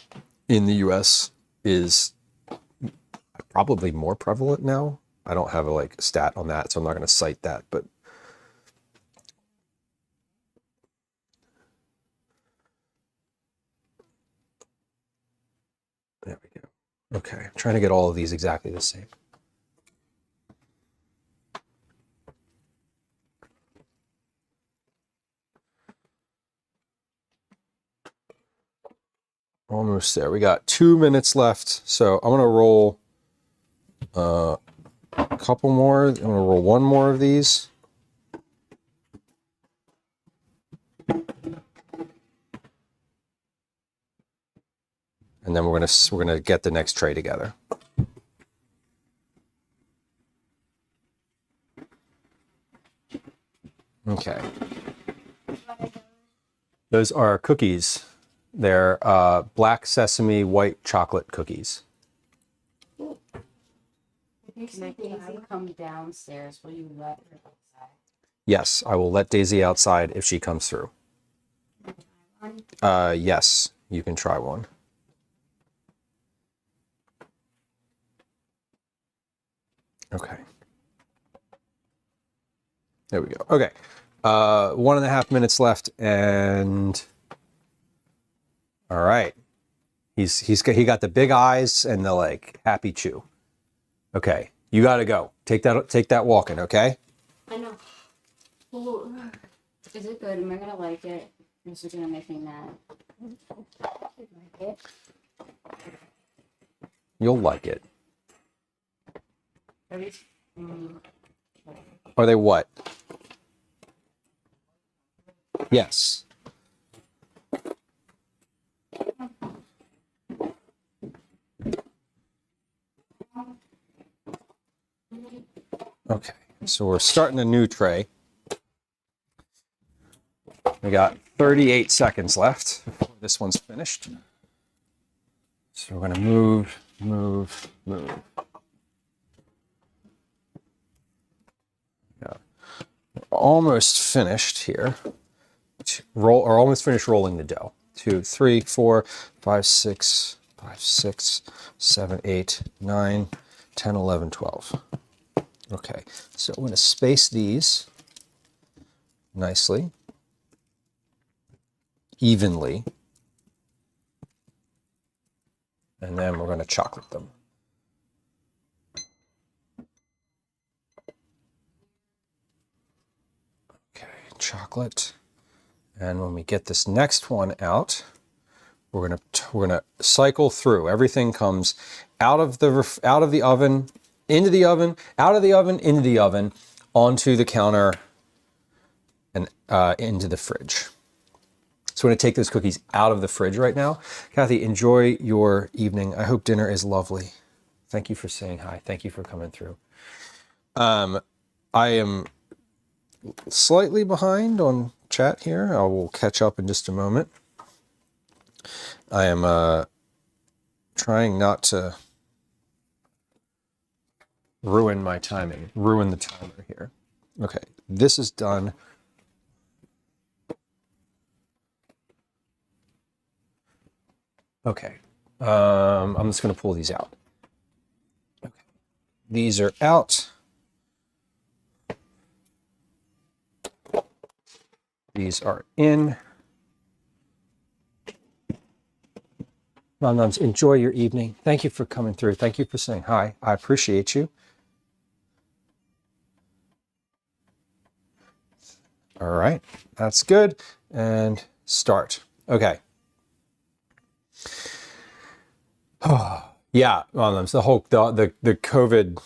in the US is probably more prevalent now. I don't have a like stat on that, so I'm not going to cite that, but there we go. Okay, I'm trying to get all of these exactly the same. Almost there. We got 2 minutes left, so I'm gonna roll a couple more. I'm gonna roll one more of these. And then we're gonna get the next tray together. Okay. Those are cookies. They're black sesame white chocolate cookies. Can I come downstairs? Will you let her outside? Yes, I will let Daisy outside if she comes through. Yes, you can try one. Okay. There we go. Okay. 1.5 minutes left, and all right. He got the big eyes and the like happy chew. Okay, you gotta go. Take that walking, okay? I know. Ooh. Is it good? Am I gonna like it? Or is it gonna make me mad? Like it. You'll like it. Mm. Are they what? Yes. Okay, so we're starting a new tray. We got 38 seconds left before this one's finished. So we're gonna move. Yeah. We're almost finished here. Almost finished rolling the dough. 2, 3, 4, 5, 6, 7, 8, 9, 10, 11, 12. Okay, so I'm going to space these nicely, evenly, and then we're going to chocolate them. Okay, chocolate. And when we get this next one out, we're gonna cycle through. Everything comes out of the oven, into the oven, out of the oven, into the oven, onto the counter, and into the fridge. So we're gonna take those cookies out of the fridge right now. Kathy, enjoy your evening. I hope dinner is lovely. Thank you for saying hi. Thank you for coming through. I am slightly behind on chat here. I will catch up in just a moment. I am trying not to ruin the timer here. Okay, this is done. Okay. I'm just going to pull these out. Okay. These are out. These are in. Moms, enjoy your evening. Thank you for coming through. Thank you for saying hi. I appreciate you. All right, that's good. And start. Okay. Yeah, moms, the whole the COVID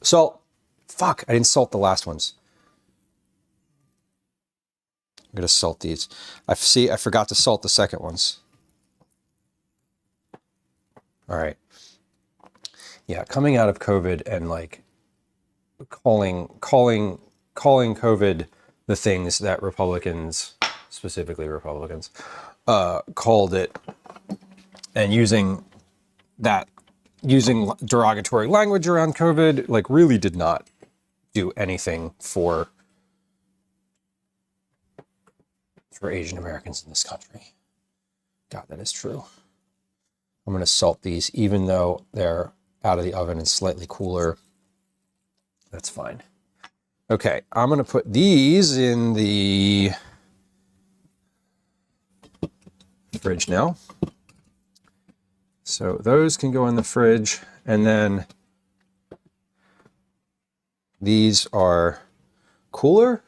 salt. Fuck, I didn't salt the last ones. I'm gonna salt these. I forgot to salt the second ones. All right. Yeah, coming out of COVID and like calling COVID the things that Republicans, specifically Republicans, called it, and using derogatory language around COVID, like really did not do anything for Asian Americans in this country. God, that is true. I'm going to salt these, even though they're out of the oven and slightly cooler. That's fine. Okay, I'm going to put these in the fridge now. So those can go in the fridge, and then these are cooler.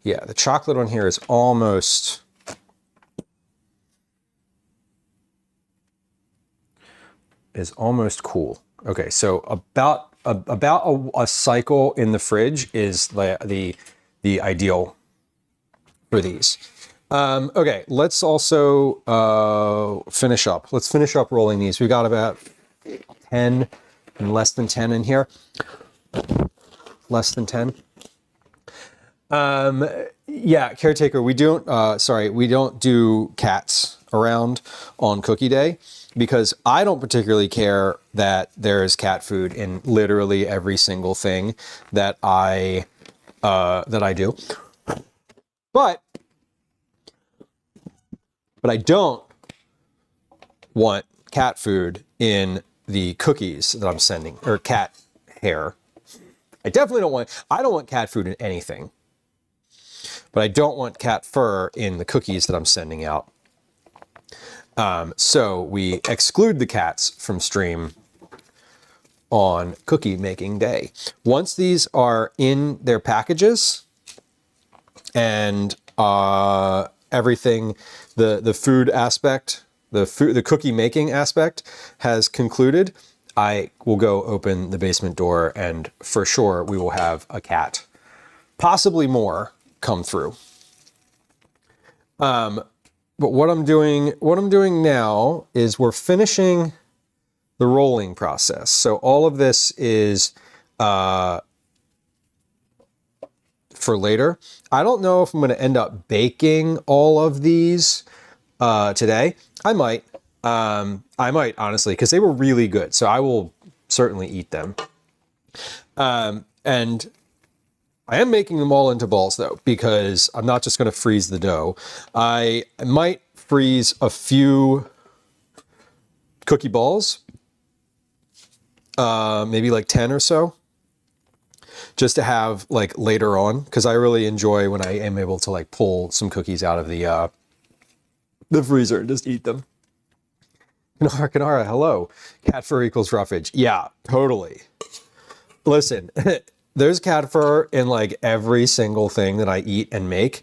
Yeah, the chocolate on here is almost cool. Okay, so about a cycle in the fridge is the ideal for these. Okay, let's also finish up. Let's finish up rolling these. We got about 10 and less than 10 in here. Less than 10. Yeah, caretaker, we don't do cats around on cookie day because I don't particularly care that there's cat food in literally every single thing that I do. But I don't want cat food in the cookies that I'm sending, or cat hair. I don't want cat food in anything. But I don't want cat fur in the cookies that I'm sending out. So we exclude the cats from stream on cookie making day. Once these are in their packages and everything, the food aspect, the cookie making aspect has concluded, I will go open the basement door, and for sure we will have a cat, possibly more, come through. But what I'm doing now is we're finishing the rolling process. So all of this is for later. I don't know if I'm going to end up baking all of these today. I might honestly, because they were really good. So I will certainly eat them. And I am making them all into balls though, because I'm not just going to freeze the dough. I might freeze a few cookie balls, maybe like 10 or so, just to have like later on, because I really enjoy when I am able to like pull some cookies out of the freezer and just eat them. Kanara, hello. Cat fur equals roughage. Yeah, totally. Listen. There's cat fur in like every single thing that I eat and make.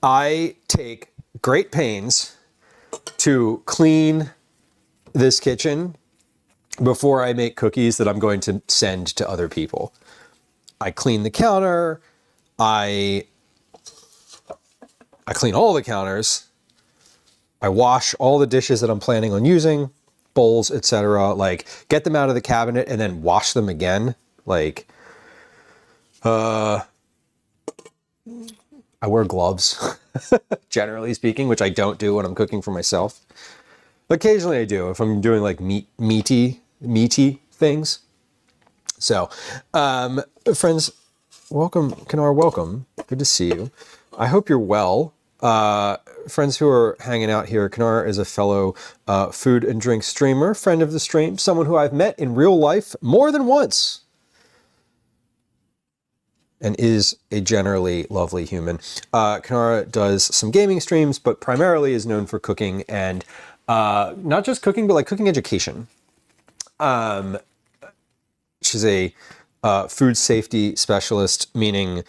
I take great pains to clean this kitchen before I make cookies that I'm going to send to other people. I clean the counter. I clean all the counters. I wash all the dishes that I'm planning on using, bowls, etc. Like get them out of the cabinet and then wash them again. Like, I wear gloves, generally speaking, which I don't do when I'm cooking for myself. Occasionally I do if I'm doing like meaty things. So, friends, welcome, Kanar, welcome. Good to see you. I hope you're well. friends who are hanging out here, Kanara is a fellow food and drink streamer, friend of the stream, someone who I've met in real life more than once, and is a generally lovely human. Kanara does some gaming streams, but primarily is known for cooking, and not just cooking, but like cooking education. She's a food safety specialist, meaning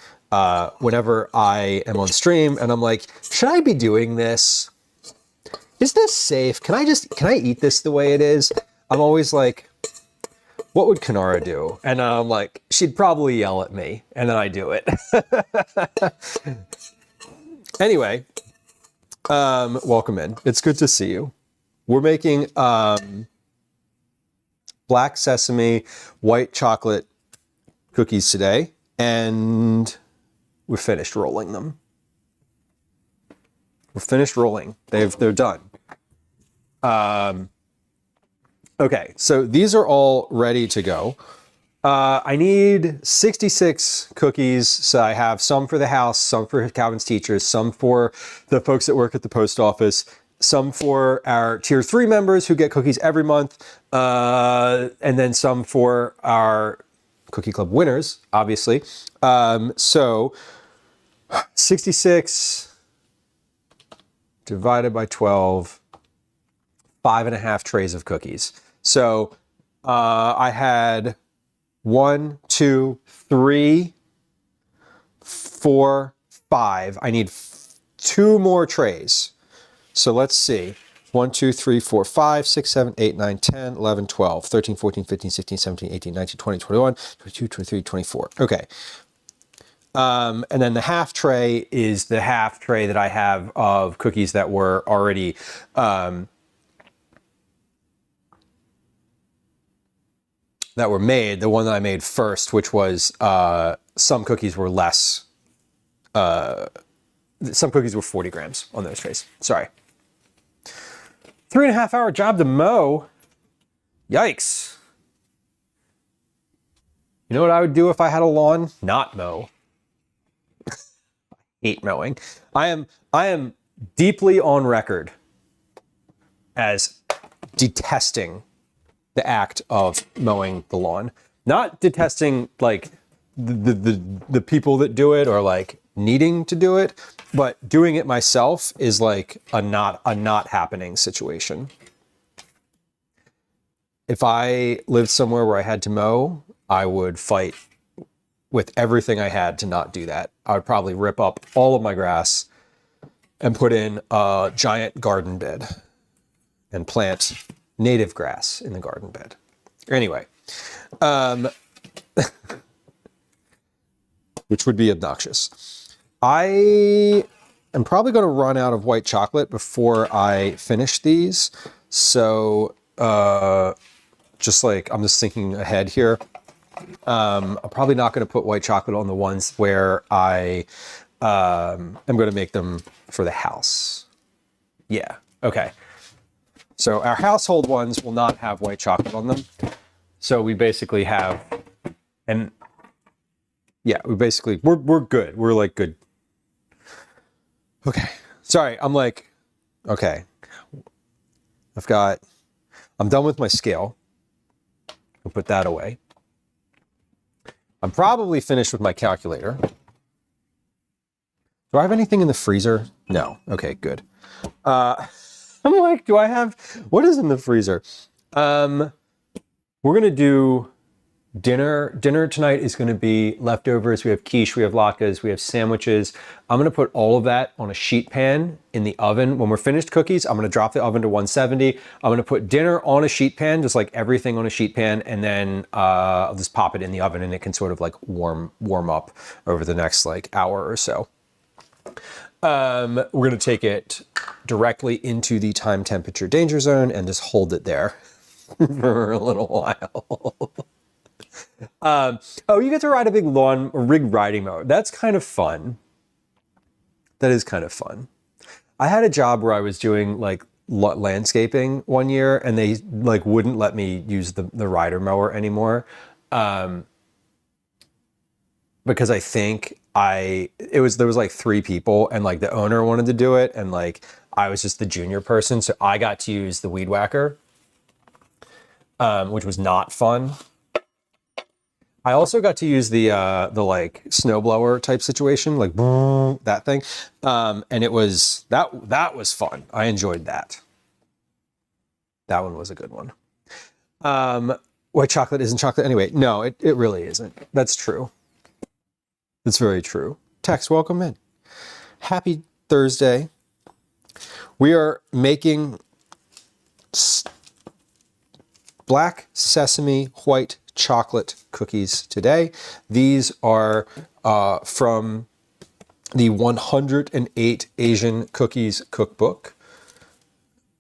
whenever I am on stream and I'm like, should I be doing this? Is this safe? Can I eat this the way it is? I'm always like, what would Kanara do? And I'm like, she'd probably yell at me, and then I do it. Anyway, welcome in. It's good to see you. We're making black sesame, white chocolate cookies today, and we're finished rolling them. We're finished rolling. They're done. Okay, so these are all ready to go. I need 66 cookies, so I have some for the house, some for Calvin's teachers, some for the folks that work at the post office, some for our tier 3 members who get cookies every month, and then some for our Cookie Club winners, obviously. So 66 divided by 12, 5.5 trays of cookies. So I had 1, 2, 3, 4, 5. I need 2 more trays. So let's see. 1, 2, 3, 4, 5, 6, 7, 8, 9, 10, 11, 12, 13, 14, 15, 16, 17, 18, 19, 20, 21, 22, 23, 24. Okay. And then the half tray is the half tray that I have of cookies that were already that were made. The one that I made first, which was some cookies were less. Some cookies were 40 grams on those trays. Sorry. 3.5 hour job to mow. Yikes. You know what I would do if I had a lawn? Not mow. I hate mowing. I am deeply on record as detesting the act of mowing the lawn. Not detesting like the people that do it or like needing to do it, but doing it myself is like a not happening situation. If I lived somewhere where I had to mow, I would fight with everything I had to not do that. I would probably rip up all of my grass and put in a giant garden bed and plant native grass in the garden bed. Anyway, which would be obnoxious. I am probably going to run out of white chocolate before I finish these. So I'm just thinking ahead here. I'm probably not going to put white chocolate on the ones where I am going to make them for the house. Yeah, okay. So our household ones will not have white chocolate on them. So we basically have, and yeah, we're good. We're like good. Okay. Sorry. I'm like, okay. I'm done with my scale. I'll put that away. I'm probably finished with my calculator. Do I have anything in the freezer? No. Okay, good. I'm like, what is in the freezer? We're going to do dinner. Dinner tonight is going to be leftovers. We have quiche, we have latkes, we have sandwiches. I'm going to put all of that on a sheet pan in the oven. When we're finished cookies, I'm going to drop the oven to 170. I'm going to put dinner on a sheet pan, just like everything on a sheet pan, and then I'll just pop it in the oven and it can sort of like warm up over the next like hour or so. We're going to take it directly into the time temperature danger zone and just hold it there for a little while. Oh, you get to ride a big rig riding mower. That's kind of fun. That is kind of fun. I had a job where I was doing like landscaping one year and they like wouldn't let me use the rider mower anymore. Because I think there was like 3 people, and like the owner wanted to do it, and like I was just the junior person, so I got to use the weed whacker, which was not fun. I also got to use the like snowblower type situation, like boom, that thing, and it was that was fun. I enjoyed that. That one was a good one. White chocolate isn't chocolate anyway. No, it really isn't. That's true. That's very true. Tex, welcome in. Happy Thursday. We are making black sesame white chocolate cookies today. These are from the 108 Asian Cookies cookbook.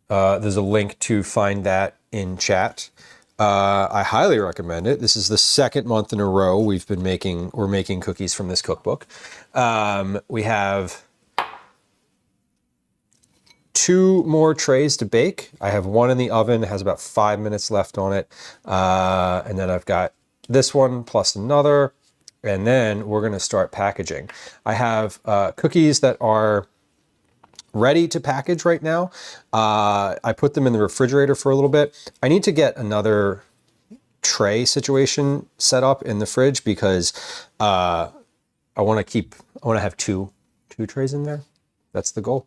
There's a link to find that in chat. I highly recommend it. This is the 2nd month in a row we're making cookies from this cookbook. We have 2 more trays to bake. I have one in the oven. It has about 5 minutes left on it. And then I've got this one plus another. And then we're going to start packaging. I have cookies that are ready to package right now. I put them in the refrigerator for a little bit. I need to get another tray situation set up in the fridge because I want to have two trays in there. That's the goal.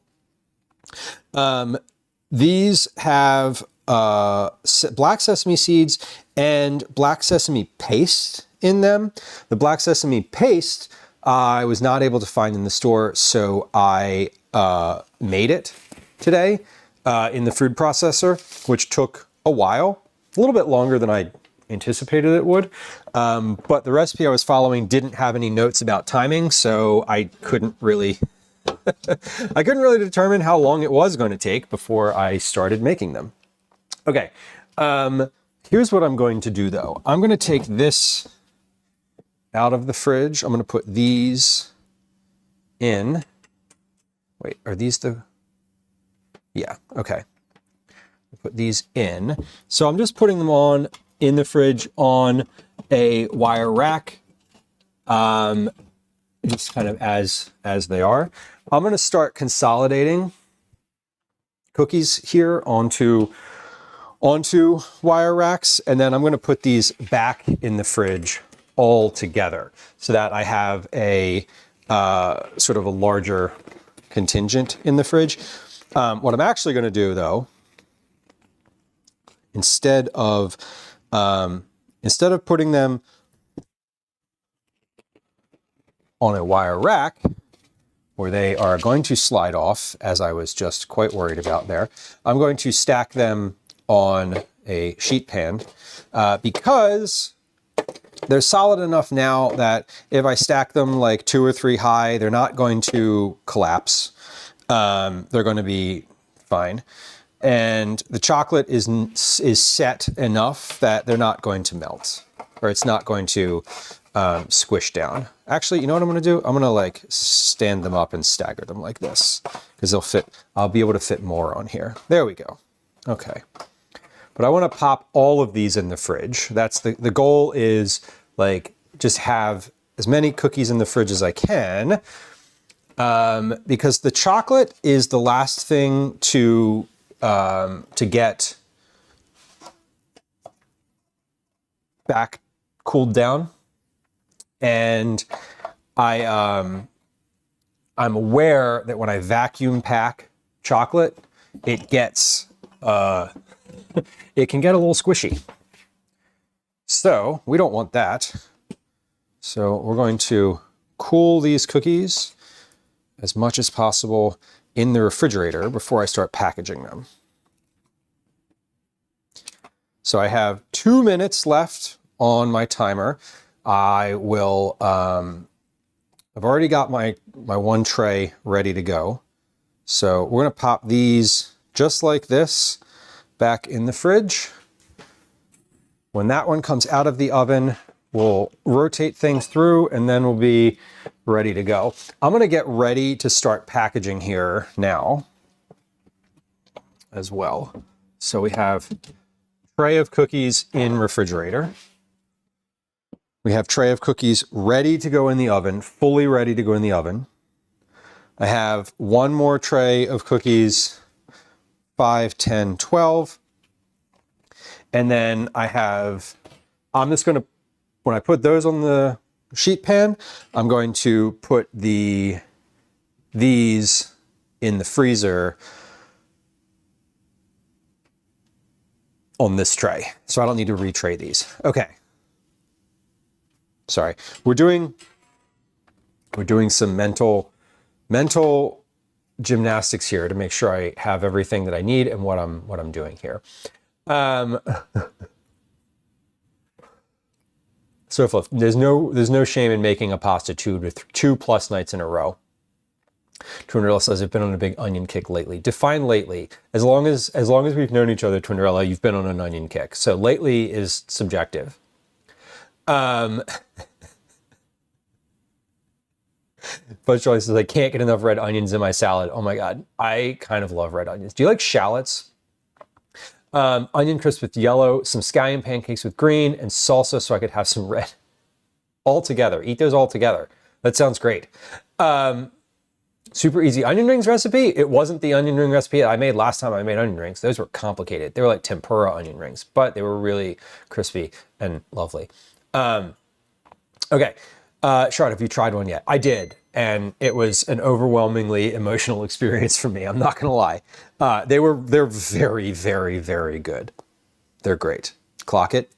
These have black sesame seeds and black sesame paste in them. The black sesame paste I was not able to find in the store, so I made it today in the food processor, which took a while, a little bit longer than I anticipated it would. But the recipe I was following didn't have any notes about timing, so I couldn't really determine how long it was going to take before I started making them. Okay, here's what I'm going to do though. I'm going to take this out of the fridge. I'm going to put these in. Wait, are these the... Yeah, okay. Put these in. So I'm just putting them on in the fridge on a wire rack, just kind of as they are. I'm going to start consolidating cookies here onto wire racks, and then I'm going to put these back in the fridge all together so that I have a sort of a larger contingent in the fridge. What I'm actually going to do though, instead of putting them on a wire rack where they are going to slide off, as I was just quite worried about there, I'm going to stack them on a sheet pan because they're solid enough now that if I stack them like 2 or 3 high, they're not going to collapse. They're going to be fine. And the chocolate is set enough that they're not going to melt, or it's not going to squish down. Actually, you know what I'm going to do? I'm going to like stand them up and stagger them like this because they'll fit. I'll be able to fit more on here. There we go. Okay. But I want to pop all of these in the fridge. That's the goal, is like just have as many cookies in the fridge as I can, because the chocolate is the last thing to get back cooled down. And I'm aware that when I vacuum pack chocolate, it gets it can get a little squishy. So we don't want that. So we're going to cool these cookies as much as possible in the refrigerator before I start packaging them. So I have 2 minutes left on my timer. I will, I've already got my one tray ready to go. So we're going to pop these just like this back in the fridge. When that one comes out of the oven, we'll rotate things through and then we'll be ready to go. I'm going to get ready to start packaging here now as well. So we have a tray of cookies in refrigerator. We have tray of cookies ready to go in the oven, fully ready to go in the oven. I have one more tray of cookies, 5, 10, 12. And then I'm just going to, when I put those on the sheet pan, I'm going to put these in the freezer on this tray. So I don't need to retray these. Okay. Sorry. We're doing some mental gymnastics here to make sure I have everything that I need and what I'm doing here. So there's no shame in making a pasta with 2+ nights in a row. Twinderella says, I've been on a big onion kick lately. Define lately. As long as we've known each other, Twinderella, you've been on an onion kick. So lately is subjective. But Joy says, I can't get enough red onions in my salad. Oh my God. I kind of love red onions. Do you like shallots? Onion crisps with yellow, some scallion pancakes with green, and salsa so I could have some red. All together. Eat those all together. That sounds great. Super easy onion rings recipe. It wasn't the onion ring recipe that I made last time I made onion rings. Those were complicated. They were like tempura onion rings, but they were really crispy and lovely. Okay. Charlotte, have you tried one yet? I did. And it was an overwhelmingly emotional experience for me. I'm not going to lie. They're very, very, very good. They're great. Clock it.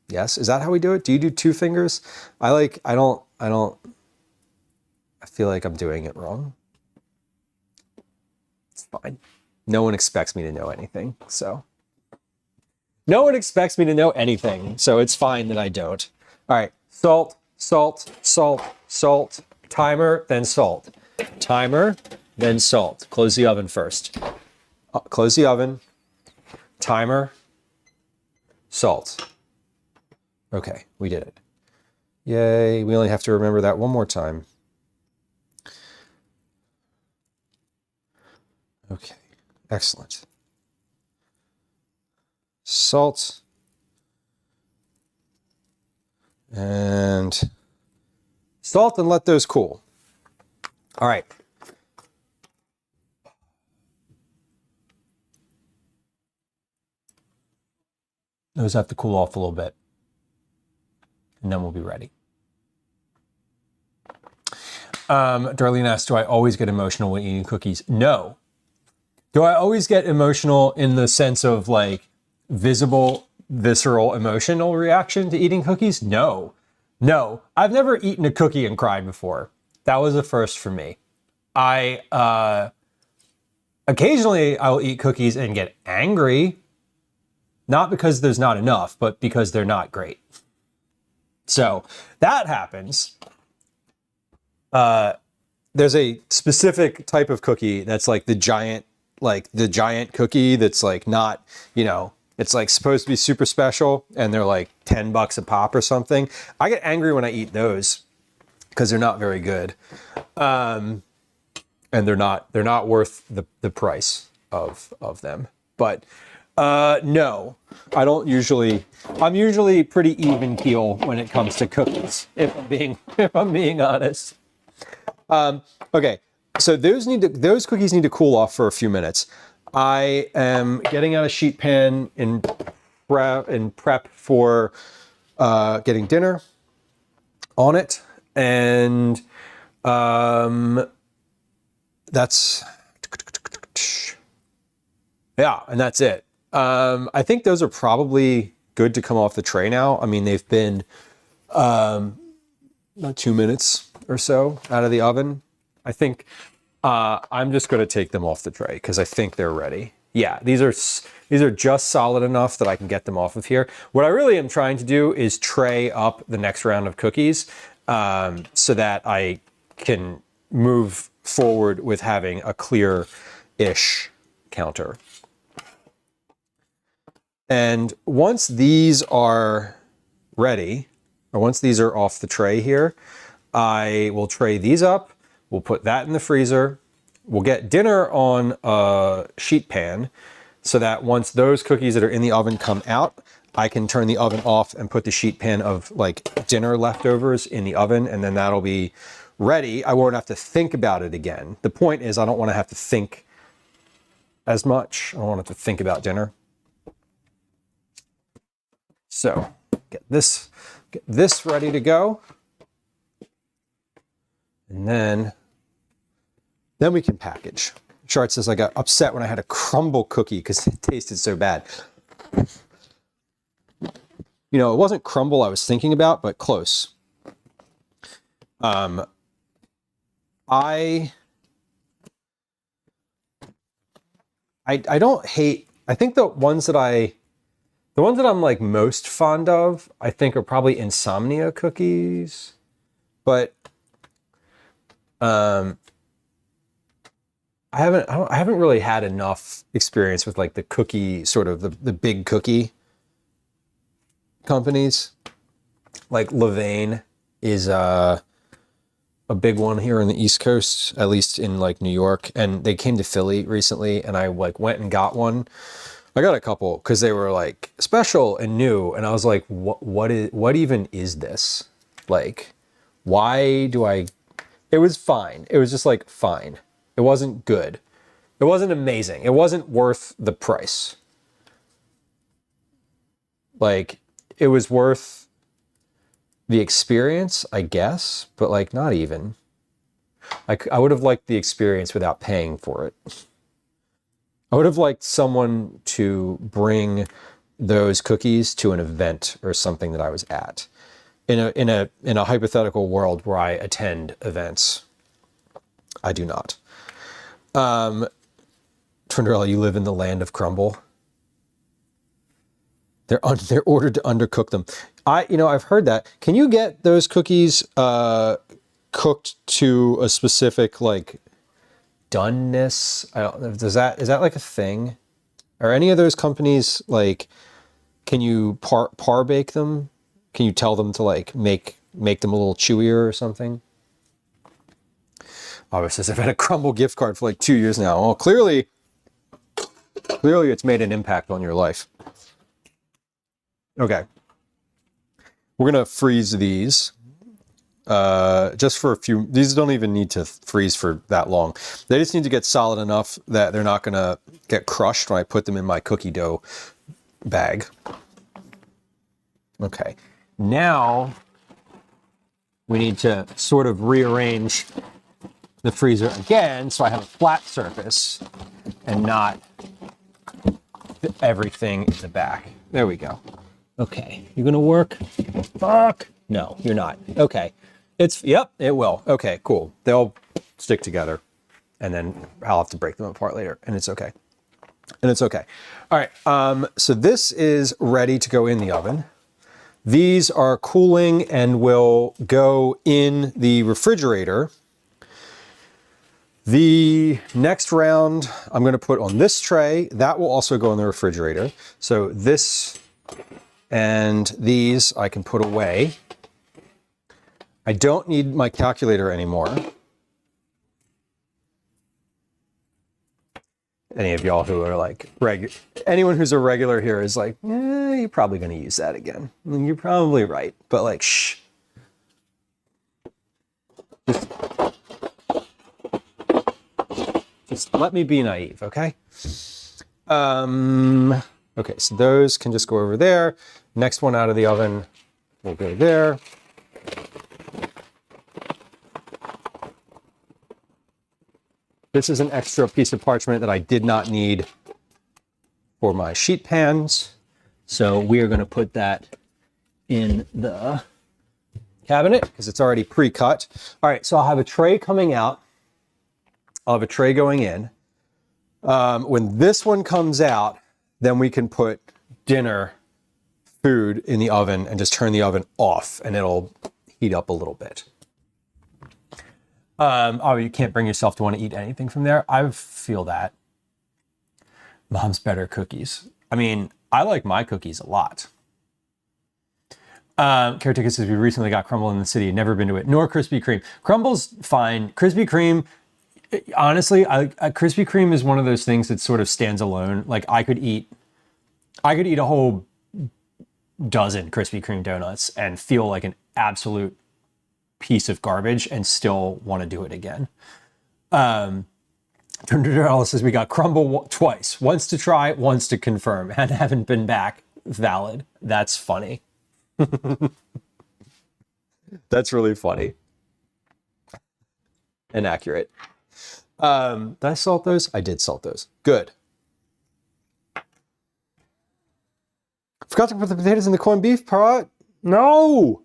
Yes. Is that how we do it? Do you do 2 fingers? I feel like I'm doing it wrong. It's fine. No one expects me to know anything. So no one expects me to know anything. So it's fine that I don't. All right. Salt, salt, salt, salt. Timer, then salt. Timer, then salt. Close the oven first. Close the oven. Timer, salt. Okay, we did it. Yay, we only have to remember that one more time. Okay, excellent. Salt. And salt, and let those cool. All right. Those have to cool off a little bit. And then we'll be ready. Darlene asks, do I always get emotional when eating cookies? No. Do I always get emotional in the sense of like visible, visceral, emotional reaction to eating cookies? No. No. I've never eaten a cookie and cried before. That was a first for me. Occasionally I will eat cookies and get angry. Not because there's not enough, but because they're not great. So that happens. There's a specific type of cookie that's like the giant cookie that's like not, it's like supposed to be super special and they're like $10 a pop or something. I get angry when I eat those because they're not very good. And they're not worth the price of them. But no, I don't usually. I'm usually pretty even keel when it comes to cookies, if I'm being honest. Okay, so those cookies need to cool off for a few minutes. I am getting out a sheet pan in prep for getting dinner on it, and that's and that's it. I think those are probably good to come off the tray now. I mean, they've been about 2 minutes or so out of the oven. I think I'm just going to take them off the tray because I think they're ready. Yeah, these are just solid enough that I can get them off of here. What I really am trying to do is tray up the next round of cookies so that I can move forward with having a clear-ish counter. And once these are ready, or once these are off the tray here, I will tray these up. We'll put that in the freezer. We'll get dinner on a sheet pan. so that once those cookies that are in the oven come out, I can turn the oven off and put the sheet pan of like dinner leftovers in the oven, and then that'll be ready. I won't have to think about it again. The point is I don't want to have to think as much. I don't want to have to think about dinner. So get this ready to go. And then we can package. Chart says I got upset when I had a crumble cookie because it tasted so bad. You know, it wasn't crumble I was thinking about, but close. I don't hate, I think the ones that I'm like most fond of, I think are probably insomnia cookies, but I haven't really had enough experience with like the cookie, sort of the big cookie companies. Like Levain is a big one here on the East Coast, at least in like New York, and they came to Philly recently, and I like went and got one. I got a couple because they were like special and new, and I was like, what even is this? Like, why do I? It was fine. It was just like fine. It wasn't good. It wasn't amazing. It wasn't worth the price. Like, it was worth the experience, I guess, but like not even. I would have liked the experience without paying for it. I would have liked someone to bring those cookies to an event or something that I was at. In a hypothetical world where I attend events. I do not. Trinderella, you live in the land of crumble. They're ordered to undercook them. I've heard that. Can you get those cookies cooked to a specific like doneness? Is that like a thing? Are any of those companies like? Can you par bake them? Can you tell them to like make them a little chewier or something? Obviously, says I've had a crumble gift card for like 2 years now. Well, clearly it's made an impact on your life. Okay. We're going to freeze these just for a few. These don't even need to freeze for that long. They just need to get solid enough that they're not going to get crushed when I put them in my cookie dough bag. Okay. Now we need to sort of rearrange the freezer again so I have a flat surface and not everything in the back. There we go. Okay, you're gonna work? Fuck. No, you're not. Okay. Yep, it will. Okay, cool. They'll stick together and then I'll have to break them apart later and it's okay. All right, so this is ready to go in the oven. These are cooling and will go in the refrigerator. The next round I'm going to put on this tray. That will also go in the refrigerator. So this and these I can put away. I don't need my calculator anymore. Any of y'all who are like anyone who's a regular here is like, you're probably going to use that again. You're probably right, but like, shh. Just let me be naive, okay? Okay, so those can just go over there. Next one out of the oven will go there. This is an extra piece of parchment that I did not need for my sheet pans. So we are going to put that in the cabinet because it's already pre-cut. All right, so I'll have a tray coming out. I'll have a tray going in. When this one comes out, then we can put dinner food in the oven and just turn the oven off and it'll heat up a little bit. Oh, you can't bring yourself to want to eat anything from there? I feel that. Mom's better cookies. I mean, I like my cookies a lot. Caretaker says we recently got crumble in the city. Never been to it. Nor Krispy Kreme. Crumble's fine. Krispy Kreme, honestly, Krispy Kreme is one of those things that sort of stands alone. Like I could eat a whole dozen Krispy Kreme donuts and feel like an absolute piece of garbage and still want to do it again. Alice says we got crumble twice, once to try, once to confirm, and haven't been back. Valid. That's funny. That's really funny and accurate. Did I salt those? I did salt those. Good. Forgot to put the potatoes in the corned beef pot. No.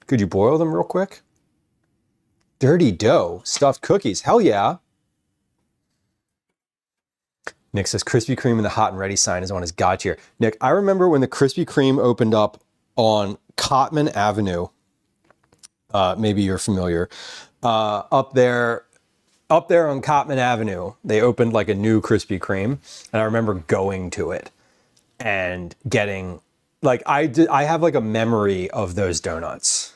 Could you boil them real quick? Dirty dough, stuffed cookies. Hell yeah. Nick says Krispy Kreme and the hot and ready sign is on his god tier. Nick, I remember when the Krispy Kreme opened up on Cotman Avenue. Maybe you're familiar. Up there on Cotman Avenue, they opened like a new Krispy Kreme, and I remember going to it and getting like I have like a memory of those donuts.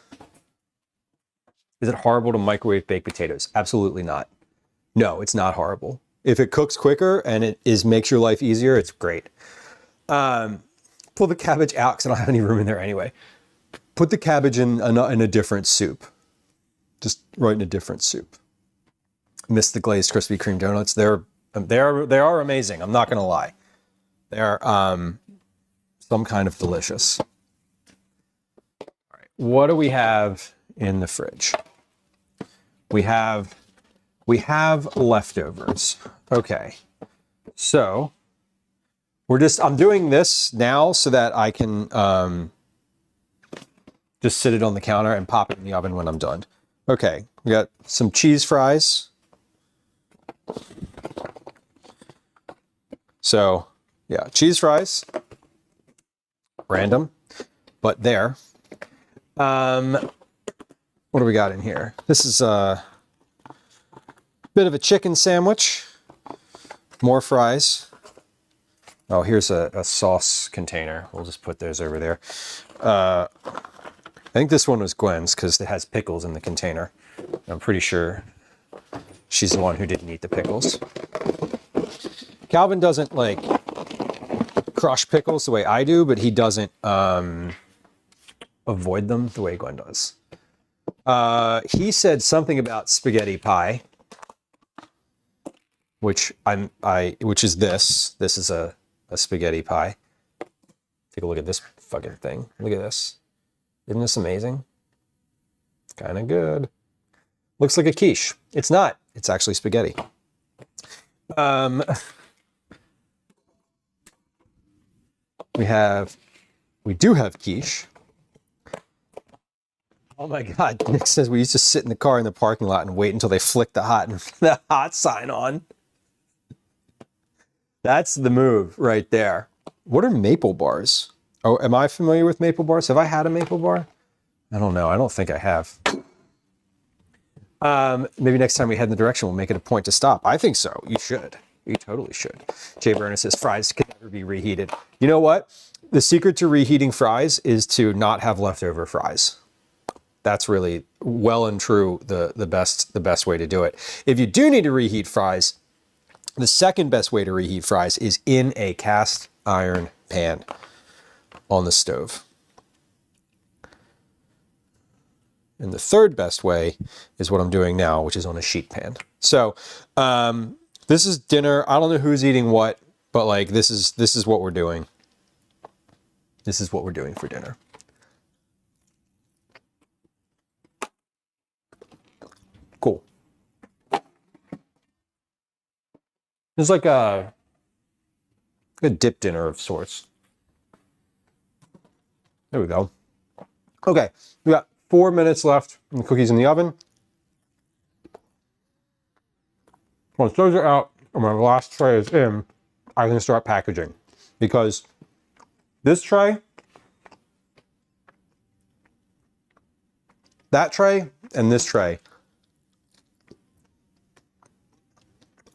Is it horrible to microwave baked potatoes? Absolutely not. No, it's not horrible. If it cooks quicker and it makes your life easier, it's great. Pull the cabbage out because I don't have any room in there anyway. Put the cabbage in a different soup. Just right in a different soup. Miss the glazed Krispy Kreme donuts. They are amazing. I'm not gonna lie. They're some kind of delicious. All right, what do we have in the fridge? We have leftovers. Okay, so I'm doing this now so that I can just sit it on the counter and pop it in the oven when I'm done. Okay, we got some cheese fries. So yeah, cheese fries. Random, but there. What do we got in here? This is a bit of a chicken sandwich. More fries. Oh, here's a sauce container. We'll just put those over there. I think this one was Gwen's because it has pickles in the container. I'm pretty sure she's the one who didn't eat the pickles. Calvin doesn't like crush pickles the way I do, but he doesn't avoid them the way Gwen does. He said something about spaghetti pie, which is this. This is a spaghetti pie. Take a look at this fucking thing. Look at this. Isn't this amazing? Kind of good. Looks like a quiche. It's not. It's actually spaghetti. We do have quiche. Oh my God, Nick says we used to sit in the car in the parking lot and wait until they flicked the hot sign on. That's the move right there. What are maple bars? Oh, am I familiar with maple bars? Have I had a maple bar? I don't know. I don't think I have. Maybe next time we head in the direction, we'll make it a point to stop. I think so. You should. You totally should. Jay Burner says fries can never be reheated. You know what? The secret to reheating fries is to not have leftover fries. That's really well and true the best way to do it. If you do need to reheat fries, the second best way to reheat fries is in a cast iron pan on the stove. And the third best way is what I'm doing now, which is on a sheet pan. So this is dinner. I don't know who's eating what, but like this is what we're doing. This is what we're doing for dinner. Cool. It's like a dip dinner of sorts. There we go. Okay, we got 4 minutes left and the cookies in the oven. Once those are out and my last tray is in, I can start packaging. Because this tray, that tray, and this tray,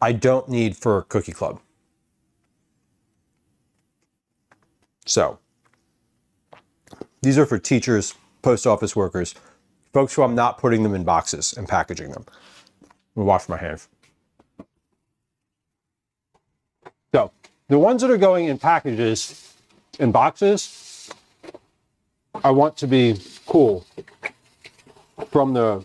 I don't need for Cookie Club. So, these are for teachers, post office workers, folks who I'm not putting them in boxes and packaging them. Let me wash my hands. So the ones that are going in packages, in boxes, I want to be cool from the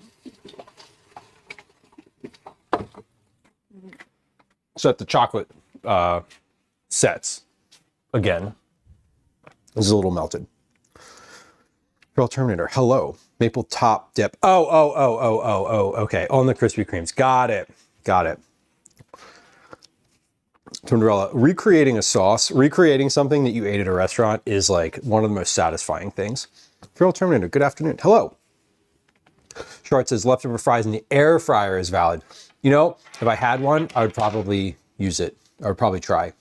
set the chocolate sets. Again, this is a little melted. Girl Terminator, hello. Maple top dip. Oh, okay. On the Krispy Kremes. Got it. Tundrella, recreating a sauce, recreating something that you ate at a restaurant is like one of the most satisfying things. Girl Terminator, good afternoon. Hello. Short says leftover fries in the air fryer is valid. You know, if I had one, I would probably use it. I would probably try.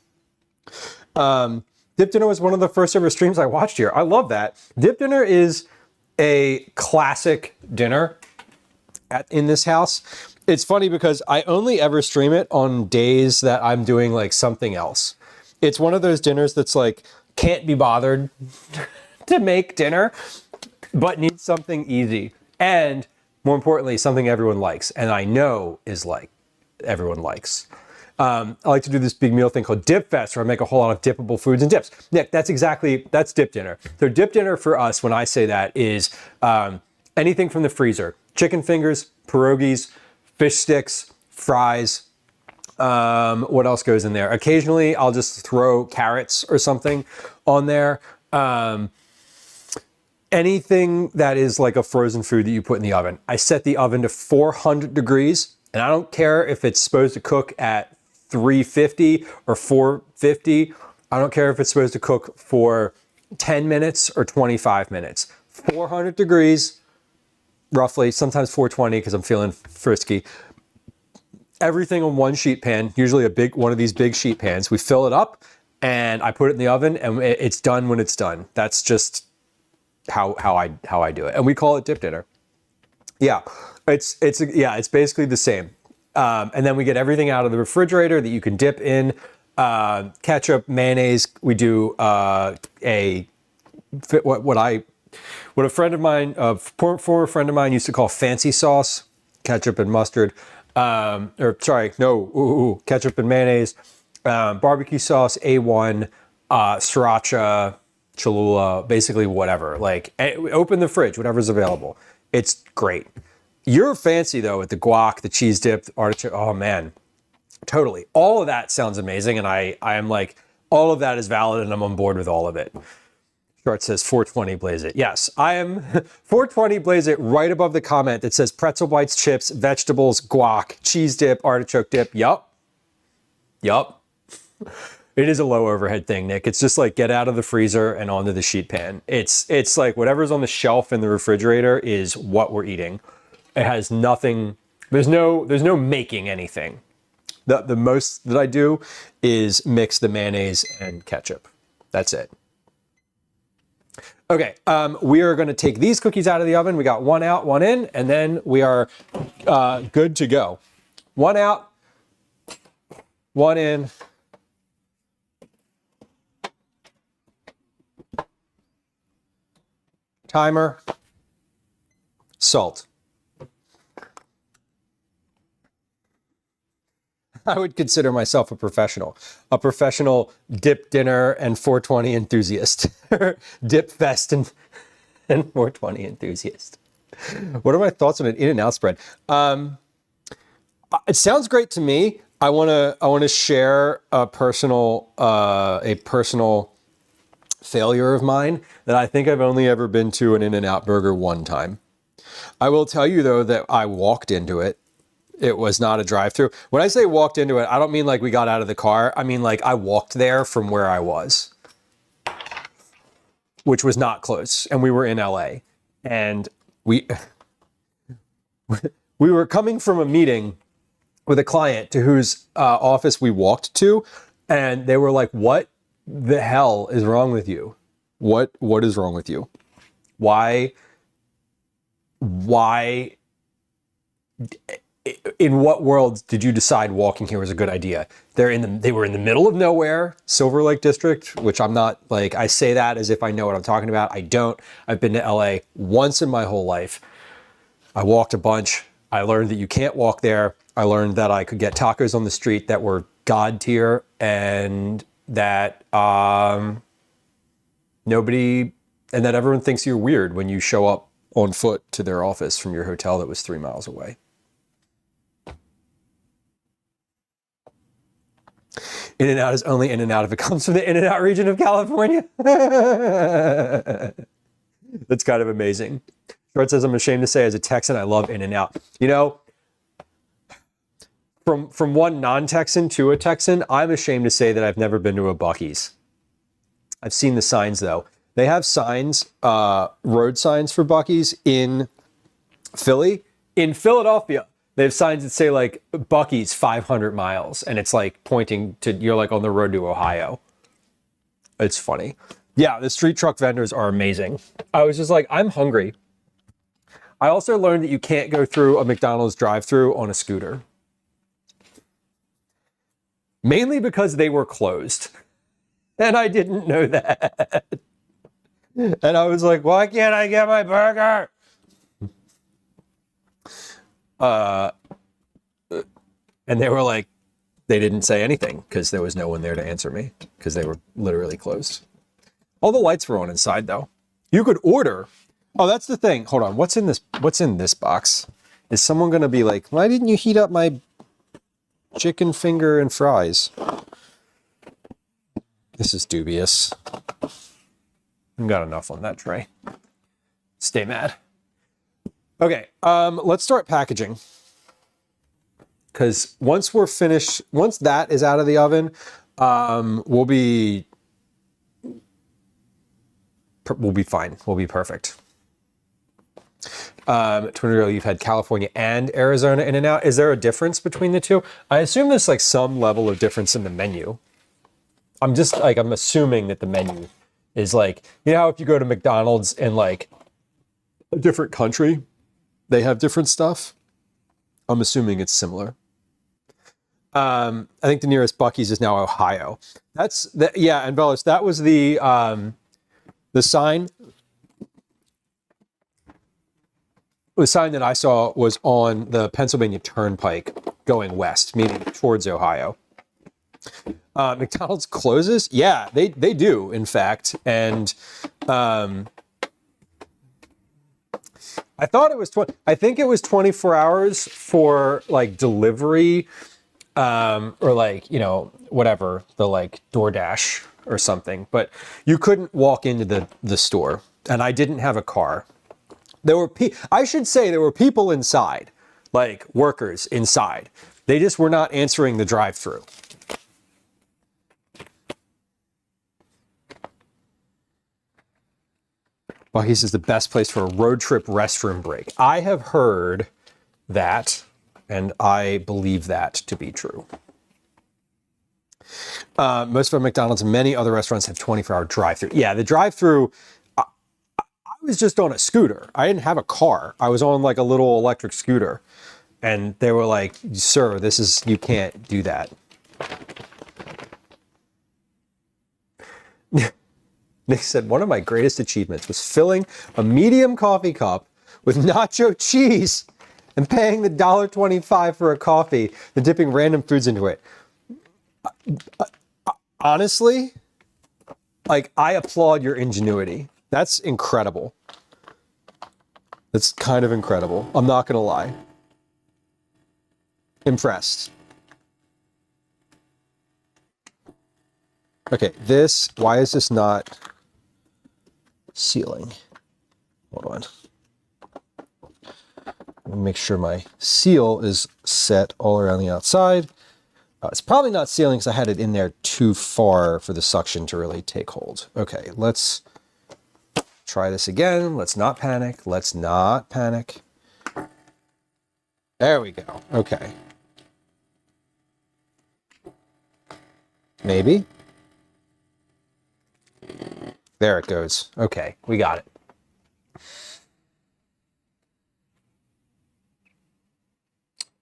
Dip dinner was one of the first ever streams I watched here. I love that. Dip dinner is a classic dinner in this house. It's funny because I only ever stream it on days that I'm doing like something else. It's one of those dinners that's like, can't be bothered to make dinner, but needs something easy. And more importantly, something everyone likes. And I know is like everyone likes. I like to do this big meal thing called Dip Fest, where I make a whole lot of dippable foods and dips. Nick, that's dip dinner. So dip dinner for us, when I say that, is anything from the freezer. Chicken fingers, pierogies, fish sticks, fries. What else goes in there? Occasionally, I'll just throw carrots or something on there. Anything that is like a frozen food that you put in the oven. I set the oven to 400 degrees, and I don't care if it's supposed to cook at 350 or 450. I don't care if it's supposed to cook for 10 minutes or 25 minutes. 400 degrees, roughly, sometimes 420 because I'm feeling frisky. Everything on one sheet pan, usually one of these big sheet pans. We fill it up and I put it in the oven and it's done when it's done. That's just how I do it. And we call it dip dinner. Yeah, it's basically the same. And then we get everything out of the refrigerator that you can dip in. Ketchup, mayonnaise. We do what a former friend of mine used to call fancy sauce, ketchup and mustard. Ketchup and mayonnaise, barbecue sauce, A1, sriracha, Cholula, basically whatever. Like, open the fridge, whatever's available. It's great. You're fancy though with the guac, the cheese dip, the artichoke. Oh man, totally. All of that sounds amazing, and I am like, all of that is valid, and I'm on board with all of it. Short says 420 blaze it. Yes, I am 420 blaze it right above the comment that says pretzel bites, chips, vegetables, guac, cheese dip, artichoke dip. Yup. It is a low overhead thing, Nick. It's just like get out of the freezer and onto the sheet pan. It's like whatever's on the shelf in the refrigerator is what we're eating. It has nothing. There's no making anything. The most that I do is mix the mayonnaise and ketchup. That's it. Okay, we are going to take these cookies out of the oven. We got one out, one in, and then we are good to go. One out, one in. Timer, salt. I would consider myself a professional dip dinner and 420 enthusiast, dip fest and 420 enthusiast. What are my thoughts on an In-N-Out spread? It sounds great to me. I want to share a personal failure of mine that I think I've only ever been to an In-N-Out burger one time. I will tell you though that I walked into it. It was not a drive-through. When I say walked into it, I don't mean like we got out of the car. I mean like I walked there from where I was, which was not close. And we were in LA. And we were coming from a meeting with a client to whose office we walked to. And they were like, what the hell is wrong with you? What is wrong with you? Why in what world did you decide walking here was a good idea? They were in the middle of nowhere, Silver Lake District, which I'm not like, I say that as if I know what I'm talking about. I don't. I've been to LA once in my whole life. I walked a bunch. I learned that you can't walk there. I learned that I could get tacos on the street that were God tier, and that everyone thinks you're weird when you show up on foot to their office from your hotel that was 3 miles away. In-N-Out is only In-N-Out if it comes from the In-N-Out region of California. That's kind of amazing. Short says, I'm ashamed to say as a Texan, I love In-N-Out. You know, from one non-Texan to a Texan, I'm ashamed to say that I've never been to a Buc-ee's. I've seen the signs though. They have signs, road signs for Buc-ee's in Philly. In Philadelphia, they have signs that say like Buc-ee's 500 miles, and it's like pointing to, you're like on the road to Ohio. It's funny. Yeah, the street truck vendors are amazing. I was just like, I'm hungry. I also learned that you can't go through a McDonald's drive-thru on a scooter. Mainly because they were closed. And I didn't know that. And I was like, why can't I get my burger? And they were like, they didn't say anything because there was no one there to answer me because they were literally closed. All the lights were on inside though. You could order. Oh, that's the thing. Hold on. What's in this box? Is someone going to be like, why didn't you heat up my chicken finger and fries? This is dubious. I've got enough on that tray. Stay mad. Okay, let's start packaging. Because once we're finished, once that is out of the oven, we'll be fine. We'll be perfect. Twin, you've had California and Arizona In-N-Out. Is there a difference between the two? I assume there's like some level of difference in the menu. I'm assuming that the menu is like, you know how if you go to McDonald's in like a different country, they have different stuff? I'm assuming it's similar. I think the nearest Buc-ee's is now Ohio. Yeah, and Bellis, that was the sign. The sign that I saw was on the Pennsylvania Turnpike going west, meaning towards Ohio. McDonald's closes? Yeah, they do, in fact. And I thought it was I think it was 24 hours for like delivery, or like, you know, whatever, the like DoorDash or something. But you couldn't walk into the store, and I didn't have a car. I should say there were people inside, like workers inside. They just were not answering the drive-thru. Buc-ee's is the best place for a road trip restroom break. I have heard that, and I believe that to be true. Most of our McDonald's and many other restaurants have 24-hour drive-thru. Yeah, the drive-thru, I was just on a scooter. I didn't have a car. I was on like a little electric scooter. And they were like, sir, you can't do that. Nick said, one of my greatest achievements was filling a medium coffee cup with nacho cheese and paying the $1.25 for a coffee, then dipping random foods into it. Honestly, like, I applaud your ingenuity. That's incredible. That's kind of incredible. I'm not going to lie. Impressed. Okay, why is this not sealing? Hold on. Let me make sure my seal is set all around the outside. It's probably not sealing because I had it in there too far for the suction to really take hold. Okay, let's try this again. Let's not panic. Let's not panic. There we go. Okay. Maybe. There it goes. Okay, we got it.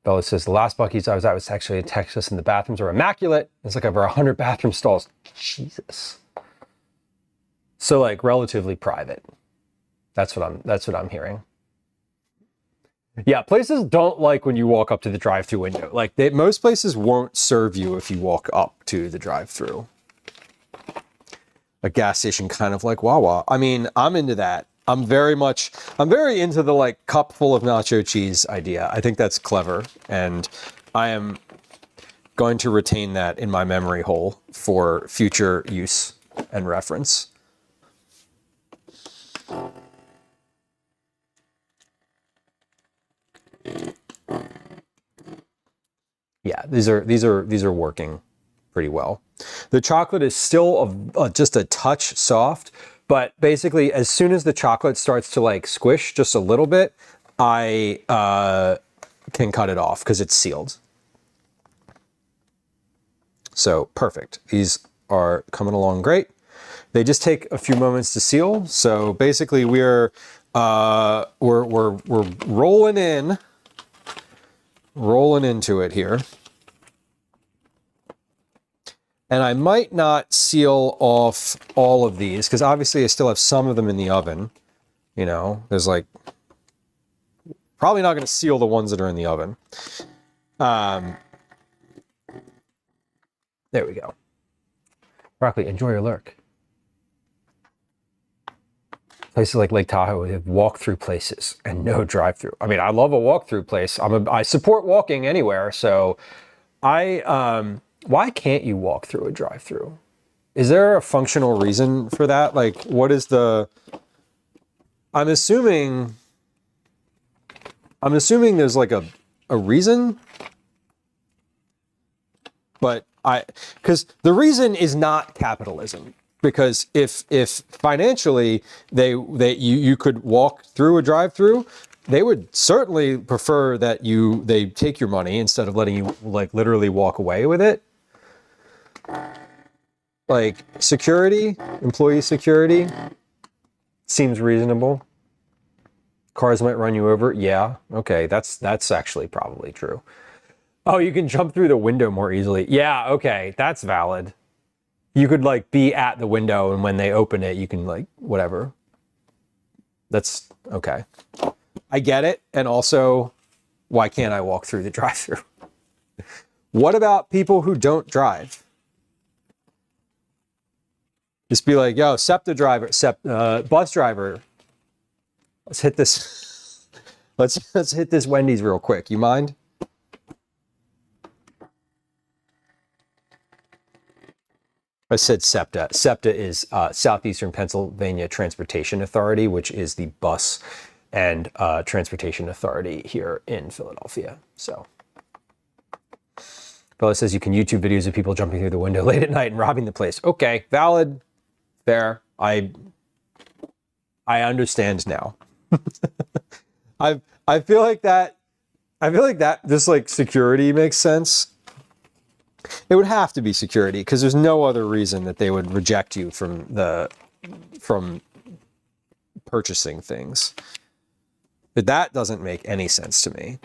Bella says, the last Buc-ee's I was at was actually in Texas, and the bathrooms are immaculate. There's like over 100 bathroom stalls. Jesus. So like relatively private. That's what I'm hearing. Yeah, places don't like when you walk up to the drive-through window. Like, most places won't serve you if you walk up to the drive-through. A gas station kind of like Wawa. I mean, I'm into that. I'm very into the like cup full of nacho cheese idea. I think that's clever, and I am going to retain that in my memory hole for future use and reference. Yeah, these are working pretty well. The chocolate is still just a touch soft, but basically as soon as the chocolate starts to like squish just a little bit, I can cut it off because it's sealed. So perfect. These are coming along great. They just take a few moments to seal. So basically we're rolling into it here. And I might not seal off all of these because obviously I still have some of them in the oven. You know, there's like, probably not going to seal the ones that are in the oven. There we go. Broccoli, enjoy your lurk. Places like Lake Tahoe have walk-through places and no drive-through. I mean, I love a walk-through place. I support walking anywhere, so why can't you walk through a drive-through? Is there a functional reason for that? Like, what is the... I'm assuming there's like a reason, but because the reason is not capitalism. Because if financially you could walk through a drive-through, they would certainly prefer that they take your money instead of letting you like literally walk away with it. Like security, employee security seems reasonable. Cars might run you over. Yeah, okay, that's actually probably true. Oh, you can jump through the window more easily. Yeah, okay, that's valid. You could like be at the window and when they open it, you can like, whatever. That's okay. I get it. And also, why can't I walk through the drive-thru? What about people who don't drive? Just be like, yo, SEPTA driver, bus driver. Let's hit this. Let's hit this Wendy's real quick. You mind? I said SEPTA. SEPTA is Southeastern Pennsylvania Transportation Authority, which is the bus and transportation authority here in Philadelphia. So, Bella says you can YouTube videos of people jumping through the window late at night and robbing the place. Okay, valid, fair. I understand now. I feel like that just like security makes sense. It would have to be security because there's no other reason that they would reject you from purchasing things. But that doesn't make any sense to me.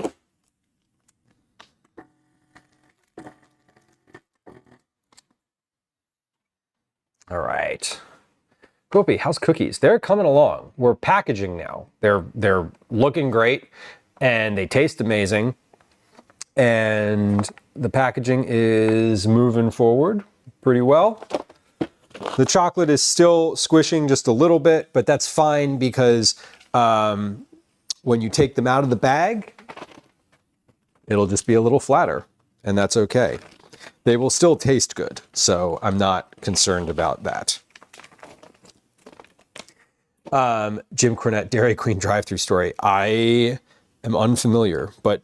All right. Gopi, how's cookies? They're coming along. We're packaging now. They're looking great and they taste amazing. And the packaging is moving forward pretty well. The chocolate is still squishing just a little bit, but that's fine because when you take them out of the bag, it'll just be a little flatter, and that's okay. They will still taste good, so I'm not concerned about that. Jim Cornette, Dairy Queen drive-thru story. I am unfamiliar, but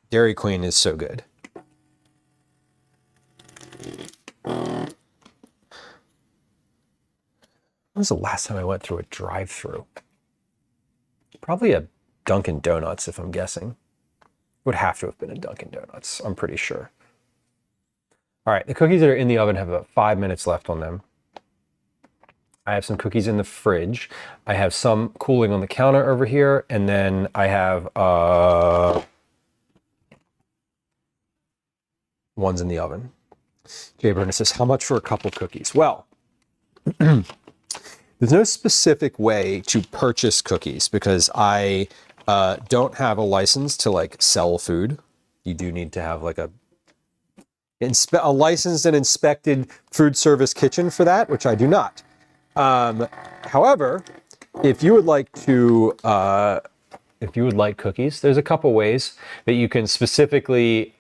Dairy Queen is so good. When was the last time I went through a drive-thru? Probably a Dunkin' Donuts, if I'm guessing. Would have to have been a Dunkin' Donuts, I'm pretty sure. All right, the cookies that are in the oven have about 5 minutes left on them. I have some cookies in the fridge. I have some cooling on the counter over here, and then I have one's in the oven. Jay Burner says, how much for a couple cookies? Well, there's no specific way to purchase cookies because I don't have a license to like sell food. You do need to have like a licensed and inspected food service kitchen for that, which I do not. However, if you would like to, if you would like cookies, there's a couple ways that you can specifically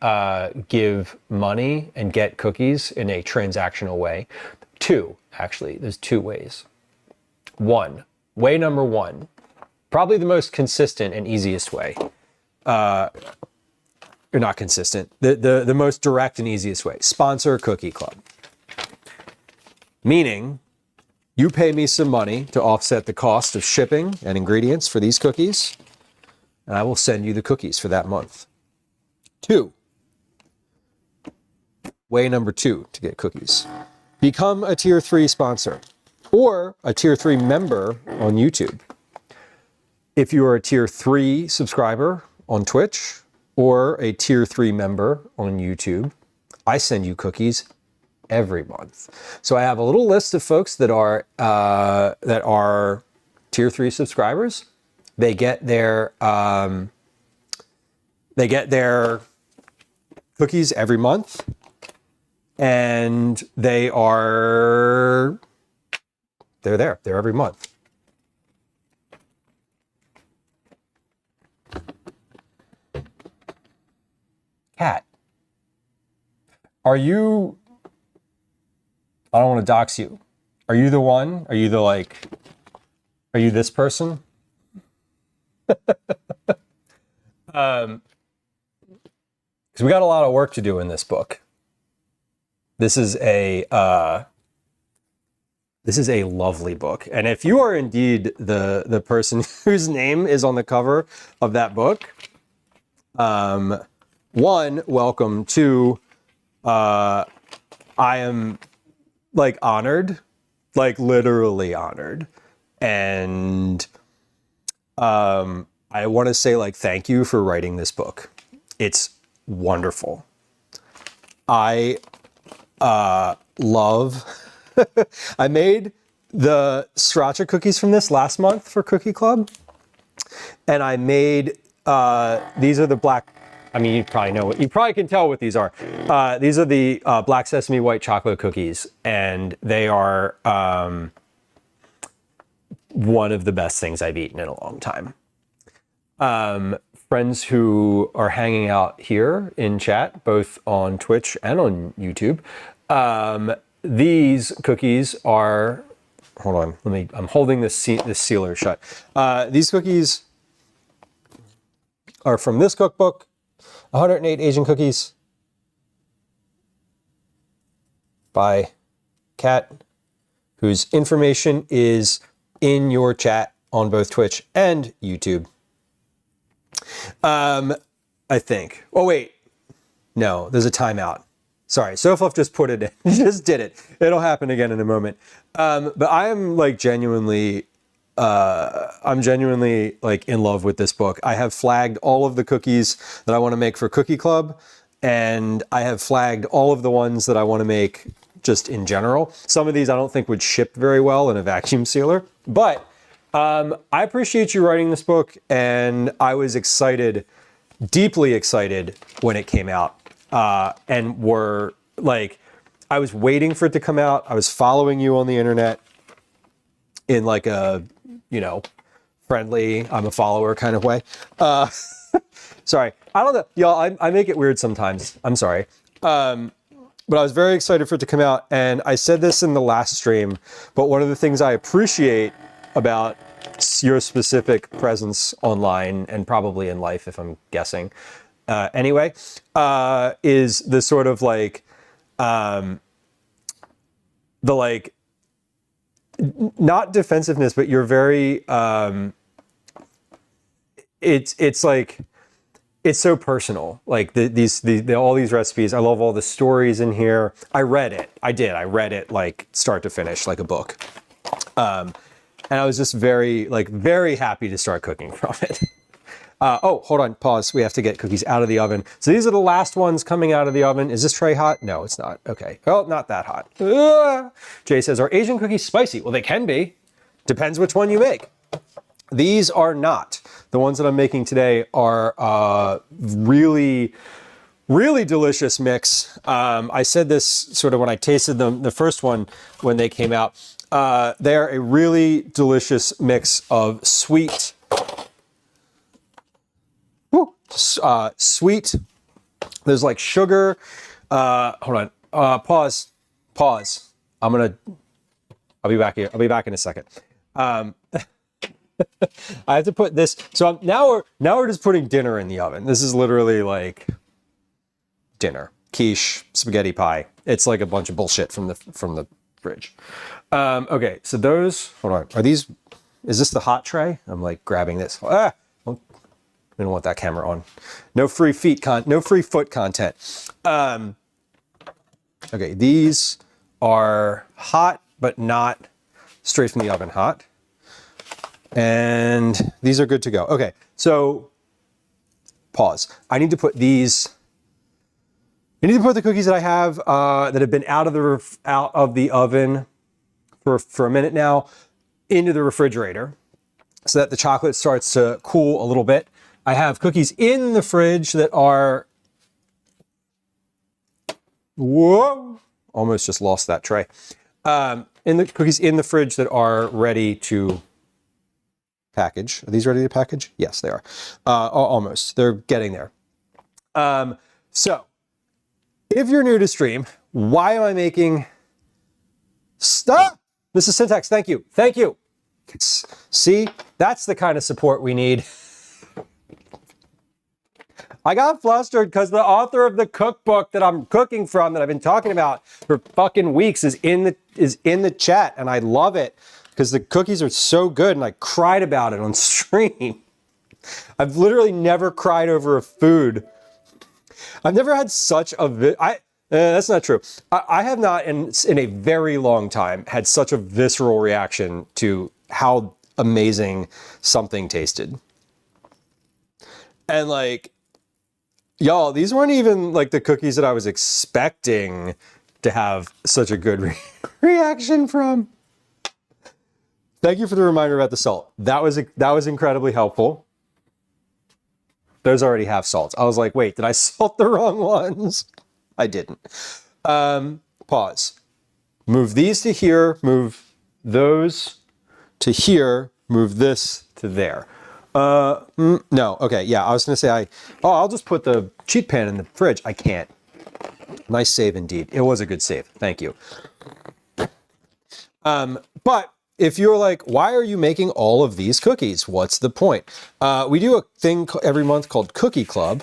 give money and get cookies in a transactional way. Actually, there's two ways. Way number one, probably the most consistent and easiest way. Or not consistent, the most direct and easiest way. Sponsor a cookie club. Meaning, you pay me some money to offset the cost of shipping and ingredients for these cookies, and I will send you the cookies for that month. Way number two to get cookies. Become a tier 3 sponsor or a tier 3 member on YouTube. If you are a tier 3 subscriber on Twitch or a tier 3 member on YouTube, I send you cookies every month. So I have a little list of folks that are tier 3 subscribers. They get their cookies every month, and they're there. They're every month. Cat, are you, I don't want to dox you. Are you the one? Are you this person? Because we got a lot of work to do in this book. This is a lovely book. And if you are indeed the person whose name is on the cover of that book, one, welcome. Two, I am like honored, like literally honored. And I want to say like thank you for writing this book. It's wonderful. I love I made the sriracha cookies from this last month for Cookie Club, and I made these are the black, I mean, you probably can tell what these are. These are the black sesame white chocolate cookies, and they are one of the best things I've eaten in a long time. Friends who are hanging out here in chat, both on Twitch and on YouTube, these cookies are, hold on, I'm holding this sealer shut. These cookies are from this cookbook, 108 Asian Cookies by Kat, whose information is in your chat on both Twitch and YouTube. I think. Oh, wait. No, there's a timeout. Sorry, Sofluff just put it in. Just did it. It'll happen again in a moment. But I am like genuinely like in love with this book. I have flagged all of the cookies that I want to make for Cookie Club, and I have flagged all of the ones that I want to make just in general. Some of these I don't think would ship very well in a vacuum sealer, but I appreciate you writing this book, and I was excited, deeply excited when it came out. And were like, I was waiting for it to come out. I was following you on the internet in like a, friendly, I'm a follower kind of way. Sorry. I don't know. Y'all, I make it weird sometimes. I'm sorry. But I was very excited for it to come out. And I said this in the last stream, but one of the things I appreciate about your specific presence online and probably in life, if I'm guessing, anyway, is the sort of like, the like, not defensiveness, but you're very, it's like, it's so personal. Like all these recipes, I love all the stories in here. I read it. I read it like start to finish, like a book. And I was just very happy to start cooking from it. Oh, hold on, pause. We have to get cookies out of the oven. So these are the last ones coming out of the oven. Is this tray hot? No, it's not. Okay. Oh, not that hot. Jay says, are Asian cookies spicy? Well, they can be. Depends which one you make. These are not. The ones that I'm making today are really, really delicious mix. I said this sort of when I tasted them, the first one when they came out. They are a really delicious mix of sweet, sweet. There's like sugar. Hold on. Pause. I'll be back here. I'll be back in a second. I have to put this. So now we're just putting dinner in the oven. This is literally like dinner, quiche, spaghetti pie. It's like a bunch of bullshit from the fridge. Okay, so those. Hold on. Are these? Is this the hot tray? I'm like grabbing this. We don't want that camera on. No free foot content. Okay, these are hot, but not straight from the oven hot. And these are good to go. Okay, so pause. I need to put the cookies that I have that have been out of the oven for a minute now into the refrigerator so that the chocolate starts to cool a little bit. I have cookies in the fridge that are, whoa, almost just lost that tray. Cookies in the fridge that are ready to package. Are these ready to package? Yes, they are. Almost. They're getting there. So, if you're new to stream, why am I making stuff? This is Syntax. Thank you. Thank you. See, that's the kind of support we need. I got flustered because the author of the cookbook that I'm cooking from, that I've been talking about for fucking weeks, is in the chat, and I love it because the cookies are so good, and I cried about it on stream. I've literally never cried over a food. I've never had such a that's not true. I have not in a very long time had such a visceral reaction to how amazing something tasted. And like, y'all, these weren't even like the cookies that I was expecting to have such a good reaction from. Thank you for the reminder about the salt. That was incredibly helpful. Those already have salt. I was like, wait, did I salt the wrong ones? I didn't. Pause. Move these to here, move those to here, move this to there. No, okay, yeah, I was gonna say I'll just put the cheat pan in the fridge. I can't. Nice save indeed. It was a good save. Thank you. But if you're like, why are you making all of these cookies? What's the point? We do a thing every month called Cookie Club.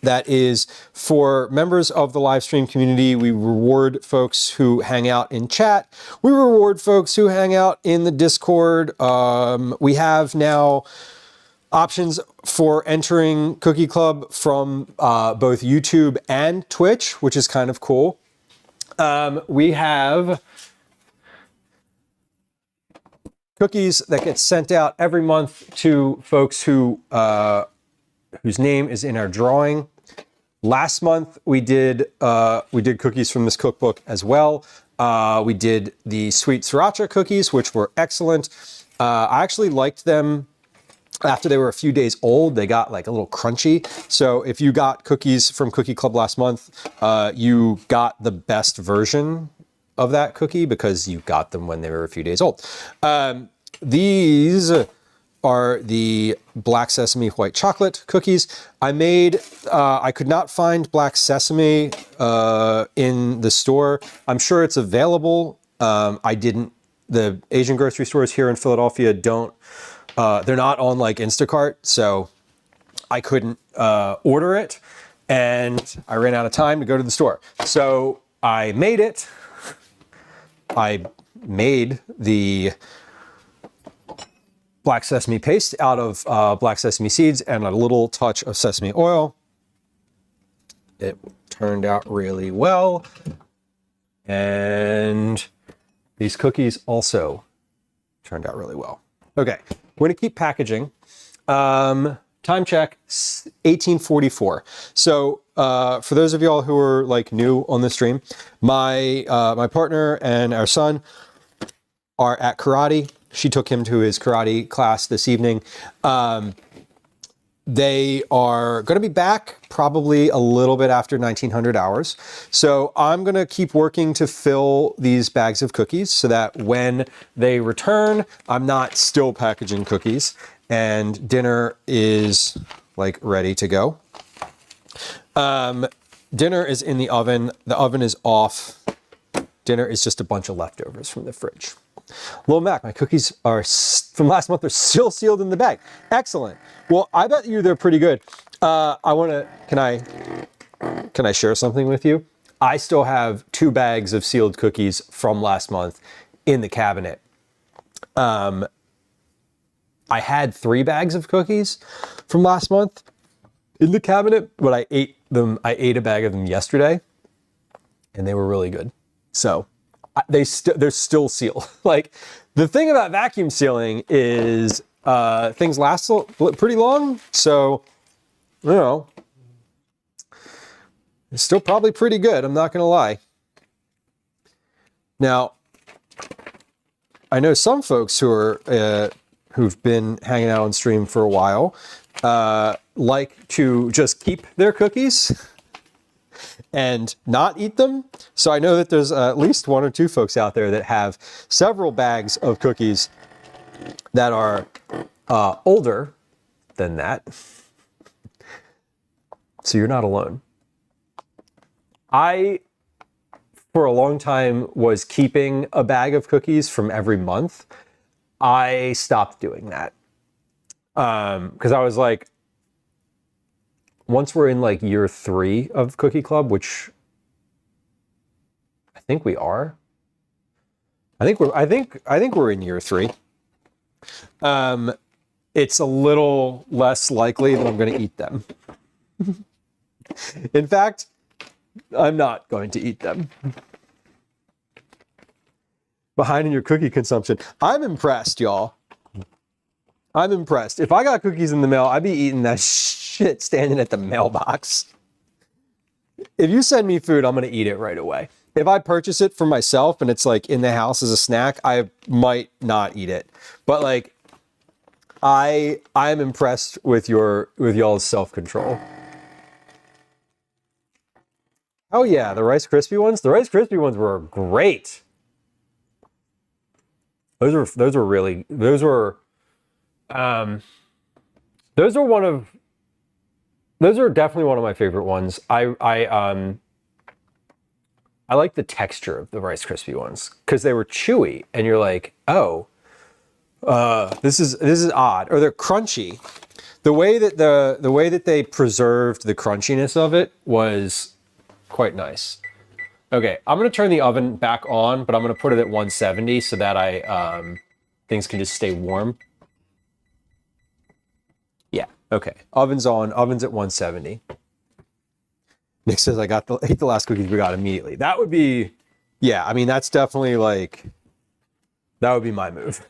That is for members of the live stream community. We reward folks who hang out in chat. We reward folks who hang out in the Discord. We have now options for entering Cookie Club from both YouTube and Twitch, which is kind of cool. We have cookies that get sent out every month to folks who whose name is in our drawing. Last month we did cookies from this cookbook as well. We did the sweet sriracha cookies, which were excellent. I actually liked them after they were a few days old. They got like a little crunchy. So if you got cookies from Cookie Club last month, you got the best version of that cookie because you got them when they were a few days old. These are the black sesame white chocolate cookies. I could not find black sesame in the store. I'm sure it's available. The Asian grocery stores here in Philadelphia they're not on like Instacart, so I couldn't order it, and I ran out of time to go to the store. So I made it. I made the black sesame paste out of black sesame seeds and a little touch of sesame oil. It turned out really well. And these cookies also turned out really well. Okay, we're gonna keep packaging. Time check, 1844. So for those of y'all who are like new on the stream, my partner and our son are at karate. She took him to his karate class this evening. They are going to be back probably a little bit after 1900 hours. So I'm going to keep working to fill these bags of cookies so that when they return, I'm not still packaging cookies and dinner is like ready to go. Dinner is in the oven. The oven is off. Dinner is just a bunch of leftovers from the fridge. Lil Mac, my cookies are from last month are still sealed in the bag. Excellent. Well, I bet you they're pretty good. Can I share something with you? I still have 2 bags of sealed cookies from last month in the cabinet. I had 3 bags of cookies from last month in the cabinet, but I ate a bag of them yesterday and they were really good. So they're still sealed. Like, the thing about vacuum sealing is things last pretty long. So, you know, it's still probably pretty good. I'm not going to lie. Now, I know some folks who are who've been hanging out on stream for a while like to just keep their cookies and not eat them. So I know that there's at least 1 or 2 folks out there that have several bags of cookies that are older than that. So you're not alone. I, for a long time, was keeping a bag of cookies from every month. I stopped doing that. Because I was like, once we're in like year 3 of Cookie Club, which I think we are. I think we're in year 3. It's a little less likely that I'm going to eat them. In fact, I'm not going to eat them. Behind in your cookie consumption. I'm impressed, y'all. I'm impressed. If I got cookies in the mail, I'd be eating that shit standing at the mailbox. If you send me food, I'm going to eat it right away. If I purchase it for myself and it's like in the house as a snack, I might not eat it. But like, I'm impressed with y'all's self-control. Oh yeah, the Rice Krispie ones. The Rice Krispie ones were great. Those were definitely one of my favorite ones. I like the texture of the Rice Krispie ones because they were chewy and you're like, oh, this is odd. Or they're crunchy. The way that they preserved the crunchiness of it was quite nice. Okay, I'm gonna turn the oven back on, but I'm gonna put it at 170 so that things can just stay warm. Yeah, okay. Oven's on. Oven's at 170. Nick says I ate the last cookies we got immediately. That would be, yeah. I mean, that's definitely like, that would be my move.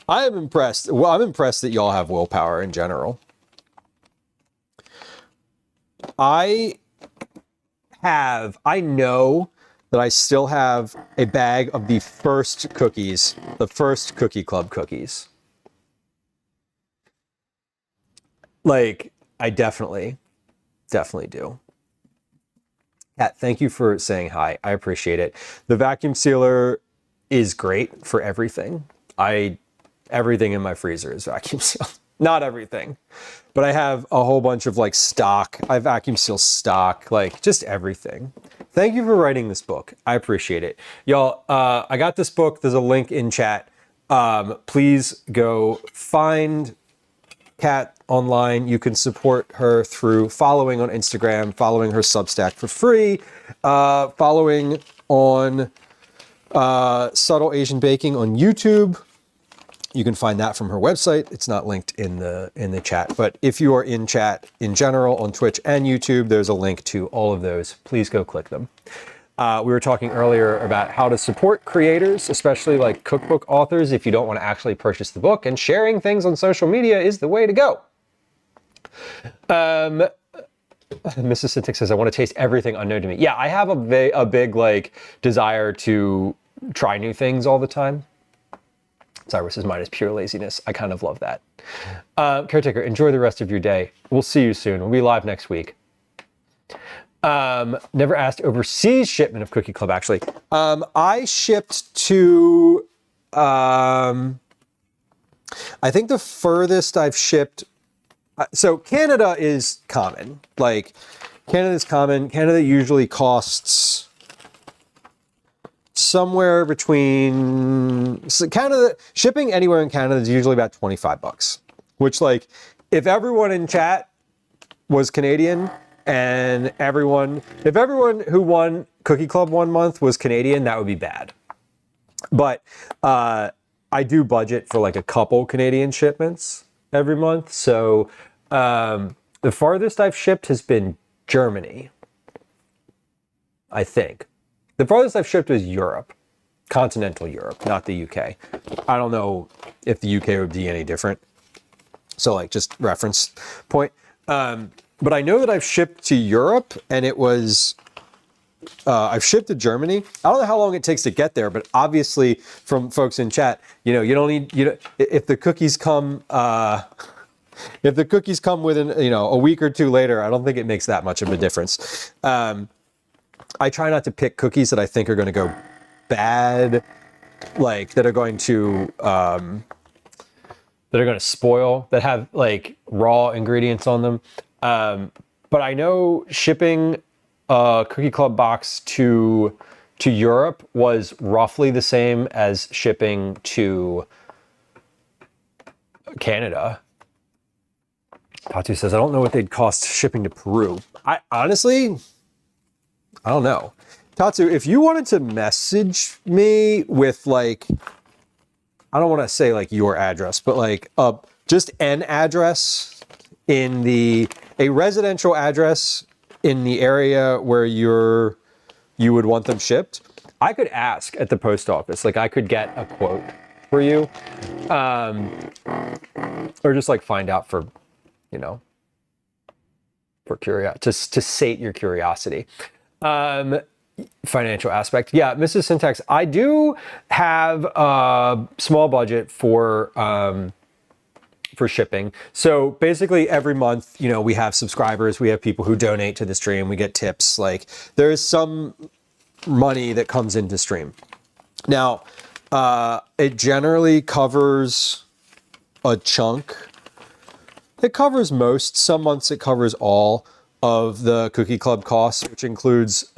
I am impressed. Well, I'm impressed that y'all have willpower in general. I know that I still have a bag of the first cookies, the first Cookie Club cookies. Like, I definitely do. Kat, thank you for saying hi. I appreciate it. The vacuum sealer is great for everything. Everything in my freezer is vacuum sealed. Not everything, but I have a whole bunch of like stock. I vacuum seal stock, like just everything. Thank you for writing this book. I appreciate it. Y'all, I got this book. There's a link in chat. Please go find Kat online. You can support her through following on Instagram, following her Substack for free, following on Subtle Asian Baking on YouTube. You can find that from her website. It's not linked in the chat, but if you are in chat in general on Twitch and YouTube, there's a link to all of those. Please go click them. We were talking earlier about how to support creators, especially like cookbook authors, if you don't want to actually purchase the book, and sharing things on social media is the way to go. Mrs. Cintiq says, I want to taste everything unknown to me. Yeah, I have a big like desire to try new things all the time. Cyrus is mine is pure laziness. I kind of love that. Caretaker, enjoy the rest of your day. We'll see you soon. We'll be live next week. Never asked overseas shipment of Cookie Club, actually. I shipped to, I think the furthest I've shipped, so Canada is common. Like, Canada's common. Canada usually costs somewhere between, so Canada, shipping anywhere in Canada is usually about $25, which, like, if everyone in chat was Canadian, and if everyone who won Cookie Club 1 month was Canadian, that would be bad. But I do budget for like a couple Canadian shipments every month. So the farthest I've shipped has been Germany, I think. The farthest I've shipped was Europe, continental Europe, not the UK. I don't know if the UK would be any different. So like just reference point. But I know that I've shipped to Europe, and it was, I've shipped to Germany. I don't know how long it takes to get there, but obviously from folks in chat, you know, you don't need, if the cookies come, within, a week or two later, I don't think it makes that much of a difference. I try not to pick cookies that I think are going to go bad, like that are going to spoil, that have like raw ingredients on them. But I know shipping a Cookie Club box to Europe was roughly the same as shipping to Canada. Tatu says, I don't know what they'd cost shipping to Peru. I honestly don't know. Tatsu, if you wanted to message me with like, I don't want to say like your address, but like just an address in a residential address in the area where you would want them shipped, I could ask at the post office. Like I could get a quote for you, or just like find out for curiosity, to sate your curiosity. Financial aspect. Yeah, Mrs. Syntax, I do have a small budget for shipping. So basically every month, we have subscribers, we have people who donate to the stream, we get tips. Like there is some money that comes into stream. Now, it generally covers a chunk. It covers most. Some months it covers all of the Cookie Club costs, which includes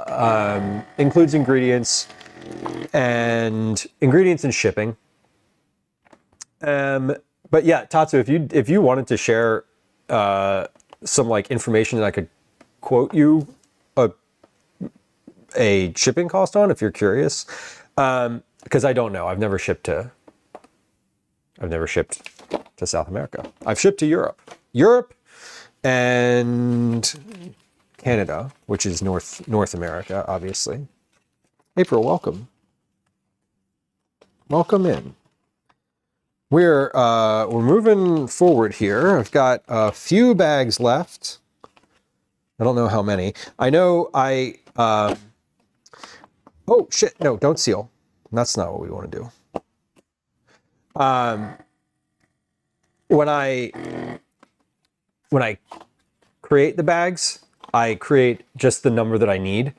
ingredients and shipping. But yeah, Tatsu, if you wanted to share some like information that I could quote you a shipping cost on, if you're curious, because I don't know. I've never shipped to South America. I've shipped to Europe and Canada, which is North America, obviously. April, welcome. Welcome in. We're moving forward here. I've got a few bags left. I don't know how many. I know oh shit, no, don't seal. That's not what we want to do. When I create the bags, I create just the number that I need.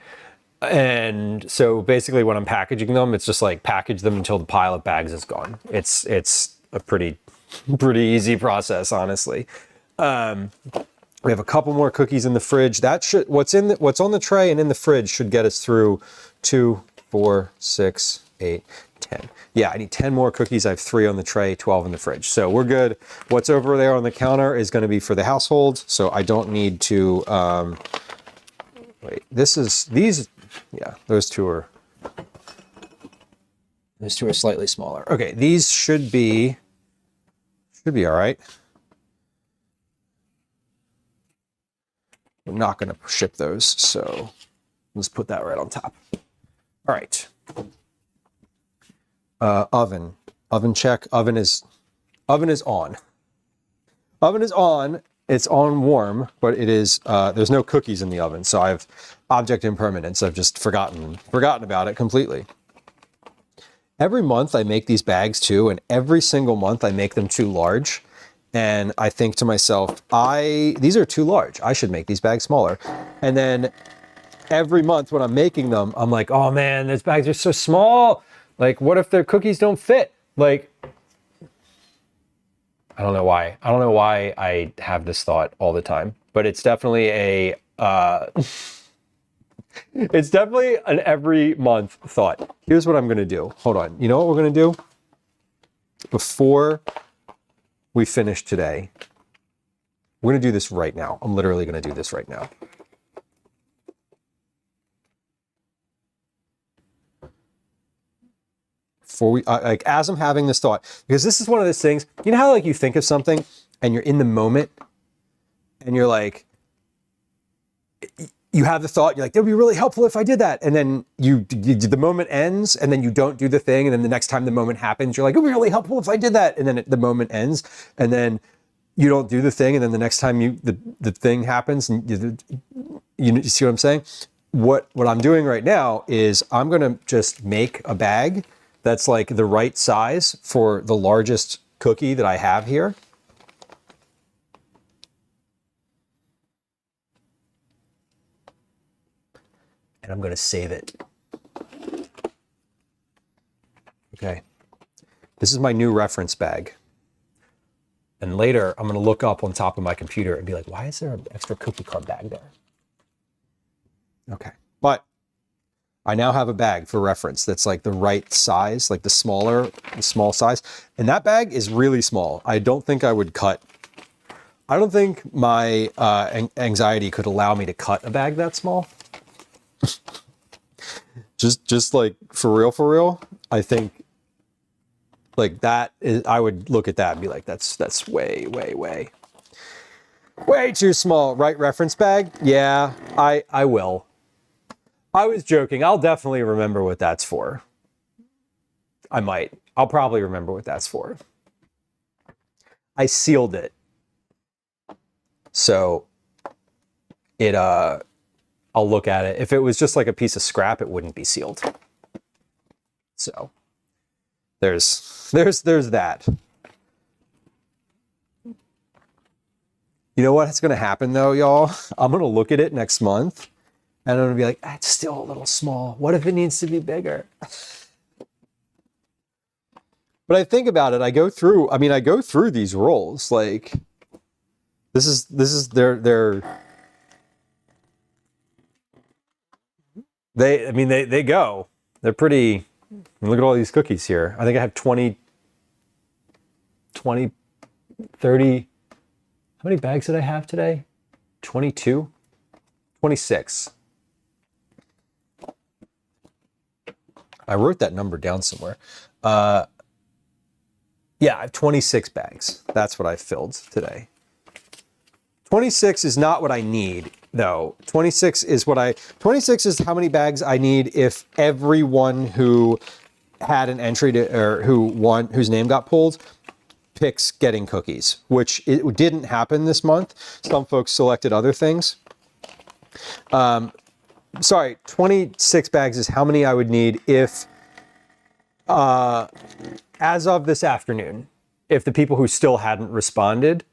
And so basically when I'm packaging them, it's just like package them until the pile of bags is gone. It's a pretty easy process, honestly. We have a couple more cookies in the fridge. What's on the tray and in the fridge should get us through 2, 4, 6, 8, 10. Yeah, I need 10 more cookies. I have 3 on the tray, 12 in the fridge. So we're good. What's over there on the counter is going to be for the household. So I don't need to, wait, yeah, those two are slightly smaller. Okay, these should be all right. We're not going to ship those, so let's put that right on top. All right. Oven check. Oven is on. Oven is on. It's on warm, but it is, there's no cookies in the oven. So I've object impermanence. I've just forgotten about it completely. every month I make these bags too, and every single month I make them too large. And I think to myself, these are too large. I should make these bags smaller. And then every month when I'm making them, I'm like, oh man, these bags are so small. Like, what if their cookies don't fit? Like, I don't know why. I don't know why I have this thought all the time, but it's definitely it's definitely an every month thought. Here's what I'm going to do. Hold on. You know what we're going to do? Before we finish today, we're going to do this right now. I'm literally going to do this right now. Before we, like, as I'm having this thought, because this is one of those things, you know how like you think of something and you're in the moment and you're like, you have the thought, you're like, it would be really helpful if I did that. And then the moment ends and then you don't do the thing. And then the next time the moment happens, you're like, it would be really helpful if I did that. And then the moment ends and then you don't do the thing. And then the next time the thing happens and you see what I'm saying? What I'm doing right now is I'm going to just make a bag that's like the right size for the largest cookie that I have here. And I'm going to save it. Okay. This is my new reference bag. And later I'm going to look up on top of my computer and be like, why is there an extra cookie crumb bag there? Okay. But I now have a bag for reference that's like the right size, like the small size. And that bag is really small. I don't think I would cut. I don't think my anxiety could allow me to cut a bag that small. just like for real. I think like that is, I would look at that and be like, that's way too small. Right reference bag? Yeah, I will. I was joking. I'll definitely remember what that's for. I might. I'll probably remember what that's for. I sealed it. So it I'll look at it. If it was just like a piece of scrap, it wouldn't be sealed. So there's that. You know what's going to happen though, y'all? I'm going to look at it next month and I'm going to be like, it's still a little small. What if it needs to be bigger? But I think about it, I go through these rolls. Like this is they go. They're pretty. Look at all these cookies here. I think I have 20, 30. How many bags did I have today? 22? 26. I wrote that number down somewhere. Yeah, I have 26 bags. That's what I filled today. 26 is not what I need, though. 26 is how many bags I need if everyone who had an entry to, or whose name got pulled, picks getting cookies, which it didn't happen this month. Some folks selected other things. Sorry, 26 bags is how many I would need if, as of this afternoon, if the people who still hadn't responded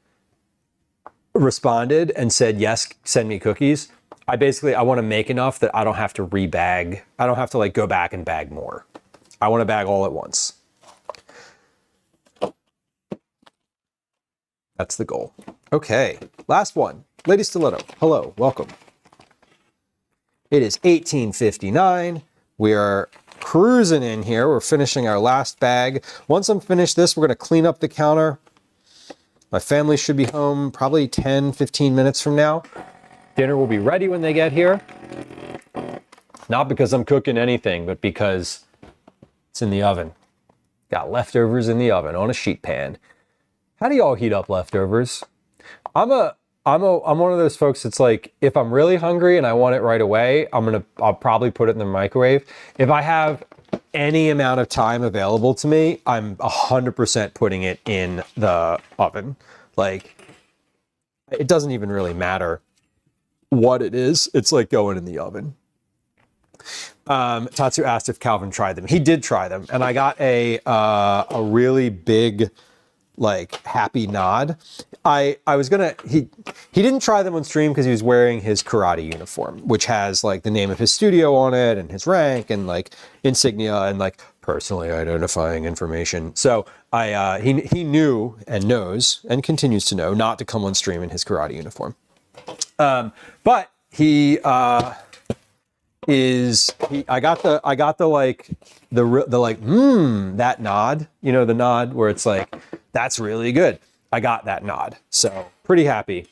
and said, yes, send me cookies. I want to make enough that I don't have to rebag. I don't have to like go back and bag more. I want to bag all at once. That's the goal. Okay, last one. Lady Stiletto, hello, welcome. It is 18:59. We are cruising in here. We're finishing our last bag. Once I'm finished this, we're going to clean up the counter. My family should be home probably 10, 15 minutes from now. Dinner will be ready when they get here. Not because I'm cooking anything, but because it's in the oven. Got leftovers in the oven on a sheet pan. How do y'all heat up leftovers? I'm one of those folks that's like, if I'm really hungry and I want it right away, I'll probably put it in the microwave. If I have any amount of time available to me, I'm 100% putting it in the oven. Like, it doesn't even really matter what it is. It's like going in the oven. Tatsu asked if Calvin tried them. He did try them, and I got a really big, like, happy nod. I was gonna, he didn't try them on stream because he was wearing his karate uniform, which has like the name of his studio on it and his rank and like insignia and like personally identifying information. So he knew and knows and continues to know not to come on stream in his karate uniform. But he I got the like that nod, you know, the nod where it's like, that's really good. I got that nod. So pretty happy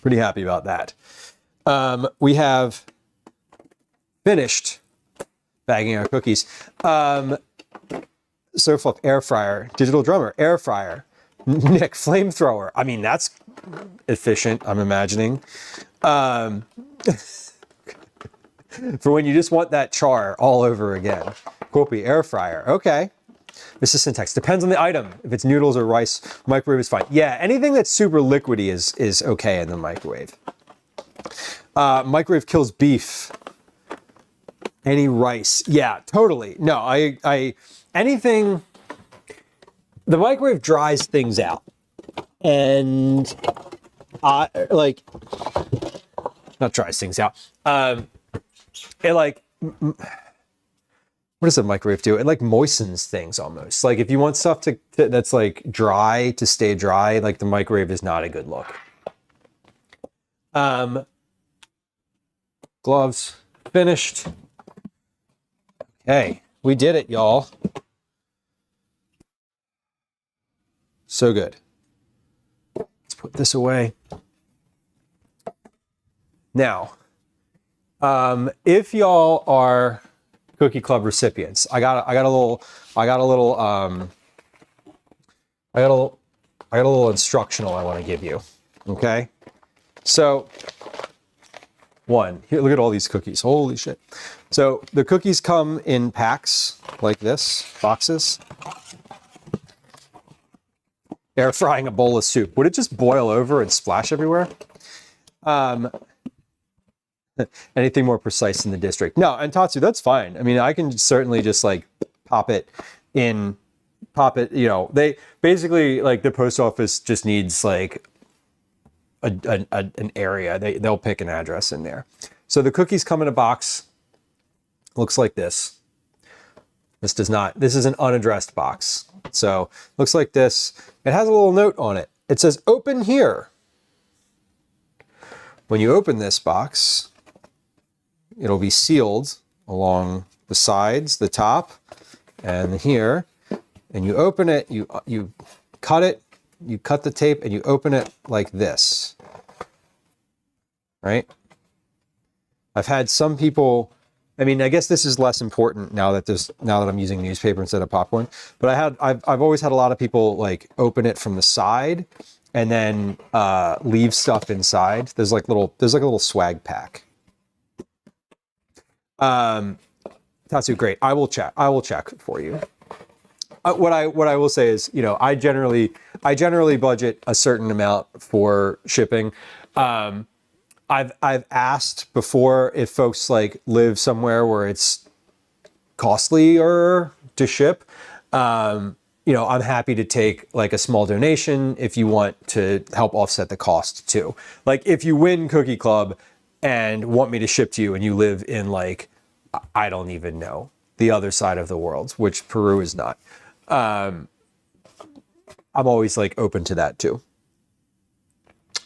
about that. We have finished bagging our cookies. Surfluff, air fryer, digital drummer, air fryer, Nick, flamethrower. I mean, that's efficient, I'm imagining. For when you just want that char all over again. Kopi, air fryer. Okay. This is syntax. Depends on the item. If it's noodles or rice, microwave is fine. Yeah, anything that's super liquidy is okay in the microwave. Microwave kills beef. Any rice. Yeah, totally. No, I anything, the microwave dries things out. And like, not dries things out. It like, what does a microwave do? It like moistens things almost. Like if you want stuff that's like dry to stay dry, like the microwave is not a good look. Gloves finished. Okay, we did it, y'all. So good. Let's put this away. Now, if y'all are Cookie Club recipients, I got a little instructional I want to give you. Okay, so one, here, look at all these cookies. Holy shit! So the cookies come in packs like this, boxes. Air frying a bowl of soup. Would it just boil over and splash everywhere? Anything more precise in the district? No, and Tatsu, that's fine. I mean, I can certainly just like pop it, you know, they basically, like, the post office just needs like an area. They'll pick an address in there. So the cookies come in a box. Looks like this. This is an unaddressed box. So looks like this. It has a little note on it. It says open here. When you open this box, it'll be sealed along the sides, the top, and here. And you open it, you cut it, you cut the tape, and you open it like this. Right? I've had some people, I mean, I guess this is less important now that I'm using newspaper instead of popcorn. But I've always had a lot of people like open it from the side and then leave stuff inside. There's like a little swag pack. Tatsu, great. I will check for you. What I will say is, you know, I generally budget a certain amount for shipping. I've asked before if folks like live somewhere where it's costlier to ship. You know, I'm happy to take like a small donation if you want to help offset the cost too. Like if you win Cookie Club and want me to ship to you and you live in like, I don't even know, the other side of the world, which Peru is not. I'm always like open to that too.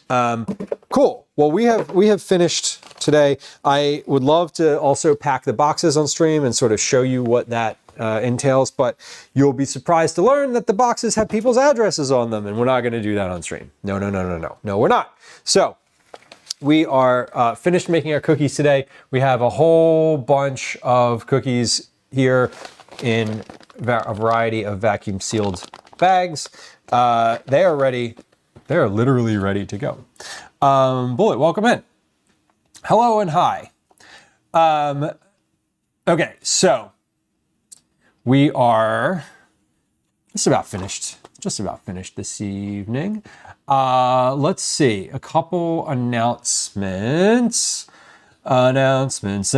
Cool. Well, we have finished today. I would love to also pack the boxes on stream and sort of show you what that entails, but you'll be surprised to learn that the boxes have people's addresses on them, and we're not going to do that on stream. No, we're not. So we are finished making our cookies today. We have a whole bunch of cookies here in a variety of vacuum sealed bags. They are ready. They are literally ready to go. Bullet, welcome in. Hello and hi. Okay, so we are just about finished this evening. Let's see, a couple announcements. Announcements.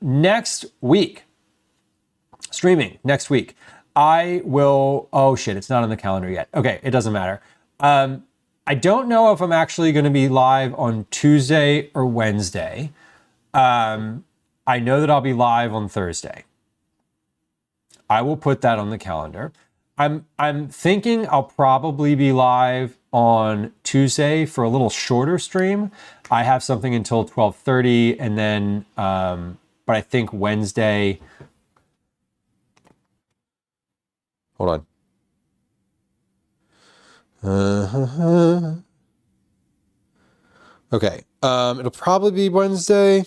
Next week, streaming next week, I will, oh shit, it's not on the calendar yet. Okay, it doesn't matter. I don't know if I'm actually going to be live on Tuesday or Wednesday. I know that I'll be live on Thursday. I will put that on the calendar. I'm thinking I'll probably be live on Tuesday for a little shorter stream. I have something until 12:30, and then, but I think Wednesday. Hold on. Okay. It'll probably be Wednesday.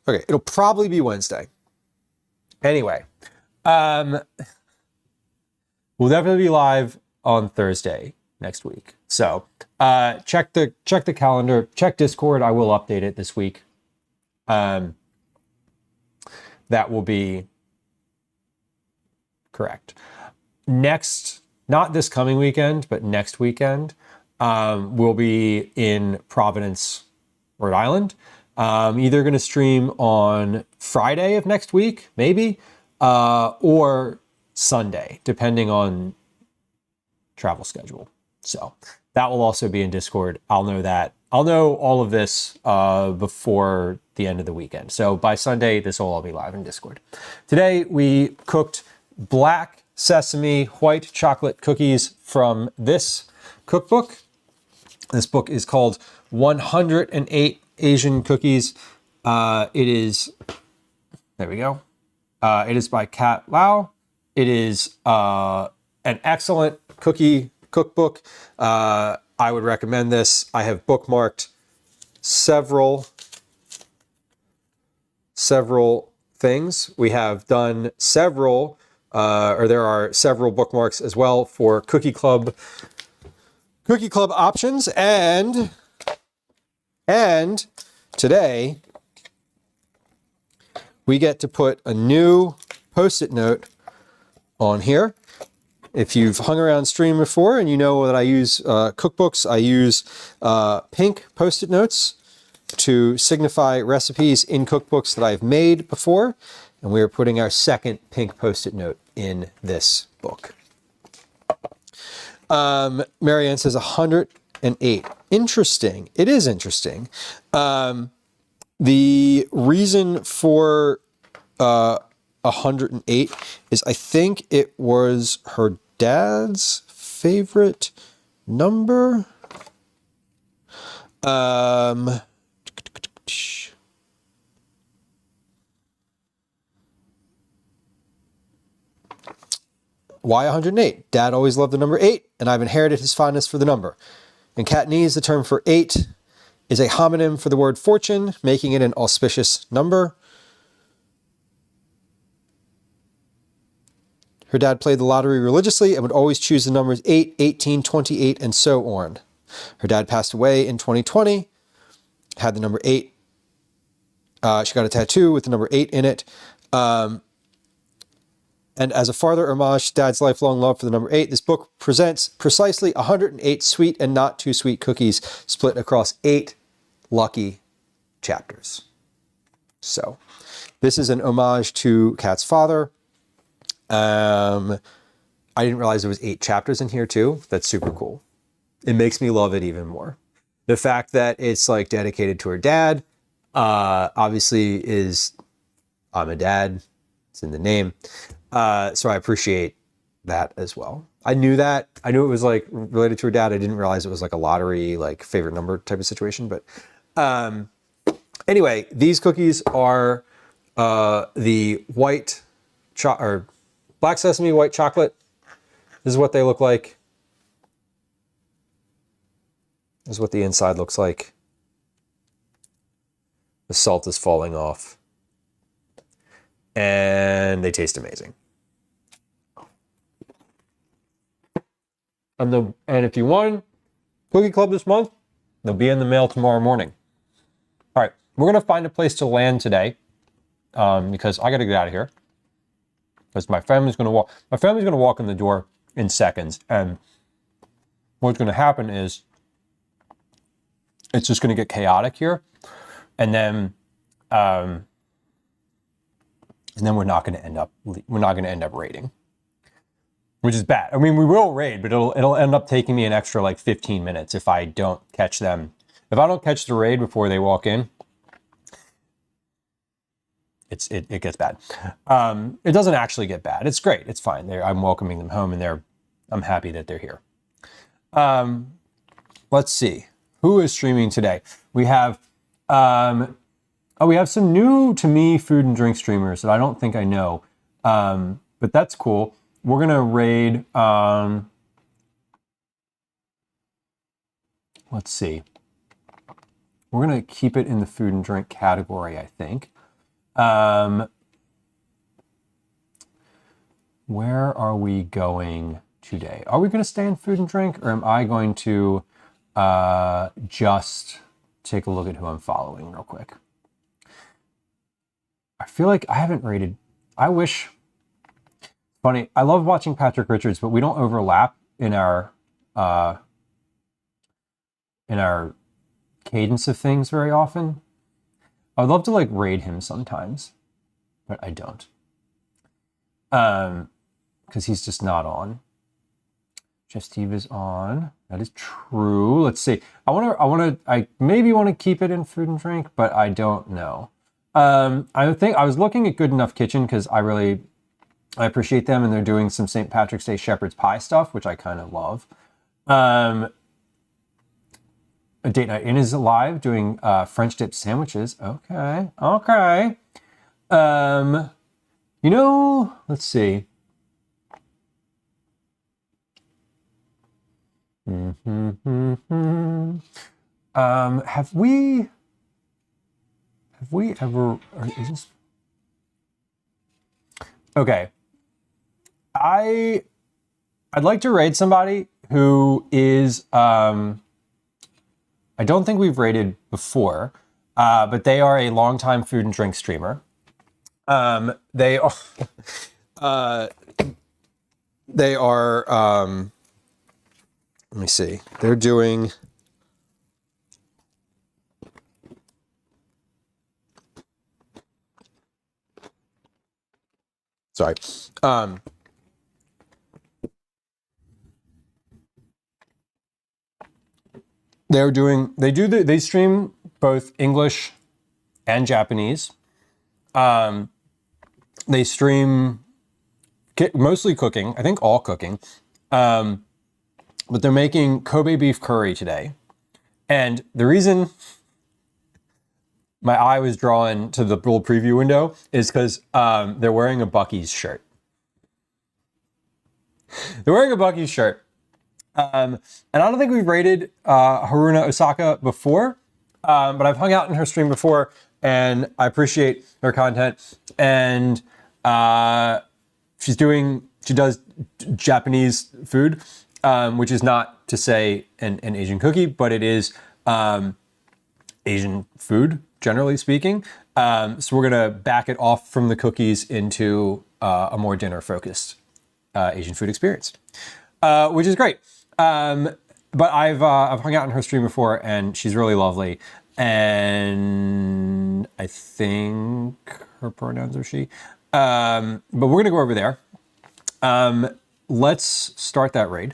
Okay, it'll probably be Wednesday. Anyway, we'll definitely be live on Thursday next week. So check the calendar, check Discord. I will update it this week. That will be correct. Next, not this coming weekend, but next weekend, we'll be in Providence, Rhode Island. Either going to stream on Friday of next week, maybe, or Sunday, depending on travel schedule. So that will also be in Discord. I'll know that. I'll know all of this before the end of the weekend. So by Sunday, this will all be live in Discord. Today, we cooked black sesame white chocolate cookies from this cookbook. This book is called 108 Asian Cookies. It is, there we go. It is by Kat Lau. It is an excellent cookie cookbook. I would recommend this. I have bookmarked several things. We have done several, or there are several bookmarks as well for Cookie Club options, and today we get to put a new Post-it note on here. If you've hung around stream before and you know that I use cookbooks, I use pink Post-it notes to signify recipes in cookbooks that I've made before. And we are putting our second pink Post-it note in this book. Marianne says 108. Interesting. It is interesting. The reason for 108 is I think it was her dad's favorite number. Why 108? Dad always loved the number 8, and I've inherited his fondness for the number. In Cantonese, the term for 8 is a homonym for the word fortune, making it an auspicious number. Her dad played the lottery religiously and would always choose the numbers 8, 18, 28, and so on. Her dad passed away in 2020, had the number 8. She got a tattoo with the number 8 in it. And as a farther homage to Dad's lifelong love for the number 8, this book presents precisely 108 sweet and not too sweet cookies split across 8 lucky chapters. So this is an homage to Kat's father. I didn't realize there was 8 chapters in here too. That's super cool. It makes me love it even more. The fact that it's like dedicated to her dad, obviously I'm a dad. It's in the name. So I appreciate that as well. I knew that. I knew it was like related to her dad. I didn't realize it was like a lottery, like favorite number type of situation. But anyway, these cookies are the white or black sesame white chocolate. This is what they look like. This is what the inside looks like. The salt is falling off. And they taste amazing. And if you won Cookie Club this month, they'll be in the mail tomorrow morning. All right, we're gonna find a place to land today because I gotta get out of here. Because my family's gonna walk in the door in seconds, and what's going to happen is it's just going to get chaotic here, and then we're not going to end up raiding, which is bad. I mean, we will raid, but it'll end up taking me an extra like 15 minutes if I don't catch them. If I don't catch the raid before they walk in, it gets bad. It doesn't actually get bad. It's great. It's fine. I'm welcoming them home, and I'm happy that they're here. Let's see who is streaming today. We have we have some new to me food and drink streamers that I don't think I know, but that's cool. We're gonna raid. Let's see. We're gonna keep it in the food and drink category, I think. Where are we going today? Are we going to stay in food and drink, or am I going to just take a look at who I'm following real quick? I feel like I haven't rated. I wish. Funny, I love watching Patrick Richards, but we don't overlap in our cadence of things very often. I would love to like raid him sometimes, but I don't. Because he's just not on. Jeff Steve is on. That is true. Let's see. I maybe want to keep it in food and drink, but I don't know. I think I was looking at Good Enough Kitchen because I appreciate them, and they're doing some St. Patrick's Day shepherd's pie stuff, which I kind of love. A Date Night In is live doing French dip sandwiches. Okay. Let's see. Have we ever? Is this? Okay. I'd like to raid somebody who is. I don't think we've raided before, but they are a longtime food and drink streamer. They are. Let me see. They're doing. Sorry. They stream both English and Japanese. They stream mostly cooking, I think all cooking. But they're making Kobe beef curry today. And the reason my eye was drawn to the little preview window is because they're wearing a Buc-ee's shirt. They're wearing a Buc-ee's shirt. And I don't think we've rated Haruna Osaka before, but I've hung out in her stream before, and I appreciate her content. And she does Japanese food, which is not to say an Asian cookie, but it is Asian food, generally speaking. So we're gonna back it off from the cookies into a more dinner-focused Asian food experience, which is great. But I've hung out in her stream before, and she's really lovely. And I think her pronouns are she. But we're gonna go over there. Let's start that raid.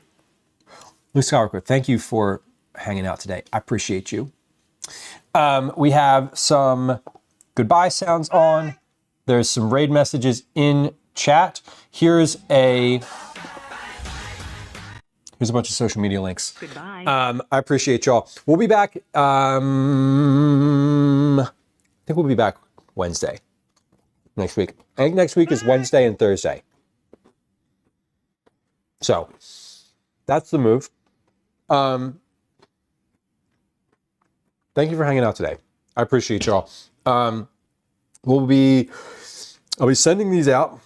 Luke Skywalker, thank you for hanging out today. I appreciate you. We have some goodbye sounds on. There's some raid messages in chat. Here's a bunch of social media links. Goodbye. I appreciate y'all. We'll be back. I think we'll be back Wednesday next week. I think next week is Wednesday and Thursday. So that's the move. Thank you for hanging out today. I appreciate y'all. I'll be sending these out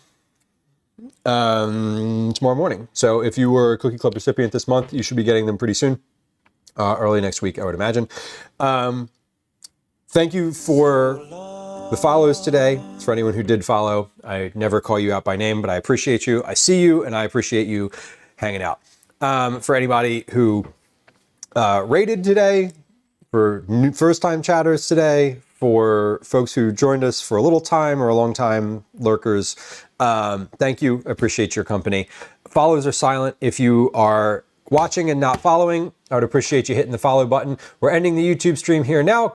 tomorrow morning. So if you were a Cookie Club recipient this month, you should be getting them pretty soon. Early next week, I would imagine. Thank you for the follows today. For anyone who did follow, I never call you out by name, but I appreciate you. I see you, and I appreciate you hanging out. for anybody who rated today, for first-time chatters today, for folks who joined us for a little time or a long time lurkers. Thank you. Appreciate your company. Follows are silent. If you are watching and not following, I would appreciate you hitting the follow button. We're ending the YouTube stream here now.